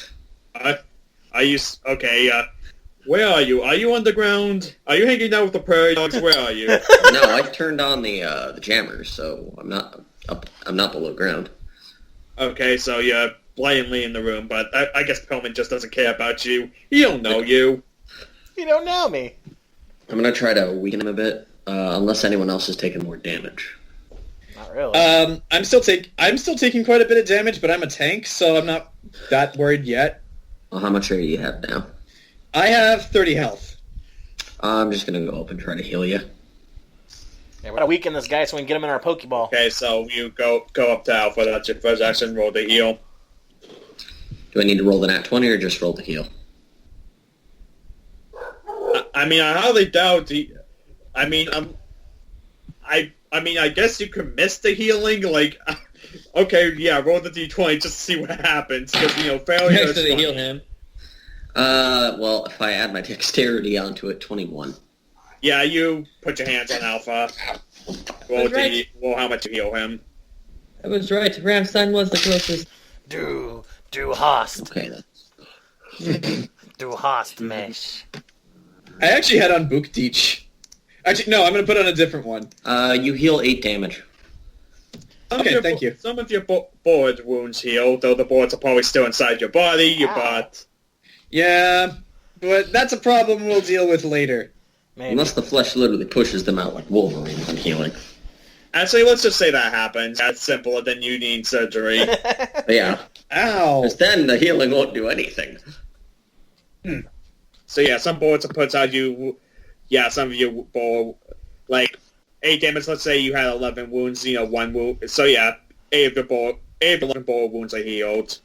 Speaker 1: Where are you? Are you underground? Are you hanging out with the prairie dogs? Where are you?
Speaker 4: No, I turned on the jammers, so I'm not up. I'm not below ground.
Speaker 1: Okay, so you're blatantly in the room, but I guess Pillman just doesn't care about you. He don't know you.
Speaker 9: You don't know me.
Speaker 4: I'm gonna try to weaken him a bit, unless anyone else is taking more damage.
Speaker 9: Not really.
Speaker 10: I'm still taking quite a bit of damage, but I'm a tank, so I'm not that worried yet.
Speaker 4: Well, how much do you have now?
Speaker 10: I have 30 health.
Speaker 4: I'm just gonna go up and try to heal you.
Speaker 9: Yeah, we're gonna weaken this guy so we can get him in our Pokeball.
Speaker 1: Okay, so you go up to Alpha. That's your first action. Roll the heal.
Speaker 4: Do I need to roll the nat 20 or just roll the heal?
Speaker 1: I mean, I hardly doubt I guess you could miss the healing, like, okay, yeah, roll the d20 just to see what happens, because, failure
Speaker 6: Next
Speaker 1: is
Speaker 6: to
Speaker 1: funny.
Speaker 6: heal him.
Speaker 4: Well, if I add my dexterity onto it, 21.
Speaker 1: Yeah, you put your hands on Alpha. Roll how much you heal him.
Speaker 6: I was right. Ramstein was the closest.
Speaker 9: Du hast.
Speaker 4: Okay, then.
Speaker 9: Du hast mich.
Speaker 10: I actually had on Book Teach. Actually, no, I'm going to put on a different one.
Speaker 4: You heal 8 damage.
Speaker 10: Okay, thank you.
Speaker 1: Some of your board wounds heal, though the boards are probably still inside your body, your butt.
Speaker 10: Yeah, but that's a problem we'll deal with later.
Speaker 9: Maybe.
Speaker 4: Unless the flesh literally pushes them out like Wolverine when healing.
Speaker 1: Actually, let's just say that happens. That's simpler than you need surgery.
Speaker 4: But yeah.
Speaker 10: Ow!
Speaker 4: Because then the healing won't do anything.
Speaker 1: So yeah, some boards are put out you. Yeah, some of you board, like 8 damage. Let's say you had 11 wounds. 1 wound. So yeah, 8 of the 11 board wounds are healed.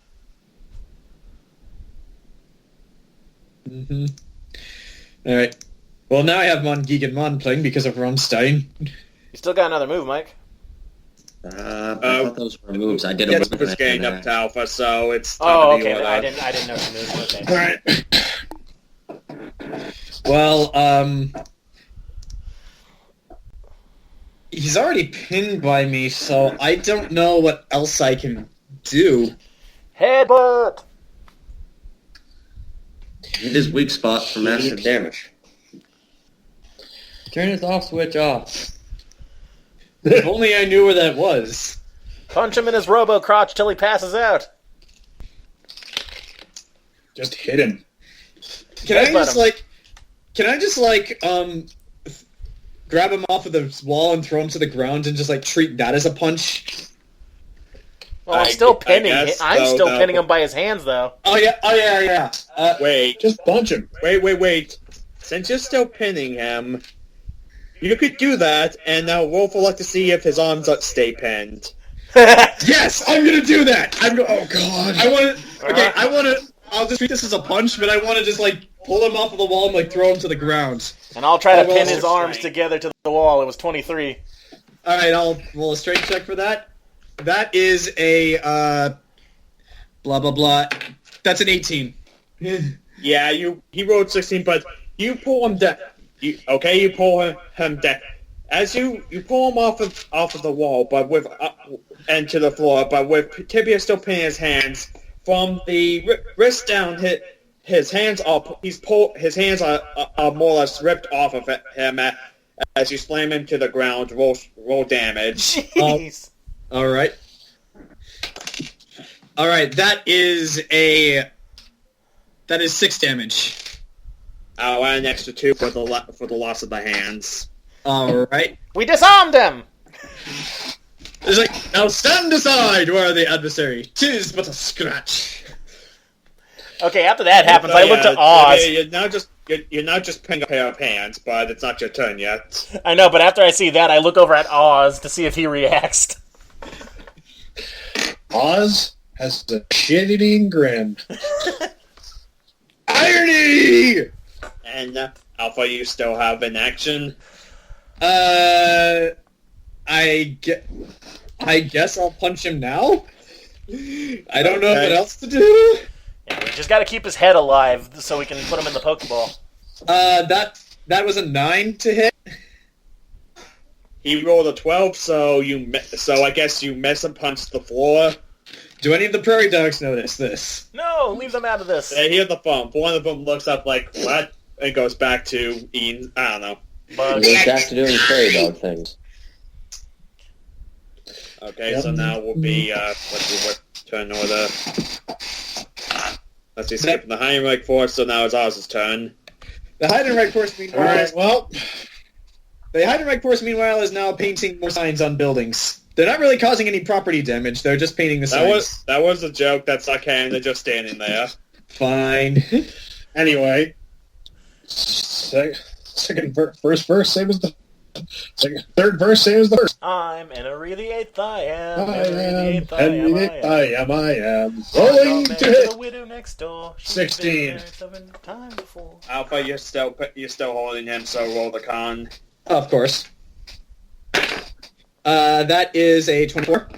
Speaker 10: Mm-hmm. All right. Well, now I have Mon Geek and Mon playing because of Rammstein.
Speaker 9: You still got another move, Mike.
Speaker 4: I thought those were moves. I did
Speaker 1: Yeah,
Speaker 4: a
Speaker 1: it's
Speaker 4: move.
Speaker 1: just getting up to Alpha, so it's time
Speaker 9: Oh,
Speaker 1: to be
Speaker 9: okay.
Speaker 1: ordered.
Speaker 9: I didn't know the moves. Okay.
Speaker 5: Alright.
Speaker 10: Well, he's already pinned by me, so I don't know what else I can do.
Speaker 9: Headbutt.
Speaker 4: Hit his weak spot for massive damage.
Speaker 6: Turn his off switch off.
Speaker 10: If only I knew where that was.
Speaker 9: Punch him in his robo-crotch till he passes out.
Speaker 5: Just hit him.
Speaker 10: Can I
Speaker 9: Headbutt
Speaker 10: just grab him off of the wall and throw him to the ground and just treat that as a punch?
Speaker 9: Well, I'm still pinning.
Speaker 1: guess
Speaker 9: I'm
Speaker 1: so,
Speaker 9: still
Speaker 1: though.
Speaker 9: pinning him by his hands, though.
Speaker 10: Oh yeah.
Speaker 1: Wait,
Speaker 5: Just punch him.
Speaker 1: wait. Since you're still pinning him, you could do that, and now roll for luck to see if his arms stay pinned.
Speaker 10: Yes, I'm gonna do that. Oh god. I want to. I'll just treat this as a punch, but I want to just pull him off of the wall and throw him to the ground.
Speaker 9: And I'll try to
Speaker 10: will
Speaker 9: pin his
Speaker 10: strength.
Speaker 9: arms together to the wall. It was 23.
Speaker 10: All right, I'll roll a strength check for that. That is a blah blah blah. That's an 18.
Speaker 1: Yeah, he rolled 16, but you pull him down. You pull him down. As you pull him off of the wall, but with and to the floor, but with Tibia still pinning his hands from the wrist down. His hands are his hands are more or less ripped off of him as you slam him to the ground. Roll damage.
Speaker 9: Jeez.
Speaker 10: All right. That is 6 damage.
Speaker 1: I'll add an extra 2 for the loss of the hands.
Speaker 10: All right.
Speaker 9: We disarmed him!
Speaker 10: It's now stand aside, worthy adversary. 'Tis but a scratch.
Speaker 9: Okay, after that happens,
Speaker 1: So,
Speaker 9: I looked at
Speaker 1: yeah,
Speaker 9: Oz.
Speaker 1: You're now just pinning a pair of hands, but it's not your turn yet.
Speaker 9: I know, but after I see that, I look over at Oz to see if he reacts.
Speaker 5: Oz has a shit-eating grin.
Speaker 10: Irony!
Speaker 1: And Alpha, you still have an action.
Speaker 10: I guess I'll punch him now? I don't know what else to do.
Speaker 9: Yeah, we just gotta keep his head alive so we can put him in the Pokeball.
Speaker 10: That was a 9 to hit.
Speaker 1: He rolled a 12, so I guess you miss and punch the floor.
Speaker 10: Do any of the prairie dogs notice this?
Speaker 9: No, leave them out of this.
Speaker 1: They hear the thump. One of them looks up like, what? And goes back to Ian. I don't know.
Speaker 9: Bugs.
Speaker 8: We're back to doing fairy dog things.
Speaker 1: Okay, so now we'll be, let's see what turn order. Let's see, skipping the Heinrich Force, so now it's Oz's turn.
Speaker 10: The Heidenreich Force, meanwhile,
Speaker 5: Alright, well,
Speaker 10: the Heidenreich Force, meanwhile, is now painting more signs on buildings. They're not really causing any property damage. They're just painting the signs.
Speaker 1: That was a joke. That's not canon. They're just standing there.
Speaker 10: Fine.
Speaker 5: anyway, first verse, same as the Third verse is the first.
Speaker 9: I'm Henry the Eighth, I am.
Speaker 5: I
Speaker 9: Henry the
Speaker 5: am.
Speaker 9: Eighth, I am.
Speaker 5: I am.
Speaker 9: I'm
Speaker 5: Rolling
Speaker 9: married
Speaker 5: to
Speaker 9: the
Speaker 5: hit.
Speaker 9: widow next door. She's
Speaker 5: 16.
Speaker 9: been married 7 times before.
Speaker 1: Alpha, you're still holding him, so roll the con.
Speaker 10: Of course. That is a 24.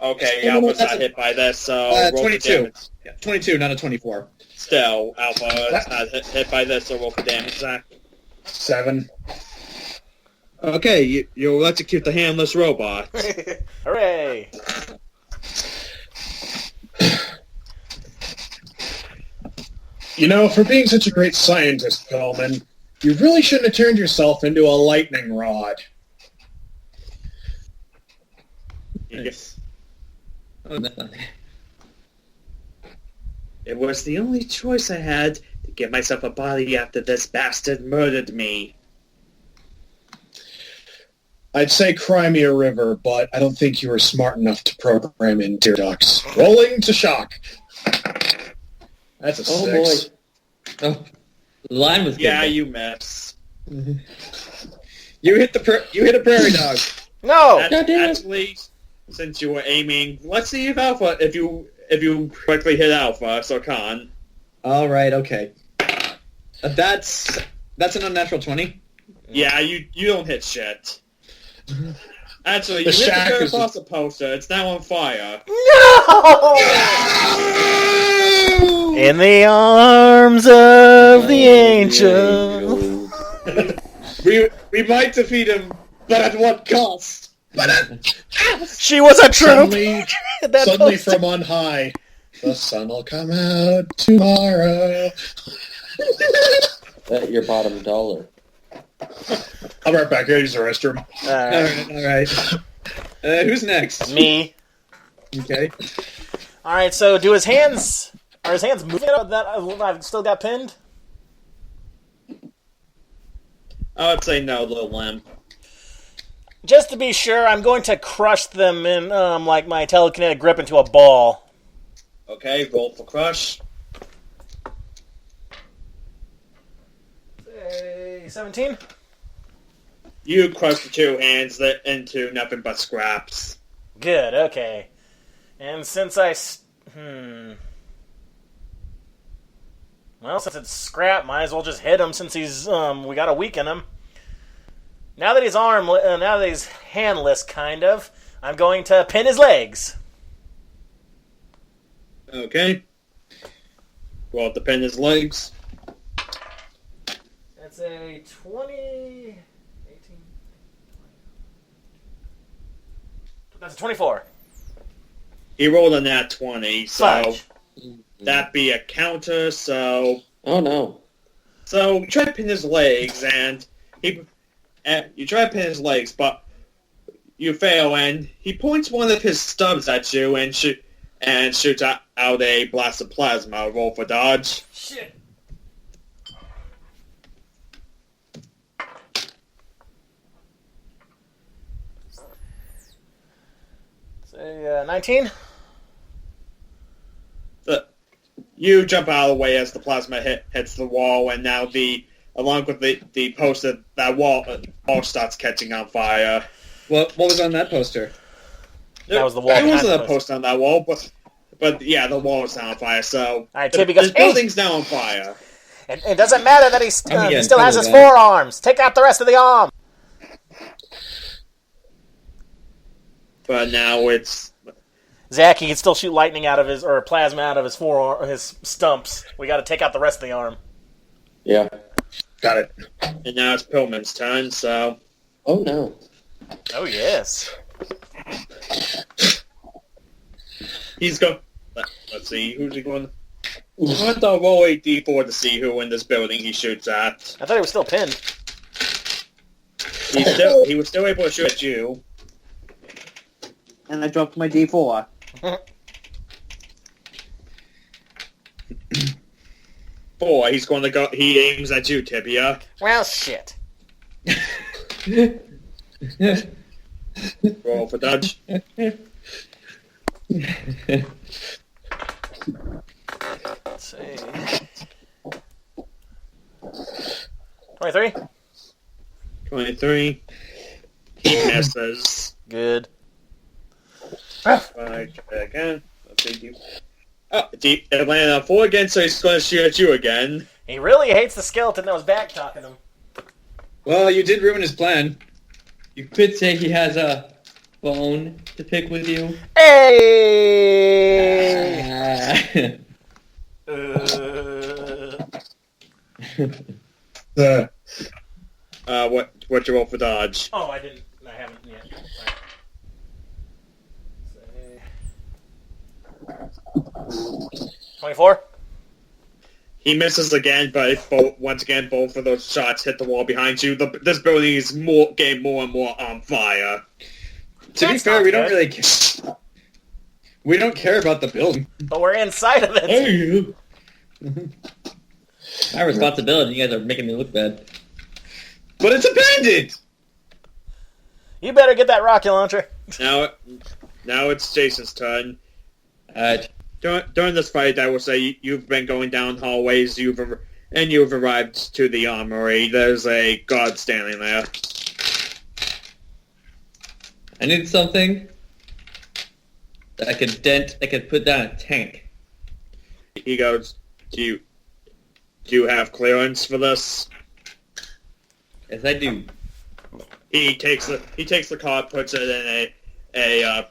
Speaker 1: Okay, Alpha's not hit by this, so roll for
Speaker 10: 22.
Speaker 1: damage.
Speaker 10: Yeah, 22, not a 24.
Speaker 1: Still, Alpha is not hit by this, so roll for damage, Zach.
Speaker 5: 7.
Speaker 1: Okay, you'll execute the handless robot.
Speaker 9: Hooray!
Speaker 5: You know, for being such a great scientist, Coleman, you really shouldn't have turned yourself into a lightning rod.
Speaker 1: Yes.
Speaker 6: Oh, no.
Speaker 1: It was the only choice I had to get myself a body after this bastard murdered me.
Speaker 5: I'd say cry me a river, but I don't think you were smart enough to program in tear ducts. Rolling to shock. That's a 6.
Speaker 6: boy. Oh, the line was good.
Speaker 1: Yeah, you miss.
Speaker 10: You hit a prairie dog.
Speaker 9: No!
Speaker 1: Actually, since you were aiming, let's see if Alpha, if you correctly hit Alpha, so con.
Speaker 10: All right, okay. That's an unnatural 20.
Speaker 1: Yeah, you don't hit shit. Actually,
Speaker 5: The
Speaker 1: you hit
Speaker 5: shack
Speaker 1: the
Speaker 5: is-
Speaker 1: Parafossa poster. It's now on fire.
Speaker 9: No! In the arms of the angel.
Speaker 10: We might defeat him, but at what cost?
Speaker 9: She was a troop!
Speaker 5: Suddenly,
Speaker 9: That
Speaker 5: suddenly
Speaker 9: poster.
Speaker 5: from on high, the sun will come out tomorrow.
Speaker 8: Bet your bottom dollar.
Speaker 5: I'll be right back. I use the restroom.
Speaker 10: All right. Who's next?
Speaker 9: Me.
Speaker 10: Okay.
Speaker 9: Alright, so are his hands moving that I've still got pinned?
Speaker 1: I would say no, little limp.
Speaker 9: Just to be sure, I'm going to crush them in, like my telekinetic grip into a ball.
Speaker 1: Okay, roll for crush.
Speaker 9: Say 17?
Speaker 1: You crush the two hands into nothing but scraps.
Speaker 9: Good, okay. And since well, since it's scrap, might as well just hit him since he's, we gotta weaken him. Now that he's handless, kind of, I'm going to pin his legs.
Speaker 1: Okay. Roll to pin his legs.
Speaker 9: That's a 20... 18... That's a 24.
Speaker 1: He rolled a nat 20, so
Speaker 9: Fudge.
Speaker 1: that'd be a counter, so...
Speaker 8: Oh no.
Speaker 1: So, you try to pin his legs, and you try to pin his legs, but you fail, and he points one of his stubs at you and shoots out a blast of plasma. Roll for dodge.
Speaker 9: Shit. Say 19?
Speaker 1: You jump out of the way as the plasma hits the wall, and now along with the poster, that wall starts catching on fire.
Speaker 10: What was on that poster?
Speaker 9: That was the wall
Speaker 1: There
Speaker 9: behind
Speaker 1: wasn't
Speaker 9: the
Speaker 1: a poster on that wall, but yeah, the wall is now on fire. So
Speaker 9: Alright, Tibby goes,
Speaker 1: the building's now on fire.
Speaker 9: It doesn't matter that he
Speaker 10: getting
Speaker 9: still has his
Speaker 10: tired of that.
Speaker 9: forearms. Take out the rest of the arm.
Speaker 1: But now it's
Speaker 9: Zach, he can still shoot lightning out of his, or plasma out of his forearm, his stumps. We got to take out the rest of the arm.
Speaker 8: Yeah.
Speaker 5: Got it.
Speaker 1: and now it's Pillman's turn. So
Speaker 8: Oh no.
Speaker 9: Oh yes.
Speaker 1: he's going. Let's see, who's he going? I'm going to roll a d4 to see who in this building he shoots at.
Speaker 9: I thought he was still pinned.
Speaker 1: He was still able to shoot at you. And I dropped my d4. 4. He's going to go. He aims at you, Tibia.
Speaker 9: Well, shit.
Speaker 1: Roll for dodge.
Speaker 9: Let's see. 23?
Speaker 1: 23. He misses.
Speaker 9: Good.
Speaker 1: Right, again. Let's see. It landed on 4 again, so he's going to shoot at you again.
Speaker 9: He really hates the skeleton that was back talking to him.
Speaker 10: Well, you did ruin his plan.
Speaker 6: You could say he has a bone to pick with you.
Speaker 9: Hey!
Speaker 1: What you roll for dodge?
Speaker 9: Oh, I haven't yet. Right. 24?
Speaker 1: He misses again, but once again, both of those shots hit the wall behind you. This building is getting more and more on fire.
Speaker 10: To be fair, we don't really care. We don't care about the building.
Speaker 9: But we're inside of it.
Speaker 6: My responsibility. You guys are making me look bad.
Speaker 10: But it's abandoned!
Speaker 9: You better get that rocket launcher.
Speaker 1: Now it's Jason's turn.
Speaker 6: Alright.
Speaker 1: During this fight, I will say you've been going down hallways. You've arrived to the armory. There's a guard standing there.
Speaker 6: I need something that I could put down a tank.
Speaker 1: He goes, Do you have clearance for this?
Speaker 6: Yes, I do.
Speaker 1: He takes the card, puts it in a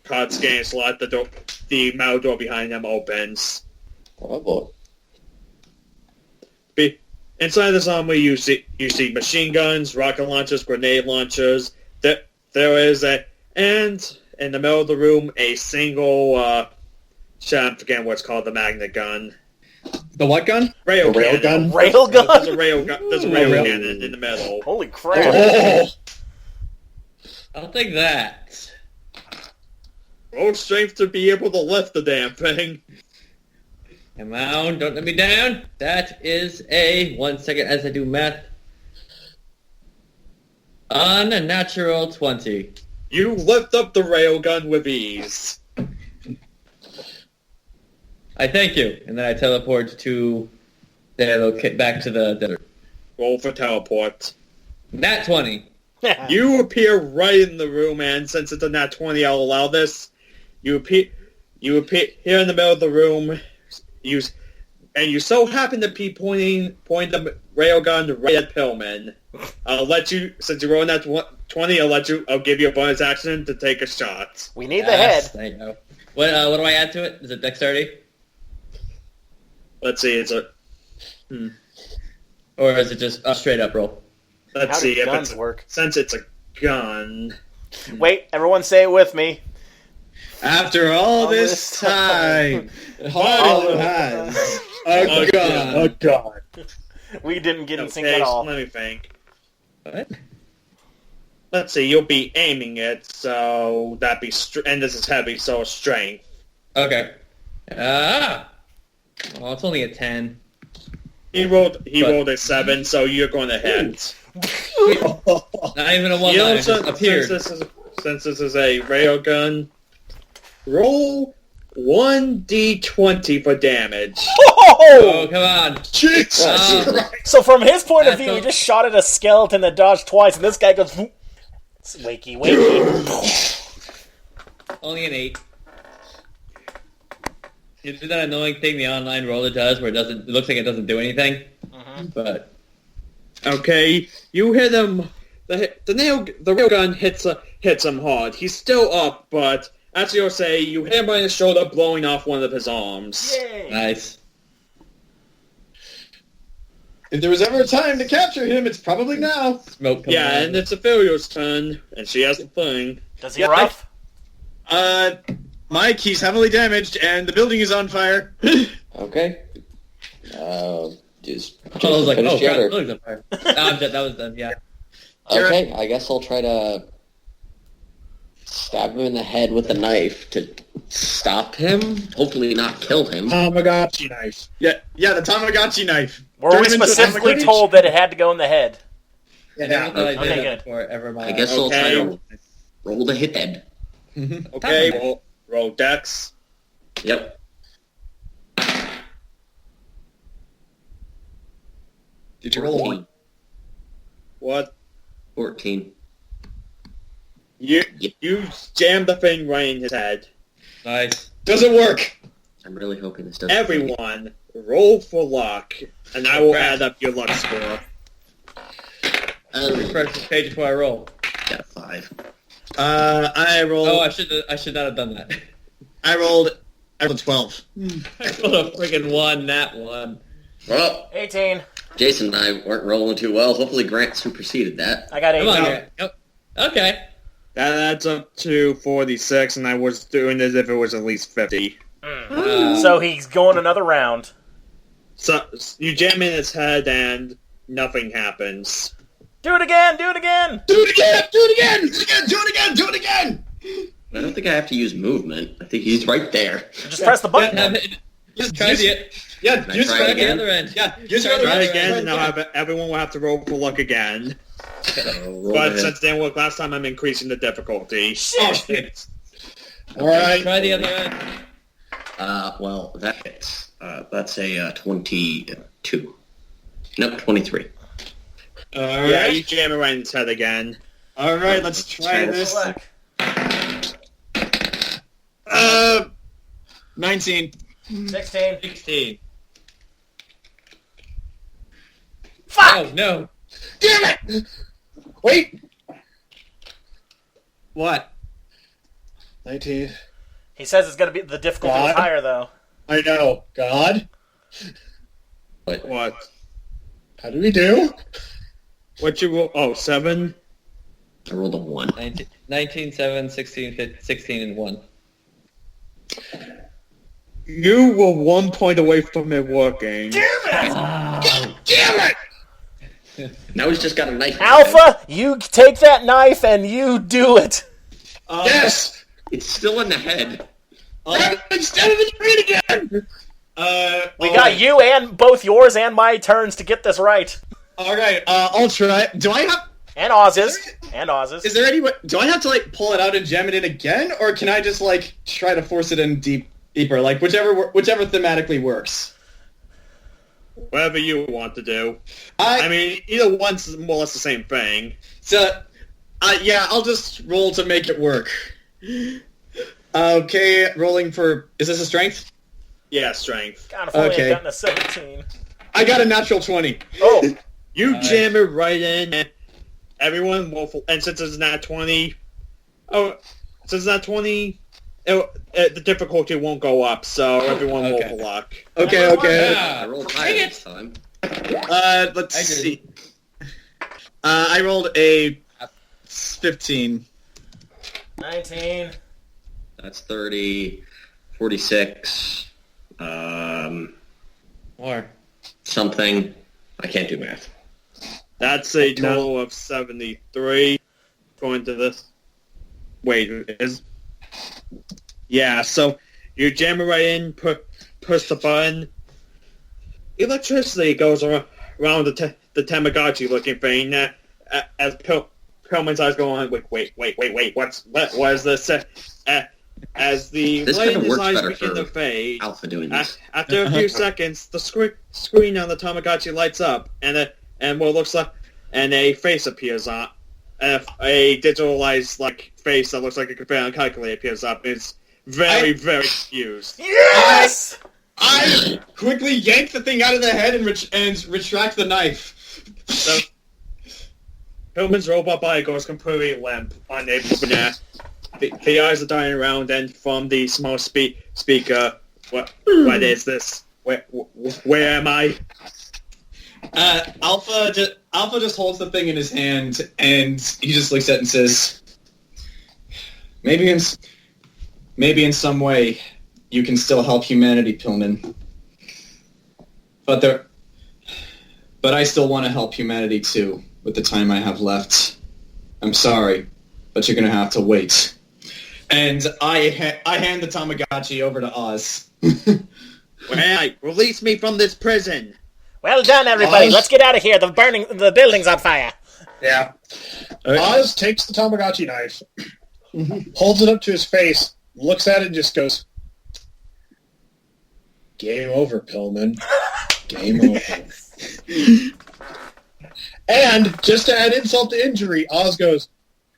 Speaker 1: card scanning slot. The metal door behind him opens.
Speaker 8: Oh boy.
Speaker 1: Inside this armory, you see machine guns, rocket launchers, grenade launchers. There is and in the middle of the room, a single. I'm forgetting what's called the magnet gun.
Speaker 10: The what gun?
Speaker 1: Rail
Speaker 5: gun?
Speaker 9: Rail gun?
Speaker 1: There's a rail gun. There's a rail cannon in the middle.
Speaker 9: Holy crap.
Speaker 5: Oh,
Speaker 6: I'll take that.
Speaker 1: Roll strength to be able to lift the damn thing.
Speaker 6: Come on, don't let me down. That is a 1 second as I do math. Unnatural 20.
Speaker 1: You lift up the railgun with ease.
Speaker 6: I thank you, and then I teleport to back to the desert.
Speaker 1: Roll for teleport.
Speaker 6: Nat 20.
Speaker 1: You appear right in the room, and since it's a nat 20, I'll allow this. You appear here in the middle of the room. You so happen to be pointing the railgun right at Pillman. I'll let you, since you rolled that 20, I'll give you a bonus action to take a shot.
Speaker 9: We need the head.
Speaker 6: I know. What do I add to it? Is it dexterity?
Speaker 1: Let's see, it's a...
Speaker 6: Or is it just a straight up roll?
Speaker 1: Let's
Speaker 9: How
Speaker 1: see
Speaker 9: do
Speaker 1: if
Speaker 9: guns
Speaker 1: it's...
Speaker 9: work?
Speaker 1: Since it's a gun...
Speaker 9: Wait, everyone say it with me.
Speaker 10: After all this time, Hollow has a gun.
Speaker 5: oh God.
Speaker 9: We didn't get in sync
Speaker 1: Okay,
Speaker 9: at all.
Speaker 1: let me think.
Speaker 6: What?
Speaker 1: Let's see, you'll be aiming it, so that'd be... and this is heavy, so strength.
Speaker 6: Okay. Well, it's only a 10.
Speaker 1: He rolled a 7, so you're going to hit.
Speaker 6: Not even a 1 line, it just appeared.
Speaker 1: Since this is a railgun, roll 1d20 for damage.
Speaker 6: Oh, come on.
Speaker 5: Jesus Christ.
Speaker 9: So from his point of
Speaker 6: That's
Speaker 9: view, he
Speaker 6: a-
Speaker 9: just shot at a skeleton that dodged twice, and this guy goes... Whoop. It's wakey, wakey.
Speaker 6: Only an 8. You do that annoying thing the online roller does where it looks like it doesn't do anything. But
Speaker 1: Okay, you hit him. The railgun hits him hard. He's still up, but as you'll say, you hit him by his shoulder, blowing off one of his arms.
Speaker 9: Yay.
Speaker 6: nice.
Speaker 10: If there was ever a time to capture him, it's probably now.
Speaker 6: Smoke coming
Speaker 1: Yeah,
Speaker 6: out.
Speaker 1: and it's Ethereal's turn, and she has the thing.
Speaker 9: Does he rough?
Speaker 10: Mike, he's heavily damaged, and the building is on fire.
Speaker 8: Okay. Just
Speaker 6: I was like,
Speaker 8: finish
Speaker 6: oh,
Speaker 8: the
Speaker 6: God,
Speaker 8: other.
Speaker 6: the building's on fire. I'm dead. That was done, yeah.
Speaker 8: Okay, I guess I'll try to stab him in the head with a knife to stop him. Hopefully not kill him.
Speaker 5: Tamagotchi knife.
Speaker 10: Yeah, the Tamagotchi knife.
Speaker 9: Were
Speaker 10: Turn
Speaker 9: we
Speaker 10: him into a
Speaker 9: specifically
Speaker 10: Tamagotchi?
Speaker 9: told that it had to go in the head?
Speaker 6: Yeah, never thought I did
Speaker 9: okay,
Speaker 6: that
Speaker 9: good.
Speaker 6: before ever in my
Speaker 8: I
Speaker 6: life.
Speaker 8: guess I'll try
Speaker 1: Okay.
Speaker 8: to roll the hit head.
Speaker 1: Okay, roll dex.
Speaker 8: Yep.
Speaker 10: Did you roll a 1?
Speaker 1: What?
Speaker 4: 14.
Speaker 1: You jammed the thing right in his head.
Speaker 6: Nice.
Speaker 10: Doesn't work.
Speaker 4: I'm really hoping this doesn't.
Speaker 1: Everyone, roll for luck, and I will add up your luck score.
Speaker 6: Refresh the page before I roll.
Speaker 4: Got a 5.
Speaker 10: I rolled.
Speaker 6: Oh, I should not have done that.
Speaker 10: I rolled a 12.
Speaker 6: I rolled a friggin' 1, nat 1.
Speaker 4: Well,
Speaker 9: 18.
Speaker 4: Jason and I weren't rolling too well. Hopefully Grant superseded that.
Speaker 9: I got 18.
Speaker 6: Come on, Grant. Yep. Okay.
Speaker 1: That adds up to 46, and I was doing as if it was at least 50.
Speaker 9: So he's going another round.
Speaker 1: So you jam in his head, and nothing happens.
Speaker 9: Do it again! Do it again!
Speaker 7: Do it again! Do it again! Do it again! Do it again! Do it again!
Speaker 4: I don't think I have to use movement. I think he's right there.
Speaker 9: Just press the button.
Speaker 10: Just
Speaker 6: Try the
Speaker 4: try again?
Speaker 6: other end.
Speaker 10: Yeah,
Speaker 1: Try again, and everyone will have to roll for luck again. But since they worked last time, I'm increasing the difficulty.
Speaker 10: Oh, shit.
Speaker 5: All right.
Speaker 6: Try the other end.
Speaker 4: Well, that hits. That's a 22. Nope, 23.
Speaker 10: Alright.
Speaker 1: Yeah, you jam it right in his head again.
Speaker 10: Alright, let's try this. 19.
Speaker 9: 16.
Speaker 6: 16.
Speaker 9: Fuck!
Speaker 6: Oh, no.
Speaker 5: Damn it! Wait.
Speaker 10: What?
Speaker 5: 19.
Speaker 9: He says it's going to be the difficulty was higher, though.
Speaker 5: I know. God.
Speaker 1: What?
Speaker 5: How do we do?
Speaker 1: What you roll? Oh, 7?
Speaker 4: I rolled a 1.
Speaker 6: 19, 7, 16, 16, and 1.
Speaker 1: You were 1 point away from it working.
Speaker 7: Damn it!
Speaker 4: Now he's just got a knife.
Speaker 9: Alpha, you take that knife and you do it.
Speaker 7: Yes!
Speaker 4: It's still in the head.
Speaker 7: Instead of the brain again!
Speaker 9: We got you and both yours and my turns to get this right.
Speaker 10: Alright, I'll try. Do I have...
Speaker 9: And Oz's. And Oz's.
Speaker 10: Is there any way... Do I have to, like, pull it out and jam it in again? Or can I just, like, try to force it in deeper? Like, whichever thematically works.
Speaker 1: Whatever you want to do. I mean, either one's more or less the same thing.
Speaker 10: So, yeah, I'll just roll to make it work. Okay, rolling for... Is this a strength?
Speaker 1: Yeah, strength.
Speaker 9: God, if only
Speaker 10: Okay.
Speaker 9: I'd gotten a 17.
Speaker 10: I got a natural 20.
Speaker 9: Oh.
Speaker 1: You jam it right in, and everyone will... And since it's not 20... Oh, since it's not 20... the difficulty won't go up, so everyone will for luck.
Speaker 10: Okay.
Speaker 4: I rolled higher this time.
Speaker 10: Let's see. I rolled a 15.
Speaker 9: 19.
Speaker 4: That's 30, 46,
Speaker 6: More.
Speaker 4: something. I can't do math.
Speaker 1: That's a total of 73. Going to this... Wait, is... Yeah, so you jam it right in, push the button. Electricity goes around the Tamagotchi looking thing. As Pillman's eyes go on, wait, what is this? As the
Speaker 4: This
Speaker 1: light
Speaker 4: could
Speaker 1: in
Speaker 4: have
Speaker 1: his
Speaker 4: worked
Speaker 1: eyes
Speaker 4: better
Speaker 1: begin
Speaker 4: for
Speaker 1: to fade,
Speaker 4: Alpha doing this.
Speaker 1: after a few seconds, the screen on the Tamagotchi lights up, and what looks like, and a face appears on. A digitalized face that looks like it could fit on a calculator appears up. It's very confused.
Speaker 9: Yes!
Speaker 10: I quickly yank the thing out of the head and retract the knife.
Speaker 1: So, Pillman's robot body goes completely limp, unable to react. The eyes are dying around, and from the small speaker, what is this? Where am I?
Speaker 10: Alpha just holds the thing in his hand, and he just looks at it and says, maybe in some way you can still help humanity, Pillman. But I still want to help humanity too, with the time I have left. I'm sorry, but you're going to have to wait. And I hand the Tamagotchi over to Oz.
Speaker 1: Release me from this prison!
Speaker 9: Well done, everybody.
Speaker 5: Oz?
Speaker 9: Let's get out of here. The building's on fire.
Speaker 5: Yeah. Oz takes the Tamagotchi knife, holds it up to his face, looks at it, and just goes, "Game over, Pillman. Game over." And just to add insult to injury, Oz goes,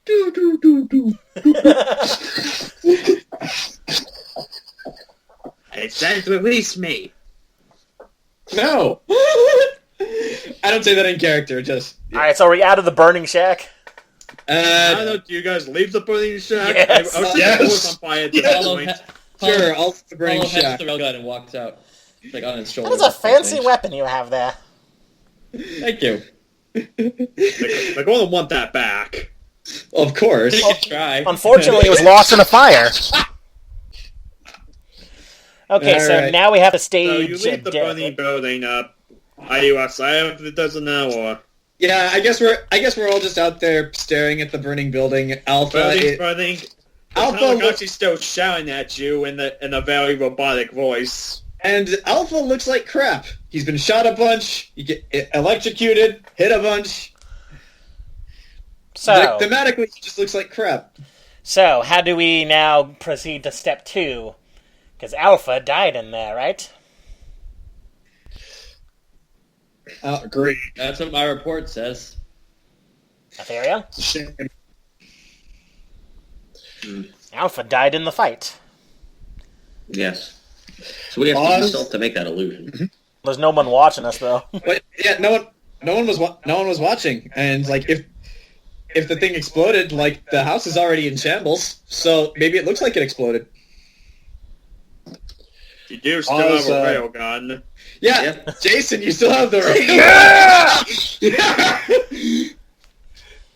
Speaker 5: do do do do.
Speaker 1: It said release me.
Speaker 10: No. I don't say that in character. Just.
Speaker 9: Alright, so are we out of the burning shack?
Speaker 1: I don't know. Do you guys leave the burning shack?
Speaker 9: Yes.
Speaker 1: I was thinking it was on fire at this point.
Speaker 10: Sure, I'll the burning
Speaker 6: Paulo has
Speaker 10: shack.
Speaker 6: the rail gun and walks out. Like on his shoulder.
Speaker 9: That is a fancy weapon you have there.
Speaker 6: Thank you.
Speaker 1: They're going to want that back.
Speaker 10: Of course.
Speaker 6: You can try.
Speaker 9: Unfortunately, it was lost in a fire. Okay, so
Speaker 10: Alright.
Speaker 9: now we have to
Speaker 1: So
Speaker 9: stage...
Speaker 1: you leave the burning building up. Are you outside if it doesn't now, or
Speaker 10: Yeah, I guess we're all just out there staring at the burning building. Alpha.
Speaker 1: burning?
Speaker 10: Alpha
Speaker 1: Tamagotchi's still shouting at you in a very robotic voice.
Speaker 10: And Alpha looks like crap. He's been shot a bunch. You get electrocuted, hit a bunch.
Speaker 9: So,
Speaker 10: Thematically, he just looks like crap.
Speaker 9: so, how do we now proceed to step 2? Because Alpha died in there, right?
Speaker 5: Agreed.
Speaker 6: That's what my report says.
Speaker 9: Ethereal?
Speaker 5: Shame.
Speaker 9: Alpha died in the fight.
Speaker 4: Yes. So we have to
Speaker 5: Oz?
Speaker 4: use stealth to make that illusion.
Speaker 9: There's no one watching us, though.
Speaker 10: But yeah, no one was watching. And like if the thing exploded, like the house is already in shambles. So maybe it looks like it exploded.
Speaker 1: You do still
Speaker 5: Oz,
Speaker 1: have a railgun.
Speaker 10: Yeah, Jayson, you still have the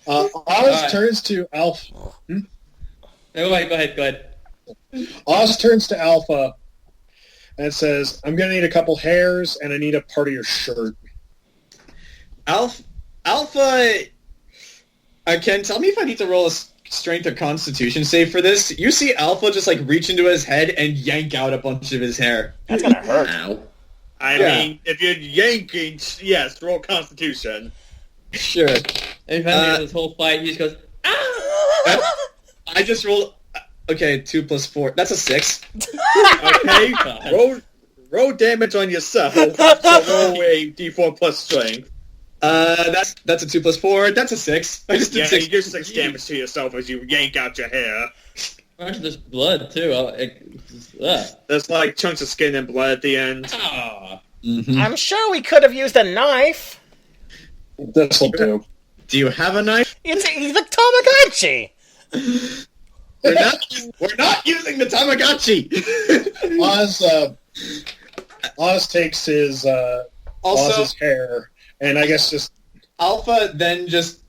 Speaker 5: Oz
Speaker 6: Alright.
Speaker 5: turns to Alpha.
Speaker 6: No, go ahead.
Speaker 5: Oz turns to Alpha and says, "I'm going to need a couple hairs, and I need a part of your shirt."
Speaker 10: Alpha. Ken, tell me if I need to roll a strength or constitution save for this. You see Alpha just like reach into his head and yank out a bunch of his hair.
Speaker 9: That's gonna hurt.
Speaker 4: Ow.
Speaker 1: I mean, if you're yanking, yes, roll Constitution.
Speaker 10: Sure.
Speaker 6: And finally, this whole fight, he just goes, ah!
Speaker 10: I just rolled. Okay, 2 plus 4. That's a 6.
Speaker 1: Okay, roll damage on yourself. So roll a d4 plus strength.
Speaker 10: That's a 2 plus 4. That's a 6. I just did
Speaker 1: Yeah,
Speaker 10: 6.
Speaker 1: you do 6 damage to yourself as you yank out your hair.
Speaker 6: There's blood, too.
Speaker 1: There's like chunks of skin and blood at the end.
Speaker 10: Mm-hmm.
Speaker 9: I'm sure we could have used a knife.
Speaker 5: This'll do.
Speaker 10: Do you have a knife?
Speaker 9: It's the Tamagotchi.
Speaker 10: We're not using the Tamagotchi.
Speaker 5: Oz takes his
Speaker 10: Also,
Speaker 5: Oz's hair, and I guess just
Speaker 10: Alpha then just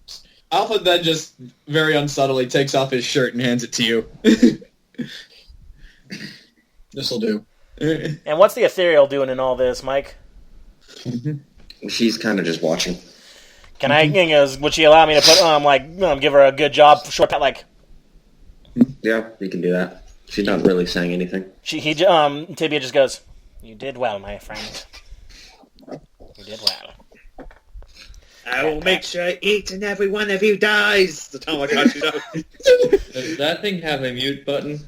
Speaker 10: very unsubtly takes off his shirt and hands it to you.
Speaker 5: this'll do.
Speaker 9: And what's the Ethereal doing in all this, Mike?
Speaker 4: She's kind of just watching.
Speaker 9: Can I, would she allow me to put, give her a good job, short pat, like,
Speaker 4: Yeah, you can do that. She's not really saying anything.
Speaker 9: Tibia just goes, "You did well, my friend. You did well."
Speaker 1: I will make sure each and every one of you dies. The Tamagotchi does.
Speaker 6: Does that thing have a mute button?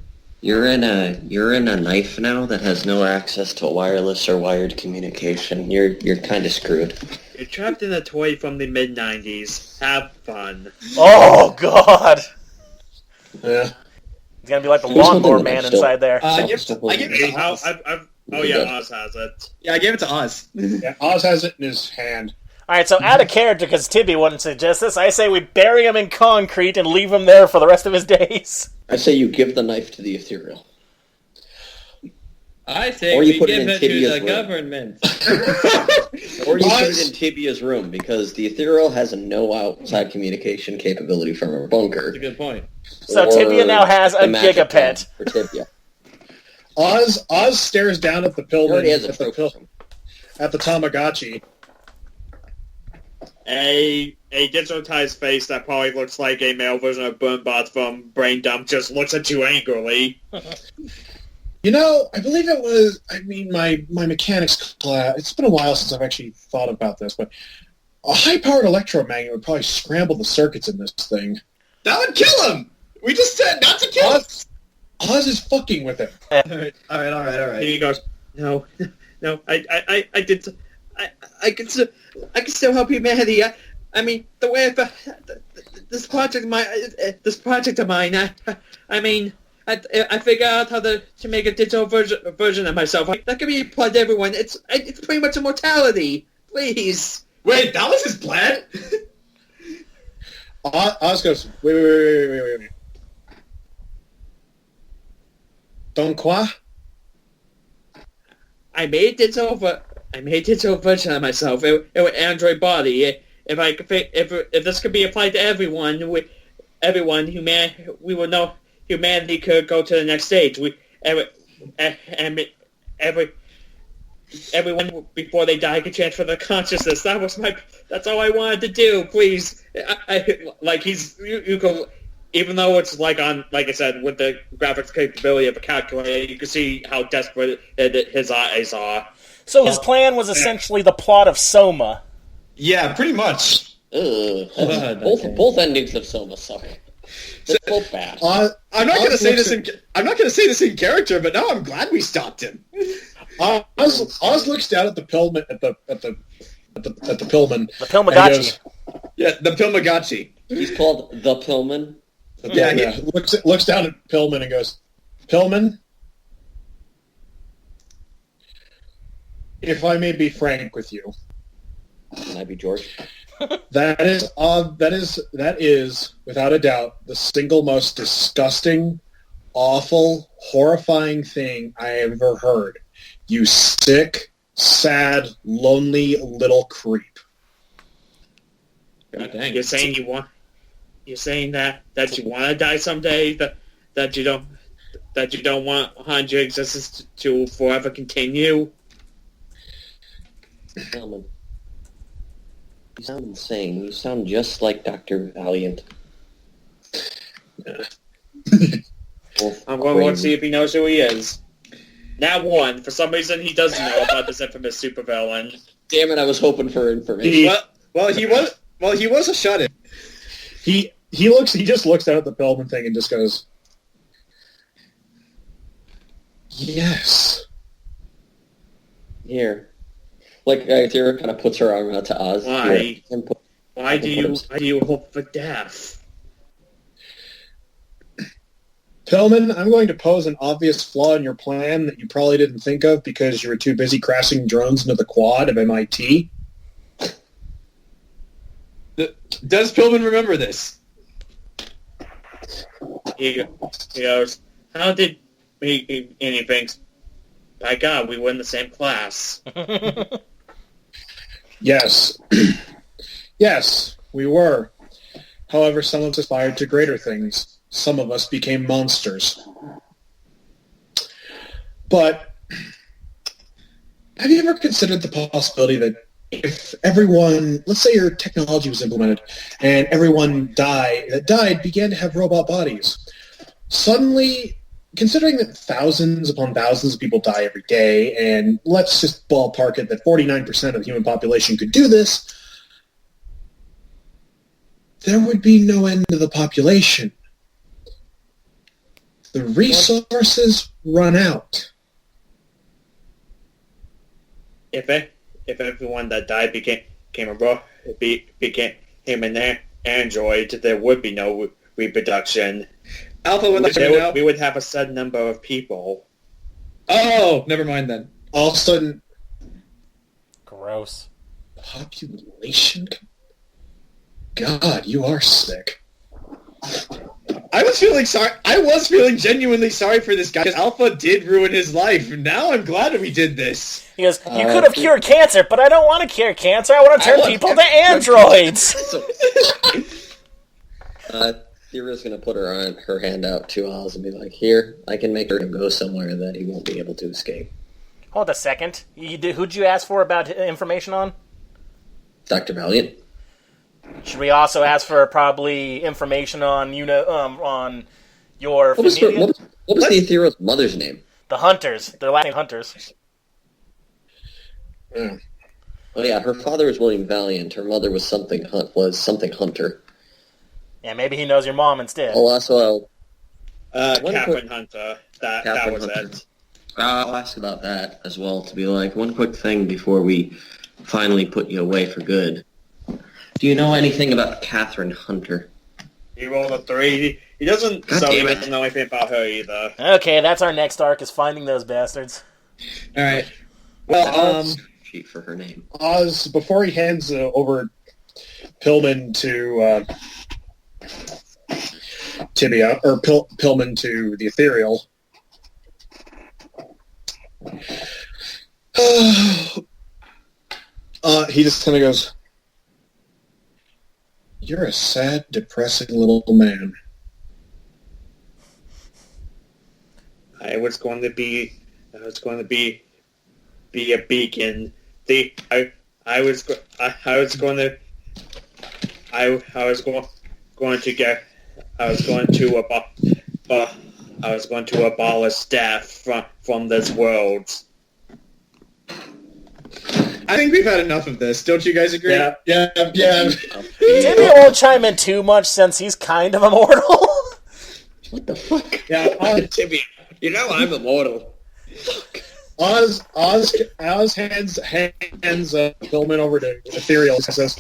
Speaker 4: You're in a knife now that has no access to wireless or wired communication. You're kind of screwed.
Speaker 1: You're trapped in a toy from the mid-90s. Have fun.
Speaker 9: Oh, God!
Speaker 5: Yeah.
Speaker 9: It's gonna be like the
Speaker 4: Who's holding
Speaker 9: lawnmower
Speaker 4: the
Speaker 9: man
Speaker 4: knife still?
Speaker 9: inside there.
Speaker 10: I give it to Oz.
Speaker 1: Oh yeah, Oz has it.
Speaker 10: Yeah, I gave it to Oz.
Speaker 5: Yeah, Oz has it in his hand.
Speaker 9: Alright, so out of character, because Tibia wouldn't suggest this, I say we bury him in concrete and leave him there for the rest of his days.
Speaker 8: I say you give the knife to the Ethereal.
Speaker 6: I say
Speaker 8: Or you
Speaker 6: we
Speaker 8: put it
Speaker 6: give
Speaker 8: in
Speaker 6: it to
Speaker 8: Tibia's
Speaker 6: the
Speaker 8: room.
Speaker 6: government.
Speaker 8: Or you put it
Speaker 5: Oz-
Speaker 8: in Tibia's room, because the Ethereal has no outside communication capability from her bunker.
Speaker 6: That's a good point.
Speaker 9: So
Speaker 8: Or
Speaker 9: Tibia now has a
Speaker 8: the magic
Speaker 9: gigapet.
Speaker 8: gun For Tibia.
Speaker 5: Oz stares down at the
Speaker 8: He already has a
Speaker 5: at the
Speaker 8: trophy.
Speaker 5: at the Tamagotchi.
Speaker 1: A digitalized face that probably looks like a male version of Burnbot from Brain Dump just looks at you angrily.
Speaker 5: You know, I believe it was, my mechanics class, it's been a while since I've actually thought about this, but a high-powered electromagnet would probably scramble the circuits in this thing.
Speaker 10: That would kill him. We just said not to kill him.
Speaker 5: Oz is fucking with it.
Speaker 10: All right.
Speaker 1: He goes, no, I can still help humanity.
Speaker 10: I mean, the way this project of mine. I mean, I figured out how to make a digital version of myself. That can be applied to everyone. It's pretty much immortality. Please.
Speaker 2: Wait, that was his plan?
Speaker 5: Oz goes, wait. Don't quoi?
Speaker 10: I made a digital version of myself. It was Android body. If this could be applied to everyone, we would know humanity could go to the next stage. Everyone before they die could transfer their consciousness. That's all I wanted to do. Please, you can, even though it's like I said, with the graphics capability of a calculator, you can see how desperate his eyes are.
Speaker 9: So his plan was essentially the plot of Soma.
Speaker 2: Yeah, pretty much.
Speaker 8: Both endings of Soma suck. They're both bad.
Speaker 2: I'm not going to say this in character, but now I'm glad we stopped him.
Speaker 5: Oz looks down at the Pillman at the Pillman.
Speaker 9: The Tamagotchi.
Speaker 2: Yeah, the Tamagotchi.
Speaker 8: He's called the Pillman.
Speaker 5: Yeah. Looks down at Pillman and goes, Pillman, if I may be frank with you.
Speaker 8: Can I be George?
Speaker 5: That is, without a doubt, the single most disgusting, awful, horrifying thing I have ever heard. You sick, sad, lonely little creep.
Speaker 10: God dang. You're saying you want that you want to die someday, that you don't want your existence to forever continue.
Speaker 8: Gentlemen, you sound insane. You sound just like Dr. Valiant.
Speaker 10: I'm going to see if he knows who he is. Now one. For some reason, he doesn't know about this infamous supervillain.
Speaker 8: Damn it! I was hoping for information.
Speaker 2: He was a shut-in.
Speaker 5: He just looks down at the Pillman thing and just goes, yes.
Speaker 8: Here. Like, Ethereal kind of puts her arm out to Oz.
Speaker 10: Why? Why do you hope for death?
Speaker 5: Pillman, I'm going to pose an obvious flaw in your plan that you probably didn't think of because you were too busy crashing drones into the quad of MIT.
Speaker 2: Does Pillman remember this?
Speaker 10: He goes, how did he... And he thinks, by God, we were in the same class.
Speaker 5: Yes. Yes, we were. However, some of us aspired to greater things. Some of us became monsters. But have you ever considered the possibility that if everyone, let's say your technology was implemented, and everyone that died began to have robot bodies, suddenly, considering that thousands upon thousands of people die every day, and let's just ballpark it that 49% of the human population could do this, there would be no end to the population. The resources run out.
Speaker 10: If everyone that died became an android, there would be no reproduction.
Speaker 2: Alpha would know.
Speaker 10: We would have a set number of people.
Speaker 2: Oh, never mind then.
Speaker 5: All of a sudden,
Speaker 9: gross.
Speaker 5: Population? God, you are sick.
Speaker 2: I was feeling sorry. I was feeling genuinely sorry for this guy because Alpha did ruin his life. Now I'm glad that we did this.
Speaker 9: He goes, you could have cured cancer, but I don't want to cure cancer. I want to turn people to androids.
Speaker 8: Thera's going to put her hand out to Oz and be like, here, I can make her go somewhere that he won't be able to escape.
Speaker 9: Hold a second. Who'd you ask for about information on?
Speaker 8: Dr. Valiant.
Speaker 9: Should we also ask for probably information on on your family?
Speaker 8: What was the Ethereal's mother's name?
Speaker 9: The Hunters. They're last name Hunters.
Speaker 5: Yeah.
Speaker 8: Oh yeah, her father was William Valiant. Her mother was something Hunter.
Speaker 9: Yeah, maybe he knows your mom instead.
Speaker 8: Oh, also,
Speaker 10: Catherine Hunter. That was
Speaker 8: Hunter.
Speaker 10: it.
Speaker 8: I'll ask about that as well. To be like one quick thing before we finally put you away for good.
Speaker 4: Do you know anything about Catherine Hunter?
Speaker 1: He rolled a 3. He doesn't.
Speaker 4: God
Speaker 1: so he
Speaker 4: damn it.
Speaker 1: doesn't know anything about her either.
Speaker 9: Okay, that's our next arc, is finding those bastards.
Speaker 10: All right. Well,
Speaker 4: Sheet for her name.
Speaker 5: Oz, before he hands over Pillman to Tibia, or Pillman to the Ethereal, he just kind of goes, "You're a sad, depressing little man."
Speaker 1: I was going to be a beacon. I was going to abolish death from this world.
Speaker 10: I think we've had enough of this. Don't you guys agree?
Speaker 5: Yeah.
Speaker 9: Tibia won't chime in too much since he's kind of immortal.
Speaker 4: What the fuck?
Speaker 5: Yeah,
Speaker 4: Tibia, you know I'm immortal. Fuck.
Speaker 5: Oz hands Pillman over to Ethereal and says,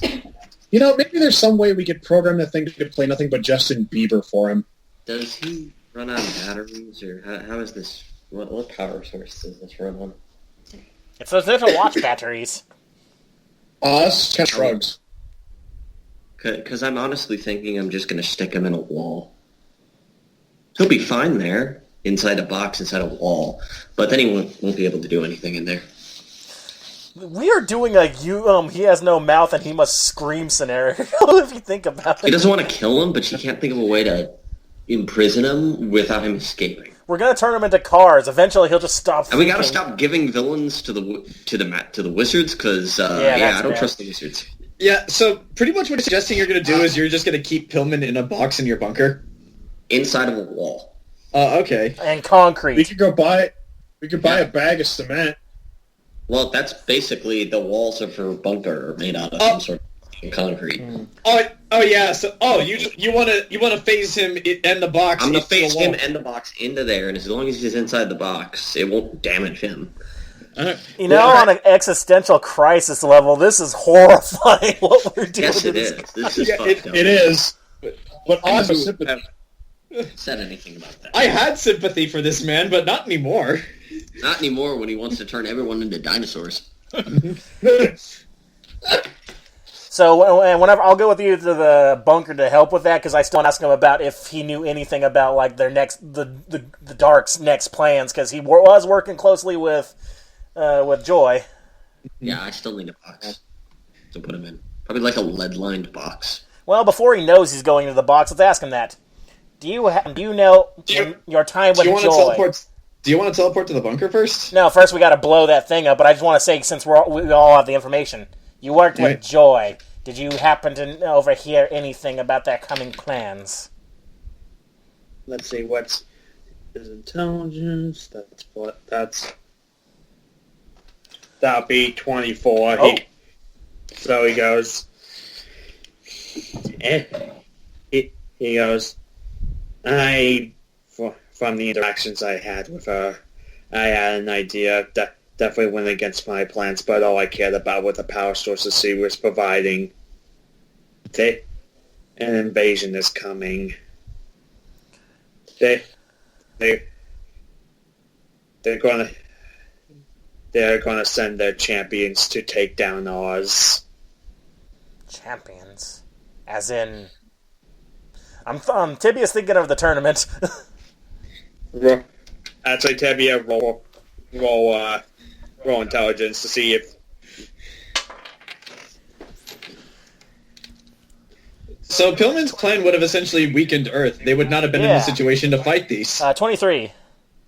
Speaker 5: "You know, maybe there's some way we could program that thing to play nothing but Justin Bieber for him."
Speaker 4: Does he run out of batteries, or how is this? What power source does this run on?
Speaker 9: It's those little watch batteries.
Speaker 5: Oz kind of shrugs.
Speaker 4: Because I'm honestly thinking I'm just going to stick him in a wall. He'll be fine there, inside a box, inside a wall, but then he won't be able to do anything in there.
Speaker 9: We are doing a he has no mouth and he must scream scenario, if you think about it.
Speaker 4: He doesn't want to kill him, but she can't think of a way to imprison him without him escaping.
Speaker 9: We're gonna turn him into cars. Eventually, he'll just stop.
Speaker 4: And we gotta stop giving villains to the wizards, because I don't trust the wizards.
Speaker 10: Yeah, so pretty much what you're suggesting you're going to do is you're just going to keep Pillman in a box in your bunker?
Speaker 4: Inside of a wall.
Speaker 10: Okay.
Speaker 9: And concrete.
Speaker 5: We could buy a bag of cement.
Speaker 4: Well, that's basically the walls of her bunker are made out of some sort of concrete.
Speaker 10: Oh yeah. So you want to phase him and the box.
Speaker 4: I'm gonna phase him and the box into there, and as long as he's inside the box, it won't damage him.
Speaker 9: You know, on an existential crisis level, this is horrifying what we're doing.
Speaker 4: Yes, it is. This is fucked up.
Speaker 5: It is. But Oz has sympathy.
Speaker 4: Said anything about that.
Speaker 10: I had sympathy for this man, but not anymore.
Speaker 4: Not anymore when he wants to turn everyone into dinosaurs.
Speaker 9: So whenever I'll go with you to the bunker to help with that, because I still want to ask him about if he knew anything about like their the Dark's next plans, because he was working closely with Joy.
Speaker 4: Yeah, I still need a box to put him in. Probably like a lead-lined box.
Speaker 9: Well, before he knows he's going into the box, let's ask him that. Do you know your time with Joy?
Speaker 10: Do you want to teleport to the bunker first?
Speaker 9: No, first we got to blow that thing up. But I just want to say, since we all have the information, you worked with Joy. Did you happen to overhear anything about their coming plans?
Speaker 1: Let's see, what's his intelligence? That'll be 24.
Speaker 9: Oh.
Speaker 1: So he goes, he goes, from the interactions I had with her, I had an idea that definitely went against my plans, but all I cared about was the power sources she was providing. An invasion is coming. They're gonna send their champions to take down Oz.
Speaker 9: Champions? As in... Tibia's thinking of the tournament.
Speaker 1: Actually, Tibia, roll intelligence to see if...
Speaker 10: So Pillman's plan would have essentially weakened Earth. They would not have been in the situation to fight these.
Speaker 9: 23.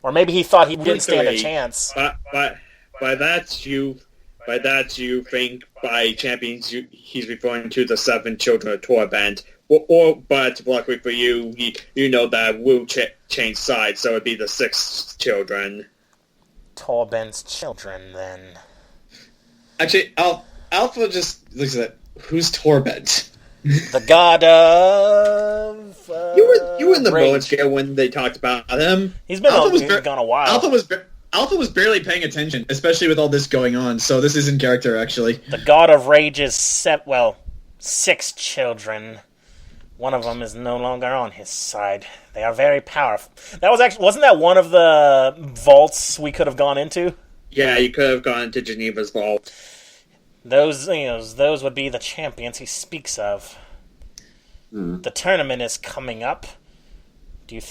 Speaker 9: Or maybe he thought he didn't stand a chance.
Speaker 1: By that you think by champions he's referring to the 7 children of Torbent. But luckily for you, you know that Wu changed sides, so it'd be the 6 children.
Speaker 9: Torbent's children, then.
Speaker 10: Actually, Alpha just looks at that. Who's Torbent?
Speaker 9: The god of...
Speaker 1: you were in the
Speaker 9: rage.
Speaker 1: village here when they talked about him.
Speaker 9: He's been gone a while.
Speaker 10: Alpha was barely paying attention, especially with all this going on, so this is in character, actually.
Speaker 9: The god of rage is set... Well, 6 children. One of them is no longer on his side. They are very powerful. Wasn't that one of the vaults we could have gone into?
Speaker 1: Yeah, you could have gone into Geneva's vault.
Speaker 9: Those would be the champions he speaks of. The tournament is coming up. Do you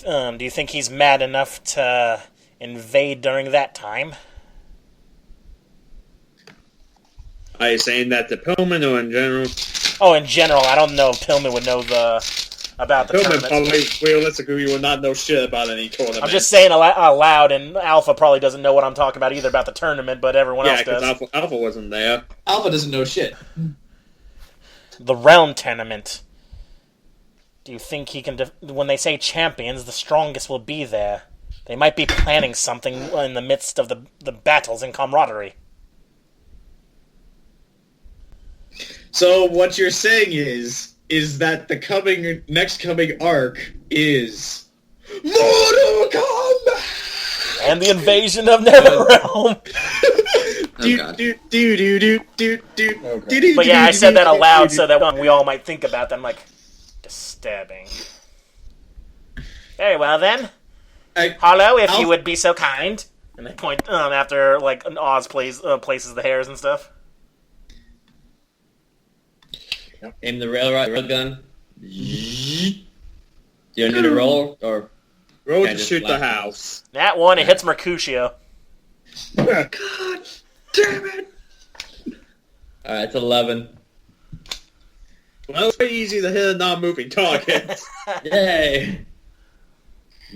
Speaker 9: think he's mad enough to invade during that time?
Speaker 1: Are you saying that to Pillman or in general?
Speaker 9: Oh, in general, I don't know if Pillman would know about the
Speaker 1: Pillman
Speaker 9: tournament.
Speaker 1: probably, realistically, will not know shit about any tournament.
Speaker 9: I'm just saying aloud, and Alpha probably doesn't know what I'm talking about either about the tournament, but everyone else does.
Speaker 1: Yeah, because Alpha wasn't there.
Speaker 10: Alpha doesn't know shit.
Speaker 9: The realm tournament. Do you think he can... when they say champions, the strongest will be there. They might be planning something in the midst of the battles and camaraderie.
Speaker 10: So what you're saying is that the next coming arc is Mortal Kombat
Speaker 9: and the invasion of Netherrealm.
Speaker 10: But
Speaker 9: yeah, I said that aloud so that we all might think about them. Like, disturbing. Very well then, Hollow, if you would be so kind. And they point after like Oz places the hairs and stuff.
Speaker 6: Aim the rail gun. Do you need to roll or
Speaker 1: roll to shoot the house?
Speaker 9: That one, it hits Mercutio.
Speaker 1: God damn it!
Speaker 6: Alright, it's 11.
Speaker 1: Well, it's pretty easy to hit a non-moving target.
Speaker 6: Yay!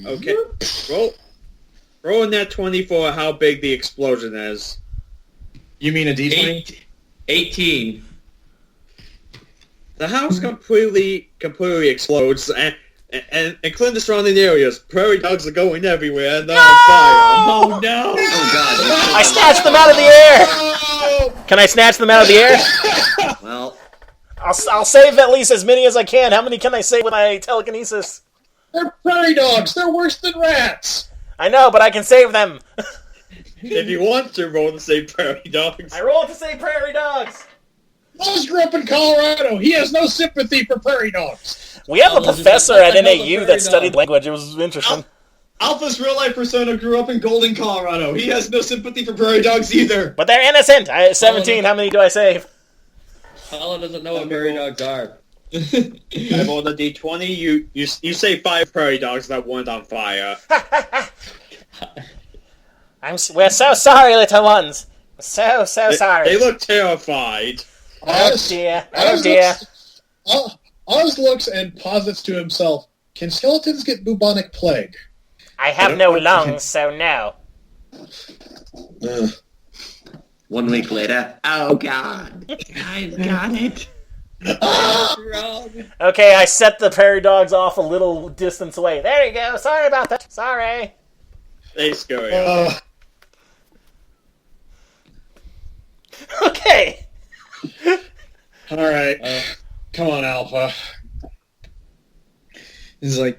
Speaker 1: Okay, roll in that 20 for how big the explosion is.
Speaker 10: You mean a D20?
Speaker 6: 18.
Speaker 1: The house completely explodes, and including the surrounding areas. Prairie dogs are going everywhere, and they're on fire.
Speaker 10: Oh no!
Speaker 4: Oh god.
Speaker 9: I snatched them out of the air! Can I snatch them out of the air?
Speaker 4: Well,
Speaker 9: I'll save at least as many as I can. How many can I save with my telekinesis?
Speaker 5: They're prairie dogs. They're worse than rats.
Speaker 9: I know, but I can save them.
Speaker 1: If you want to roll to save prairie dogs.
Speaker 9: I roll to save prairie dogs.
Speaker 5: Oz grew up in Colorado. He has no sympathy for prairie dogs.
Speaker 9: We have a professor at NAU that studied language. It was interesting.
Speaker 10: Alpha's real-life persona grew up in Golden, Colorado. He has no sympathy for prairie dogs either.
Speaker 9: But they're innocent. 17. How many do I save?
Speaker 6: Paula doesn't know what prairie dogs are.
Speaker 1: I rolled a D20. You say 5 prairie dogs that weren't on fire.
Speaker 9: We're so sorry, little ones. We're so sorry.
Speaker 1: They look terrified.
Speaker 9: Oh dear. Oh dear.
Speaker 5: Oz looks and posits to himself, can skeletons get bubonic plague?
Speaker 9: I have no lungs, so no.
Speaker 4: 1 week later, oh god, I've got it.
Speaker 9: Okay, I set the prairie dogs off a little distance away. There you go. Sorry about that. Sorry.
Speaker 1: They scurry off.
Speaker 9: Okay.
Speaker 5: All right. Come on, Alpha.
Speaker 10: He's like,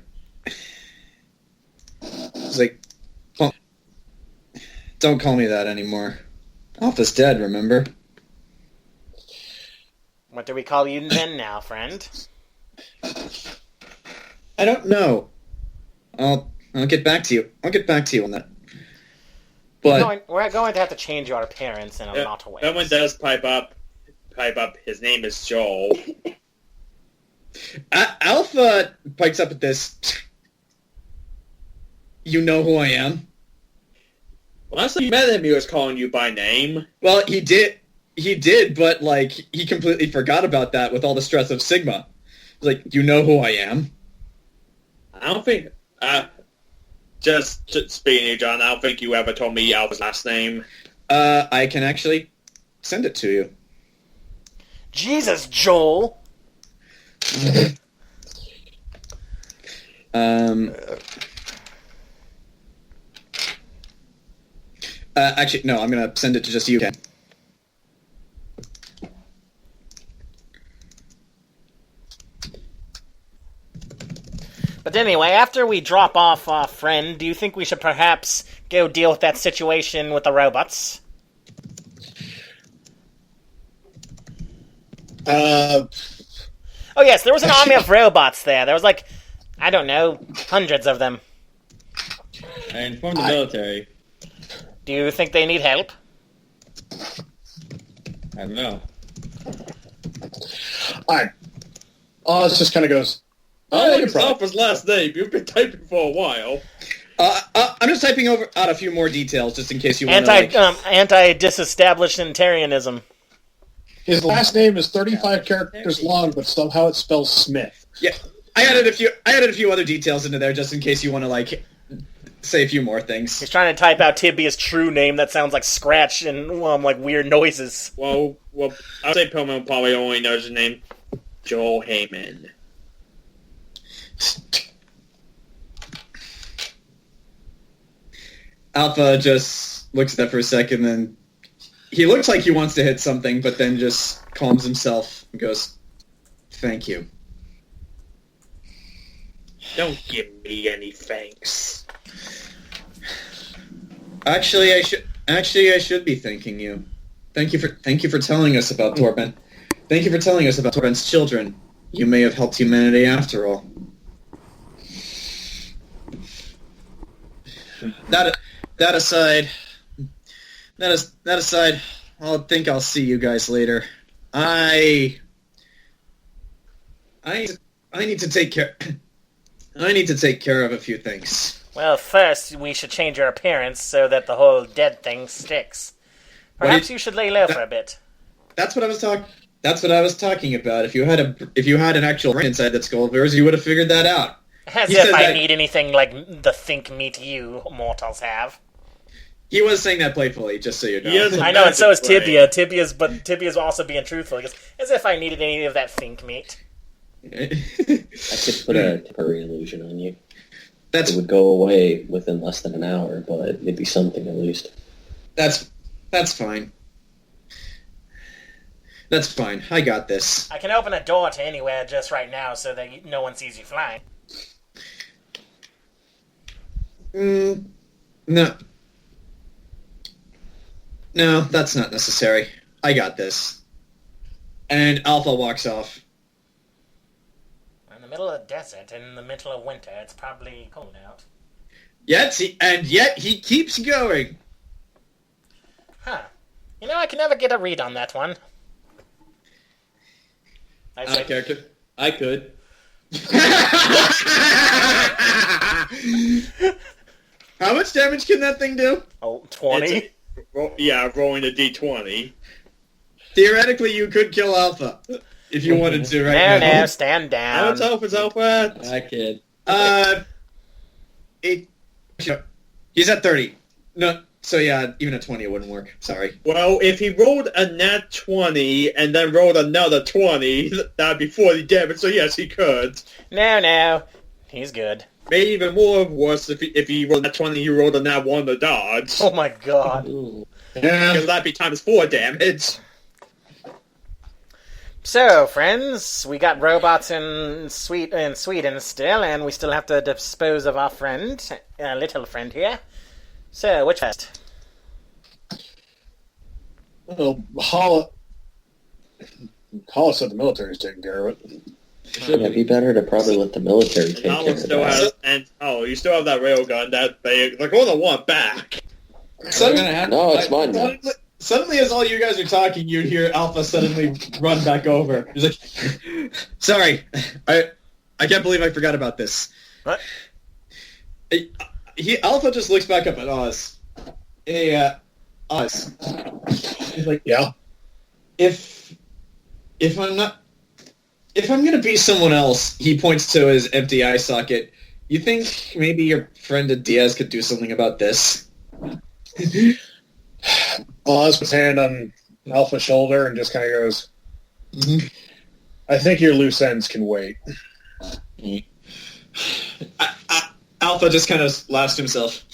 Speaker 10: oh, don't call me that anymore. Alpha's dead, remember?
Speaker 9: What do we call you then now, friend?
Speaker 10: I don't know. I'll get back to you. I'll get back to you on that. But
Speaker 9: We're going to have to change our appearance in a lot of ways.
Speaker 1: Someone does pipe up. His name is Joel.
Speaker 10: Alpha pipes up at this. You know who I am?
Speaker 1: Last time you met him, he was calling you by name.
Speaker 10: Well, he did, but, like, he completely forgot about that with all the stress of Sigma. He's like, you know who I am?
Speaker 1: I don't think... Just speaking to you, John, I don't think you ever told me Alpha's last name.
Speaker 10: I can actually send it to you.
Speaker 9: Jesus, Joel!
Speaker 10: Actually, no, I'm going to send it to just you, Ken.
Speaker 9: But anyway, after we drop off our friend, do you think we should perhaps go deal with that situation with the robots? Oh yes, there was an army of robots there. There was like, I don't know, hundreds of them.
Speaker 6: I informed the military.
Speaker 9: Do you think they need help?
Speaker 6: I don't know.
Speaker 5: Alright. Oz just kind of goes,
Speaker 2: It's Alpha's last name. You've been typing for a while.
Speaker 10: I'm just typing out a few more details just in case you want to.
Speaker 9: Anti-disestablishmentarianism.
Speaker 5: his last name is 35 characters long, but somehow it spells Smith.
Speaker 10: Yeah, I added a few other details into there just in case you want to like say a few more things.
Speaker 9: He's trying to type out Tibia's true name that sounds like scratch and like weird noises.
Speaker 1: Well, I'd say Pillman probably only knows his name, Joel Heyman.
Speaker 10: Alpha just looks at that for a second, then he looks like he wants to hit something, but then just calms himself and goes, "Thank you."
Speaker 1: Don't give me any thanks.
Speaker 10: Actually, I should be thanking you. Thank you for telling us about Torben. Thank you for telling us about Torben's children. You may have helped humanity after all. That aside, I think I'll see you guys later. I need to take care. I need to take care of a few things.
Speaker 9: Well, first we should change your appearance so that the whole dead thing sticks. Perhaps you should lay low for a bit.
Speaker 10: That's what I was talking about. If you had an actual brain inside that skull of yours, you would have figured that out.
Speaker 9: As if I need anything like the think meat you mortals have.
Speaker 10: He was saying that playfully, just so you know.
Speaker 9: I know, and so is Tibia. Tibia's also being truthful. He goes, as if I needed any of that think meat.
Speaker 8: I could put a temporary illusion on you. It would go away within less than an hour, but it'd be something at least.
Speaker 10: That's fine. That's fine. I got this.
Speaker 9: I can open a door to anywhere just right now so that no one sees you flying.
Speaker 10: No. No, that's not necessary. I got this. And Alpha walks off.
Speaker 9: In the middle of the desert, and in the middle of winter, it's probably cold out.
Speaker 10: Yet he keeps going.
Speaker 9: Huh. You know, I can never get a read on that one.
Speaker 6: Out of character. I could.
Speaker 10: How much damage can that thing do?
Speaker 9: Oh, 20.
Speaker 1: Rolling a d20.
Speaker 10: Theoretically, you could kill Alpha if you wanted to right now.
Speaker 9: No, stand down.
Speaker 1: How much health is Alpha?
Speaker 6: I kid.
Speaker 10: He's at 30. No, so yeah, even a 20 wouldn't work. Sorry.
Speaker 1: Well, if he rolled a nat 20 and then rolled another 20, that'd be 40 damage, so yes, he could.
Speaker 9: No. He's good.
Speaker 1: Maybe even more worse if he rolled a nat 20, he rolled a nat 1 to dodge.
Speaker 9: Oh my god.
Speaker 5: Yeah.
Speaker 1: Because that'd be times 4 damage.
Speaker 9: So, friends, we got robots in Sweden still, and we still have to dispose of our friend, little friend here. So, which first?
Speaker 5: Well, Hollis said the military's taking care of it.
Speaker 8: It'd be better to probably let the military take care of that.
Speaker 1: You still have that railgun that they're going to want back.
Speaker 8: No, it's mine now.
Speaker 10: Suddenly, as all you guys are talking, you hear Alpha suddenly run back over. He's like, "Sorry, I can't believe I forgot about this."
Speaker 9: What?
Speaker 10: Alpha just looks back up at Oz. Hey, Oz. He's like,
Speaker 5: Yeah.
Speaker 10: If I'm gonna be someone else, he points to his empty eye socket. You think maybe your friend Diaz could do something about this?
Speaker 5: Oz puts his hand on Alpha's shoulder and just kind of goes, I think your loose ends can wait.
Speaker 10: Alpha just kind of laughs to himself.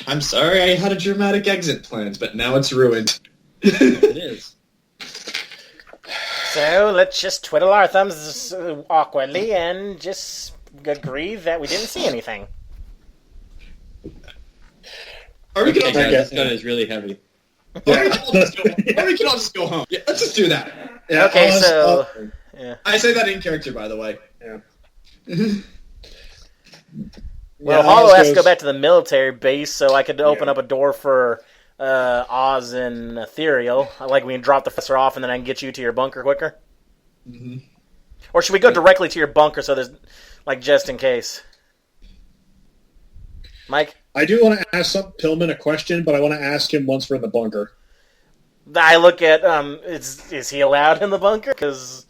Speaker 10: I'm sorry I had a dramatic exit planned, but now it's ruined.
Speaker 6: It is.
Speaker 9: So, let's just twiddle our thumbs awkwardly and just agree that we didn't see anything.
Speaker 10: Or we can
Speaker 6: This gun is really heavy.
Speaker 10: Or we can all just go home. Yeah, let's just do that.
Speaker 5: Yeah,
Speaker 9: Okay,
Speaker 5: Oz,
Speaker 9: so Yeah.
Speaker 10: I say that in character, by the way.
Speaker 5: Yeah.
Speaker 9: Well, Hollow has to go back to the military base, so I could open up a door for Oz and Ethereal. Like we can drop the professor off, and then I can get you to your bunker quicker.
Speaker 10: Mm-hmm.
Speaker 9: Or should we go directly to your bunker so there's, like, just in case? Mike?
Speaker 5: I do want to ask Pillman a question, but I want to ask him once we're in the bunker.
Speaker 9: I look at, is he allowed in the bunker? Because...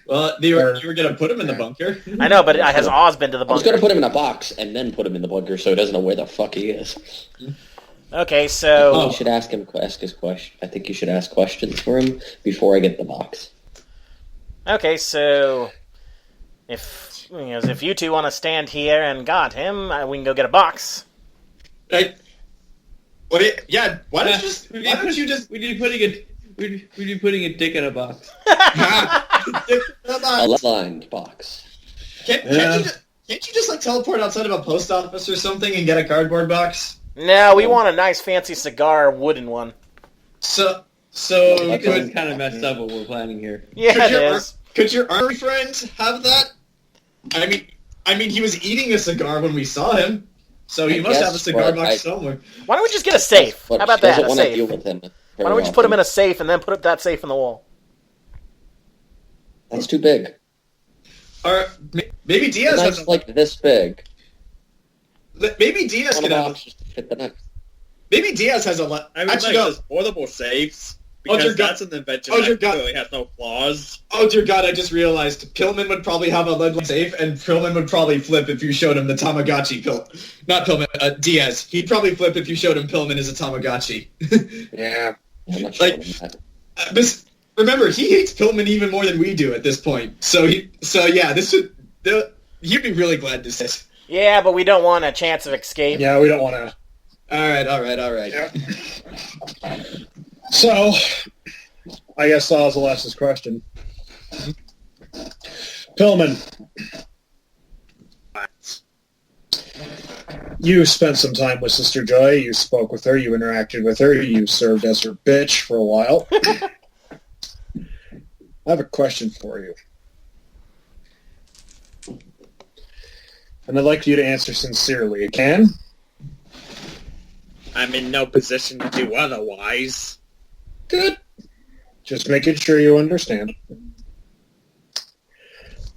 Speaker 10: Well, you were going to put him in the bunker.
Speaker 9: I know, but has Oz been to the bunker?
Speaker 8: I was going to put him in a box and then put him in the bunker so he doesn't know where the fuck he is.
Speaker 9: Okay, so...
Speaker 8: You should ask his question. I think you should ask questions for him before I get the box.
Speaker 9: Okay, so if you two want to stand here and guard him, we can go get a box.
Speaker 10: Hey, yeah. Why don't you just?
Speaker 6: We need putting a dick in a box.
Speaker 8: A lined box.
Speaker 10: Can't you just like teleport outside of a post office or something and get a cardboard box?
Speaker 9: No, we want a nice fancy cigar wooden one.
Speaker 10: So
Speaker 6: you could kind of messed up what we're planning here.
Speaker 9: Yeah, it is.
Speaker 10: Could your army friend have that? I mean, he was eating a cigar when we saw him, so he must have a cigar box somewhere.
Speaker 9: Why don't we just get a safe? How about that? A safe.
Speaker 8: Deal with him
Speaker 9: Why don't we just put him in a safe and then put that safe in the wall?
Speaker 8: That's too big.
Speaker 10: Or maybe Diaz has
Speaker 8: like this big.
Speaker 10: Maybe Diaz can have. Maybe Diaz has a.
Speaker 1: Actually, those portable safes. Because that's an invention that really has no flaws.
Speaker 10: Oh dear God, I just realized Pillman would probably have a lead safe, and Pillman would probably flip if you showed him the Tamagotchi Not Pillman, Diaz. He'd probably flip if you showed him Pillman as a Tamagotchi.
Speaker 5: Yeah.
Speaker 10: Remember, he hates Pillman even more than we do at this point. He'd be really glad to say.
Speaker 9: Yeah, but we don't want a chance of escape.
Speaker 5: Yeah, we don't want to.
Speaker 10: All right.
Speaker 5: Yeah. So, I guess Oz will ask this question. Pillman, you spent some time with Sister Joy. You spoke with her. You interacted with her. You served as her bitch for a while. I have a question for you. And I'd like you to answer sincerely. You can?
Speaker 1: I'm in no position to do otherwise.
Speaker 5: Good. Just making sure you understand.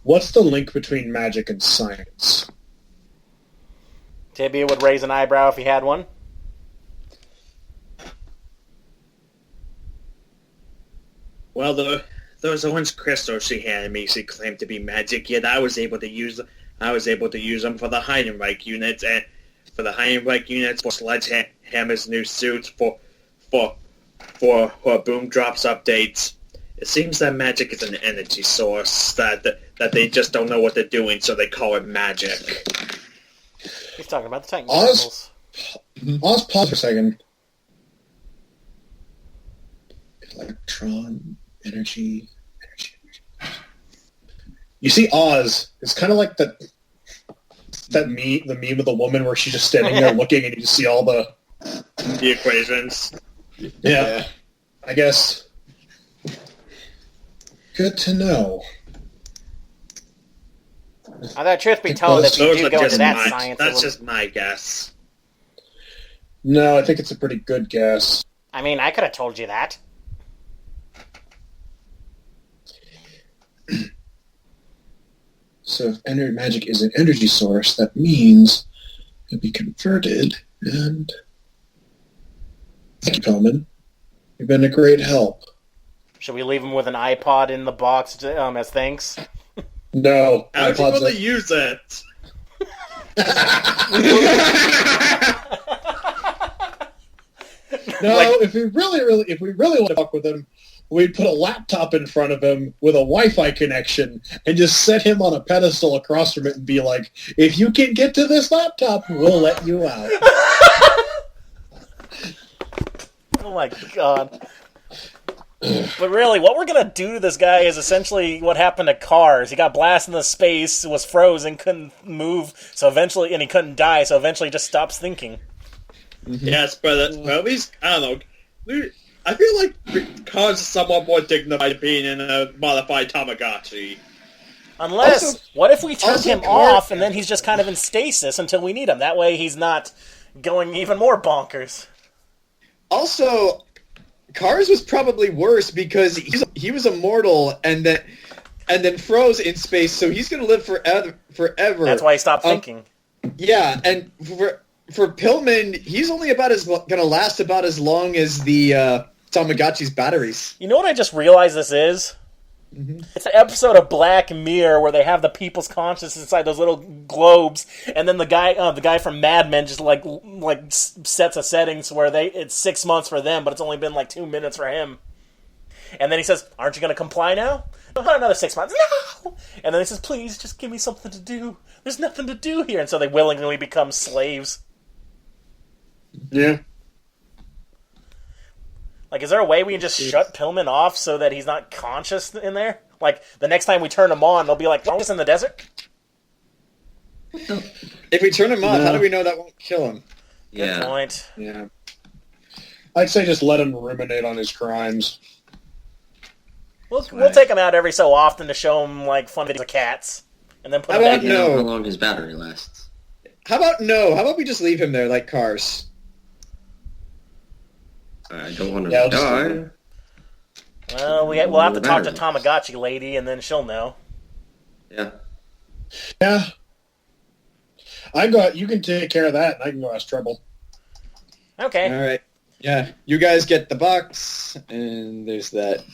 Speaker 5: What's the link between magic and science?
Speaker 9: Tibia would raise an eyebrow if he had one.
Speaker 1: Well, those orange crystals she handed me, she claimed to be magic, yet I was able to use them for the Heidenreich units and for Sledgehammer's new suits for her boom drops updates. It seems that magic is an energy source that they just don't know what they're doing, so they call it magic.
Speaker 9: He's talking about the Titan crystals.
Speaker 5: Oz, pause for a second. Electron, energy. You see, Oz is kind of like the meme of the woman where she's just standing there looking, and you just see all the
Speaker 1: equations.
Speaker 5: Yeah. I guess. Good to know.
Speaker 9: Although, truth be told, if you do go into that science...
Speaker 1: That's just my guess.
Speaker 5: No, I think it's a pretty good guess.
Speaker 9: I mean, I could have told you that.
Speaker 5: So if magic is an energy source, that means it'll be converted, and... Thank you, Pillman. You've been a great help.
Speaker 9: Should we leave him with an iPod in the box as thanks?
Speaker 5: No.
Speaker 1: How do you want to use it?
Speaker 5: No, if we really want to fuck with him, we'd put a laptop in front of him with a Wi-Fi connection and just set him on a pedestal across from it and be like, if you can get to this laptop, we'll let you out.
Speaker 9: Oh my God. But really, what we're going to do to this guy is essentially what happened to Cars. He got blasted into space, was frozen, couldn't move, and he couldn't die, so eventually he just stops thinking.
Speaker 1: Yes, but at least, I don't know, I feel like Cars is somewhat more dignified being in a modified Tamagotchi.
Speaker 9: Unless,
Speaker 10: Also-
Speaker 9: what if we turn
Speaker 10: also
Speaker 9: him
Speaker 10: Car-
Speaker 9: off and then he's just kind of in stasis until we need him? That way he's not going even more bonkers.
Speaker 10: Also, Cars was probably worse because he was immortal and then froze in space, so he's going to live forever.
Speaker 9: That's why he stopped thinking.
Speaker 10: Yeah, and for Pillman, he's only going to last about as long as the Tamagotchi's batteries.
Speaker 9: You know what I just realized this is?
Speaker 10: Mm-hmm.
Speaker 9: It's an episode of Black Mirror where they have the people's consciousness inside those little globes, and then the guy from Mad Men just like sets a settings where it's 6 months for them, but it's only been like 2 minutes for him. And then he says, "Aren't you going to comply now?" "Not another 6 months." "No!" And then he says, "Please, just give me something to do. There's nothing to do here." And so they willingly become slaves.
Speaker 5: Yeah.
Speaker 9: Like, is there a way we can just shut Pillman off so that he's not conscious in there? Like, the next time we turn him on, they'll be like, "We're just in the desert?"
Speaker 10: If we turn him off, how do we know that won't kill him?
Speaker 9: Good point.
Speaker 5: Yeah. I'd say just let him ruminate on his crimes.
Speaker 9: We'll take him out every so often to show him, like, fun videos of cats. And then put him back
Speaker 4: You
Speaker 9: in.
Speaker 4: know how long his battery lasts.
Speaker 10: How about we just leave him there like Cars?
Speaker 4: I don't want to
Speaker 5: Yeah,
Speaker 4: die.
Speaker 9: Well, we'll have to talk to Tamagotchi lady, and then she'll know.
Speaker 4: Yeah.
Speaker 5: Yeah. You can take care of that, and I can go ask Trouble.
Speaker 9: Okay.
Speaker 10: All right. Yeah, you guys get the box, and there's that.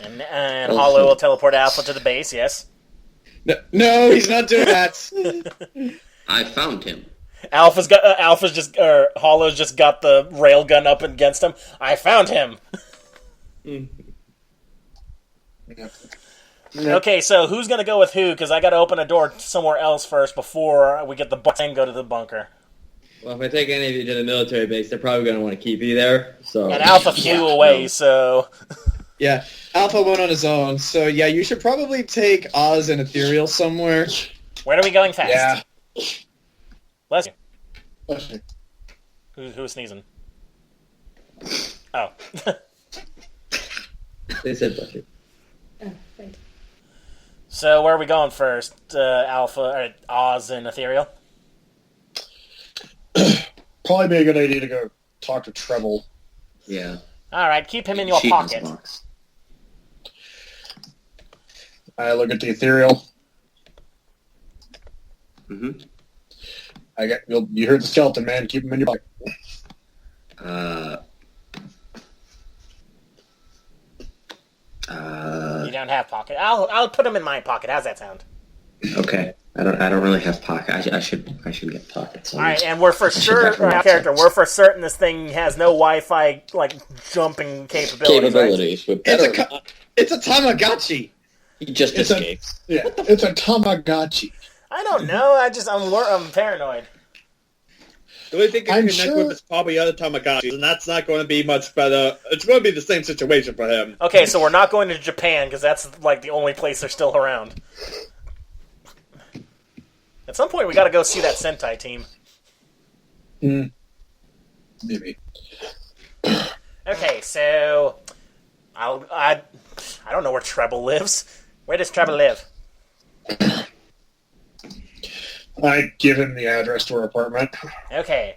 Speaker 9: And Hollow will teleport Alpha to the base, yes.
Speaker 10: No, he's not doing that.
Speaker 4: I found him.
Speaker 9: Hollow's just got the railgun up against him. I found him. Okay, so who's gonna go with who? Because I gotta open a door somewhere else first before we get the box and go to the bunker.
Speaker 6: Well, if I take any of you to the military base, they're probably going to want to keep you there. So
Speaker 9: And Alpha flew away, so...
Speaker 10: Yeah, Alpha went on his own, so yeah, you should probably take Oz and Ethereal somewhere.
Speaker 9: Where are we going fast?
Speaker 5: Yeah.
Speaker 9: Bless you.
Speaker 5: Bless you.
Speaker 9: Who's sneezing? Oh.
Speaker 6: they said bless you.
Speaker 11: Oh, right.
Speaker 9: So where are we going first? Alpha, or Oz and Ethereal?
Speaker 5: Probably be a good idea to go talk to Treble.
Speaker 4: Yeah.
Speaker 9: Alright, keep him in your
Speaker 4: Sheet
Speaker 9: pocket.
Speaker 4: box.
Speaker 5: I look at the Ethereal.
Speaker 4: Mm-hmm.
Speaker 5: You heard the skeleton, man. Keep him in your pocket.
Speaker 9: You don't have pocket. I'll put him in my pocket. How's that sound?
Speaker 4: Okay. I don't really have pocket. I should get pockets.
Speaker 9: All right, and we're for sure this thing has no Wi-Fi like jumping capabilities.
Speaker 8: Right?
Speaker 10: It's a Tamagotchi.
Speaker 8: He just escaped.
Speaker 5: It's a Tamagotchi.
Speaker 9: I don't know. I'm paranoid.
Speaker 1: The only thing I can connect with is probably other Tamagotchis, and that's not going to be much better. It's going to be the same situation for him.
Speaker 9: Okay, so we're not going to Japan because that's like the only place they're still around. At some point, we got to go see that Sentai team.
Speaker 5: Maybe.
Speaker 9: Okay, so I don't know where Treble lives. Where does Treble live?
Speaker 5: I give him the address to her apartment.
Speaker 9: Okay,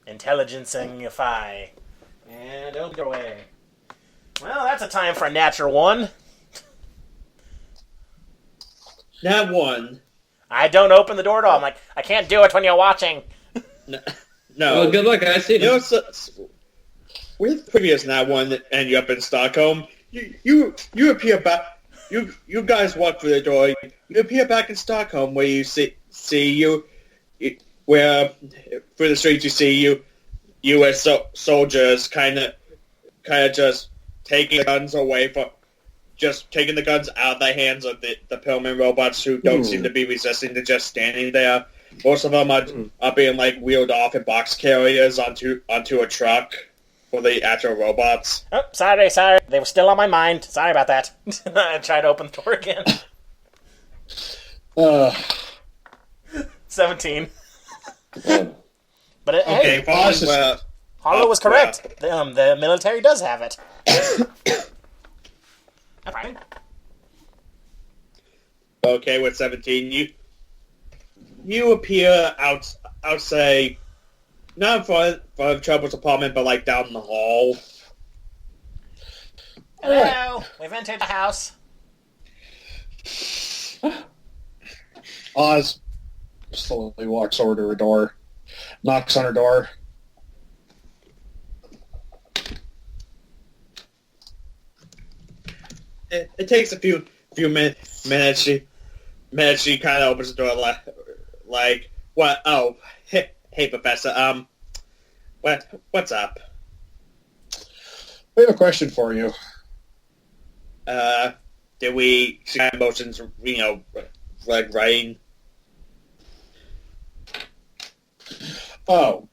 Speaker 9: intelligencing-ify, and don't go away. Well, that's a time for a natural one.
Speaker 1: Nat 1.
Speaker 9: I don't open the door at all. I'm like, I can't do it when you're watching.
Speaker 1: No.
Speaker 6: Well, good luck. I see.
Speaker 1: You know, with previous Nat 1 and you up in Stockholm, you appear back. You guys walk through the door. You appear back in Stockholm, where you see you, where through the streets you see you U.S. soldiers kind of just taking guns away from. Just taking the guns out of the hands of the Pillman robots who don't seem to be resisting to just standing there. Most of them are being like wheeled off in box carriers onto a truck for the actual robots.
Speaker 9: Oh, sorry. They were still on my mind. Sorry about that. I tried to open the door again. 17. But
Speaker 1: Okay,
Speaker 9: hey, Hollow was correct. The military does have it. All right.
Speaker 1: Okay, with 17, you appear outside, not in front of Trouble's apartment, but like down the hall.
Speaker 9: Hello, we've entered the house.
Speaker 5: Oz slowly walks over to her door, knocks on her door.
Speaker 1: It takes a few minutes. She kind of opens the door like what? Oh, hey, Professor. What's up?
Speaker 5: We have a question for you.
Speaker 1: Did we see emotions? Like writing.
Speaker 5: Oh.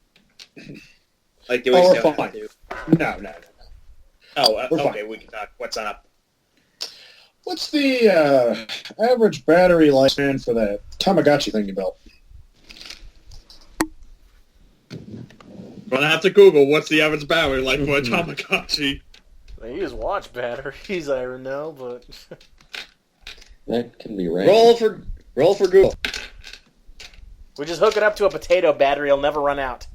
Speaker 1: Like do we
Speaker 5: we're
Speaker 1: still
Speaker 5: fine.
Speaker 1: have to?
Speaker 5: No.
Speaker 1: Oh,
Speaker 5: We're
Speaker 1: okay.
Speaker 5: fine.
Speaker 1: We can talk. What's up?
Speaker 5: What's the average battery lifespan for that Tamagotchi thing you built?
Speaker 1: Gonna have to Google what's the average battery life for a Tamagotchi.
Speaker 9: They use watch batteries, I know, but
Speaker 8: That can be right.
Speaker 2: Roll for Google.
Speaker 9: we just hook it up to a potato battery. It'll never run out.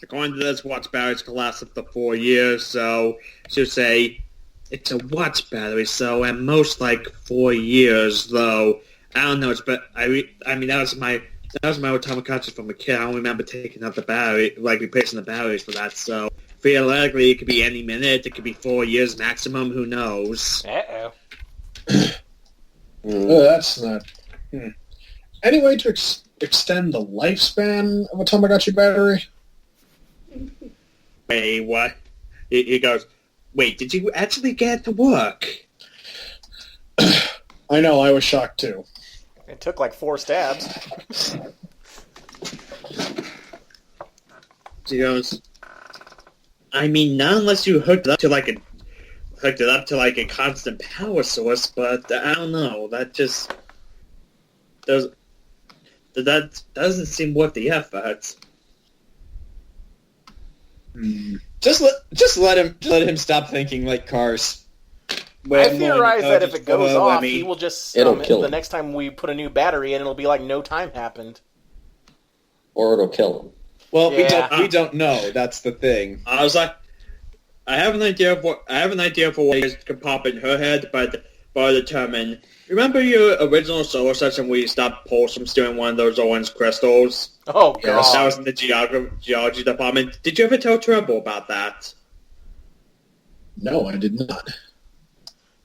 Speaker 1: According to this, watch batteries can last up to 4 years, so she'll say it's a watch battery, so at most like 4 years, though. I don't know. I mean that was my old Tamagotchi from a kid. I don't remember taking out the battery, like replacing the batteries for that. So theoretically, it could be any minute. It could be 4 years maximum. Who knows?
Speaker 9: Uh-oh.
Speaker 5: That's not... Any way to extend the lifespan of a Tamagotchi battery?
Speaker 1: Wait, what? He goes, wait, did you actually get it to work?
Speaker 5: I know, I was shocked too.
Speaker 9: It took like 4 stabs.
Speaker 1: She goes, I mean, not unless you hooked it up to like a constant power source, but I don't know. That doesn't seem worth the effort.
Speaker 2: Just let him stop thinking like cars.
Speaker 9: I theorize that if it goes off, he will just...
Speaker 8: It'll kill
Speaker 9: the
Speaker 8: him.
Speaker 9: next time we put a new battery in, it'll be like no time happened.
Speaker 8: Or it'll kill him.
Speaker 2: Well,
Speaker 9: Yeah.
Speaker 2: we don't know. That's the thing.
Speaker 1: I was like, I have an idea for what you could pop in her head, but determine. Remember your original solo session where you stopped Pulse from stealing one of those orange crystals?
Speaker 9: Oh, God.
Speaker 1: Yes, that was in the geology department. Did you ever tell Turbo about that?
Speaker 5: No, I did not.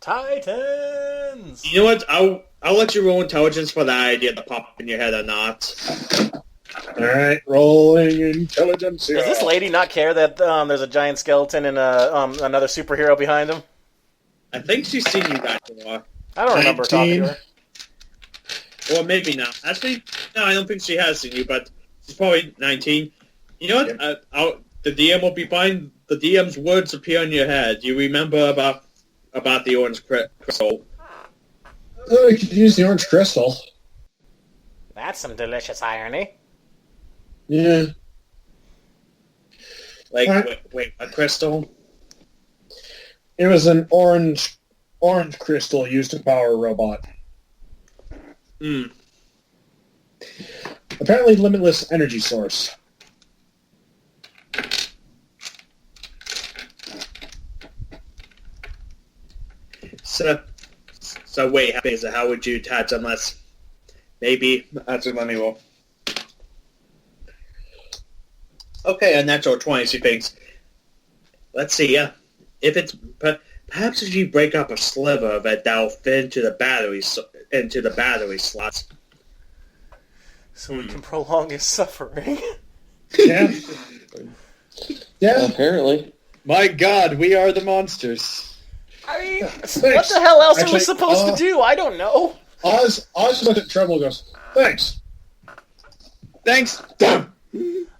Speaker 9: Titans!
Speaker 1: You know what? I'll let you roll intelligence for that idea to pop in your head or not.
Speaker 5: Alright, rolling intelligence here.
Speaker 9: Does this lady not care that there's a giant skeleton and another superhero behind him?
Speaker 1: I think she's seen you guys before.
Speaker 9: I don't remember talking to her.
Speaker 1: Or maybe not. Actually, no, I don't think she has seen you, but she's probably 19. You know what? The DM will be fine. The DM's words appear in your head. You remember about the orange crystal.
Speaker 5: You could use the orange crystal.
Speaker 9: That's some delicious irony.
Speaker 5: Yeah.
Speaker 1: Like,
Speaker 5: Right.
Speaker 1: wait, a crystal?
Speaker 5: It was an orange crystal used to power a robot. Apparently limitless energy source.
Speaker 1: So wait, how would you attach unless maybe actually let me roll. Okay, a natural 20, she thinks. Let's see, if it's perhaps if you break up a sliver of it, that'll fit into the battery slots.
Speaker 9: So we can prolong his suffering.
Speaker 5: Yeah. Yeah.
Speaker 8: Apparently.
Speaker 2: My God, we are the monsters.
Speaker 9: I mean,
Speaker 5: Thanks.
Speaker 9: what the hell else are we
Speaker 5: Actually,
Speaker 9: supposed to do? I don't know.
Speaker 5: Oz looks at Trouble and goes, thanks.
Speaker 2: Thanks.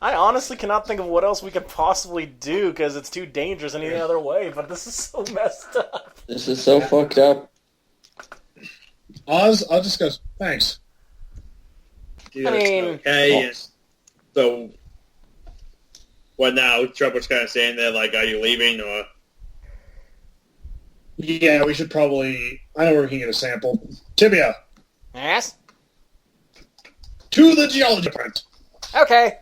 Speaker 9: I honestly cannot think of what else we could possibly do because it's too dangerous any other way, but this is so messed up.
Speaker 8: This is so fucked up.
Speaker 5: Oz just goes, thanks.
Speaker 9: I mean...
Speaker 1: Okay, so... What now? Trevor's kind of saying there, like, are you leaving, or...
Speaker 5: Yeah, we should probably... I know where we can get a sample. Tibia,
Speaker 9: Yes?
Speaker 5: to the geology department.
Speaker 9: Okay.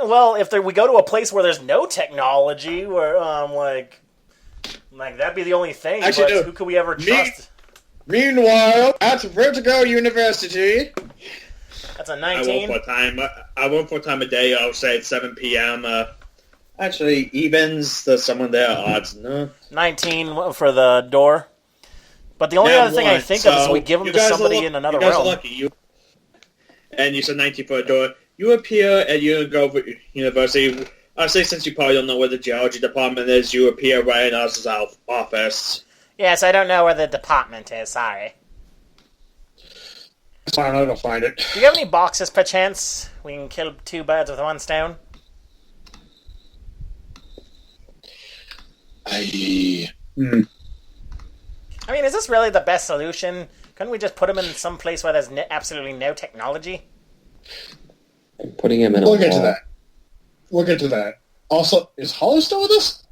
Speaker 6: Well,
Speaker 9: if we go to a place where there's no technology, where like that'd be the only thing.
Speaker 2: Actually,
Speaker 9: but
Speaker 2: no.
Speaker 9: who could we ever trust?
Speaker 2: Meanwhile, at Vertigo University...
Speaker 9: That's a 19.
Speaker 1: I won't for time of day. I'll say it's 7 p.m. Actually, evens. There's someone there. Odds. No.
Speaker 9: 19 for the door. But the only other thing I think of is we give them to somebody in another realm.
Speaker 1: You guys are lucky. And you said 19 for a door. You appear at University. I'll say since you probably don't know where the geology department is, you appear right in us office.
Speaker 9: Yes, I don't know where the department is. Sorry.
Speaker 5: It's fine, I'll go find it.
Speaker 9: Do you have any boxes, perchance? We can kill 2 birds with 1 stone.
Speaker 5: I
Speaker 9: mean, is this really the best solution? Couldn't we just put him in some place where there's absolutely no technology?
Speaker 8: I'm putting him in a
Speaker 5: We'll get to that. We'll get to that. Also, is Hollow still with us?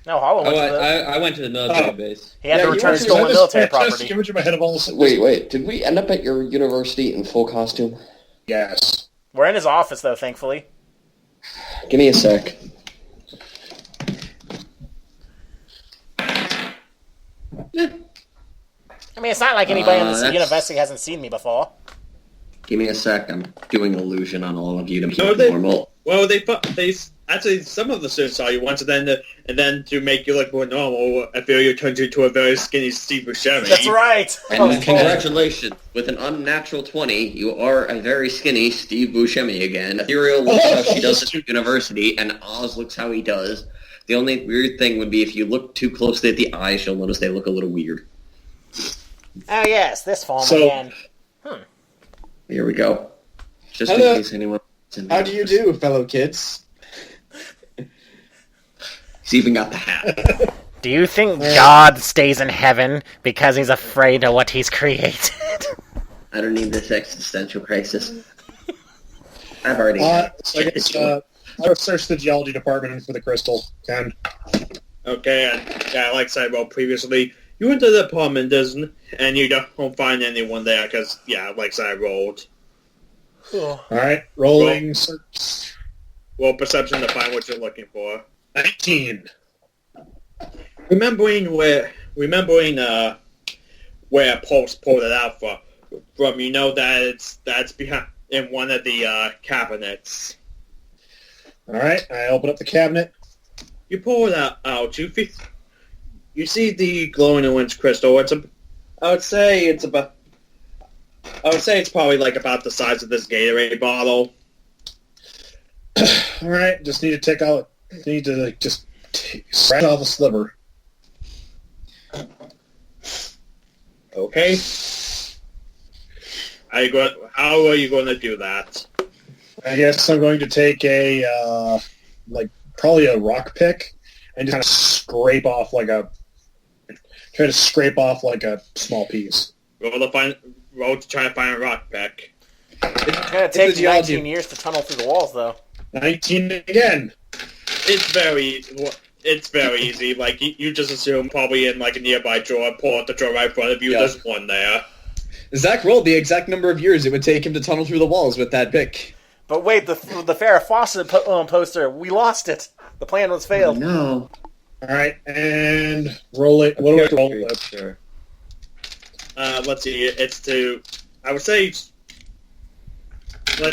Speaker 9: No, Hollow went to the...
Speaker 6: I went to the military base.
Speaker 9: He had to return stolen military property.
Speaker 5: Image in my head of all this.
Speaker 8: Wait. Did we end up at your university in full costume?
Speaker 5: Yes.
Speaker 9: We're in his office, though, thankfully.
Speaker 8: Give me a sec.
Speaker 9: I mean, it's not like anybody in this university hasn't seen me before.
Speaker 4: Give me a sec. I'm doing illusion on all of you to make
Speaker 1: No,
Speaker 4: it normal.
Speaker 1: Well, they actually some of the students saw you once, and then to make you look more normal, I feel you turned you to a very skinny Steve Buscemi.
Speaker 9: That's right.
Speaker 4: And congratulations, with an unnatural 20, you are a very skinny Steve Buscemi again. Ethereal looks how she does at university, and Oz looks how he does. The only weird thing would be if you look too closely at the eyes, you'll notice they look a little weird.
Speaker 9: Oh yes, this form again.
Speaker 4: Here we go. Just in case anyone...
Speaker 2: How do you do, fellow kids?
Speaker 4: He's even got the hat.
Speaker 9: Do you think God stays in heaven because he's afraid of what he's created?
Speaker 4: I don't need this existential crisis. I've already
Speaker 5: I'll search the geology department for the crystal, Ken.
Speaker 1: Okay, and yeah, like I said, well, previously, you went to the department, and you don't find anyone there, because, yeah, like I said, I rolled.
Speaker 5: Alright, rolling search.
Speaker 1: Roll perception to find what you're looking for.
Speaker 5: 19.
Speaker 1: Remembering where Pulse pulled it out from, you know that's behind in one of the cabinets.
Speaker 5: Alright, I open up the cabinet.
Speaker 1: You pull it out. You see the glowing orange crystal. I would say it's probably like about the size of this Gatorade bottle.
Speaker 5: Alright, just need to scratch off a sliver.
Speaker 1: Okay. How are you going to do that?
Speaker 5: I guess I'm going to take probably a rock pick and just kind of try to scrape off like a small piece.
Speaker 1: Roll to try to find a rock pick.
Speaker 9: It's going to take 19 years to tunnel through the walls, though.
Speaker 5: 19 again.
Speaker 1: It's very easy. Like, you just assume probably in like a nearby drawer, pull out the drawer right in front of you, there's one there.
Speaker 10: Zach rolled the exact number of years it would take him to tunnel through the walls with that pick.
Speaker 9: But wait, the Farrah Fawcett poster, we lost it. The plan was failed.
Speaker 4: No.
Speaker 5: Alright, and roll it. What do I roll it?
Speaker 6: Sure.
Speaker 1: Let's see, let's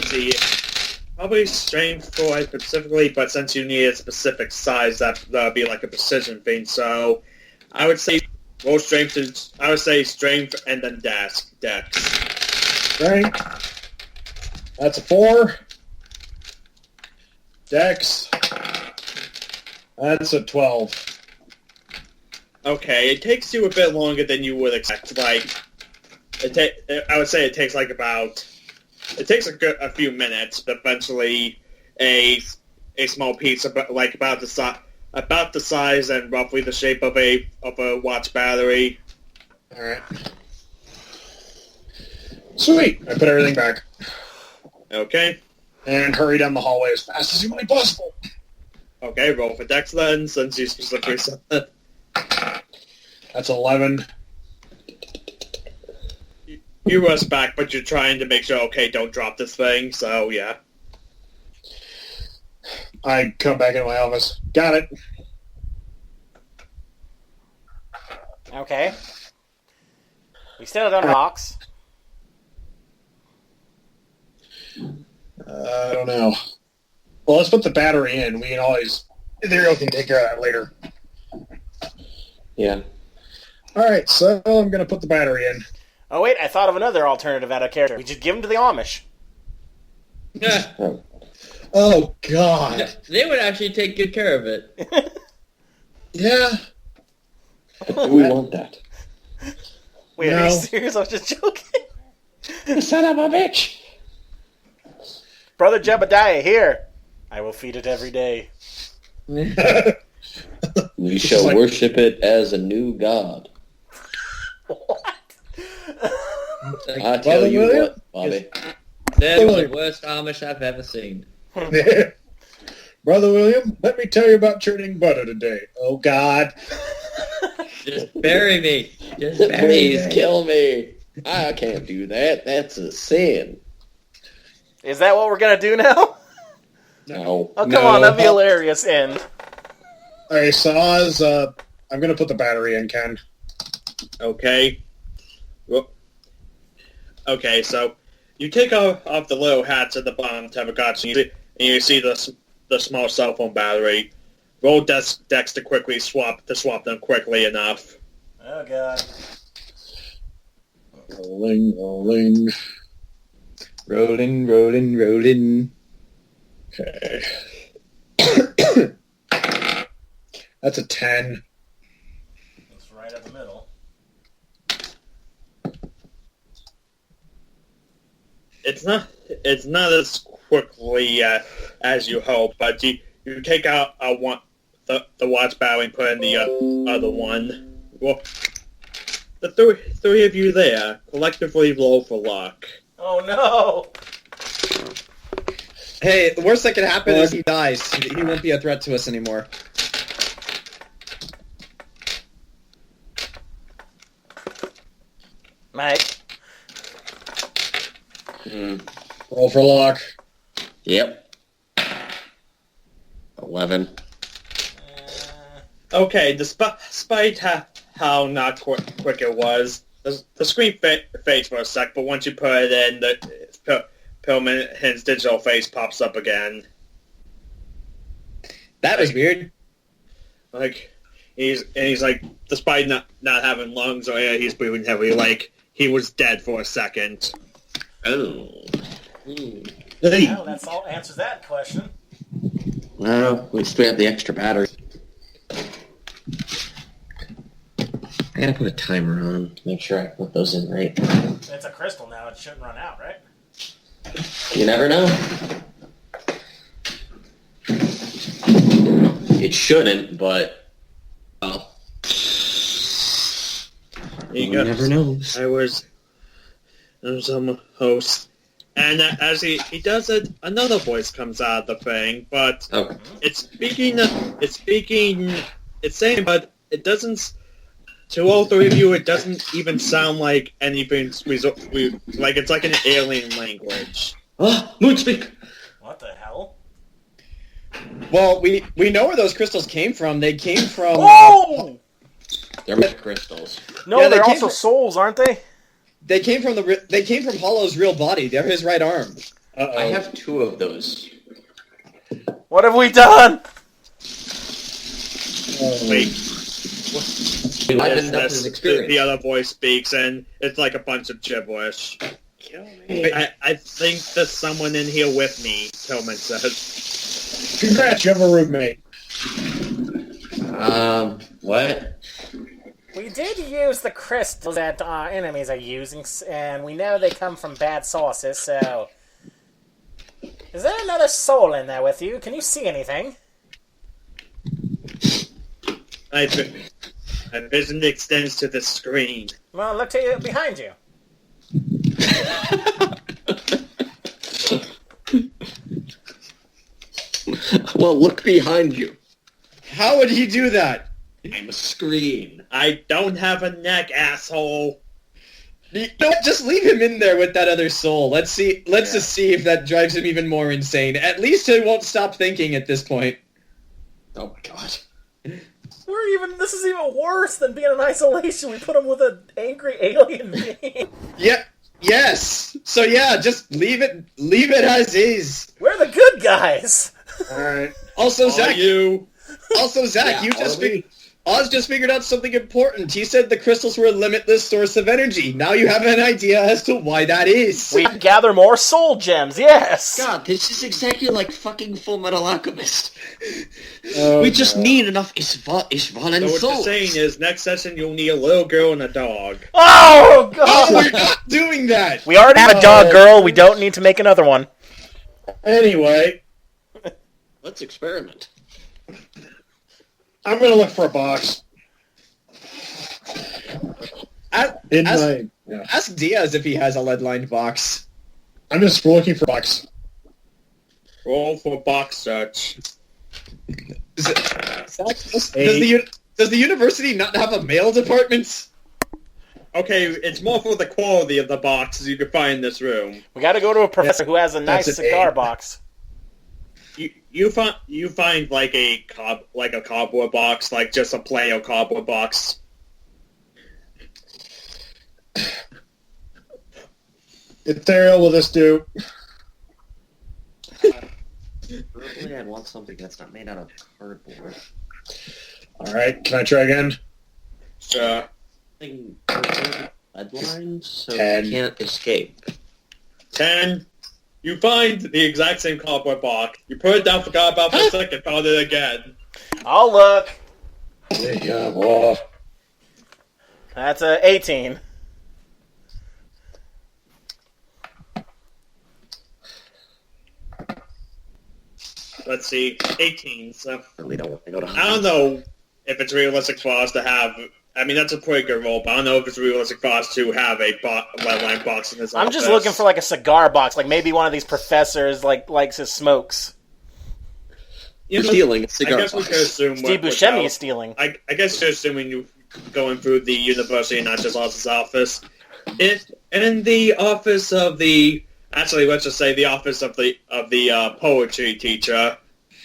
Speaker 1: see, probably strength for specifically, but since you need a specific size, that would be like a precision thing, so I would say roll strength and then dex.
Speaker 5: Strength. That's a 4. Dex. That's a 12.
Speaker 1: Okay, it takes you a bit longer than you would expect. Like, I would say it takes like about It takes a few minutes, but eventually a small piece about the size and roughly the shape of a watch battery.
Speaker 5: All right. Sweet. I put everything back.
Speaker 1: Okay.
Speaker 5: And hurry down the hallway as fast as humanly possible.
Speaker 1: Okay, roll for Dex then, since you specifically said that.
Speaker 5: That's 11.
Speaker 1: You rush back, but you're trying to make sure, okay, don't drop this thing, so yeah.
Speaker 5: I come back into my office. Got it.
Speaker 9: Okay. We still don't box.
Speaker 5: I don't know. Well, let's put the battery in. We can always... Ethereal can take care of that later.
Speaker 8: Yeah.
Speaker 5: All right, so I'm going to put the battery in.
Speaker 9: Oh wait, I thought of another alternative out of character. We just give them to the Amish.
Speaker 10: Yeah.
Speaker 5: Oh, God.
Speaker 6: They would actually take good care of it.
Speaker 5: Yeah.
Speaker 8: Do we want that?
Speaker 9: Wait,
Speaker 5: No.
Speaker 9: are you serious? I was just joking.
Speaker 8: You son of a bitch!
Speaker 9: Brother Jebediah, here. I will feed it every day.
Speaker 8: We shall
Speaker 5: like-
Speaker 8: worship it as a new god.
Speaker 9: What?
Speaker 8: I tell you
Speaker 5: William?
Speaker 8: what, Bobby.
Speaker 6: They're the worst Amish I've ever seen.
Speaker 5: Brother William, let me tell you about churning butter today. Oh, God.
Speaker 6: Just bury me. Just bury
Speaker 8: Please
Speaker 6: me.
Speaker 8: kill me. I can't do that. That's a sin.
Speaker 9: Is that what we're gonna do now?
Speaker 8: No.
Speaker 9: Oh, come on, that'd be hilarious. End.
Speaker 5: All right, so Oz, I'm going to put the battery in, Ken.
Speaker 1: Okay. Well, okay, so you take off the little hats at the bottom of Tamagotchi, and you see the small cell phone battery. Roll Dex to quickly swap them quickly enough.
Speaker 9: Oh god.
Speaker 5: Rolling, rolling.
Speaker 10: Rolling, rolling, rolling.
Speaker 5: Okay. That's a 10.
Speaker 9: It's right at the middle.
Speaker 1: It's not as quickly as you hope, but you take out the watch battery and put in the other one. Well, the three of you there collectively roll for luck.
Speaker 9: Oh no!
Speaker 10: Hey, the worst that could happen is he dies. He won't be a threat to us anymore.
Speaker 9: Mike.
Speaker 5: Roll for luck.
Speaker 4: Yep. 11.
Speaker 1: Okay, despite how not quick it was, the screen fades for a sec, but once you put it in, the Pillman's digital face pops up again.
Speaker 10: That was weird.
Speaker 1: Like, he's like, despite not having lungs or air, he's breathing heavily, like he was dead for a second.
Speaker 4: Oh.
Speaker 9: Well, that's all answers that question.
Speaker 4: Well, at least we have the extra battery. I gotta put a timer on. Make sure I put those in right.
Speaker 9: It's a crystal now. It shouldn't run out, right?
Speaker 4: You never know. It shouldn't, but well,
Speaker 1: You
Speaker 4: never know.
Speaker 1: I was on host, and as he does it, another voice comes out of the thing, but
Speaker 4: Okay.
Speaker 1: it's saying, but it doesn't. To all three of you, it doesn't even sound like anything. Like it's like an alien language.
Speaker 4: Ah, Moonspeak.
Speaker 9: What the hell?
Speaker 10: Well, we know where those crystals came from. They came from...
Speaker 9: Oh!
Speaker 4: They're my crystals.
Speaker 9: No,
Speaker 10: Yeah, they
Speaker 9: they're
Speaker 10: came
Speaker 9: also
Speaker 10: from-
Speaker 9: souls, aren't they?
Speaker 10: They came from Hollow's real body. They're his right arm.
Speaker 5: Uh-oh.
Speaker 4: I have 2 of those.
Speaker 9: What have we done?
Speaker 1: Wait.
Speaker 4: Livened up his experience.
Speaker 1: The other voice speaks, and it's like a bunch of gibberish.
Speaker 4: Kill me.
Speaker 1: I think there's someone in here with me, Tillman says.
Speaker 5: Congrats, you have a roommate.
Speaker 4: What?
Speaker 9: We did use the crystals that enemies are using, and we know they come from bad sources, so Is there another soul in there with you? Can you see anything?
Speaker 1: My vision extends to the screen.
Speaker 9: Well, look to you behind you.
Speaker 4: Well, look behind you.
Speaker 10: How would he do that?
Speaker 4: I'm a screen.
Speaker 1: I don't have a neck, asshole.
Speaker 10: No, just leave him in there with that other soul. Let's just see if that drives him even more insane. At least he won't stop thinking at this point.
Speaker 4: Oh my god.
Speaker 9: This is even worse than being in isolation. We put him with an angry alien being.
Speaker 10: Yeah. Yes. So yeah, just leave it as is.
Speaker 9: We're the good guys.
Speaker 5: All right.
Speaker 10: Also, Zach,
Speaker 1: yeah,
Speaker 10: Oz just figured out something important. He said the crystals were a limitless source of energy. Now you have an idea as to why that is.
Speaker 9: We gather more soul gems, yes!
Speaker 4: God, this is exactly like fucking Full Metal Alchemist.
Speaker 5: Oh,
Speaker 4: we just need enough Ishval and
Speaker 1: So what you're
Speaker 4: souls.
Speaker 1: saying is, next session you'll need a little girl and a dog.
Speaker 9: Oh, God!
Speaker 10: Oh, we're not doing that!
Speaker 9: We already have a dog girl, we don't need to make another one.
Speaker 5: Anyway,
Speaker 4: Let's experiment.
Speaker 5: I'm gonna look for a box.
Speaker 10: Ask Diaz if he has a lead-lined box.
Speaker 5: I'm just looking for a box.
Speaker 1: Roll for box search.
Speaker 10: Does the university not have a mail department?
Speaker 1: Okay, it's more for the quality of the boxes you can find in this room.
Speaker 9: We gotta go to a professor who has a nice
Speaker 5: That's an
Speaker 9: cigar
Speaker 5: A.
Speaker 9: box.
Speaker 1: You find like a cardboard box, like just a plain old cardboard box.
Speaker 5: Ethereal, will this do?
Speaker 4: Probably I'd want something that's not made out of cardboard.
Speaker 5: All right, can I try again?
Speaker 1: Sure.
Speaker 4: Lead lines, so
Speaker 5: 10.
Speaker 4: you can't escape.
Speaker 1: 10. You find the exact same cardboard box. You put it down, forgot about it for a second, found it again.
Speaker 9: I'll look.
Speaker 5: Yeah, well,
Speaker 9: That's a 18.
Speaker 1: Let's see, 18. So
Speaker 4: Really don't want to go to
Speaker 1: I don't know if it's realistic for us to have. I mean, that's a pretty good roll, but I don't know if it's realistic for us to have a lead-lined box in this
Speaker 9: I'm
Speaker 1: office.
Speaker 9: just looking for like a cigar box, like maybe one of these professors likes his smokes.
Speaker 4: You're stealing a
Speaker 1: I
Speaker 4: cigar
Speaker 1: guess we
Speaker 4: box.
Speaker 1: could assume
Speaker 9: Steve Buscemi is stealing.
Speaker 1: I guess you're assuming you're going through the university and not just Oz's office. In the office of the... Actually, let's just say the office of the poetry teacher,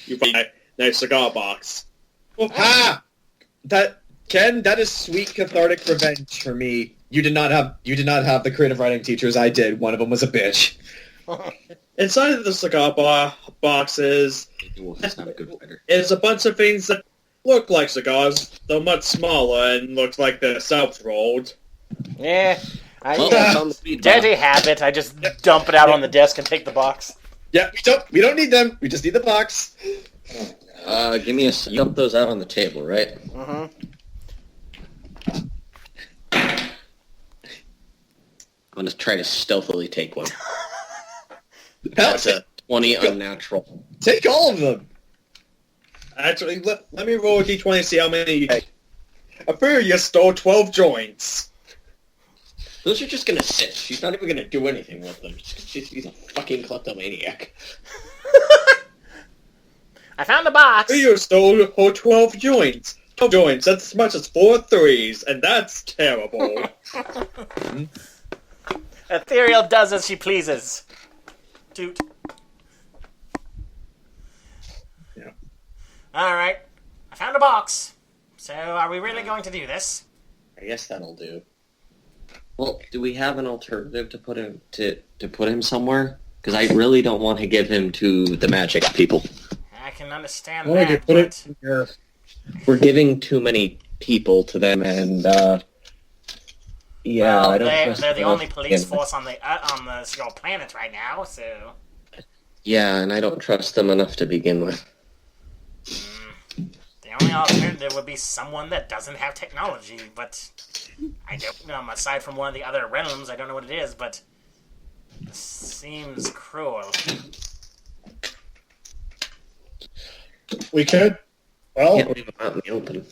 Speaker 1: you find a nice cigar box.
Speaker 10: Ha! That is sweet cathartic revenge for me. You did not have the creative writing teachers. I did. One of them was a bitch.
Speaker 1: Inside of the cigar boxes
Speaker 4: It's not a good writer.
Speaker 1: is a bunch of things that look like cigars, though much smaller and looks like they're self-rolled.
Speaker 9: Yeah,
Speaker 4: Well, that's on the speed
Speaker 9: dirty
Speaker 4: dial.
Speaker 9: habit. I just dump it out on the desk and take the box.
Speaker 10: Yeah, we don't need them. We just need the box.
Speaker 4: Give me a... You dump those out on the table, right?
Speaker 9: Mm-hmm.
Speaker 4: I'm going to try to stealthily take one. That's a 20 unnatural.
Speaker 10: Take all of them.
Speaker 1: Actually, let me roll a d20 and see how many you take. I fear you stole 12 joints.
Speaker 4: Those are just going to sit. She's not even going to do anything with them. She's a fucking kleptomaniac.
Speaker 9: I found the box.
Speaker 1: You stole 12 joints. 12 joints, that's as much as 4 threes, and that's terrible.
Speaker 9: Ethereal does as she pleases. Toot.
Speaker 5: Yeah.
Speaker 9: Alright. I found a box. So, are we really going to do this?
Speaker 4: I guess that'll do. Well, do we have an alternative to put him to put him somewhere? Because I really don't want to give him to the magic people.
Speaker 9: I can understand
Speaker 5: well, I
Speaker 9: that,
Speaker 5: could put it
Speaker 9: but...
Speaker 5: in here.
Speaker 4: We're giving too many people to them, and yeah,
Speaker 9: well,
Speaker 4: I don't.
Speaker 9: they're the only police force on your planet right now, so...
Speaker 4: Yeah, and I don't trust them enough to begin with.
Speaker 9: The only alternative would be someone that doesn't have technology, but... I don't know, aside from one of the other realms, I don't know what it is, but... This seems cruel.
Speaker 5: We could. Well,
Speaker 4: Can't leave him out in the open.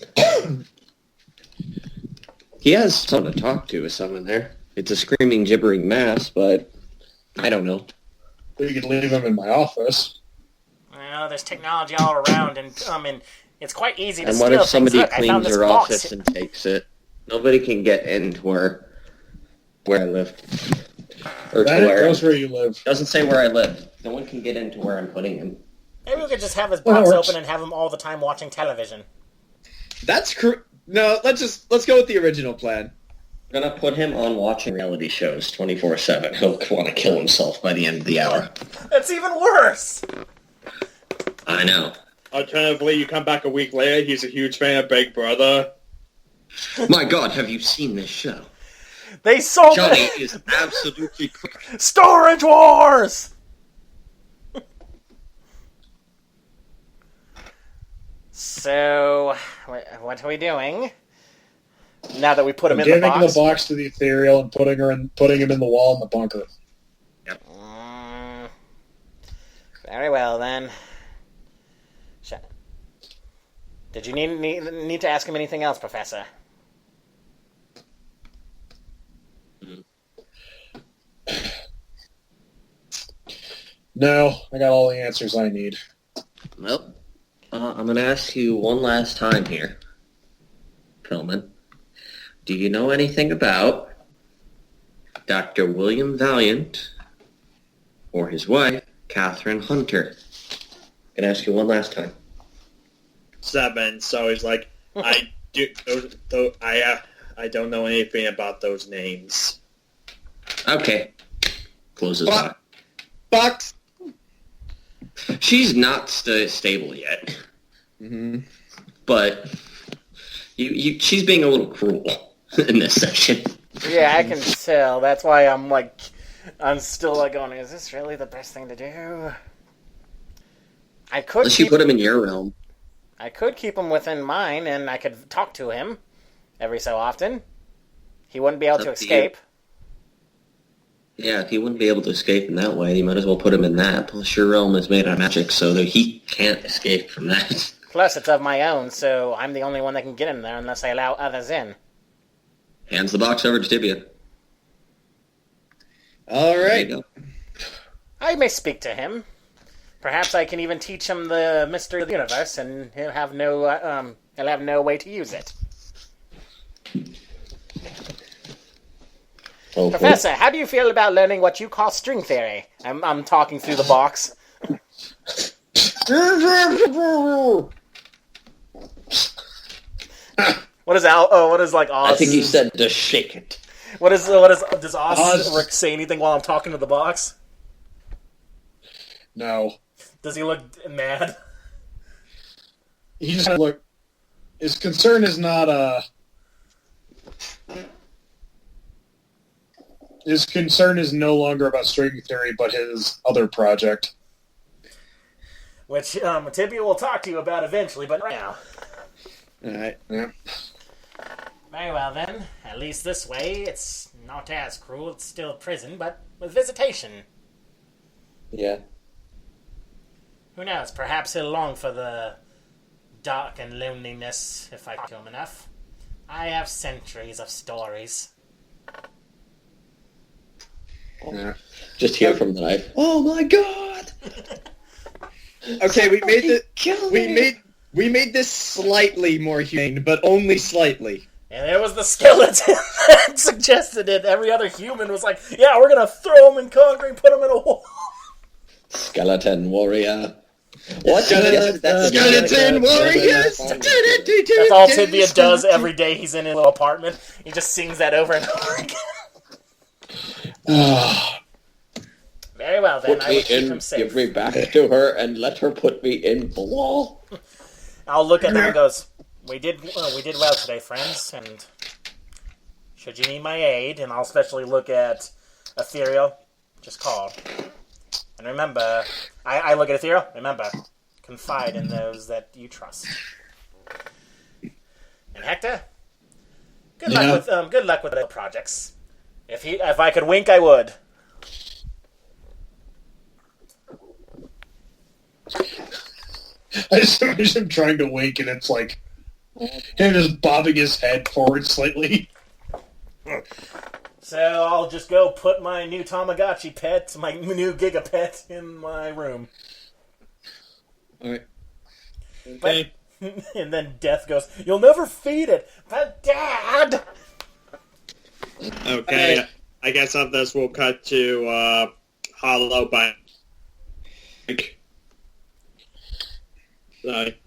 Speaker 4: He has someone to talk to with someone there. It's a screaming, gibbering mass, but I don't know.
Speaker 5: we could leave him in my office.
Speaker 9: Well, there's technology all around, and it's quite easy to
Speaker 4: And
Speaker 9: steal
Speaker 4: what if
Speaker 9: things.
Speaker 4: somebody
Speaker 9: Look, I found
Speaker 4: cleans
Speaker 9: this
Speaker 4: your
Speaker 9: box.
Speaker 4: office and takes it? Nobody can get into where I live. Or to
Speaker 5: That
Speaker 4: where.
Speaker 5: goes where you live.
Speaker 4: Doesn't say where I live. No one can get into where I'm putting him.
Speaker 9: Maybe we could just have his
Speaker 5: Well,
Speaker 9: box
Speaker 5: that works.
Speaker 9: open and have him all the time watching television.
Speaker 10: That's No, let's go with the original plan.
Speaker 4: I'm gonna put him on watching reality shows 24/7. He'll want to kill himself by the end of the hour.
Speaker 9: That's even worse!
Speaker 4: I know.
Speaker 1: Alternatively, you come back a week later, he's a huge fan of Big Brother.
Speaker 4: My God, have you seen this show?
Speaker 9: They sold
Speaker 4: Johnny
Speaker 9: it!
Speaker 4: is absolutely crazy.
Speaker 9: Storage Wars! So, what are we doing? Now that we put him in the
Speaker 5: Giving
Speaker 9: box?
Speaker 5: the box to the Ethereal and putting him in the wall in the bunker.
Speaker 9: Very well, then. Did you need to ask him anything else, Professor?
Speaker 5: No, I got all the answers I need.
Speaker 4: Well, I'm going to ask you one last time here, Pillman. Do you know anything about Dr. William Valiant or his wife, Catherine Hunter? I'm going to ask you one last time.
Speaker 1: 7, so he's like, I don't know anything about those names.
Speaker 4: Okay. Closes box.
Speaker 10: Box.
Speaker 4: She's not stable yet.
Speaker 10: Mm-hmm.
Speaker 4: But she's being a little cruel in this session.
Speaker 9: Yeah, I can tell. That's why I'm still going, is this really the best thing to do?
Speaker 4: Unless you put him in your realm.
Speaker 9: I could keep him within mine, and I could talk to him every so often. He wouldn't be able to escape.
Speaker 4: Yeah, if he wouldn't be able to escape in that way, you might as well put him in that. Plus, your realm is made out of magic, so that he can't escape from that.
Speaker 9: Plus, it's of my own, so I'm the only one that can get in there unless I allow others in.
Speaker 4: Hands the box over to Tibia.
Speaker 10: All right.
Speaker 4: There you go.
Speaker 9: I may speak to him. Perhaps I can even teach him the mystery of the universe, and he'll have no way to use it.
Speaker 4: Oh,
Speaker 9: Professor, how do you feel about learning what you call string theory? I'm talking through the box. What is Al? Oh, what is Oz?
Speaker 8: I think you said to shake it.
Speaker 9: Does Oz say anything while I'm talking to the box?
Speaker 5: No.
Speaker 9: Does he look mad?
Speaker 5: He just look. His concern is not His concern is no longer about string theory, but his other project.
Speaker 9: Which Tibia will talk to you about eventually, but right now.
Speaker 10: Alright.
Speaker 5: Yeah.
Speaker 9: Very well then. At least this way, it's not as cruel. It's still prison, but with visitation.
Speaker 8: Yeah.
Speaker 9: Who knows? Perhaps he'll long for the dark and loneliness if I kill him enough. I have centuries of stories.
Speaker 5: Yeah.
Speaker 8: Just hear from the knife.
Speaker 10: Oh my God! Okay, we made this slightly more humane, but only slightly.
Speaker 9: And there was the skeleton that suggested it. Every other human was like, yeah, we're gonna throw him in concrete, put him in a wall.
Speaker 8: Skeleton warrior. What?
Speaker 10: Skeleton warriors!
Speaker 9: That's all Tibia does every day he's in his little apartment. He just sings that over and over again. Very well then,
Speaker 8: Put
Speaker 9: I will
Speaker 8: me
Speaker 9: keep him
Speaker 8: in,
Speaker 9: safe.
Speaker 8: give me back to her, and let her put me in the wall.
Speaker 9: I'll look at them and goes, we did well today, friends, and should you need my aid, and I'll especially look at Ethereal, just call. And remember, I look at Ethereal, remember, confide in those that you trust. And Hector, good luck with the projects. If I could wink, I would.
Speaker 5: I just imagine him trying to wake, and it's like him just bobbing his head forward slightly.
Speaker 9: So I'll just go put my new Tamagotchi pet, my new Giga pet, in my room.
Speaker 2: Alright.
Speaker 9: Okay. And then Death goes, "You'll never feed it, but Dad!"
Speaker 1: Okay, I guess after this we'll cut to Hollow by... Sorry.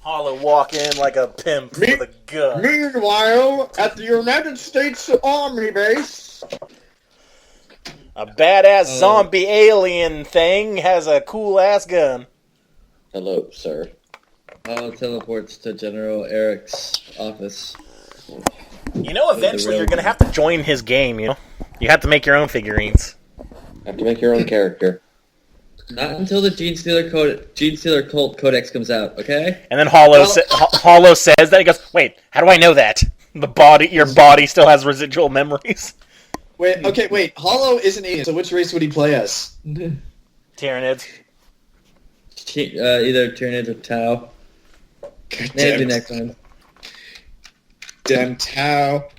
Speaker 9: Hollow walk in like a pimp with a gun.
Speaker 2: Meanwhile, at the United States Army base...
Speaker 9: A badass zombie alien thing has a cool-ass gun.
Speaker 8: Hello, sir.
Speaker 6: Hollow teleports to General Eric's office.
Speaker 9: You know, eventually you're going to have to join his game, you know? You have to make your own figurines.
Speaker 8: You have to make your own character.
Speaker 6: Not until the Gene Stealer Cult Codex comes out, okay?
Speaker 9: And then Hollow says that. He goes, "Wait, how do I know that? Your body still has residual memories."
Speaker 10: Wait, Hollow is an alien, so which race would he play as?
Speaker 9: Tyranids.
Speaker 6: Either Tyranids or Tau. Maybe next one.
Speaker 10: Damn Tau.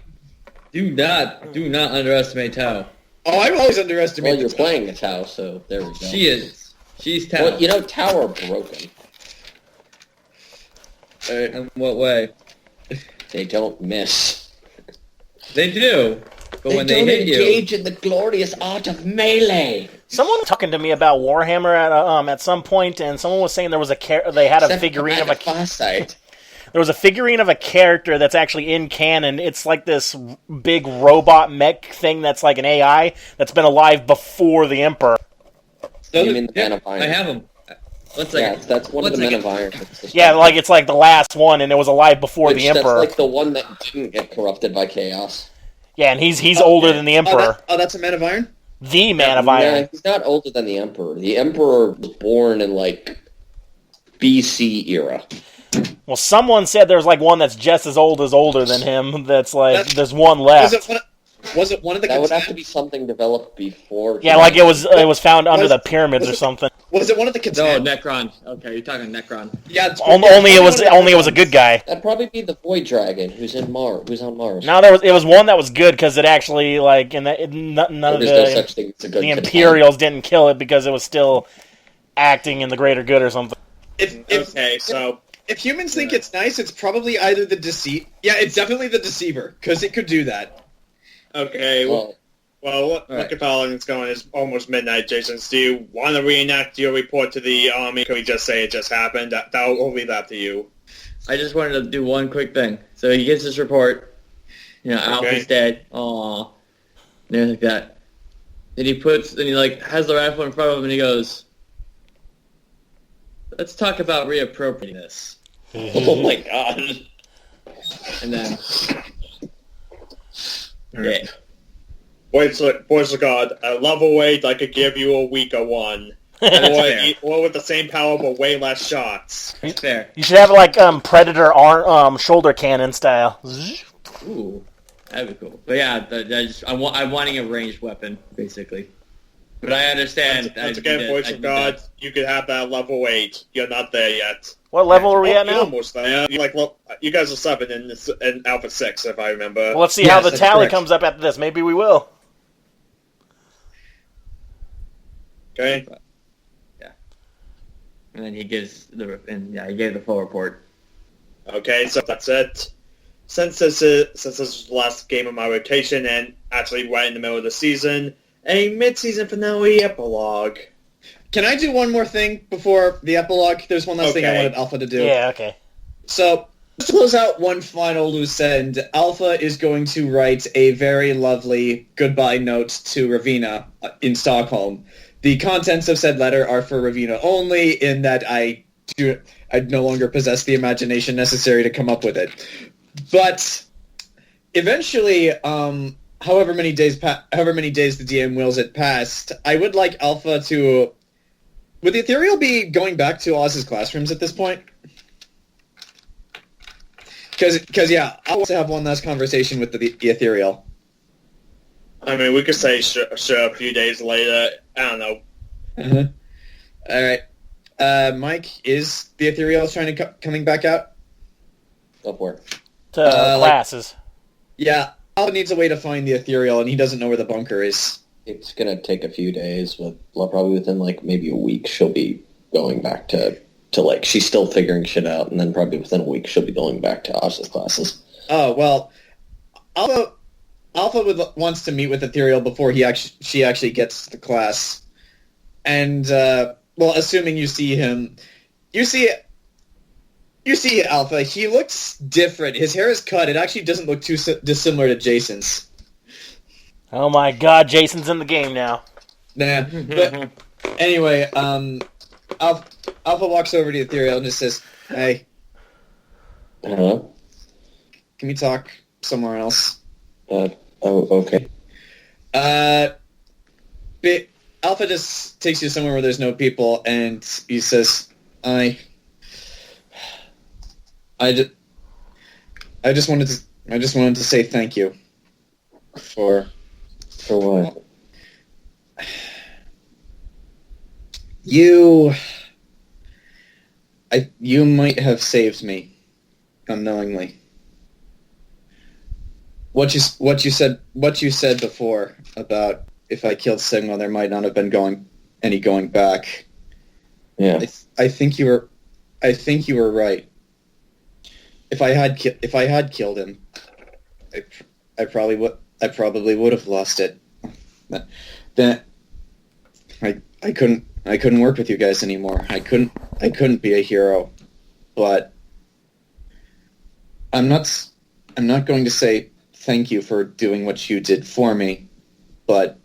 Speaker 6: Do not underestimate Tau.
Speaker 10: Oh, I've always underestimated.
Speaker 8: Well, you're playing a Tau, so there we go.
Speaker 6: She is. She's Tau.
Speaker 8: Well, you know, Tau are broken.
Speaker 6: In what way?
Speaker 8: They don't miss.
Speaker 6: They do. But when they
Speaker 8: don't
Speaker 6: hit
Speaker 8: engage in the glorious art of melee.
Speaker 9: Someone was talking to me about Warhammer at some point, and someone was saying there was they had a figurine of a
Speaker 8: Farsight.
Speaker 9: There was a figurine of a character that's actually in canon. It's like this big robot mech thing that's like an AI that's been alive before the Emperor.
Speaker 8: You mean the Man of Iron?
Speaker 6: I have them. One second.
Speaker 8: Yeah, that's one of the Men of Iron.
Speaker 9: Yeah, like it's like the last one, and it was alive before the Emperor.
Speaker 8: That's like the one that didn't get corrupted by chaos.
Speaker 9: Yeah, and he's older than the Emperor.
Speaker 10: That's a Man of Iron?
Speaker 9: The Man of Iron.
Speaker 8: No, he's not older than the Emperor. The Emperor was born in, like, BC era.
Speaker 9: Well, someone said there's like one that's just as older than him. That's like there's one left.
Speaker 10: Was it one of the?
Speaker 8: That would have to be something developed before.
Speaker 9: Yeah, like it was found under the pyramids or something.
Speaker 10: Was it one of the?
Speaker 6: No, Necron. Okay, you're talking Necron.
Speaker 10: Yeah,
Speaker 9: only it was a good guy.
Speaker 8: That'd probably be the Void Dragon, who's on Mars.
Speaker 9: No, it was one that was good because it actually like none of the Imperials didn't kill it because it was still acting in the greater good or something.
Speaker 10: If humans think it's nice, it's probably either the deceit. Yeah, it's definitely the deceiver because it could do that.
Speaker 1: Okay. Well, look at how long it's going. It's almost midnight, Jayson. Do you want to reenact your report to the army? Can we just say it just happened? I'll leave that to you.
Speaker 6: I just wanted to do one quick thing. So he gives his report. You know, Alpha's dead. Aww. And everything like that. Then he has the rifle in front of him and he goes, "Let's talk about reappropriating this."
Speaker 8: Oh my god.
Speaker 6: And then...
Speaker 1: Yeah. Boys of God, a level weight I could give you a weaker one. or with the same power but way less shots.
Speaker 6: Fair.
Speaker 9: You should have like Predator shoulder cannon style.
Speaker 6: Ooh, that'd be cool. But yeah, I'm wanting a ranged weapon, basically. But I understand.
Speaker 1: Once again, Boys of God, you could have that level 8. You're not there yet.
Speaker 9: What level are we at now?
Speaker 1: You're almost there. You guys are 7 in Alpha 6, if I remember.
Speaker 9: Well, let's see how the tally comes up after this. Maybe we will.
Speaker 1: Okay.
Speaker 6: Yeah. And then he gave the full report.
Speaker 1: Okay, so that's it. Since this was the last game of my rotation and actually right in the middle of the season, a mid-season finale epilogue.
Speaker 10: Can I do one more thing before the epilogue? There's one last thing I wanted Alpha to do.
Speaker 9: Yeah, okay.
Speaker 10: So, to close out one final loose end, Alpha is going to write a very lovely goodbye note to Ravina in Stockholm. The contents of said letter are for Ravina only, in that I no longer possess the imagination necessary to come up with it. But eventually, however many days the DM wills it past, I would like Alpha to... Would the Ethereal be going back to Oz's classrooms at this point? Because yeah, I want to have one last conversation with the Ethereal.
Speaker 1: I mean, we could say sure a few days later. I don't know.
Speaker 10: Uh-huh. All right. Mike, is the Ethereal trying to coming back out?
Speaker 8: Go for it.
Speaker 9: To classes.
Speaker 10: Yeah, Alpha needs a way to find the Ethereal, and he doesn't know where the bunker is.
Speaker 8: It's gonna take a few days. Probably within like maybe a week, she'll be going back to like she's still figuring shit out, and then probably within a week she'll be going back to Oz's classes.
Speaker 10: Oh well, Alpha wants to meet with Ethereal before she actually gets to the class, and assuming you see him, you see Alpha. He looks different. His hair is cut. It actually doesn't look too dissimilar to Jayson's.
Speaker 9: Oh my god, Jason's in the game now.
Speaker 10: Nah. But anyway, Alpha walks over to Ethereal and just says, "Hey,
Speaker 8: Hello?
Speaker 10: can we talk somewhere else?"
Speaker 8: Okay.
Speaker 10: Alpha just takes you somewhere where there's no people, and he says, I just wanted to say thank you for
Speaker 8: what?
Speaker 10: You might have saved me unknowingly. What you said before about if I killed Sigma, there might not have been any going back.
Speaker 8: Yeah.
Speaker 10: I think you were right. If I had killed him, I probably would have lost it. Then I couldn't work with you guys anymore. I couldn't be a hero. But I'm not going to say thank you for doing what you did for me, but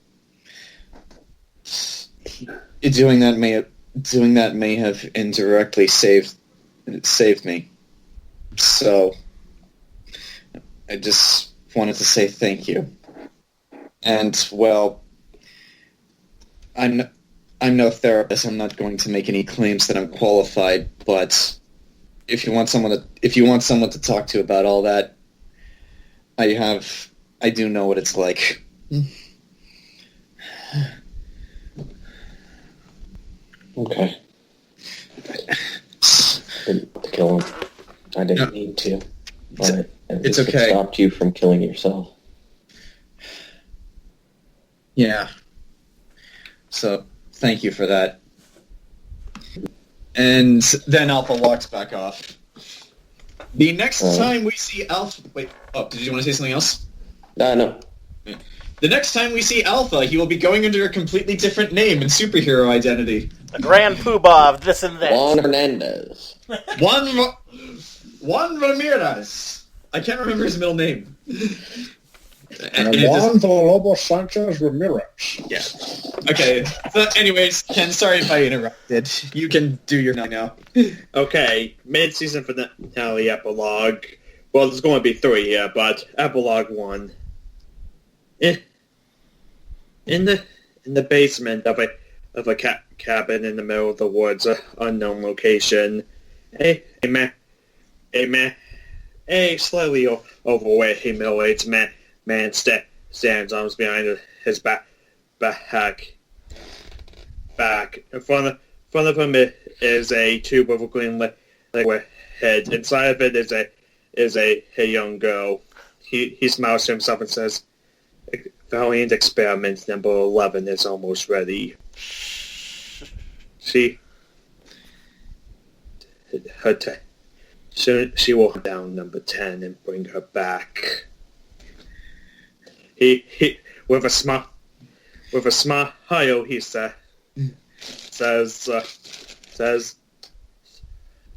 Speaker 10: doing that may have indirectly saved me. So I just wanted to say thank you. And well, I'm no therapist. I'm not going to make any claims that I'm qualified, but if you want someone to talk to about all that, I do know what it's like.
Speaker 8: Okay. Didn't kill him. I didn't need to. But
Speaker 10: It's
Speaker 8: it
Speaker 10: okay.
Speaker 8: stopped you from killing yourself.
Speaker 10: Yeah. So, thank you for that. And then Alpha walks back off. The next time we see Alpha... Wait, did you want to say something else?
Speaker 8: No.
Speaker 10: The next time we see Alpha, he will be going under a completely different name and superhero identity.
Speaker 9: The Grand Poobah of this and that.
Speaker 8: Juan Hernandez.
Speaker 10: Juan Ramirez. I can't remember his middle name.
Speaker 5: And Juan Villalobos Sanchez Ramirez.
Speaker 10: Yeah. Okay. So anyways, Ken, sorry if I interrupted. You can do your thing now.
Speaker 1: Okay, mid-season finale epilogue. Well, there's going to be 3 here, but epilogue 1. In the basement of a cabin in the middle of the woods, unknown location, a slightly overweight, middle-aged man stands arms behind his back. In front of him is a tube of a green liquid head. Inside of it is a young girl. He smiles to himself and says, "Valiant experiment number 11 is almost ready." Soon she will hunt down number 10 and bring her back. He with a smile he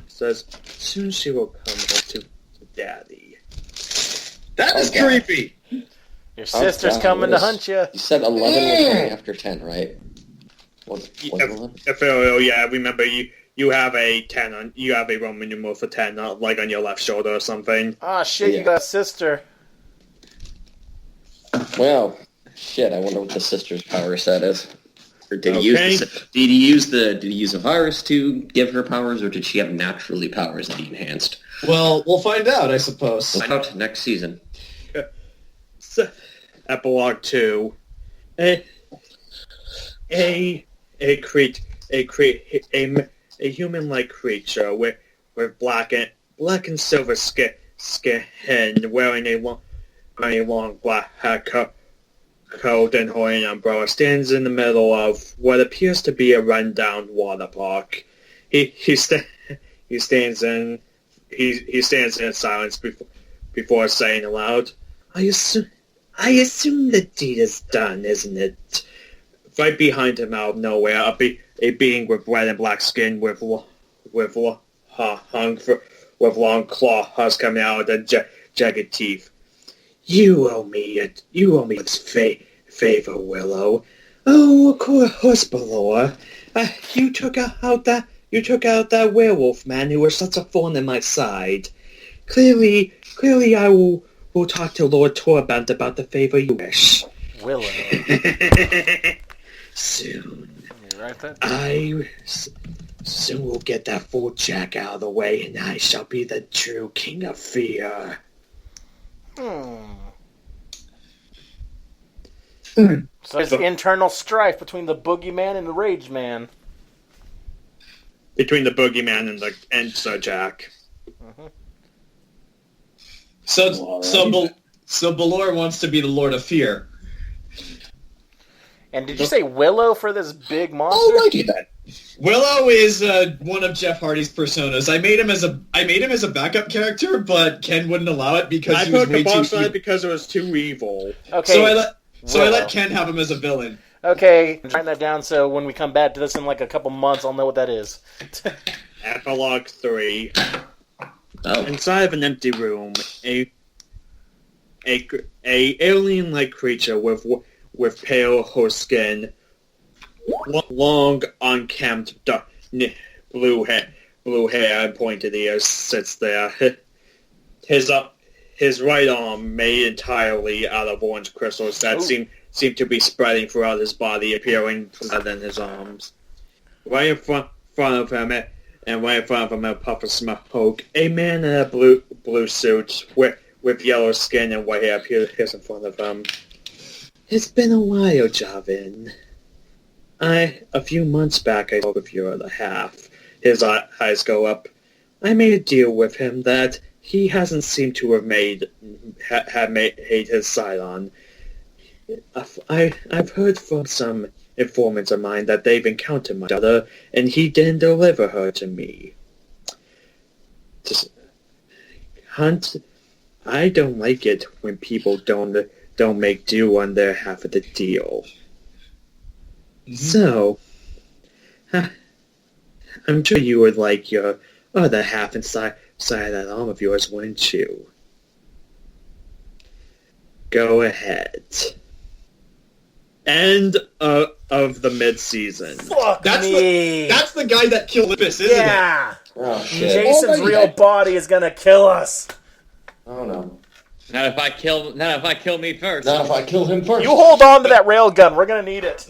Speaker 1: says soon she will come home to daddy.
Speaker 10: That is creepy.
Speaker 9: Your sister's coming to hunt you.
Speaker 8: You said 11 was coming after 10, right? Was 11?
Speaker 1: Yeah, remember you have a 10 on, you have a Roman numeral for 10, like on your left shoulder or something.
Speaker 9: Ah, shit,
Speaker 8: Yeah.
Speaker 9: you got a sister.
Speaker 8: Well, shit, I wonder what the sister's power set is.
Speaker 4: Or did he use a virus to give her powers, or did she have naturally powers that he enhanced?
Speaker 10: Well, we'll find out, I suppose.
Speaker 4: Find out next season.
Speaker 1: Epilogue 2. A human-like creature with black and silver skin, wearing a long black coat and holding an umbrella, stands in the middle of what appears to be a rundown water park. He stands in silence before saying aloud, I assume the deed is done, isn't it? Right behind him out of nowhere, a being with red and black skin with long claws coming out of the jagged teeth. You owe me its favor, Willow. Oh, of course, Belor. You took out that werewolf man who was such a thorn in my side. Clearly, I will talk to Lord Torbent about the favor you wish.
Speaker 9: Willow.
Speaker 1: Soon.
Speaker 9: Right there.
Speaker 1: Soon we'll get that fool Jack out of the way, and I shall be the true king of fear.
Speaker 9: So there's internal strife between the boogeyman and the rage man.
Speaker 1: Between the boogeyman and Sir Jack.
Speaker 9: Mm-hmm.
Speaker 10: So Belor wants to be the Lord of Fear.
Speaker 9: And did you say Willow for this big monster?
Speaker 7: Oh, righty then.
Speaker 10: Willow is one of Jeff Hardy's personas. I made him as a backup character, but Ken wouldn't allow it because
Speaker 1: I
Speaker 10: he was
Speaker 1: put
Speaker 10: way
Speaker 1: the
Speaker 10: too
Speaker 1: boss on
Speaker 10: evil.
Speaker 1: it because it was too evil.
Speaker 9: Okay.
Speaker 10: So I let Ken have him as a villain.
Speaker 9: Okay, write that down so when we come back to this in like a couple months, I'll know what that is.
Speaker 1: Epilogue 3.
Speaker 4: Oh.
Speaker 1: Inside of an empty room, a alien-like creature with pale skin, long unkempt blue hair and pointed ears, sits there. His right arm, made entirely out of orange crystals that seem to be spreading throughout his body, appearing than his arms. Right in front of him, and right in front of him, a puff of smoke, a man in a blue suit with yellow skin and white hair appears in front of him. It's been a while, Javin. A few months back, I spoke with your other half. His eyes go up. I made a deal with him that he hasn't seemed to have made his side on. I've heard from some informants of mine that they've encountered my daughter, and he didn't deliver her to me. Hunt, I don't like it when people don't make do on their half of the deal. Mm-hmm. So, I'm sure you would like your other half inside that arm of yours, wouldn't you? Go ahead. End of the mid-season.
Speaker 9: Fuck
Speaker 10: That's
Speaker 9: me.
Speaker 10: that's the guy that killed Olympus, isn't it?
Speaker 9: Yeah.
Speaker 8: Oh shit.
Speaker 9: Jason's
Speaker 7: Oh,
Speaker 9: real body is gonna kill us.
Speaker 8: Oh no.
Speaker 6: Not if I kill me first.
Speaker 8: Not if I kill him first.
Speaker 9: You hold on to that railgun. We're gonna need it.